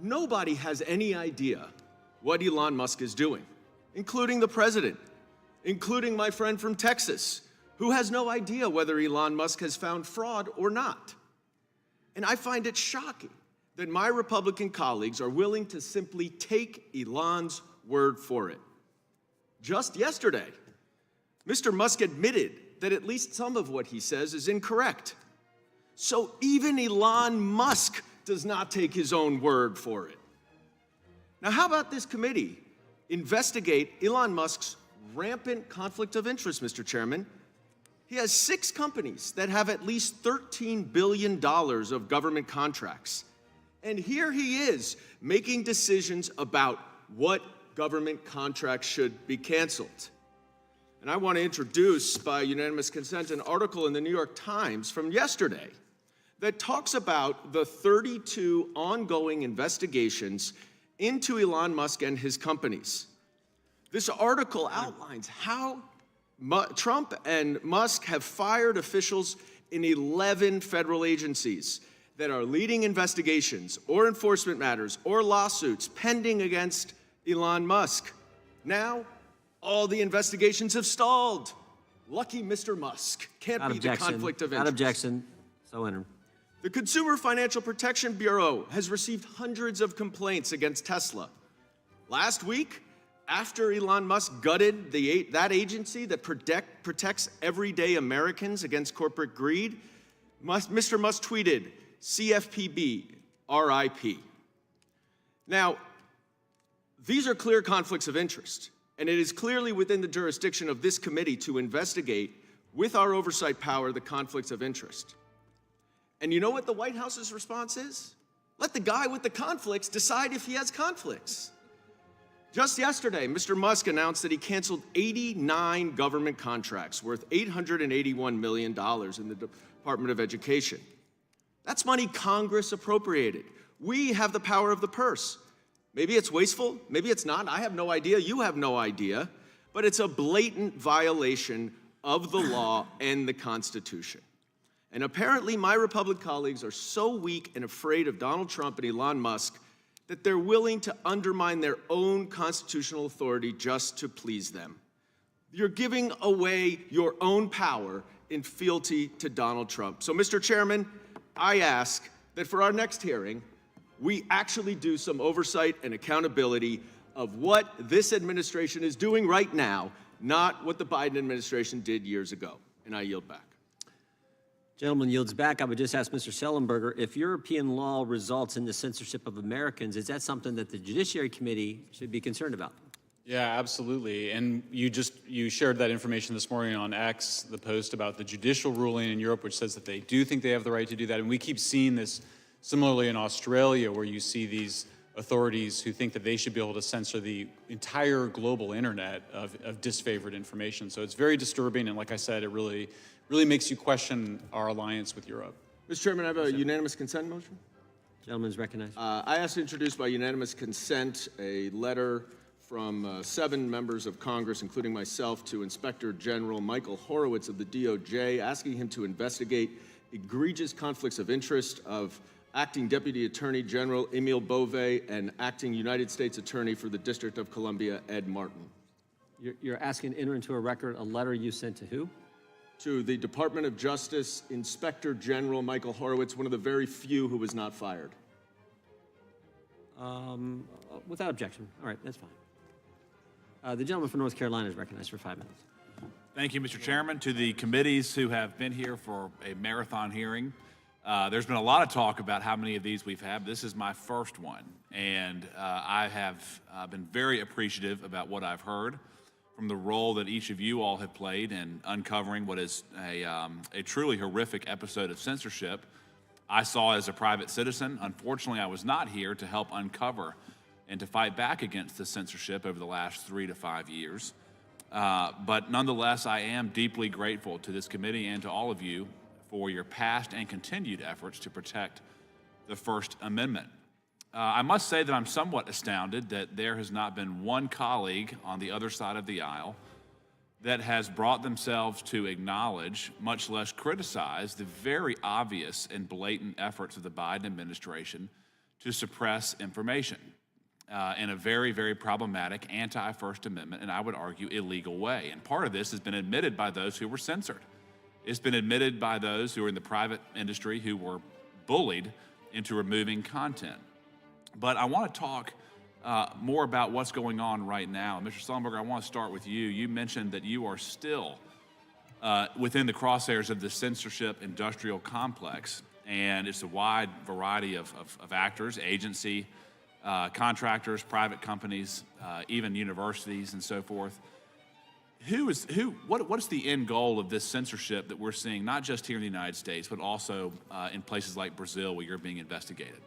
I: Nobody has any idea what Elon Musk is doing, including the president, including my friend from Texas, who has no idea whether Elon Musk has found fraud or not. And I find it shocking that my Republican colleagues are willing to simply take Elon's word for it. Just yesterday, Mr. Musk admitted that at least some of what he says is incorrect. So even Elon Musk does not take his own word for it. Now, how about this committee investigate Elon Musk's rampant conflict of interest, Mr. Chairman? He has 6 companies that have at least $13 billion of government contracts. And here he is making decisions about what government contracts should be canceled. And I want to introduce, by unanimous consent, an article in the New York Times from yesterday that talks about the 32 ongoing investigations into Elon Musk and his companies. This article outlines how Trump and Musk have fired officials in 11 federal agencies that are leading investigations or enforcement matters or lawsuits pending against Elon Musk. Now, all the investigations have stalled. Lucky Mr. Musk. Can't be the conflict of interest.
A: Not objection. So enter.
I: The Consumer Financial Protection Bureau has received hundreds of complaints against Tesla. Last week, after Elon Musk gutted that agency that protects everyday Americans against corporate greed, Mr. Musk tweeted, "CFPB, RIP." Now, these are clear conflicts of interest, and it is clearly within the jurisdiction of this committee to investigate, with our oversight power, the conflicts of interest. And you know what the White House's response is? Let the guy with the conflicts decide if he has conflicts. Just yesterday, Mr. Musk announced that he canceled 89 government contracts worth $881 million in the Department of Education. That's money Congress appropriated. We have the power of the purse. Maybe it's wasteful, maybe it's not, I have no idea, you have no idea, but it's a blatant violation of the law and the Constitution. And apparently my Republican colleagues are so weak and afraid of Donald Trump and Elon Musk that they're willing to undermine their own constitutional authority just to please them. You're giving away your own power in fealty to Donald Trump. So, Mr. Chairman, I ask that for our next hearing, we actually do some oversight and accountability of what this administration is doing right now, not what the Biden administration did years ago. And I yield back.
A: Gentleman yields back. I would just ask Mr. Schellenberger, if European law results in the censorship of Americans, is that something that the Judiciary Committee should be concerned about?
E: Yeah, absolutely. And you shared that information this morning on X, the post about the judicial ruling in Europe, which says that they do think they have the right to do that. And we keep seeing this similarly in Australia, where you see these authorities who think that they should be able to censor the entire global internet of disfavored information. So it's very disturbing. And like I said, it really makes you question our alliance with Europe.
I: Mr. Chairman, I have a unanimous consent motion.
A: Gentleman's recognized.
I: I ask to introduce by unanimous consent a letter from 7 members of Congress, including myself, to Inspector General Michael Horowitz of the DOJ, asking him to investigate egregious conflicts of interest of Acting Deputy Attorney General Emile Beauvais and Acting United States Attorney for the District of Columbia, Ed Martin.
A: You're asking to enter into a record a letter you sent to who?
I: To the Department of Justice Inspector General Michael Horowitz, one of the very few who was not fired.
A: Without objection. All right, that's fine. The gentleman from North Carolina is recognized for 5 minutes.
N: Thank you, Mr. Chairman. To the committees who have been here for a marathon hearing, there's been a lot of talk about how many of these we've had. This is my first one, and I have been very appreciative about what I've heard from the role that each of you all have played in uncovering what is a truly horrific episode of censorship I saw as a private citizen. Unfortunately, I was not here to help uncover and to fight back against the censorship over the last 3 to 5 years. But nonetheless, I am deeply grateful to this committee and to all of you for your past and continued efforts to protect the First Amendment. I must say that I'm somewhat astounded that there has not been one colleague on the other side of the aisle that has brought themselves to acknowledge, much less criticize, the very obvious and blatant efforts of the Biden administration to suppress information in a very, very problematic anti-First Amendment, and I would argue illegal way. And part of this has been admitted by those who were censored. It's been admitted by those who are in the private industry who were bullied into removing content. But I want to talk more about what's going on right now. Mr. Schellenberger, I want to start with you. You mentioned that you are still within the crosshairs of the censorship-industrial complex, and it's a wide variety of actors, agency, contractors, private companies, even universities and so forth. What's the end goal of this censorship that we're seeing, not just here in the United States, but also in places like Brazil where you're being investigated?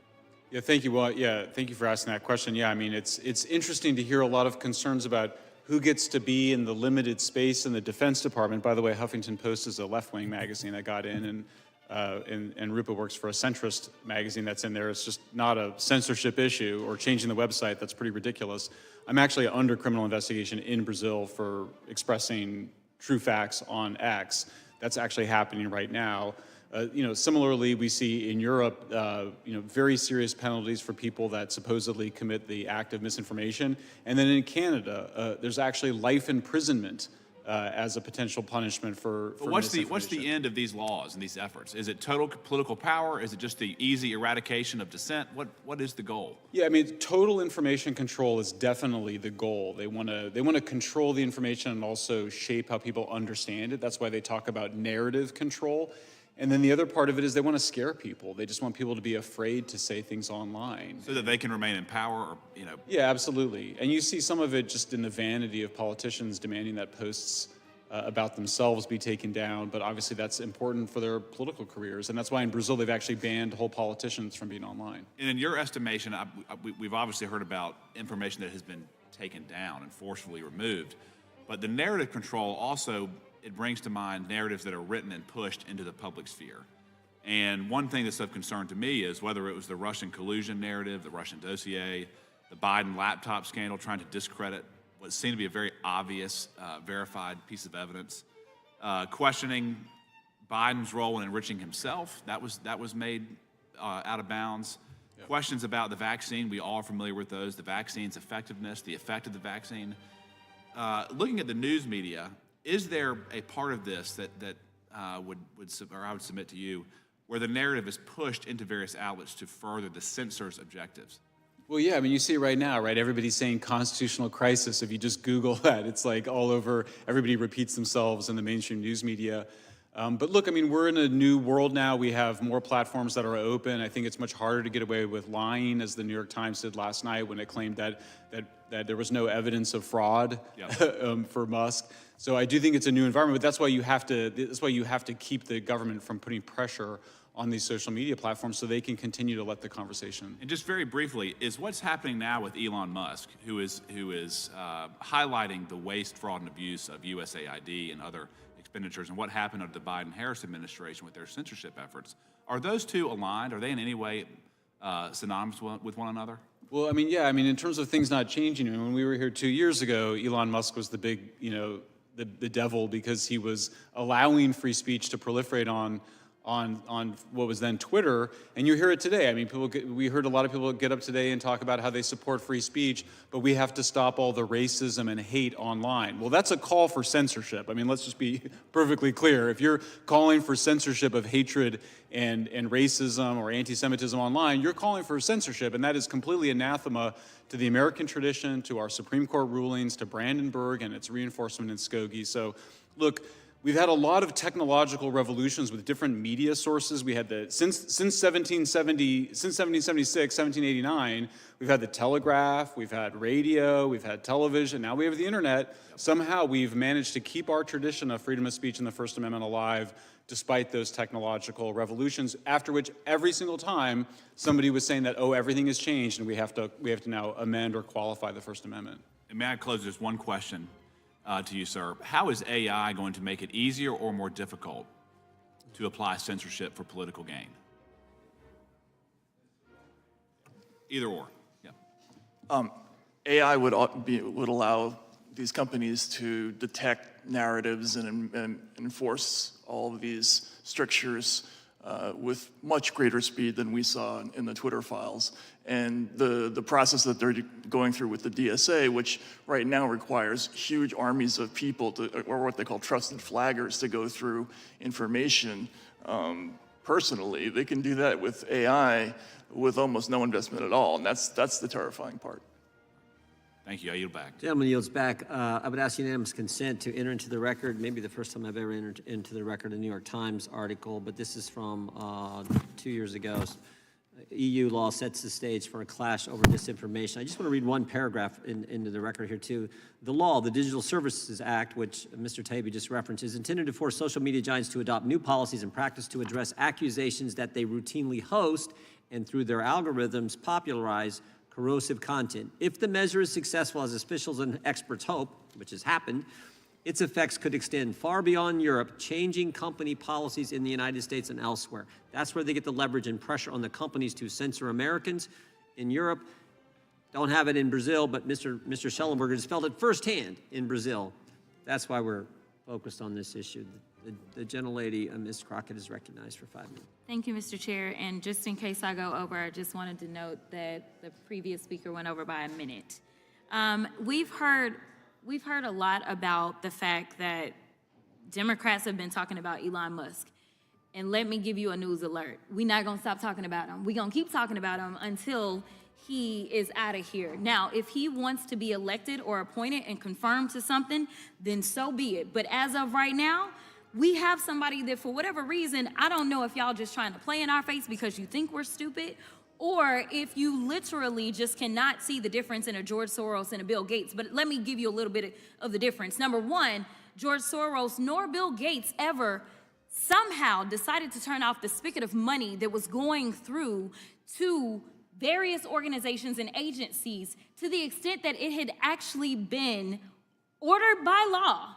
E: Yeah, thank you. Well, yeah, thank you for asking that question. Yeah, I mean, it's interesting to hear a lot of concerns about who gets to be in the limited space in the Defense Department. By the way, Huffington Post is a left-wing magazine that got in, and Rupa works for a centrist magazine that's in there. It's just not a censorship issue or changing the website. That's pretty ridiculous. I'm actually under criminal investigation in Brazil for expressing true facts on X. That's actually happening right now. Similarly, we see in Europe, very serious penalties for people that supposedly commit the act of misinformation. And then in Canada, there's actually life imprisonment as a potential punishment for
N: what's the end of these laws and these efforts? Is it total political power? Is it just the easy eradication of dissent? What is the goal?
E: Yeah, I mean, total information control is definitely the goal. They want to control the information and also shape how people understand it. That's why they talk about narrative control. And then the other part of it is they want to scare people. They just want people to be afraid to say things online.
N: So that they can remain in power,
E: Yeah, absolutely. And you see some of it just in the vanity of politicians demanding that posts about themselves be taken down. But obviously that's important for their political careers. And that's why in Brazil they've actually banned whole politicians from being online.
N: And in your estimation, we've obviously heard about information that has been taken down and forcefully removed. But the narrative control also, it brings to mind narratives that are written and pushed into the public sphere. And one thing that's of concern to me is whether it was the Russian collusion narrative, the Russian dossier, the Biden laptop scandal trying to discredit what seemed to be a very obvious, verified piece of evidence, questioning Biden's role in enriching himself, that was made out of bounds. Yep. Questions about the vaccine, we all are familiar with those, the vaccine's effectiveness, the effect of the vaccine. Looking at the news media, is there a part of this that I would submit to you, where the narrative is pushed into various outlets to further the censor's objectives?
E: Well, yeah, I mean, you see it right now, right? Everybody's saying constitutional crisis. If you just Google that, it's like all over, everybody repeats themselves in the mainstream news media. But look, I mean, we're in a new world now. We have more platforms that are open. I think it's much harder to get away with lying, as the New York Times did last night when it claimed that there was no evidence of fraud for Musk. So I do think it's a new environment, but that's why you have to keep the government from putting pressure on these social media platforms so they can continue to let the conversation.
N: And just very briefly, is what's happening now with Elon Musk, who is highlighting the waste, fraud, and abuse of USAID and other expenditures, and what happened under the Biden-Harris administration with their censorship efforts. Are those two aligned? Are they in any way synonymous with one another?
E: Well, I mean, yeah, I mean, in terms of things not changing, I mean, when we were here 2 years ago, Elon Musk was the big, the devil, because he was allowing free speech to proliferate on what was then Twitter, and you hear it today. I mean, we heard a lot of people get up today and talk about how they support free speech, but we have to stop all the racism and hate online. Well, that's a call for censorship. I mean, let's just be perfectly clear. If you're calling for censorship of hatred and racism or anti-Semitism online, you're calling for censorship, and that is completely anathema to the American tradition, to our Supreme Court rulings, to Brandenburg and its reinforcement in Skokie. So, look, we've had a lot of technological revolutions with different media sources. We had since 1776, 1789, we've had the telegraph, we've had radio, we've had television, now we have the internet. Somehow we've managed to keep our tradition of freedom of speech and the First Amendment alive despite those technological revolutions, after which every single time somebody was saying that, oh, everything has changed and we have to now amend or qualify the First Amendment.
N: And may I close with just one question to you, sir. How is AI going to make it easier or more difficult to apply censorship for political gain? Either or, yeah.
F: AI would allow these companies to detect narratives and enforce all of these strictures with much greater speed than we saw in the Twitter files. And the process that they're going through with the DSA, which right now requires huge armies of people, or what they call trusted flaggers, to go through information personally. They can do that with AI with almost no investment at all, and that's the terrifying part.
N: Thank you. I yield back.
A: Gentleman yields back. I would ask unanimous consent to enter into the record, maybe the first time I've ever entered into the record, a New York Times article, but this is from 2 years ago. EU law sets the stage for a clash over disinformation. I just want to read one paragraph into the record here, too. The law, the Digital Services Act, which Mr. Taibbi just referenced, is intended to force social media giants to adopt new policies and practice to address accusations that they routinely host and through their algorithms popularize corrosive content. If the measure is successful, as officials and experts hope, which has happened, its effects could extend far beyond Europe, changing company policies in the United States and elsewhere. That's where they get the leverage and pressure on the companies to censor Americans. In Europe, don't have it in Brazil, but Mr. Schellenberger has felt it firsthand in Brazil. That's why we're focused on this issue. The gentlelady, Ms. Crockett, is recognized for 5 minutes.
J: Thank you, Mr. Chair. And just in case I go over, I just wanted to note that the previous speaker went over by a minute. We've heard a lot about the fact that Democrats have been talking about Elon Musk. And let me give you a news alert. We're not going to stop talking about him. We're going to keep talking about him until he is out of here. Now, if he wants to be elected or appointed and confirmed to something, then so be it. But as of right now, we have somebody that, for whatever reason, I don't know if y'all just trying to play in our face because you think we're stupid, or if you literally just cannot see the difference in a George Soros and a Bill Gates. But let me give you a little bit of the difference. Number one, George Soros nor Bill Gates ever somehow decided to turn off the spigot of money that was going through to various organizations and agencies, to the extent that it had actually been ordered by law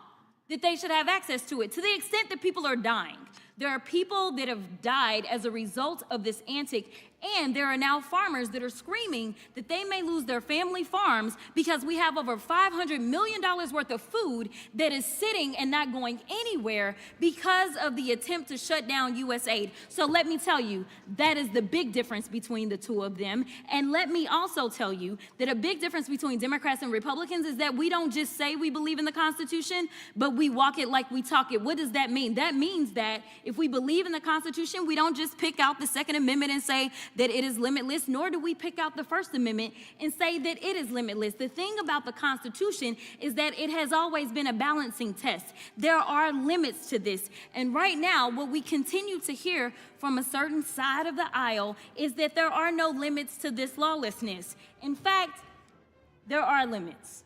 J: that they should have access to it, to the extent that people are dying. There are people that have died as a result of this antic, and there are now farmers that are screaming that they may lose their family farms because we have over $500 million worth of food that is sitting and not going anywhere because of the attempt to shut down USAID. So let me tell you, that is the big difference between the two of them. And let me also tell you that a big difference between Democrats and Republicans is that we don't just say we believe in the Constitution, but we walk it like we talk it. What does that mean? That means that If we believe in the Constitution, we don't just pick out the Second Amendment and say that it is limitless, nor do we pick out the First Amendment and say that it is limitless. The thing about the Constitution is that it has always been a balancing test. There are limits to this. And right now, what we continue to hear from a certain side of the aisle is that there are no limits to this lawlessness. In fact, there are limits.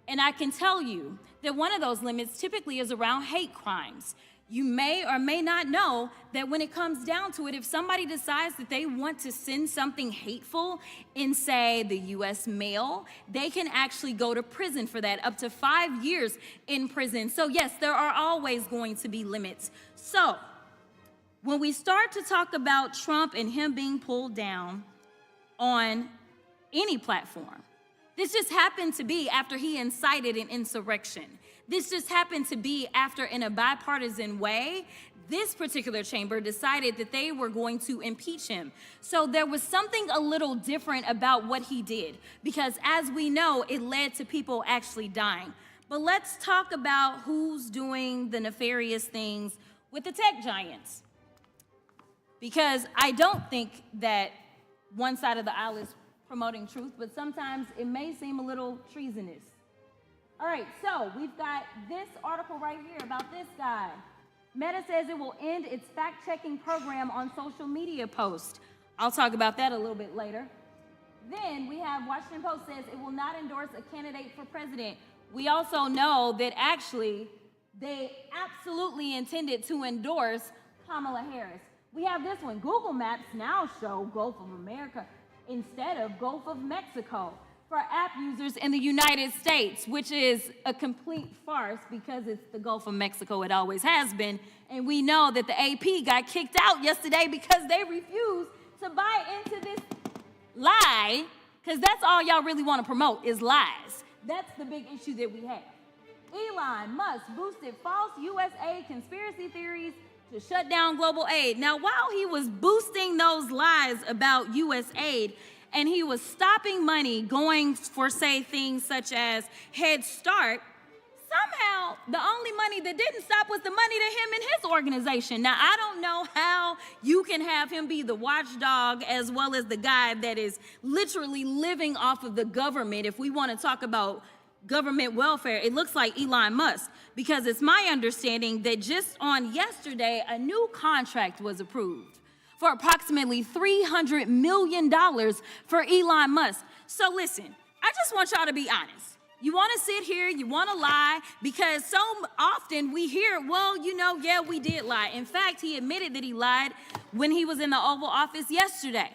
J: And I can tell you that one of those limits typically is around hate crimes. You may or may not know that when it comes down to it, if somebody decides that they want to send something hateful in, say, the U.S. mail, they can actually go to prison for that, up to 5 years in prison. So yes, there are always going to be limits. So when we start to talk about Trump and him being pulled down on any platform, this just happened to be after he incited an insurrection. This just happened to be after, in a bipartisan way, this particular chamber decided that they were going to impeach him. So there was something a little different about what he did, because as we know, it led to people actually dying. But let's talk about who's doing the nefarious things with the tech giants. Because I don't think that one side of the aisle is promoting truth, but sometimes it may seem a little treasonous. All right, so we've got this article right here about this guy. Meta says it will end its fact-checking program on social media posts. I'll talk about that a little bit later. Then we have Washington Post says it will not endorse a candidate for president. We also know that actually they absolutely intended to endorse Kamala Harris. We have this one. Google Maps now show Gulf of America instead of Gulf of Mexico for app users in the United States, which is a complete farce because it's the Gulf of Mexico. It always has been. And we know that the AP got kicked out yesterday because they refused to buy into this lie, because that's all y'all really want to promote is lies. That's the big issue that we have. Elon Musk boosted false U.S. aid conspiracy theories to shut down global aid. Now, while he was boosting those lies about U.S. aid, and he was stopping money going for, say, things such as Head Start, somehow the only money that didn't stop was the money to him and his organization. Now, I don't know how you can have him be the watchdog as well as the guy that is literally living off of the government. If we want to talk about government welfare, it looks like Elon Musk, because it's my understanding that just on yesterday, a new contract was approved for approximately $300 million for Elon Musk. So listen, I just want y'all to be honest. You want to sit here, you want to lie, because so often we hear, well, you know, yeah, we did lie. In fact, he admitted that he lied when he was in the Oval Office yesterday.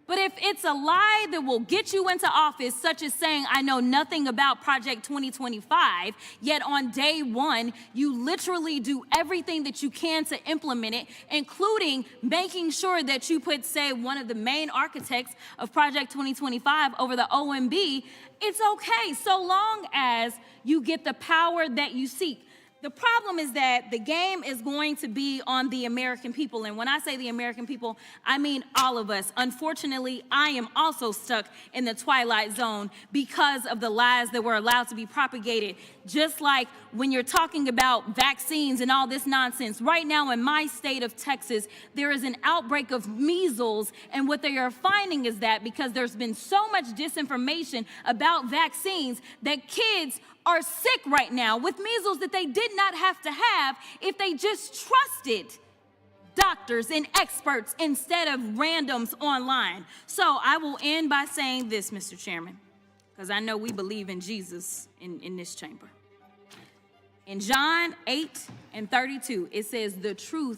J: But if it's a lie that will get you into office, such as saying, I know nothing about Project 2025, yet on day one, you literally do everything that you can to implement it, including making sure that you put, say, one of the main architects of Project 2025 over the OMB, it's okay, so long as you get the power that you seek. The problem is that the game is going to be on the American people. And when I say the American people, I mean all of us. Unfortunately, I am also stuck in the twilight zone because of the lies that were allowed to be propagated. Just like when you're talking about vaccines and all this nonsense. Right now in my state of Texas, there is an outbreak of measles. And what they are finding is that because there's been so much disinformation about vaccines, that kids are sick right now with measles that they did not have to have if they just trusted doctors and experts instead of randoms online. So I will end by saying this, Mr. Chairman, because I know we believe in Jesus in this chamber. In John 8:32, it says, the truth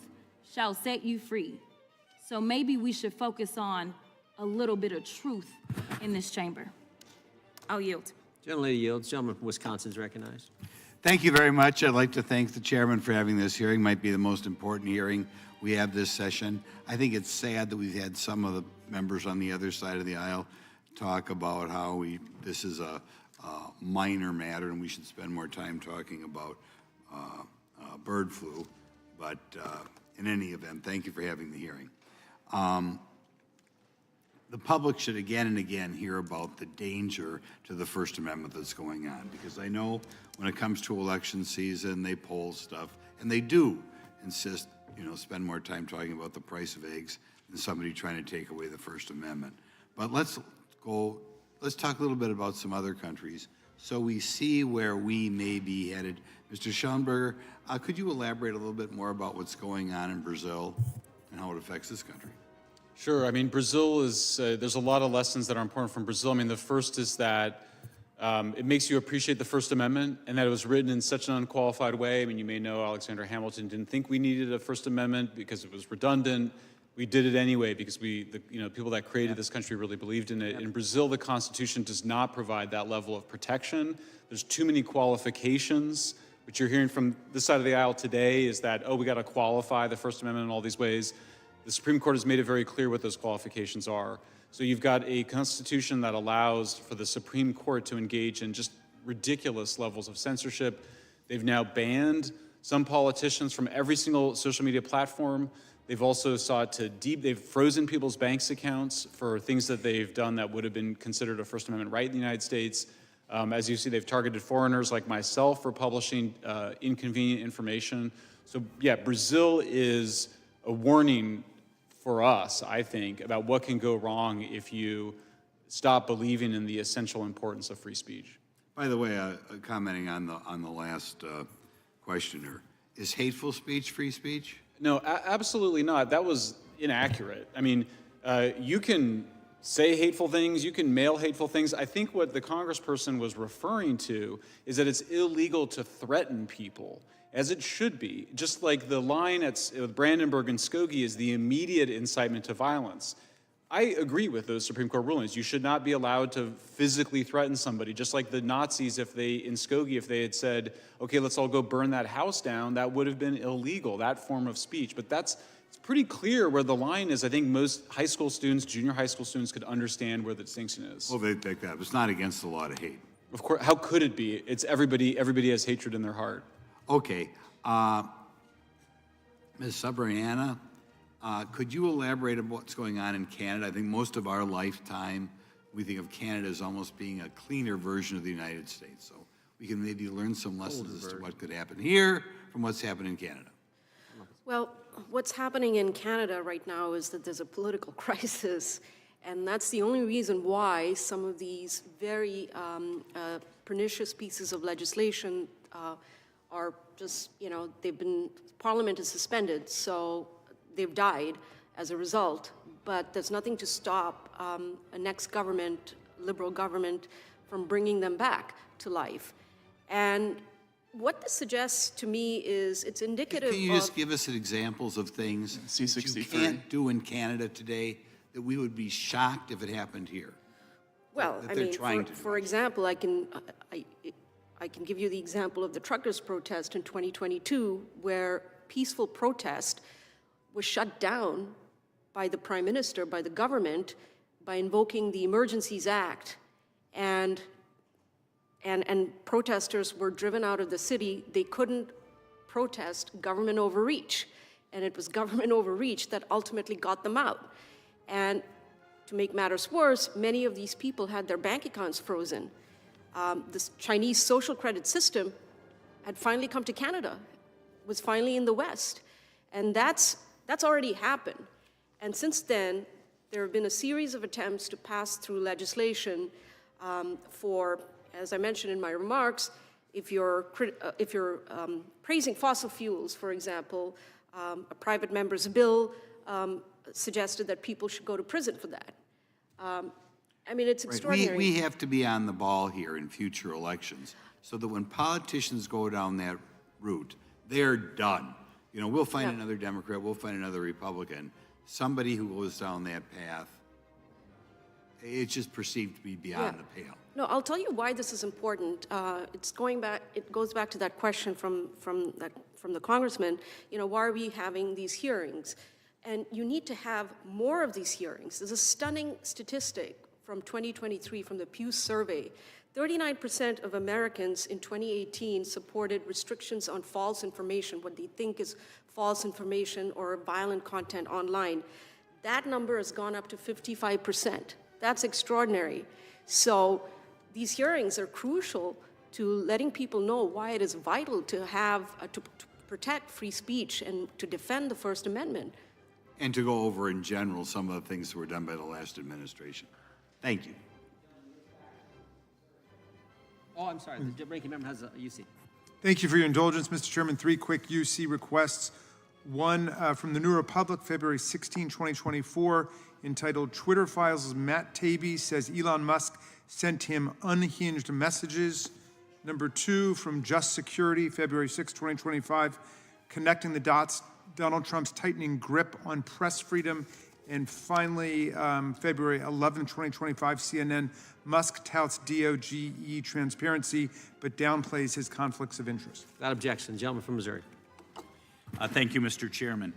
J: shall set you free. So maybe we should focus on a little bit of truth in this chamber. I'll yield.
A: Gentleman yields. Gentleman from Wisconsin is recognized.
O: Thank you very much. I'd like to thank the chairman for having this hearing. Might be the most important hearing we have this session. I think it's sad that we've had some of the members on the other side of the aisle talk about how this is a minor matter and we should spend more time talking about bird flu. But in any event, thank you for having the hearing. The public should again and again hear about the danger to the First Amendment that's going on, because I know when it comes to election season, they poll stuff, and they do insist spend more time talking about the price of eggs than somebody trying to take away the First Amendment. But let's talk a little bit about some other countries so we see where we may be headed. Mr. Schellenberger, could you elaborate a little bit more about what's going on in Brazil and how it affects this country?
E: Sure. I mean, Brazil is, there's a lot of lessons that are important from Brazil. I mean, the first is that it makes you appreciate the First Amendment and that it was written in such an unqualified way. I mean, you may know Alexander Hamilton didn't think we needed a First Amendment because it was redundant. We did it anyway because people that created this country really believed in it. In Brazil, the Constitution does not provide that level of protection. There's too many qualifications. What you're hearing from this side of the aisle today is that, oh, we got to qualify the First Amendment in all these ways. The Supreme Court has made it very clear what those qualifications are. So you've got a Constitution that allows for the Supreme Court to engage in just ridiculous levels of censorship. They've now banned some politicians from every single social media platform. They've also they've frozen people's bank accounts for things that they've done that would have been considered a First Amendment right in the United States. As you see, they've targeted foreigners like myself for publishing inconvenient information. So yeah, Brazil is a warning for us, I think, about what can go wrong if you stop believing in the essential importance of free speech.
O: By the way, commenting on the last questioner, is hateful speech free speech?
E: No, absolutely not. That was inaccurate. I mean, you can say hateful things, you can mail hateful things. I think what the congressperson was referring to is that it's illegal to threaten people, as it should be. Just like the line with Brandenburg and Skokie is the immediate incitement to violence. I agree with those Supreme Court rulings. You should not be allowed to physically threaten somebody, just like the Nazis, in Skokie, if they had said, okay, let's all go burn that house down, that would have been illegal, that form of speech. But it's pretty clear where the line is. I think most high school students, junior high school students could understand where the distinction is.
O: Well, they take that. It's not against the law to hate.
E: Of course, how could it be? It's everybody has hatred in their heart.
O: Okay. Ms. Sabriana, could you elaborate on what's going on in Canada? I think most of our lifetime, we think of Canada as almost being a cleaner version of the United States. So we can maybe learn some lessons as to what could happen here from what's happened in Canada.
D: Well, what's happening in Canada right now is that there's a political crisis, and that's the only reason why some of these very pernicious pieces of legislation are just, Parliament is suspended, so they've died as a result, but there's nothing to stop a next government, liberal government, from bringing them back to life. And what this suggests to me is it's indicative of...
O: Can you just give us examples of things that you can't do in Canada today that we would be shocked if it happened here?
D: Well, I mean, for example, I can give you the example of the truckers' protest in 2022, where peaceful protest was shut down by the Prime Minister, by the government, by invoking the Emergencies Act, and protesters were driven out of the city. They couldn't protest government overreach, and it was government overreach that ultimately got them out. And to make matters worse, many of these people had their bank accounts frozen. This Chinese social credit system had finally come to Canada, was finally in the West, and that's already happened. And since then, there have been a series of attempts to pass through legislation for, as I mentioned in my remarks, if you're praising fossil fuels, for example, a private member's bill suggested that people should go to prison for that. I mean, it's extraordinary.
O: We have to be on the ball here in future elections so that when politicians go down that route, they're done. We'll find another Democrat, we'll find another Republican, somebody who goes down that path, it's just perceived to be beyond the pale.
D: No, I'll tell you why this is important. It goes back to that question from the congressman, why are we having these hearings? And you need to have more of these hearings. There's a stunning statistic from 2023 from the Pew survey. 39% of Americans in 2018 supported restrictions on false information, what they think is false information or violent content online. That number has gone up to 55%. That's extraordinary. So these hearings are crucial to letting people know why it is vital to have, protect free speech and to defend the First Amendment.
O: And to go over in general some of the things that were done by the last administration. Thank you.
A: Oh, I'm sorry. The ranking member has a UC.
B: Thank you for your indulgence, Mr. Chairman. 3 quick UC requests. One from the New Republic, February 16, 2024, entitled Twitter Files' Matt Taibbi says Elon Musk sent him unhinged messages. Number 2 from Just Security, February 6, 2025, connecting the dots, Donald Trump's tightening grip on press freedom. And finally, February 11, 2025, CNN, Musk touts DOGE transparency, but downplays his conflicts of interest.
A: Without objection, gentleman from Missouri.
R: Thank you, Mr. Chairman.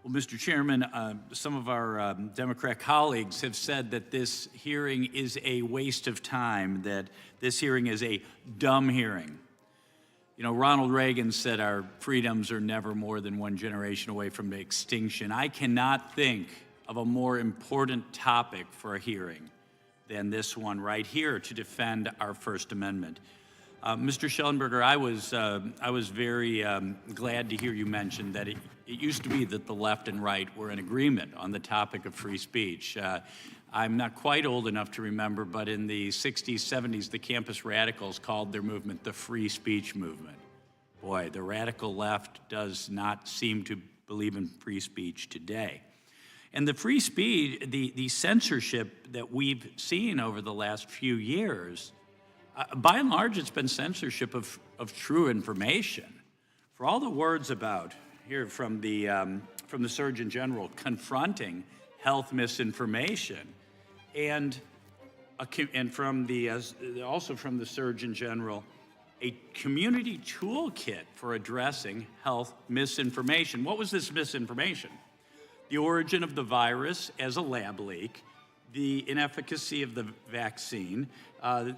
R: Well, Mr. Chairman, some of our Democrat colleagues have said that this hearing is a waste of time, that this hearing is a dumb hearing. You know, Ronald Reagan said our freedoms are never more than one generation away from extinction. I cannot think of a more important topic for a hearing than this one right here to defend our First Amendment. Mr. Schellenberger, I was very glad to hear you mention that it used to be that the left and right were in agreement on the topic of free speech. I'm not quite old enough to remember, but in the 60s, 70s, the campus radicals called their movement the free speech movement. Boy, the radical left does not seem to believe in free speech today. And the free speech, the censorship that we've seen over the last few years, by and large, it's been censorship of true information. For all the words about, here from the Surgeon General, confronting health misinformation, and from the, also from the Surgeon General, a community toolkit for addressing health misinformation. What was this misinformation? The origin of the virus as a lab leak, the inefficacy of the vaccine,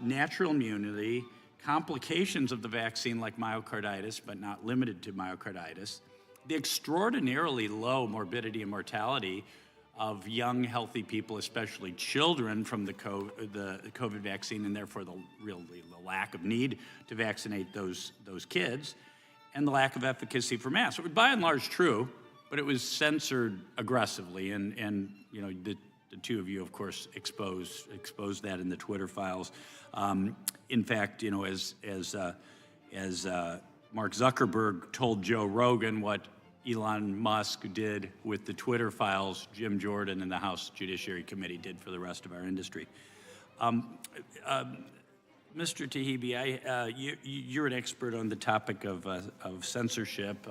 R: natural immunity, complications of the vaccine like myocarditis, but not limited to myocarditis, the extraordinarily low morbidity and mortality of young, healthy people, especially children, from the COVID vaccine, and therefore the lack of need to vaccinate those kids, and the lack of efficacy for masks. It was by and large true, but it was censored aggressively, and you know, the two of you, of course, exposed that in the Twitter files. In fact, you know, as Mark Zuckerberg told Joe Rogan what Elon Musk did with the Twitter files, Jim Jordan and the House Judiciary Committee did for the rest of our industry. Mr. Taibbi, you're an expert on the topic of censorship.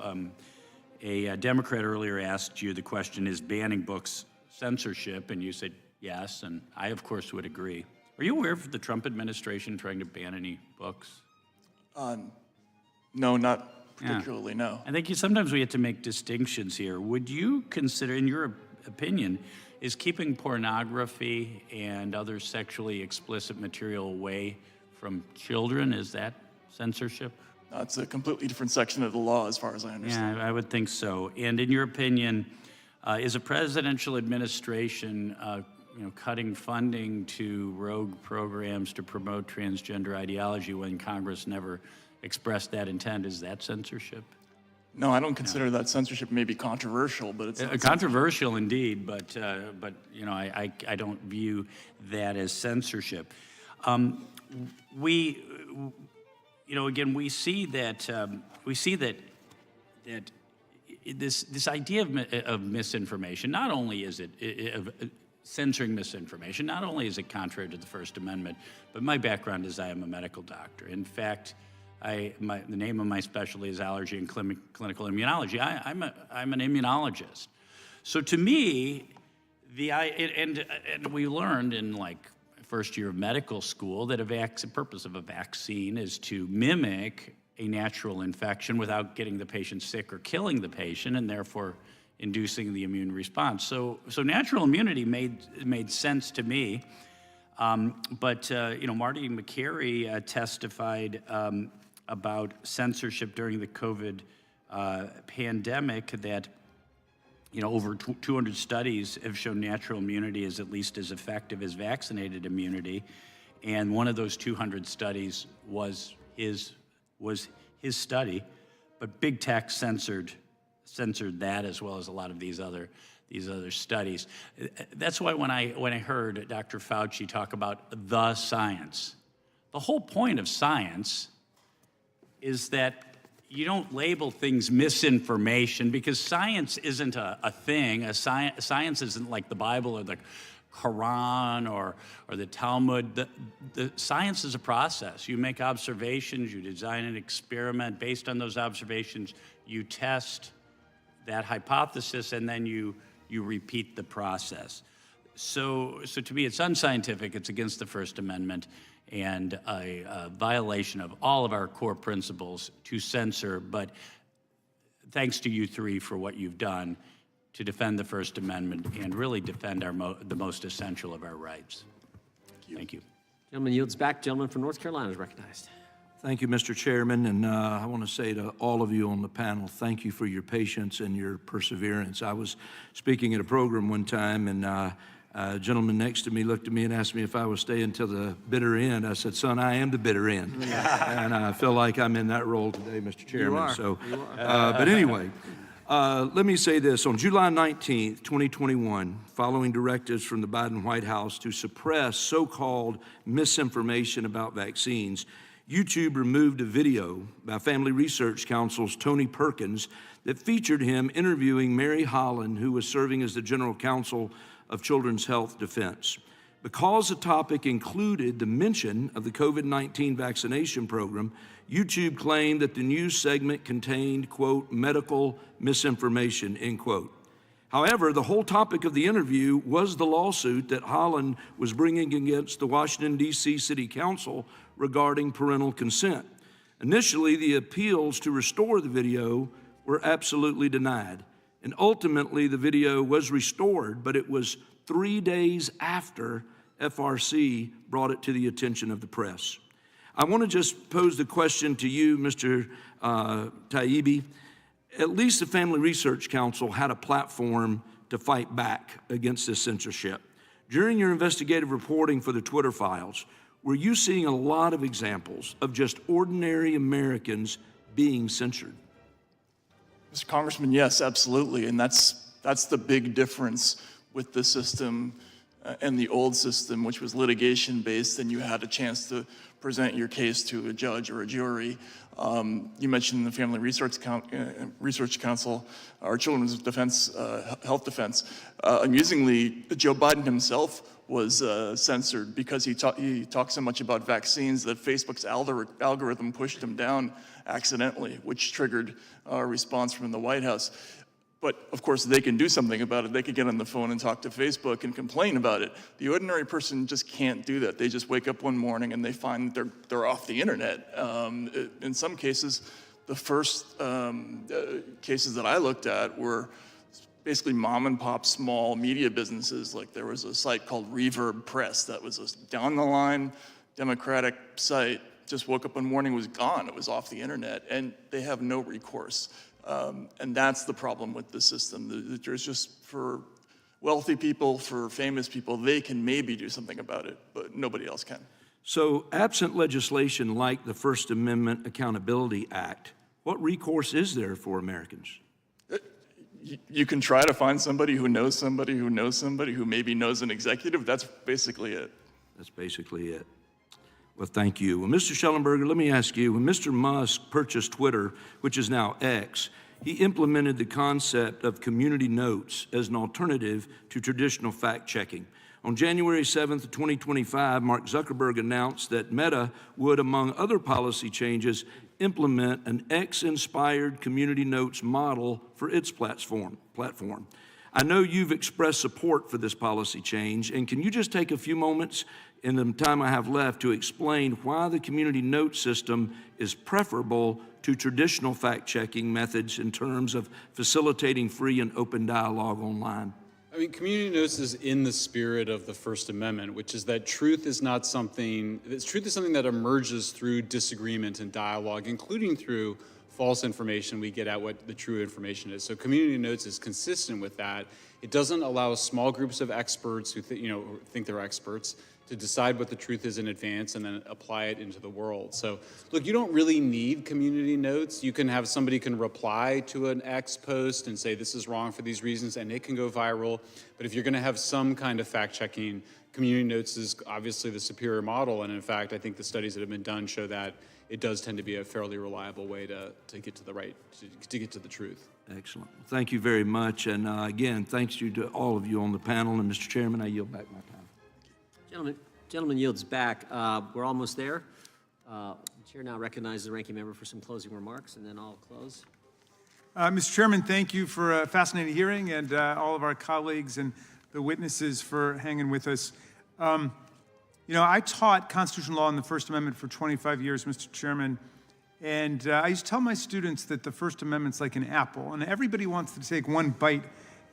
R: A Democrat earlier asked you the question, is banning books censorship? And you said yes, and I, of course, would agree. Are you aware of the Trump administration trying to ban any books?
F: No, not particularly, no.
R: I think sometimes we have to make distinctions here. Would you consider, in your opinion, is keeping pornography and other sexually explicit material away from children, is that censorship?
F: It's a completely different section of the law as far as I understand.
R: Yeah, I would think so. And in your opinion, is a presidential administration cutting funding to rogue programs to promote transgender ideology when Congress never expressed that intent, is that censorship?
F: No, I don't consider that censorship. Maybe controversial, but it's not
R: controversial indeed. But you know, I don't view that as censorship. You know, again, we see that this idea of misinformation. Not only is it of censoring misinformation, not only is it contrary to the First Amendment, but my background is I am a medical doctor. In fact, the name of my specialty is allergy and clinical immunology. I'm an immunologist. So to me, and we learned in like first year of medical school that the purpose of a vaccine is to mimic a natural infection without getting the patient sick or killing the patient, and therefore inducing the immune response. So natural immunity made sense to me. But you know, Marty McCary testified about censorship during the COVID pandemic, that over 200 studies have shown natural immunity is at least as effective as vaccinated immunity, and one of those 200 studies was his study, but big tech censored that as well as a lot of these other studies. That's why when I heard Dr. Fauci talk about the science, the whole point of science is that you don't label things misinformation, because science isn't a thing. Science isn't like the Bible or the Quran or the Talmud. The science is a process. You make observations, you design an experiment. Based on those observations, you test that hypothesis, and then you repeat the process. So to me, it's unscientific, it's against the First Amendment, and a violation of all of our core principles to censor. But thanks to you three for what you've done to defend the First Amendment and really defend the most essential of our rights. Thank you.
A: Gentleman yields back. Gentleman from North Carolina is recognized.
S: Thank you, Mr. Chairman, and I want to say to all of you on the panel, thank you for your patience and your perseverance. I was speaking at a program one time, and a gentleman next to me looked at me and asked me if I was staying till the bitter end. I said, son, I am the bitter end. And I feel like I'm in that role today, Mr. Chairman.
A: You
S: are. But anyway, let me say this. On July 19th, 2021, following directives from the Biden White House to suppress so-called misinformation about vaccines, YouTube removed a video by Family Research Council's Tony Perkins that featured him interviewing Mary Holland, who was serving as the General Counsel of Children's Health Defense. Because the topic included the mention of the COVID-19 vaccination program, YouTube claimed that the news segment contained, quote, medical misinformation, end quote. However, the whole topic of the interview was the lawsuit that Holland was bringing against the Washington, D.C. City Council regarding parental consent. Initially, the appeals to restore the video were absolutely denied. And ultimately, the video was restored, but it was 3 days after FRC brought it to the attention of the press. I want to just pose the question to you, Mr. Taibbi. At least the Family Research Council had a platform to fight back against this censorship. During your investigative reporting for the Twitter files, were you seeing a lot of examples of just ordinary Americans being censored?
F: Mr. Congressman, yes, absolutely, and that's the big difference with the system and the old system, which was litigation-based, and you had a chance to present your case to a judge or a jury. You mentioned the Family Research Council, or Children's Defense, Health Defense. Amusingly, Joe Biden himself was censored because he talked so much about vaccines that Facebook's algorithm pushed him down accidentally, which triggered a response from the White House. But of course, they can do something about it. They could get on the phone and talk to Facebook and complain about it. The ordinary person just can't do that. They just wake up one morning and they find that they're off the internet. In some cases, the first cases that I looked at were basically mom and pop small media businesses. Like there was a site called Reverb Press that was a down the line Democratic site. Just woke up one morning, was gone. It was off the internet, and they have no recourse. And that's the problem with the system. There's just, for wealthy people, for famous people, they can maybe do something about it, but nobody else can.
S: So absent legislation like the First Amendment Accountability Act, what recourse is there for Americans?
F: You can try to find somebody who knows somebody who knows somebody who maybe knows an executive. That's basically it.
S: That's basically it. Well, thank you. Well, Mr. Schellenberger, let me ask you, when Mr. Musk purchased Twitter, which is now X, he implemented the concept of community notes as an alternative to traditional fact-checking. On January 7th, 2025, Mark Zuckerberg announced that Meta would, among other policy changes, implement an X-inspired community notes model for its platform. I know you've expressed support for this policy change, and can you just take a few moments in the time I have left to explain why the community note system is preferable to traditional fact-checking methods in terms of facilitating free and open dialogue online?
E: I mean, community notes is in the spirit of the First Amendment, which is that truth is something that emerges through disagreement and dialogue, including through false information. We get at what the true information is. So community notes is consistent with that. It doesn't allow small groups of experts who think they're experts to decide what the truth is in advance and then apply it into the world. So look, you don't really need community notes. You can have somebody can reply to an X post and say this is wrong for these reasons, and it can go viral. But if you're going to have some kind of fact-checking, community notes is obviously the superior model. And in fact, I think the studies that have been done show that it does tend to be a fairly reliable way to get to the truth.
S: Excellent. Thank you very much. And again, thanks to all of you on the panel. And Mr. Chairman, I yield back my time.
A: Gentleman yields back. We're almost there. The chair now recognizes the ranking member for some closing remarks, and then I'll close.
B: Mr. Chairman, thank you for a fascinating hearing, and all of our colleagues and the witnesses for hanging with us. You know, I taught constitutional law and the First Amendment for 25 years, Mr. Chairman, and I used to tell my students that the First Amendment's like an apple, and everybody wants to take one bite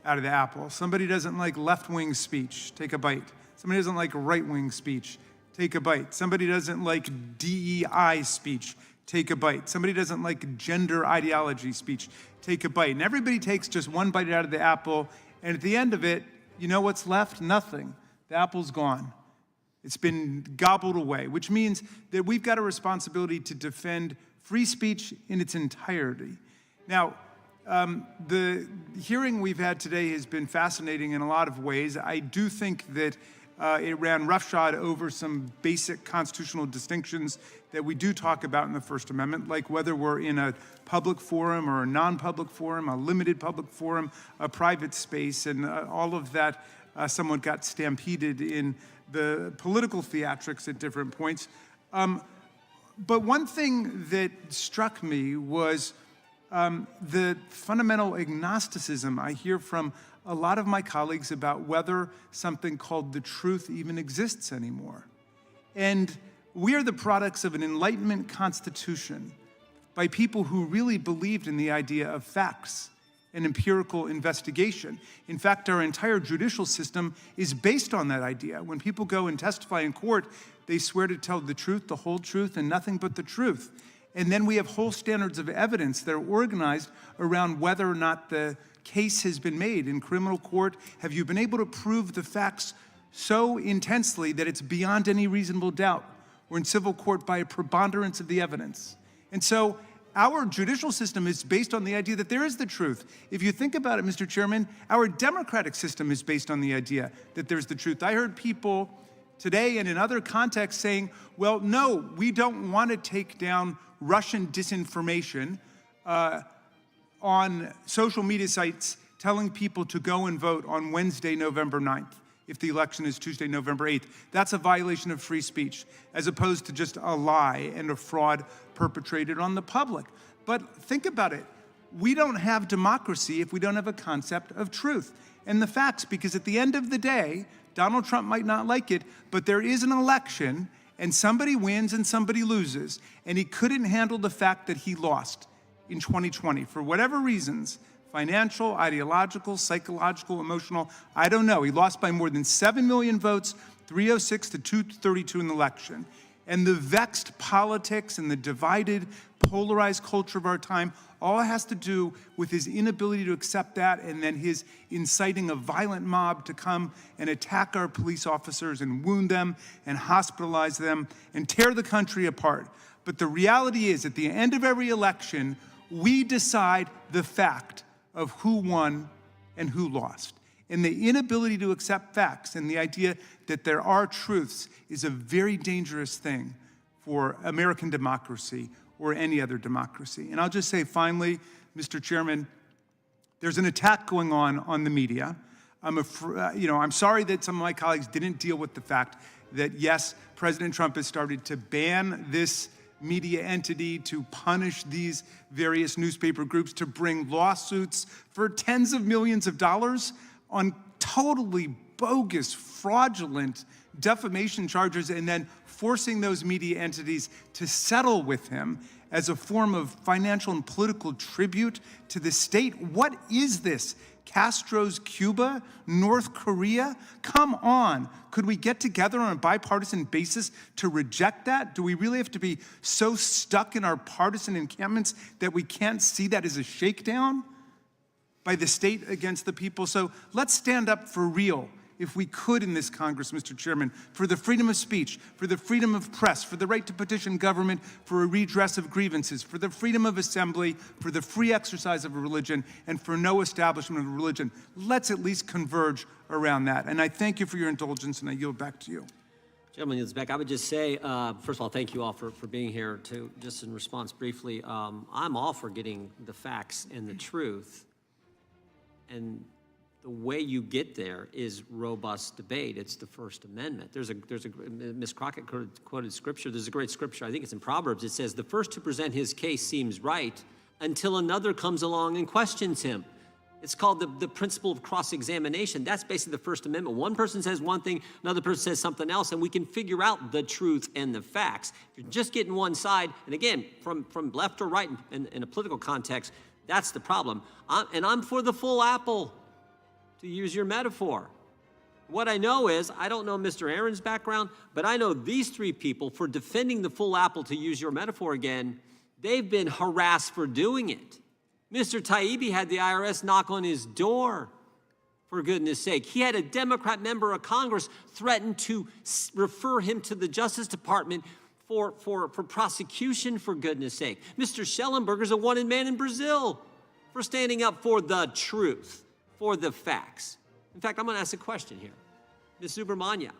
B: out of the apple. Somebody doesn't like left-wing speech, take a bite. Somebody doesn't like right-wing speech, take a bite. Somebody doesn't like DEI speech, take a bite. Somebody doesn't like gender ideology speech, take a bite. And everybody takes just one bite out of the apple, and at the end of it, you know what's left? Nothing. The apple's gone. It's been gobbled away, which means that we've got a responsibility to defend free speech in its entirety. Now, the hearing we've had today has been fascinating in a lot of ways. I do think that it ran roughshod over some basic constitutional distinctions that we do talk about in the First Amendment, like whether we're in a public forum or a non-public forum, a limited public forum, a private space, and all of that somewhat got stampeded in the political theatrics at different points. But one thing that struck me was the fundamental agnosticism I hear from a lot of my colleagues about whether something called the truth even exists anymore. And we are the products of an Enlightenment constitution by people who really believed in the idea of facts and empirical investigation. In fact, our entire judicial system is based on that idea. When people go and testify in court, they swear to tell the truth, the whole truth, and nothing but the truth. And then we have whole standards of evidence that are organized around whether or not the case has been made. In criminal court, have you been able to prove the facts so intensely that it's beyond any reasonable doubt? Or in civil court, by a preponderance of the evidence. And so our judicial system is based on the idea that there is the truth. If you think about it, Mr. Chairman, our democratic system is based on the idea that there's the truth. I heard people today and in other contexts saying, well, no, we don't want to take down Russian disinformation on social media sites telling people to go and vote on Wednesday, November 9th, if the election is Tuesday, November 8th. That's a violation of free speech, as opposed to just a lie and a fraud perpetrated on the public. But think about it. We don't have democracy if we don't have a concept of truth and the facts, because at the end of the day, Donald Trump might not like it, but there is an election, and somebody wins and somebody loses, and he couldn't handle the fact that he lost in 2020 for whatever reasons, financial, ideological, psychological, emotional, I don't know. He lost by more than 7 million votes, 306 to 232 in the election. And the vexed politics and the divided, polarized culture of our time all has to do with his inability to accept that, and then his inciting a violent mob to come and attack our police officers and wound them and hospitalize them and tear the country apart. But the reality is, at the end of every election, we decide the fact of who won and who lost. And the inability to accept facts and the idea that there are truths is a very dangerous thing for American democracy or any other democracy. And I'll just say finally, Mr. Chairman, there's an attack going on the media. I'm sorry that some of my colleagues didn't deal with the fact that, yes, President Trump has started to ban this media entity, to punish these various newspaper groups, to bring lawsuits for tens of millions of dollars on totally bogus, fraudulent defamation charges, and then forcing those media entities to settle with him as a form of financial and political tribute to the state. What is this? Castro's Cuba? North Korea? Come on. Could we get together on a bipartisan basis to reject that? Do we really have to be so stuck in our partisan encampments that we can't see that as a shakedown? by the state against the people. So let's stand up for real, if we could in this Congress, Mr. Chairman, for the freedom of speech, for the freedom of press, for the right to petition government for a redress of grievances, for the freedom of assembly, for the free exercise of a religion, and for no establishment of religion. Let's at least converge around that. And I thank you for your indulgence, and I yield back to you.
A: Gentleman yields back. I would just say, first of all, thank you all for being here. To just in response briefly, I'm all for getting the facts and the truth. And the way you get there is robust debate. It's the First Amendment. Ms. Crockett quoted scripture. There's a great scripture, I think it's in Proverbs. It says, the first to present his case seems right until another comes along and questions him. It's called the principle of cross-examination. That's basically the First Amendment. One person says one thing, another person says something else, and we can figure out the truth and the facts. If you're just getting one side, and again, from left or right in a political context, that's the problem. I'm for the full apple, to use your metaphor. What I know is, I don't know Mr. Aaron's background, but I know these three people, for defending the full apple, to use your metaphor again, they've been harassed for doing it. Mr. Taibbi had the IRS knock on his door, for goodness sake. He had a Democrat member of Congress threaten to refer him to the Justice Department for prosecution, for goodness sake. Mr. Schellenberger's a wanted man in Brazil for standing up for the truth, for the facts. In fact, I'm going to ask a question here. Ms. Subramanya,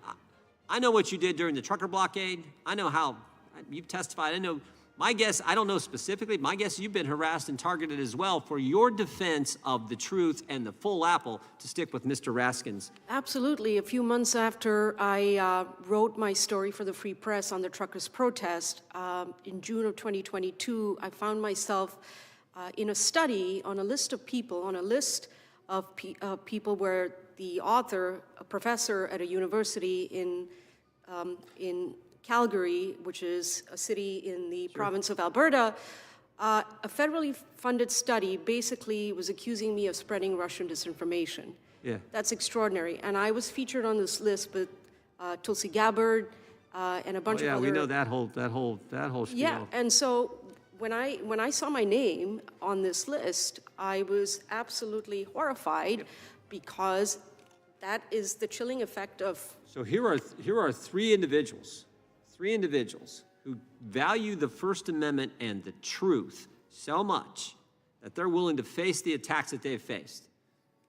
A: I know what you did during the trucker blockade. I know how you've testified. I know, my guess, I don't know specifically, my guess you've been harassed and targeted as well for your defense of the truth and the full apple, to stick with Mr. Raskin's.
D: Absolutely. A few months after I wrote my story for the Free Press on the truckers' protest, in June of 2022, I found myself in a study on a list of people, people where the author, a professor at a university in Calgary, which is a city in the province of Alberta, a federally funded study basically was accusing me of spreading Russian disinformation.
A: Yeah.
D: That's extraordinary. And I was featured on this list with Tulsi Gabbard and a bunch of other...
A: we know that whole spiel.
D: Yeah, and so when I saw my name on this list, I was absolutely horrified, because that is the chilling effect of...
A: So here are three individuals who value the First Amendment and the truth so much that they're willing to face the attacks that they've faced.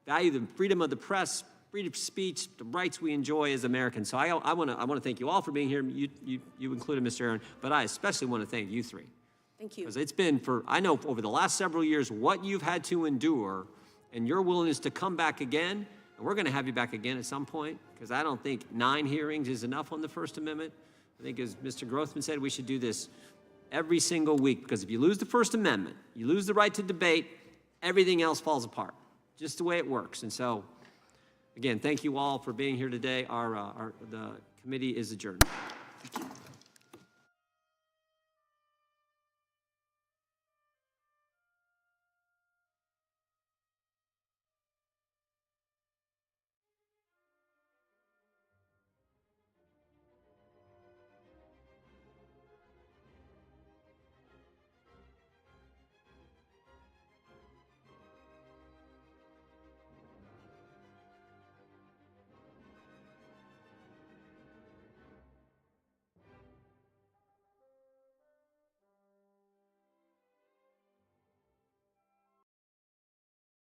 A: Value the freedom of the press, freedom of speech, the rights we enjoy as Americans. So I want to thank you all for being here. You included, Mr. Aaron, but I especially want to thank you three.
D: Thank you.
A: Because it's been I know over the last several years, what you've had to endure and your willingness to come back again, and we're going to have you back again at some point, because I don't think 9 hearings is enough on the First Amendment. I think, as Mr. Grothman said, we should do this every single week, because if you lose the First Amendment, you lose the right to debate, everything else falls apart, just the way it works. And so, again, thank you all for being here today. The committee is adjourned.
F: Thank you.